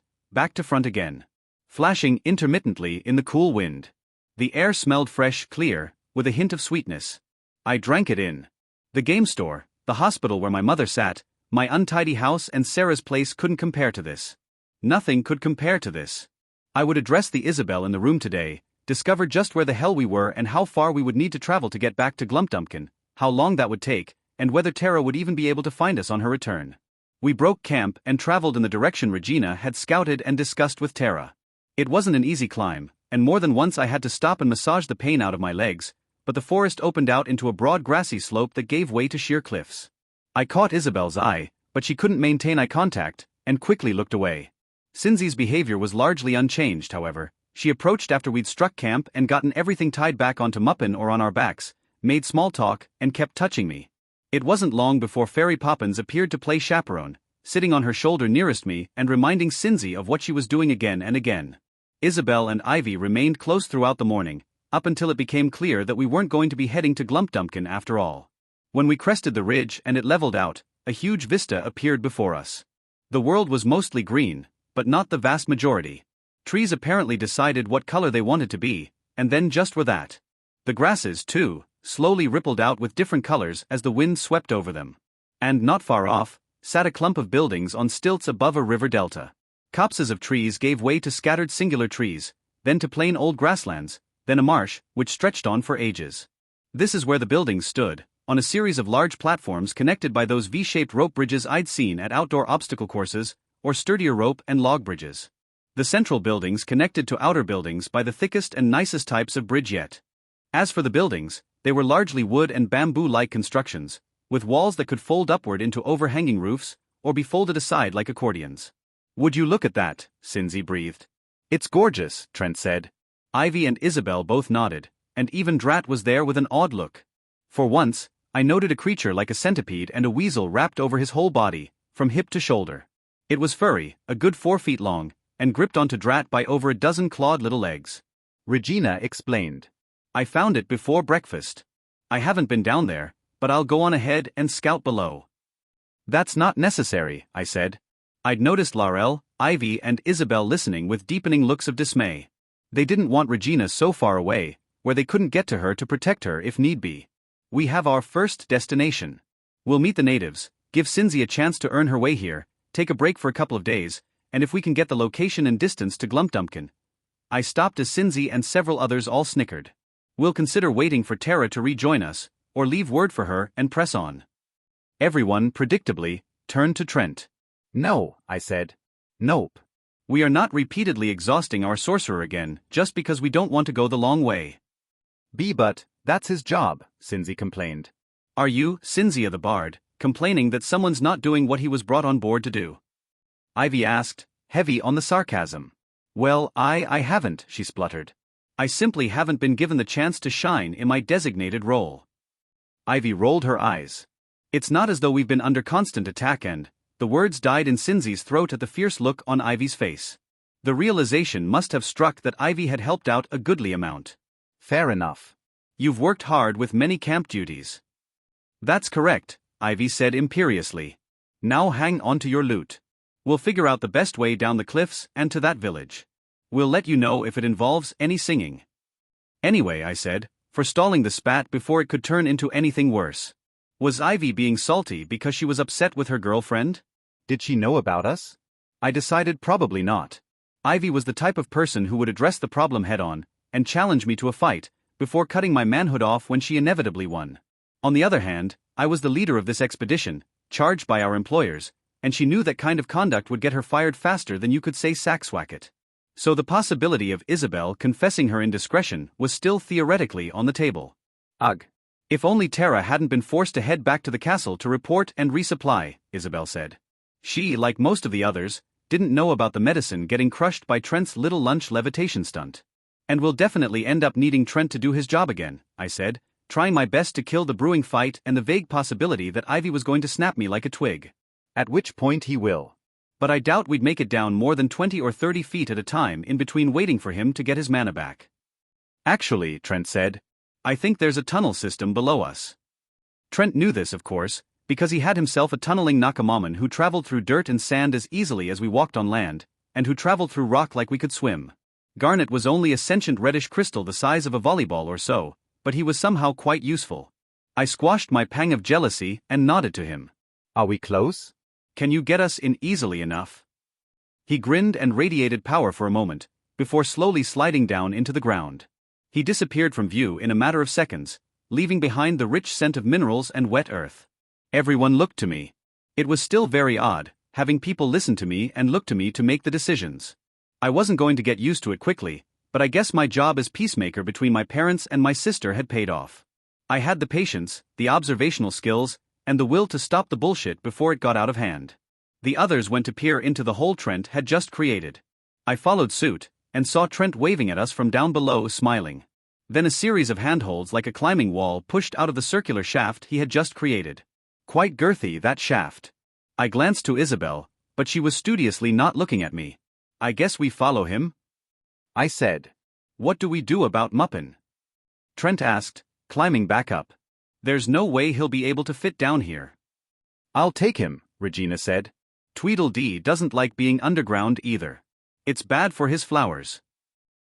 again, flashing intermittently in the cool wind. The air smelled fresh, clear, with a hint of sweetness. I drank it in. The game store, the hospital where my mother sat, my untidy house and Sarah's place couldn't compare to this. Nothing could compare to this. I would address the Isabel in the room today, discover just where the hell we were and how far we would need to travel to get back to Glumpdumpkin, how long that would take, and whether Tara would even be able to find us on her return. We broke camp and traveled in the direction Regina had scouted and discussed with Tara. It wasn't an easy climb, and more than once I had to stop and massage the pain out of my legs, but the forest opened out into a broad grassy slope that gave way to sheer cliffs. I caught Isabel's eye, but she couldn't maintain eye contact, and quickly looked away. Cinzy's behavior was largely unchanged, however. She approached after we'd struck camp and gotten everything tied back onto Muppin or on our backs, made small talk, and kept touching me. It wasn't long before Fairy Poppins appeared to play chaperone, sitting on her shoulder nearest me and reminding Cinzy of what she was doing again and again. Isabel and Ivy remained close throughout the morning, up until it became clear that we weren't going to be heading to Glumpdumpkin after all. When we crested the ridge and it leveled out, a huge vista appeared before us. The world was mostly green, but not the vast majority. Trees apparently decided what color they wanted to be, and then just were that. The grasses, too, slowly rippled out with different colors as the wind swept over them. And not far off, sat a clump of buildings on stilts above a river delta. Copses of trees gave way to scattered singular trees, then to plain old grasslands, then a marsh, which stretched on for ages. This is where the buildings stood, on a series of large platforms connected by those V-shaped rope bridges I'd seen at outdoor obstacle courses, or sturdier rope and log bridges. The central buildings connected to outer buildings by the thickest and nicest types of bridge yet. As for the buildings, they were largely wood and bamboo-like constructions, with walls that could fold upward into overhanging roofs, or be folded aside like accordions. "Would you look at that?" Cinzy breathed. "It's gorgeous," Trent said. Ivy and Isabel both nodded, and even Drat was there with an odd look. For once, I noted a creature like a centipede and a weasel wrapped over his whole body, from hip to shoulder. It was furry, a good 4 feet long, and gripped onto Drat by over a dozen clawed little legs. Regina explained. "I found it before breakfast. I haven't been down there, but I'll go on ahead and scout below." "That's not necessary," I said. I'd noticed Laurel, Ivy and Isabel listening with deepening looks of dismay. They didn't want Regina so far away, where they couldn't get to her to protect her if need be. "We have our first destination. We'll meet the natives, give Cinzy a chance to earn her way here, take a break for a couple of days, and if we can get the location and distance to Glumpdumpkin." I stopped as Cinzy and several others all snickered. "We'll consider waiting for Tara to rejoin us, or leave word for her and press on." Everyone, predictably, turned to Trent. "No," I said. "Nope. We are not repeatedly exhausting our sorcerer again, just because we don't want to go the long way." But that's his job," Cinzy complained. "Are you, Cinzia the Bard, complaining that someone's not doing what he was brought on board to do?" Ivy asked, heavy on the sarcasm. "Well, I haven't," she spluttered. "I simply haven't been given the chance to shine in my designated role." Ivy rolled her eyes. "It's not as though we've been under constant attack and..." The words died in Cinzy's throat at the fierce look on Ivy's face. The realization must have struck that Ivy had helped out a goodly amount. "Fair enough. You've worked hard with many camp duties." "That's correct," Ivy said imperiously. "Now hang on to your loot. We'll figure out the best way down the cliffs and to that village. We'll let you know if it involves any singing." "Anyway," I said, forestalling the spat before it could turn into anything worse. Was Ivy being salty because she was upset with her girlfriend? Did she know about us? I decided probably not. Ivy was the type of person who would address the problem head-on, and challenge me to a fight, before cutting my manhood off when she inevitably won. On the other hand, I was the leader of this expedition, charged by our employers, and she knew that kind of conduct would get her fired faster than you could say sackswacket. So the possibility of Isabel confessing her indiscretion was still theoretically on the table. Ugh. "If only Tara hadn't been forced to head back to the castle to report and resupply," Isabel said. She, like most of the others, didn't know about the medicine getting crushed by Trent's little lunch levitation stunt. And we'll definitely end up needing Trent to do his job again, I said, trying my best to kill the brewing fight and the vague possibility that Ivy was going to snap me like a twig. At which point he will. But I doubt we'd make it down more than 20 or 30 feet at a time in between waiting for him to get his mana back. Actually, Trent said, I think there's a tunnel system below us. Trent knew this, of course, because he had himself a tunneling Nakamoman who traveled through dirt and sand as easily as we walked on land, and who traveled through rock like we could swim. Garnet was only a sentient reddish crystal the size of a volleyball or so, but he was somehow quite useful. I squashed my pang of jealousy and nodded to him. Are we close? Can you get us in easily enough? He grinned and radiated power for a moment, before slowly sliding down into the ground. He disappeared from view in a matter of seconds, leaving behind the rich scent of minerals and wet earth. Everyone looked to me. It was still very odd, having people listen to me and look to me to make the decisions. I wasn't going to get used to it quickly, but I guess my job as peacemaker between my parents and my sister had paid off. I had the patience, the observational skills, and the will to stop the bullshit before it got out of hand. The others went to peer into the hole Trent had just created. I followed suit, and saw Trent waving at us from down below, smiling. Then a series of handholds like a climbing wall pushed out of the circular shaft he had just created. Quite girthy, that shaft. I glanced to Isabel, but she was studiously not looking at me. I guess we follow him? I said. What do we do about Muppin? Trent asked, climbing back up. There's no way he'll be able to fit down here. I'll take him, Regina said. Tweedledee doesn't like being underground either. It's bad for his flowers.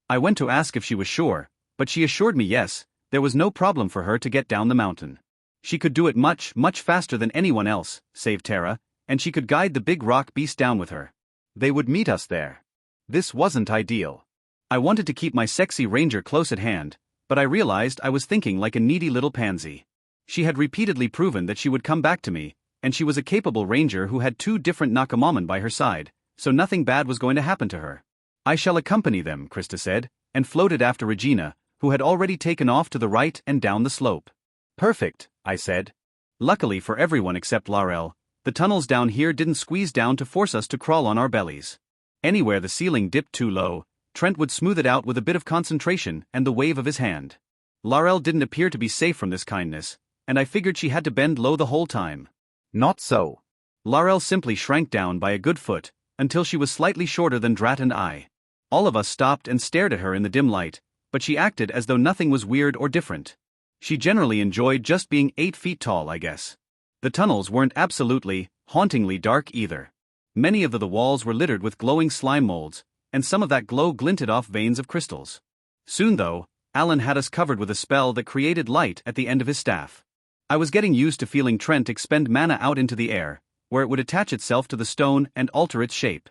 I went to ask if she was sure, but she assured me yes, there was no problem for her to get down the mountain. She could do it much, much faster than anyone else, save Terra, and she could guide the big rock beast down with her. They would meet us there. This wasn't ideal. I wanted to keep my sexy ranger close at hand, but I realized I was thinking like a needy little pansy. She had repeatedly proven that she would come back to me, and she was a capable ranger who had 2 different Nakamoman by her side, so nothing bad was going to happen to her. I shall accompany them, Krista said, and floated after Regina, who had already taken off to the right and down the slope. Perfect, I said. Luckily for everyone except Laurel, the tunnels down here didn't squeeze down to force us to crawl on our bellies. Anywhere the ceiling dipped too low, Trent would smooth it out with a bit of concentration and the wave of his hand. Laurel didn't appear to be safe from this kindness, and I figured she had to bend low the whole time. Not so. Laurel simply shrank down by a good foot, until she was slightly shorter than Drat and I. All of us stopped and stared at her in the dim light, but she acted as though nothing was weird or different. She generally enjoyed just being 8 feet tall, I guess. The tunnels weren't absolutely, hauntingly dark either. Many of the walls were littered with glowing slime molds, and some of that glow glinted off veins of crystals. Soon though, Alan had us covered with a spell that created light at the end of his staff. I was getting used to feeling Trent expend mana out into the air, where it would attach itself to the stone and alter its shape.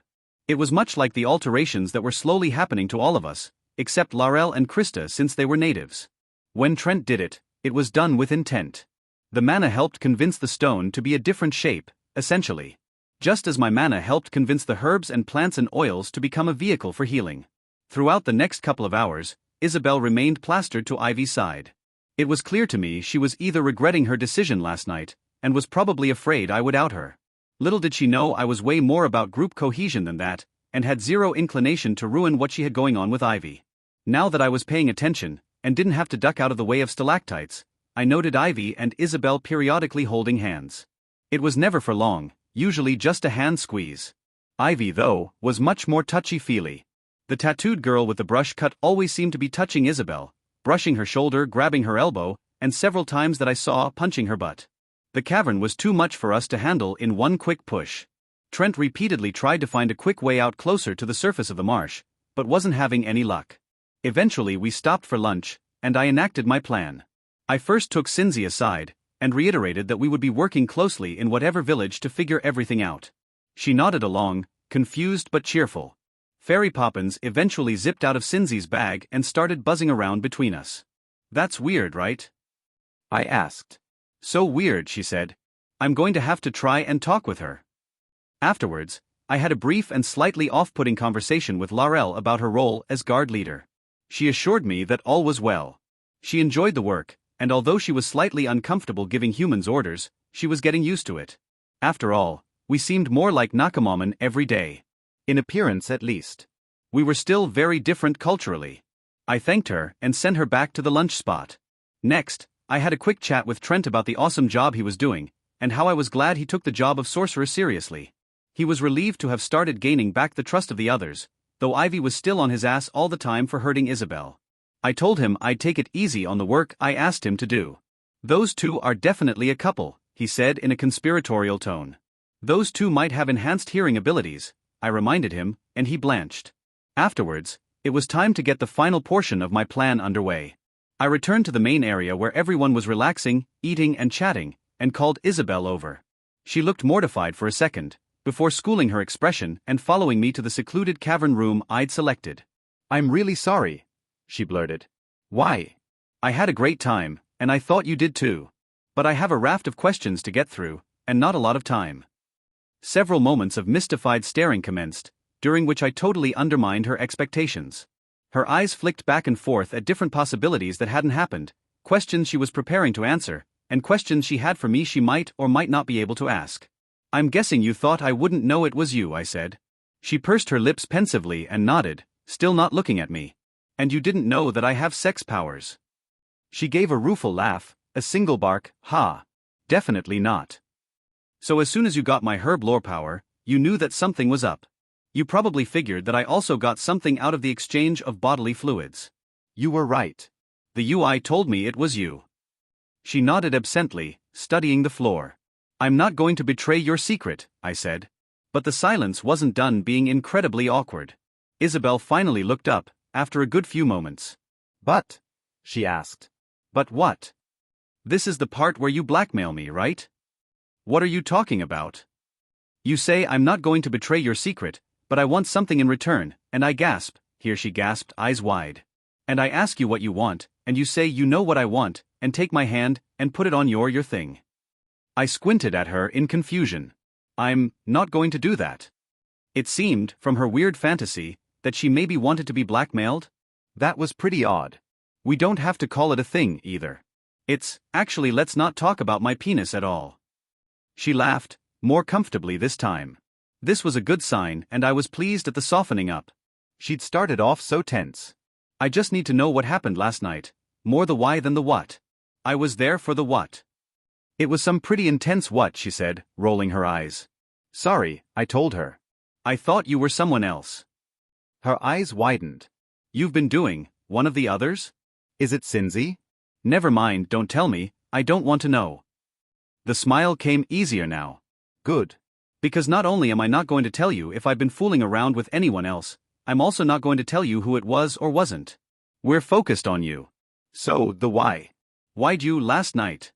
It was much like the alterations that were slowly happening to all of us, except Laurel and Krista since they were natives. When Trent did it, it was done with intent. The mana helped convince the stone to be a different shape, essentially. Just as my mana helped convince the herbs and plants and oils to become a vehicle for healing. Throughout the next couple of hours, Isabel remained plastered to Ivy's side. It was clear to me she was either regretting her decision last night, and was probably afraid I would out her. Little did she know I was way more about group cohesion than that, and had zero inclination to ruin what she had going on with Ivy. Now that I was paying attention, and didn't have to duck out of the way of stalactites, I noted Ivy and Isabel periodically holding hands. It was never for long, usually just a hand squeeze. Ivy, though, was much more touchy-feely. The tattooed girl with the brush cut always seemed to be touching Isabel, brushing her shoulder, grabbing her elbow, and several times that I saw punching her butt. The cavern was too much for us to handle in one quick push. Trent repeatedly tried to find a quick way out closer to the surface of the marsh, but wasn't having any luck. Eventually we stopped for lunch, and I enacted my plan. I first took Cinzia aside, and reiterated that we would be working closely in whatever village to figure everything out. She nodded along, confused but cheerful. Fairy Poppins eventually zipped out of Cinzy's bag and started buzzing around between us. "That's weird, right?" I asked. "So weird," she said. "I'm going to have to try and talk with her." Afterwards, I had a brief and slightly off-putting conversation with Laurel about her role as guard leader. She assured me that all was well. She enjoyed the work, and although she was slightly uncomfortable giving humans orders, she was getting used to it. After all, we seemed more like Nakamoman every day. In appearance at least. We were still very different culturally. I thanked her and sent her back to the lunch spot. Next, I had a quick chat with Trent about the awesome job he was doing, and how I was glad he took the job of sorcerer seriously. He was relieved to have started gaining back the trust of the others, though Ivy was still on his ass all the time for hurting Isabel. I told him I'd take it easy on the work I asked him to do. Those two are definitely a couple, he said in a conspiratorial tone. Those two might have enhanced hearing abilities, I reminded him, and he blanched. Afterwards, it was time to get the final portion of my plan underway. I returned to the main area where everyone was relaxing, eating and chatting, and called Isabel over. She looked mortified for a second, before schooling her expression and following me to the secluded cavern room I'd selected. "I'm really sorry," she blurted. "Why? I had a great time, and I thought you did too. But I have a raft of questions to get through, and not a lot of time." Several moments of mystified staring commenced, during which I totally undermined her expectations. Her eyes flicked back and forth at different possibilities that hadn't happened, questions she was preparing to answer, and questions she had for me she might or might not be able to ask. "I'm guessing you thought I wouldn't know it was you," I said. She pursed her lips pensively and nodded, still not looking at me. "And you didn't know that I have sex powers?" She gave a rueful laugh, a single bark, "Ha! Definitely not. So as soon as you got my herb lore power, you knew that something was up. You probably figured that I also got something out of the exchange of bodily fluids." "You were right. "The UI told me it was you." She nodded absently, studying the floor. "I'm not going to betray your secret," I said. But the silence wasn't done being incredibly awkward. Isabel finally looked up, after a good few moments. "But?" she asked. "But what? This is the part where you blackmail me, right? What are you talking about? You say I'm not going to betray your secret, but I want something in return, and I gasp," here she gasped, eyes wide. "And I ask you what you want, and you say you know what I want, and take my hand, and put it on your thing." I squinted at her in confusion. "I'm not going to do that." It seemed, from her weird fantasy, that she maybe wanted to be blackmailed. That was pretty odd. "We don't have to call it a thing, either. Actually, let's not talk about my penis at all." She laughed, more comfortably this time. This was a good sign, and I was pleased at the softening up. She'd started off so tense. "I just need to know what happened last night, more the why than the what. I was there for the what." "It was some pretty intense what," she said, rolling her eyes. "Sorry," I told her. "I thought you were someone else." Her eyes widened. "You've been doing one of the others?" "Is it Cinzy?" "Never mind, don't tell me, I don't want to know." The smile came easier now. "Good. Because not only am I not going to tell you if I've been fooling around with anyone else, I'm also not going to tell you who it was or wasn't. We're focused on you." "So, the why?" "Why'd you last night?"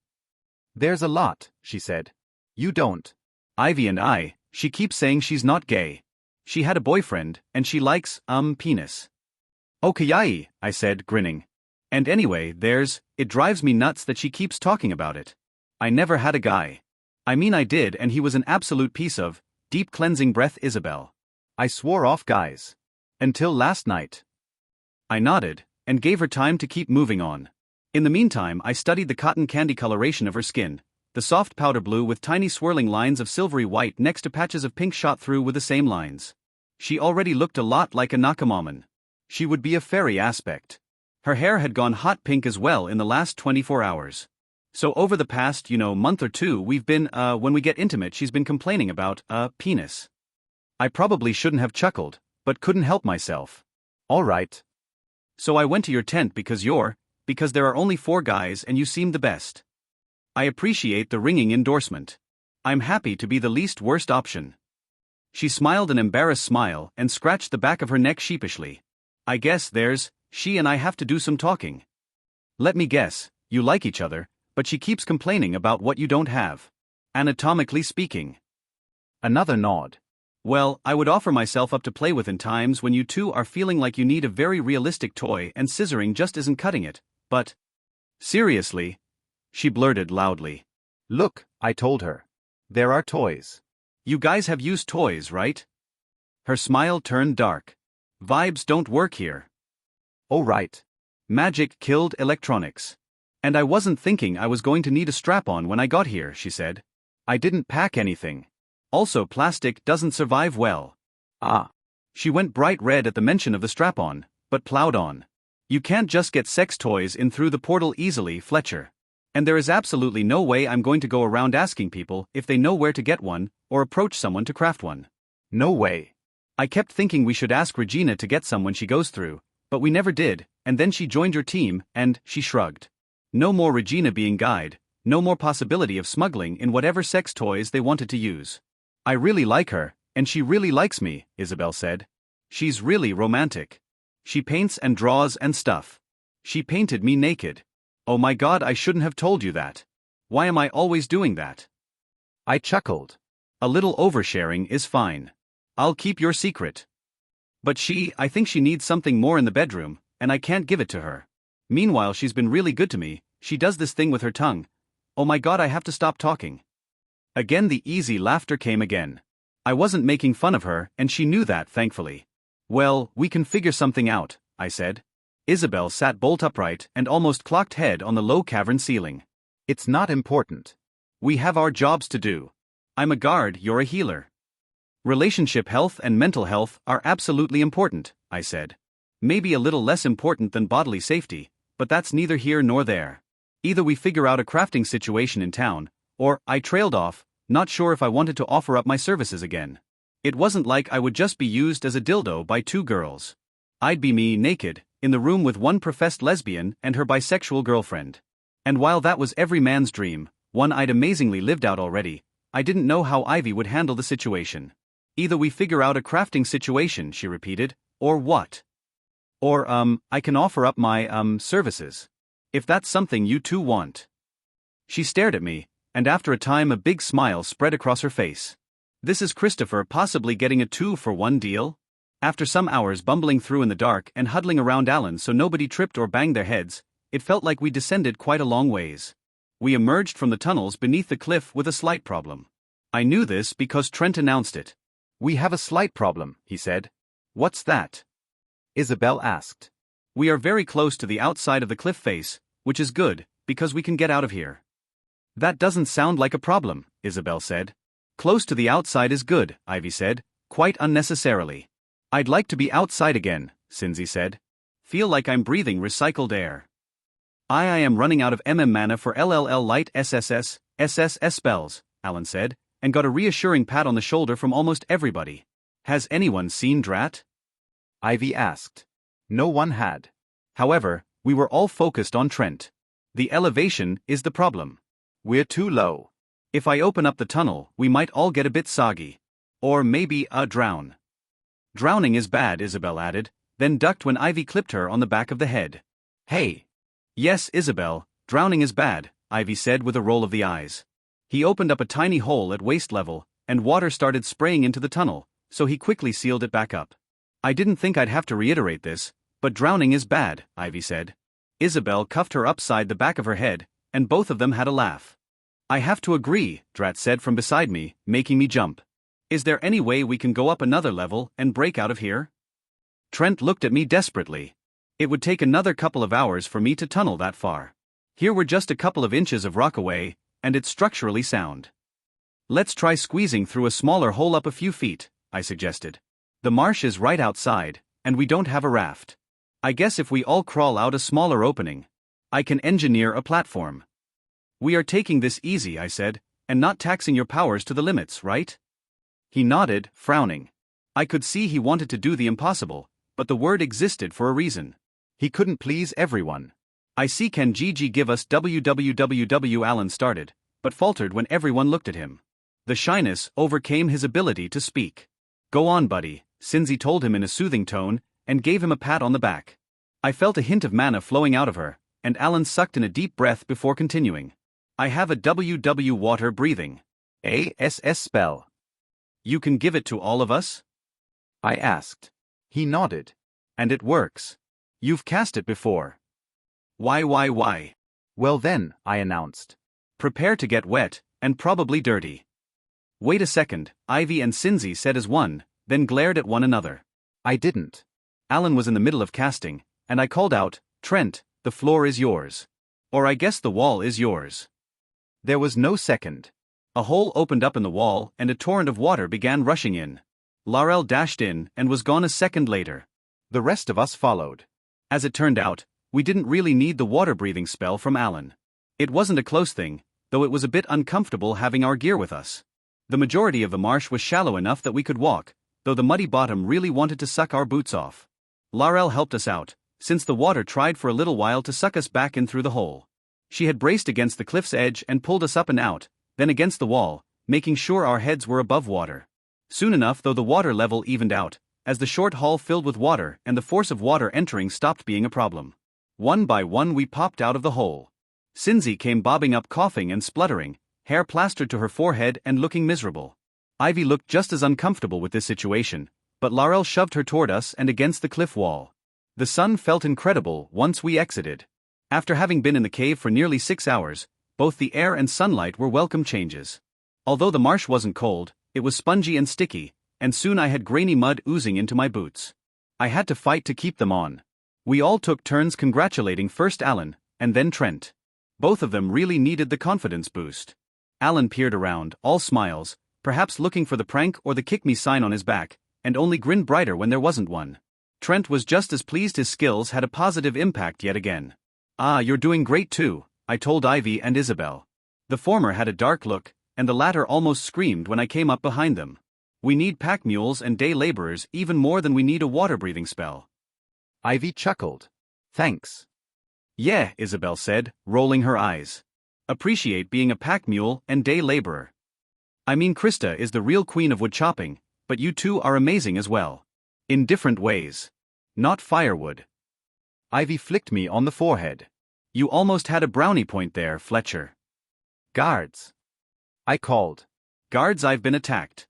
"There's a lot," she said. "You don't." "Ivy and she keeps saying she's not gay. She had a boyfriend, and she likes, penis." "Okay, I said, grinning. "And anyway, it drives me nuts that she keeps talking about it. I never had a guy. I mean I did, and he was an absolute piece of deep cleansing breath, Isabel. I swore off guys. Until last night." I nodded, and gave her time to keep moving on. In the meantime, I studied the cotton candy coloration of her skin, the soft powder blue with tiny swirling lines of silvery white next to patches of pink shot through with the same lines. She already looked a lot like a Nakamamon. She would be a fairy aspect. Her hair had gone hot pink as well in the last 24 hours. So over the past, month or two, we've been, when we get intimate, she's been complaining about, penis. I probably shouldn't have chuckled, but couldn't help myself. "All right." "So I went to your tent because there are only 4 guys and you seem the best. I appreciate the ringing endorsement. I'm happy to be the least worst option." She smiled an embarrassed smile and scratched the back of her neck sheepishly. "I guess she and I have to do some talking. Let me guess, you like each other, but she keeps complaining about what you don't have. Anatomically speaking." Another nod. "Well, I would offer myself up to play with in times when you two are feeling like you need a very realistic toy and scissoring just isn't cutting it, but..." "Seriously?" she blurted loudly. "Look," I told her. "There are toys." "You guys have used toys, right?" Her smile turned dark. "Vibes don't work here." "Oh right. Magic killed electronics. And I wasn't thinking I was going to need a strap-on when I got here," she said. "I didn't pack anything. Also, plastic doesn't survive well." "Ah." She went bright red at the mention of the strap-on, but plowed on. You can't just get sex toys in through the portal easily, Fletcher. And there is absolutely no way I'm going to go around asking people if they know where to get one, or approach someone to craft one. No way. I kept thinking we should ask Regina to get some when she goes through, but we never did, and then she joined your team, and she shrugged. No more Regina being guide, no more possibility of smuggling in whatever sex toys they wanted to use. I really like her, and she really likes me, Isabel said. She's really romantic. She paints and draws and stuff. She painted me naked. Oh my God, I shouldn't have told you that. Why am I always doing that? I chuckled. A little oversharing is fine. I'll keep your secret. But I think she needs something more in the bedroom, and I can't give it to her. Meanwhile, she's been really good to me. She does this thing with her tongue. Oh my God, I have to stop talking. Again, the easy laughter came again. I wasn't making fun of her, and she knew that, thankfully. Well, we can figure something out, I said. Isabel sat bolt upright and almost clocked head on the low cavern ceiling. It's not important. We have our jobs to do. I'm a guard, you're a healer. Relationship health and mental health are absolutely important, I said. Maybe a little less important than bodily safety, but that's neither here nor there. Either we figure out a crafting situation in town, or I trailed off, not sure if I wanted to offer up my services again. It wasn't like I would just be used as a dildo by two girls. I'd be me naked, in the room with one professed lesbian and her bisexual girlfriend. And while that was every man's dream, one I'd amazingly lived out already, I didn't know how Ivy would handle the situation. Either we figure out a crafting situation, she repeated, or what? Or, I can offer up my, services. If that's something you two want. She stared at me, and after a time a big smile spread across her face. This is Christopher possibly getting a 2-for-1 deal? After some hours bumbling through in the dark and huddling around Alan so nobody tripped or banged their heads, it felt like we descended quite a long ways. We emerged from the tunnels beneath the cliff with a slight problem. I knew this because Trent announced it. We have a slight problem, he said. What's that? Isabel asked. We are very close to the outside of the cliff face, which is good, because we can get out of here. That doesn't sound like a problem, Isabel said. Close to the outside is good, Ivy said, quite unnecessarily. I'd like to be outside again, Cindy said. Feel like I'm breathing recycled air. I am running out of mana for LLL light SSS spells, Alan said, and got a reassuring pat on the shoulder from almost everybody. Has anyone seen Drat? Ivy asked. No one had. However, we were all focused on Trent. The elevation is the problem. We're too low. If I open up the tunnel, we might all get a bit soggy. Or maybe drown. Drowning is bad, Isabel added, then ducked when Ivy clipped her on the back of the head. Hey. Yes, Isabel, drowning is bad, Ivy said with a roll of the eyes. He opened up a tiny hole at waist level, and water started spraying into the tunnel, so he quickly sealed it back up. I didn't think I'd have to reiterate this, but drowning is bad, Ivy said. Isabel cuffed her upside the back of her head, and both of them had a laugh. I have to agree, Drat said from beside me, making me jump. Is there any way we can go up another level and break out of here? Trent looked at me desperately. It would take another couple of hours for me to tunnel that far. Here we're just a couple of inches of rock away, and it's structurally sound. Let's try squeezing through a smaller hole up a few feet, I suggested. The marsh is right outside, and we don't have a raft. I guess if we all crawl out a smaller opening, I can engineer a platform. We are taking this easy, I said, and not taxing your powers to the limits, right? He nodded, frowning. I could see he wanted to do the impossible, but the word existed for a reason. He couldn't please everyone. I see. Can Gigi give us www? Alan started, but faltered when everyone looked at him. The shyness overcame his ability to speak. Go on, buddy, Cindy told him in a soothing tone, and gave him a pat on the back. I felt a hint of mana flowing out of her, and Alan sucked in a deep breath before continuing. I have a WW water breathing. ASS spell. You can give it to all of us? I asked. He nodded. And it works. You've cast it before. Why? Well then, I announced. Prepare to get wet, and probably dirty. Wait a second, Ivy and Cindy said as one, then glared at one another. I didn't. Alan was in the middle of casting, and I called out, Trent, the floor is yours. Or I guess the wall is yours. There was no second. A hole opened up in the wall and a torrent of water began rushing in. Laurel dashed in and was gone a second later. The rest of us followed. As it turned out, we didn't really need the water-breathing spell from Alan. It wasn't a close thing, though it was a bit uncomfortable having our gear with us. The majority of the marsh was shallow enough that we could walk, though the muddy bottom really wanted to suck our boots off. Laurel helped us out, since the water tried for a little while to suck us back in through the hole. She had braced against the cliff's edge and pulled us up and out, then against the wall, making sure our heads were above water. Soon enough, though, the water level evened out, as the short hall filled with water and the force of water entering stopped being a problem. One by one we popped out of the hole. Cindy came bobbing up coughing and spluttering, hair plastered to her forehead and looking miserable. Ivy looked just as uncomfortable with this situation, but Laurel shoved her toward us and against the cliff wall. The sun felt incredible once we exited. After having been in the cave for nearly 6 hours, both the air and sunlight were welcome changes. Although the marsh wasn't cold, it was spongy and sticky, and soon I had grainy mud oozing into my boots. I had to fight to keep them on. We all took turns congratulating first Alan, and then Trent. Both of them really needed the confidence boost. Alan peered around, all smiles, perhaps looking for the prank or the kick me sign on his back, and only grinned brighter when there wasn't one. Trent was just as pleased his skills had a positive impact yet again. "Ah, you're doing great too," I told Ivy and Isabel. The former had a dark look, and the latter almost screamed when I came up behind them. "We need pack mules and day laborers even more than we need a water-breathing spell." Ivy chuckled. "Thanks." "Yeah," Isabel said, rolling her eyes. "Appreciate being a pack mule and day laborer. I mean, Krista is the real queen of wood chopping, but you two are amazing as well. In different ways. Not firewood." Ivy flicked me on the forehead. "You almost had a brownie point there, Fletcher." "Guards," I called. "Guards, I've been attacked."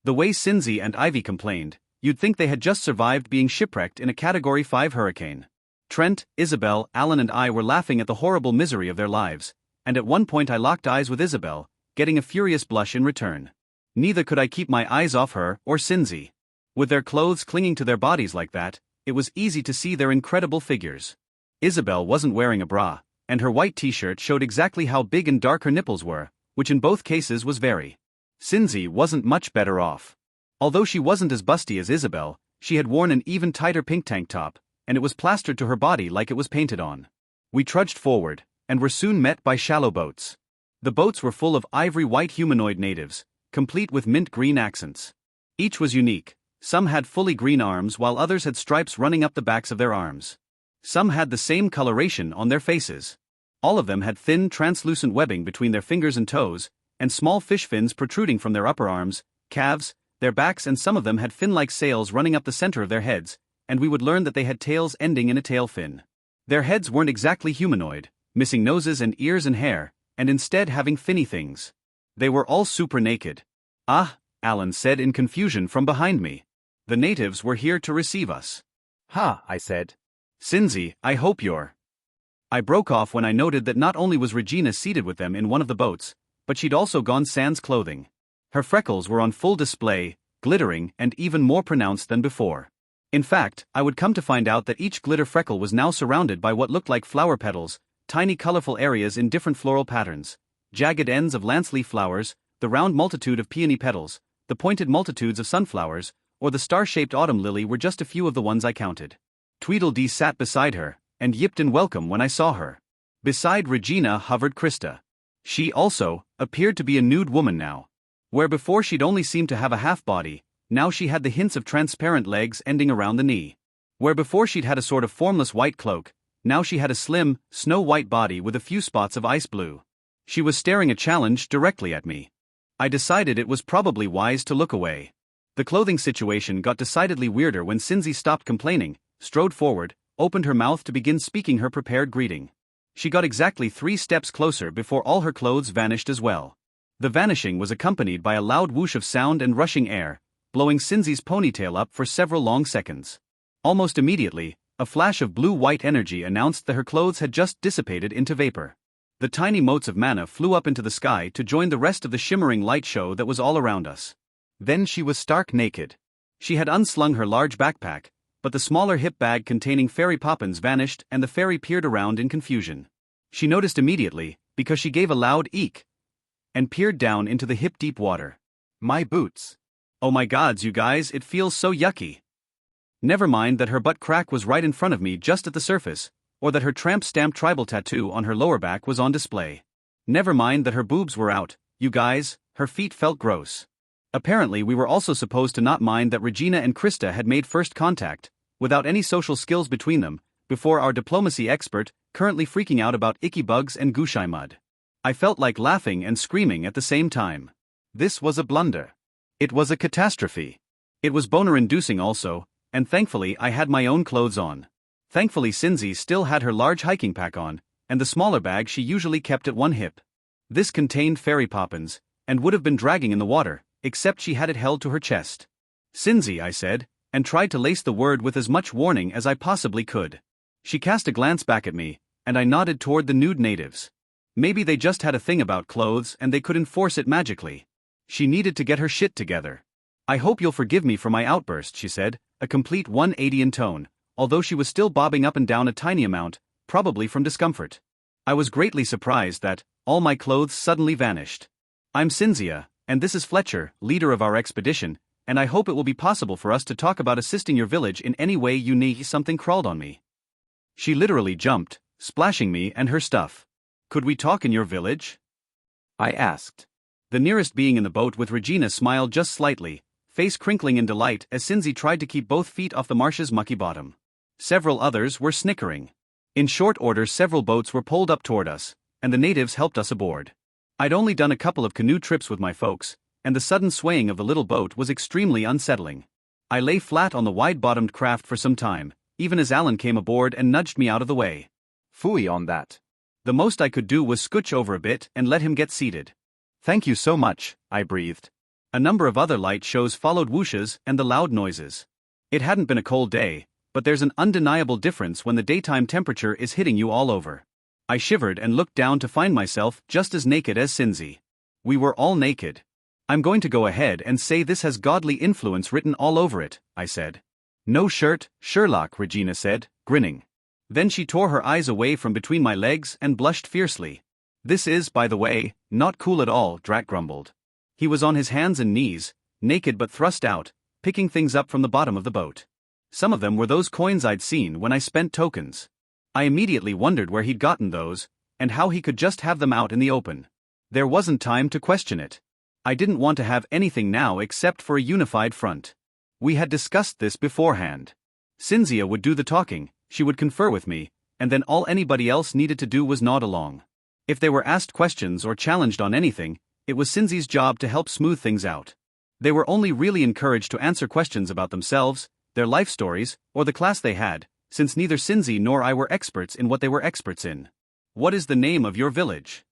The way Cindy and Ivy complained, you'd think they had just survived being shipwrecked in a Category 5 hurricane. Trent, Isabel, Alan and I were laughing at the horrible misery of their lives, and at one point I locked eyes with Isabel, getting a furious blush in return. Neither could I keep my eyes off her or Cindy. With their clothes clinging to their bodies like that, it was easy to see their incredible figures. Isabel wasn't wearing a bra, and her white t-shirt showed exactly how big and dark her nipples were, which in both cases was very. Cindy wasn't much better off. Although she wasn't as busty as Isabel, she had worn an even tighter pink tank top, and it was plastered to her body like it was painted on. We trudged forward, and were soon met by shallow boats. The boats were full of ivory-white humanoid natives, complete with mint-green accents. Each was unique. Some had fully green arms while others had stripes running up the backs of their arms. Some had the same coloration on their faces. All of them had thin, translucent webbing between their fingers and toes, and small fish fins protruding from their upper arms, calves, their backs, and some of them had fin-like sails running up the center of their heads, and we would learn that they had tails ending in a tail fin. Their heads weren't exactly humanoid, missing noses and ears and hair, and instead having finny things. They were all super naked. "Ah," Alan said in confusion from behind me. "The natives were here to receive us." "Ha," I said. "Cindy, I hope you're—" I broke off when I noted that not only was Regina seated with them in one of the boats, but she'd also gone sans clothing. Her freckles were on full display, glittering and even more pronounced than before. In fact, I would come to find out that each glitter freckle was now surrounded by what looked like flower petals, tiny colorful areas in different floral patterns, jagged ends of lance leaf flowers, the round multitude of peony petals, the pointed multitudes of sunflowers, or the star-shaped autumn lily were just a few of the ones I counted. Tweedledee sat beside her, and yipped in welcome when I saw her. Beside Regina hovered Krista. She also appeared to be a nude woman now. Where before she'd only seemed to have a half-body, now she had the hints of transparent legs ending around the knee. Where before she'd had a sort of formless white cloak, now she had a slim, snow-white body with a few spots of ice blue. She was staring a challenge directly at me. I decided it was probably wise to look away. The clothing situation got decidedly weirder when Cindy stopped complaining, strode forward, opened her mouth to begin speaking her prepared greeting. She got exactly 3 steps closer before all her clothes vanished as well. The vanishing was accompanied by a loud whoosh of sound and rushing air, blowing Cindy's ponytail up for several long seconds. Almost immediately, a flash of blue-white energy announced that her clothes had just dissipated into vapor. The tiny motes of mana flew up into the sky to join the rest of the shimmering light show that was all around us. Then she was stark naked. She had unslung her large backpack, but the smaller hip bag containing fairy poppins vanished and the fairy peered around in confusion. She noticed immediately, because she gave a loud eek, and peered down into the hip-deep water. "My boots," Oh my gods, you guys, it feels so yucky. Never mind that her butt crack was right in front of me just at the surface, or that her tramp stamp tribal tattoo on her lower back was on display. Never mind that her boobs were out, you guys, her feet felt gross. Apparently we were also supposed to not mind that Regina and Krista had made first contact, without any social skills between them, before our diplomacy expert, currently freaking out about icky bugs and gushai mud. I felt like laughing and screaming at the same time. This was a blunder. It was a catastrophe. It was boner-inducing also, and thankfully I had my own clothes on. Thankfully Cindy still had her large hiking pack on, and the smaller bag she usually kept at one hip. This contained fairy poppins, and would have been dragging in the water, except she had it held to her chest. Cindy, I said, and tried to lace the word with as much warning as I possibly could. She cast a glance back at me, and I nodded toward the nude natives. Maybe they just had a thing about clothes and they could enforce it magically. She needed to get her shit together. I hope you'll forgive me for my outburst, she said, a complete 180 in tone, although she was still bobbing up and down a tiny amount, probably from discomfort. I was greatly surprised that all my clothes suddenly vanished. I'm Cynthia, and this is Fletcher, leader of our expedition, and I hope it will be possible for us to talk about assisting your village in any way you need. Something crawled on me. She literally jumped, splashing me and her stuff. Could we talk in your village? I asked. The nearest being in the boat with Regina smiled just slightly, face crinkling in delight as Cindy tried to keep both feet off the marsh's mucky bottom. Several others were snickering. In short order several boats were pulled up toward us, and the natives helped us aboard. I'd only done a couple of canoe trips with my folks, and the sudden swaying of the little boat was extremely unsettling. I lay flat on the wide-bottomed craft for some time, even as Alan came aboard and nudged me out of the way. Phooey on that. The most I could do was scooch over a bit and let him get seated. Thank you so much, I breathed. A number of other light shows followed whooshes and the loud noises. It hadn't been a cold day, but there's an undeniable difference when the daytime temperature is hitting you all over. I shivered and looked down to find myself just as naked as Cindy. We were all naked. I'm going to go ahead and say this has godly influence written all over it, I said. No shirt, Sherlock, Regina said, grinning. Then she tore her eyes away from between my legs and blushed fiercely. This is, by the way, not cool at all, Drat grumbled. He was on his hands and knees, naked but thrust out, picking things up from the bottom of the boat. Some of them were those coins I'd seen when I spent tokens. I immediately wondered where he'd gotten those, and how he could just have them out in the open. There wasn't time to question it. I didn't want to have anything now except for a unified front. We had discussed this beforehand. Cynthia would do the talking, she would confer with me, and then all anybody else needed to do was nod along. If they were asked questions or challenged on anything, it was Cindy's job to help smooth things out. They were only really encouraged to answer questions about themselves, their life stories, or the class they had, since neither Cindy nor I were experts in what they were experts in. What is the name of your village?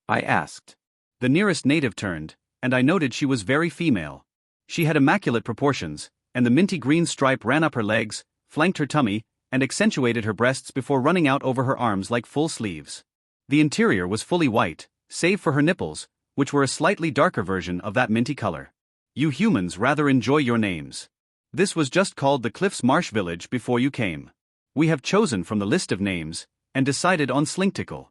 I asked. The nearest native turned, and I noted she was very female. She had immaculate proportions, and the minty green stripe ran up her legs, flanked her tummy, and accentuated her breasts before running out over her arms like full sleeves. The interior was fully white, save for her nipples, which were a slightly darker version of that minty color. You humans rather enjoy your names. This was just called the Cliffs Marsh Village before you came. We have chosen from the list of names, and decided on Slinktickle.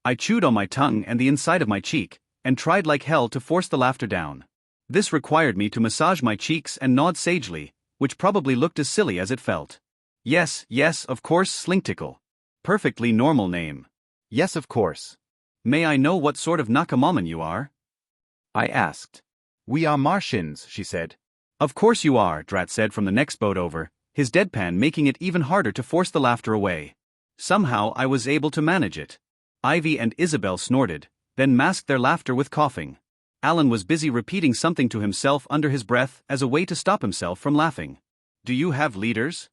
I chewed on my tongue and the inside of my cheek, and tried like hell to force the laughter down. This required me to massage my cheeks and nod sagely, which probably looked as silly as it felt. Yes, of course, Slinktickle. Perfectly normal name. Yes, of course. May I know what sort of Nakamaman you are? I asked. We are Martians, she said. Of course you are, Drat said from the next boat over, his deadpan making it even harder to force the laughter away. Somehow I was able to manage it. Ivy and Isabel snorted, then masked their laughter with coughing. Alan was busy repeating something to himself under his breath as a way to stop himself from laughing. Do you have leaders?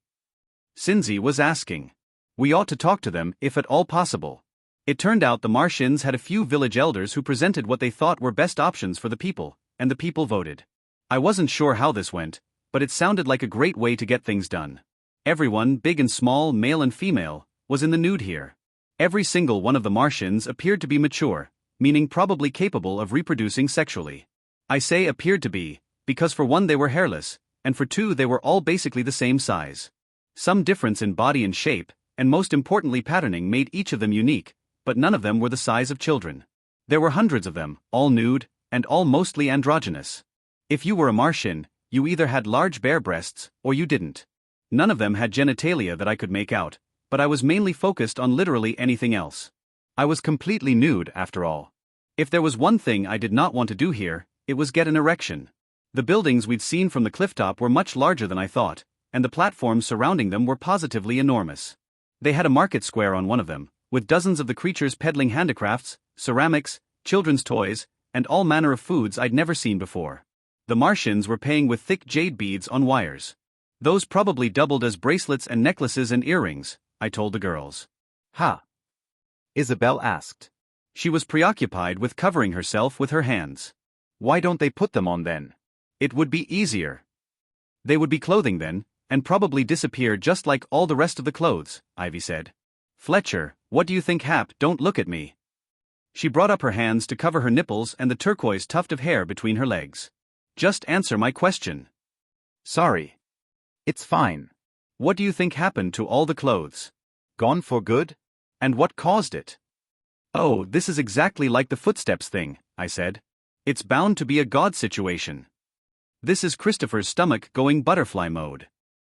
Cindy was asking. We ought to talk to them if at all possible. It turned out the Martians had a few village elders who presented what they thought were best options for the people, and the people voted. I wasn't sure how this went, but it sounded like a great way to get things done. Everyone, big and small, male and female, was in the nude here. Every single one of the Martians appeared to be mature, meaning probably capable of reproducing sexually. I say appeared to be, because for one they were hairless, and for two they were all basically the same size. Some difference in body and shape, and most importantly patterning made each of them unique, but none of them were the size of children. There were hundreds of them, all nude, and all mostly androgynous. If you were a Martian, you either had large bare breasts, or you didn't. None of them had genitalia that I could make out, but I was mainly focused on literally anything else. I was completely nude, after all. If there was one thing I did not want to do here, it was get an erection. The buildings we'd seen from the clifftop were much larger than I thought, and the platforms surrounding them were positively enormous. They had a market square on one of them, with dozens of the creatures peddling handicrafts, ceramics, children's toys, and all manner of foods I'd never seen before. The Martians were paying with thick jade beads on wires. Those probably doubled as bracelets and necklaces and earrings, I told the girls. Ha! Isabel asked. She was preoccupied with covering herself with her hands. Why don't they put them on then? It would be easier. They would be clothing then, and probably disappear just like all the rest of the clothes, Ivy said. Fletcher, what do you think? Hap, don't look at me. She brought up her hands to cover her nipples and the turquoise tuft of hair between her legs. Just answer my question. Sorry. It's fine. What do you think happened to all the clothes? Gone for good? And what caused it? Oh, this is exactly like the footsteps thing, I said. It's bound to be a God situation. This is Christopher's stomach going butterfly mode.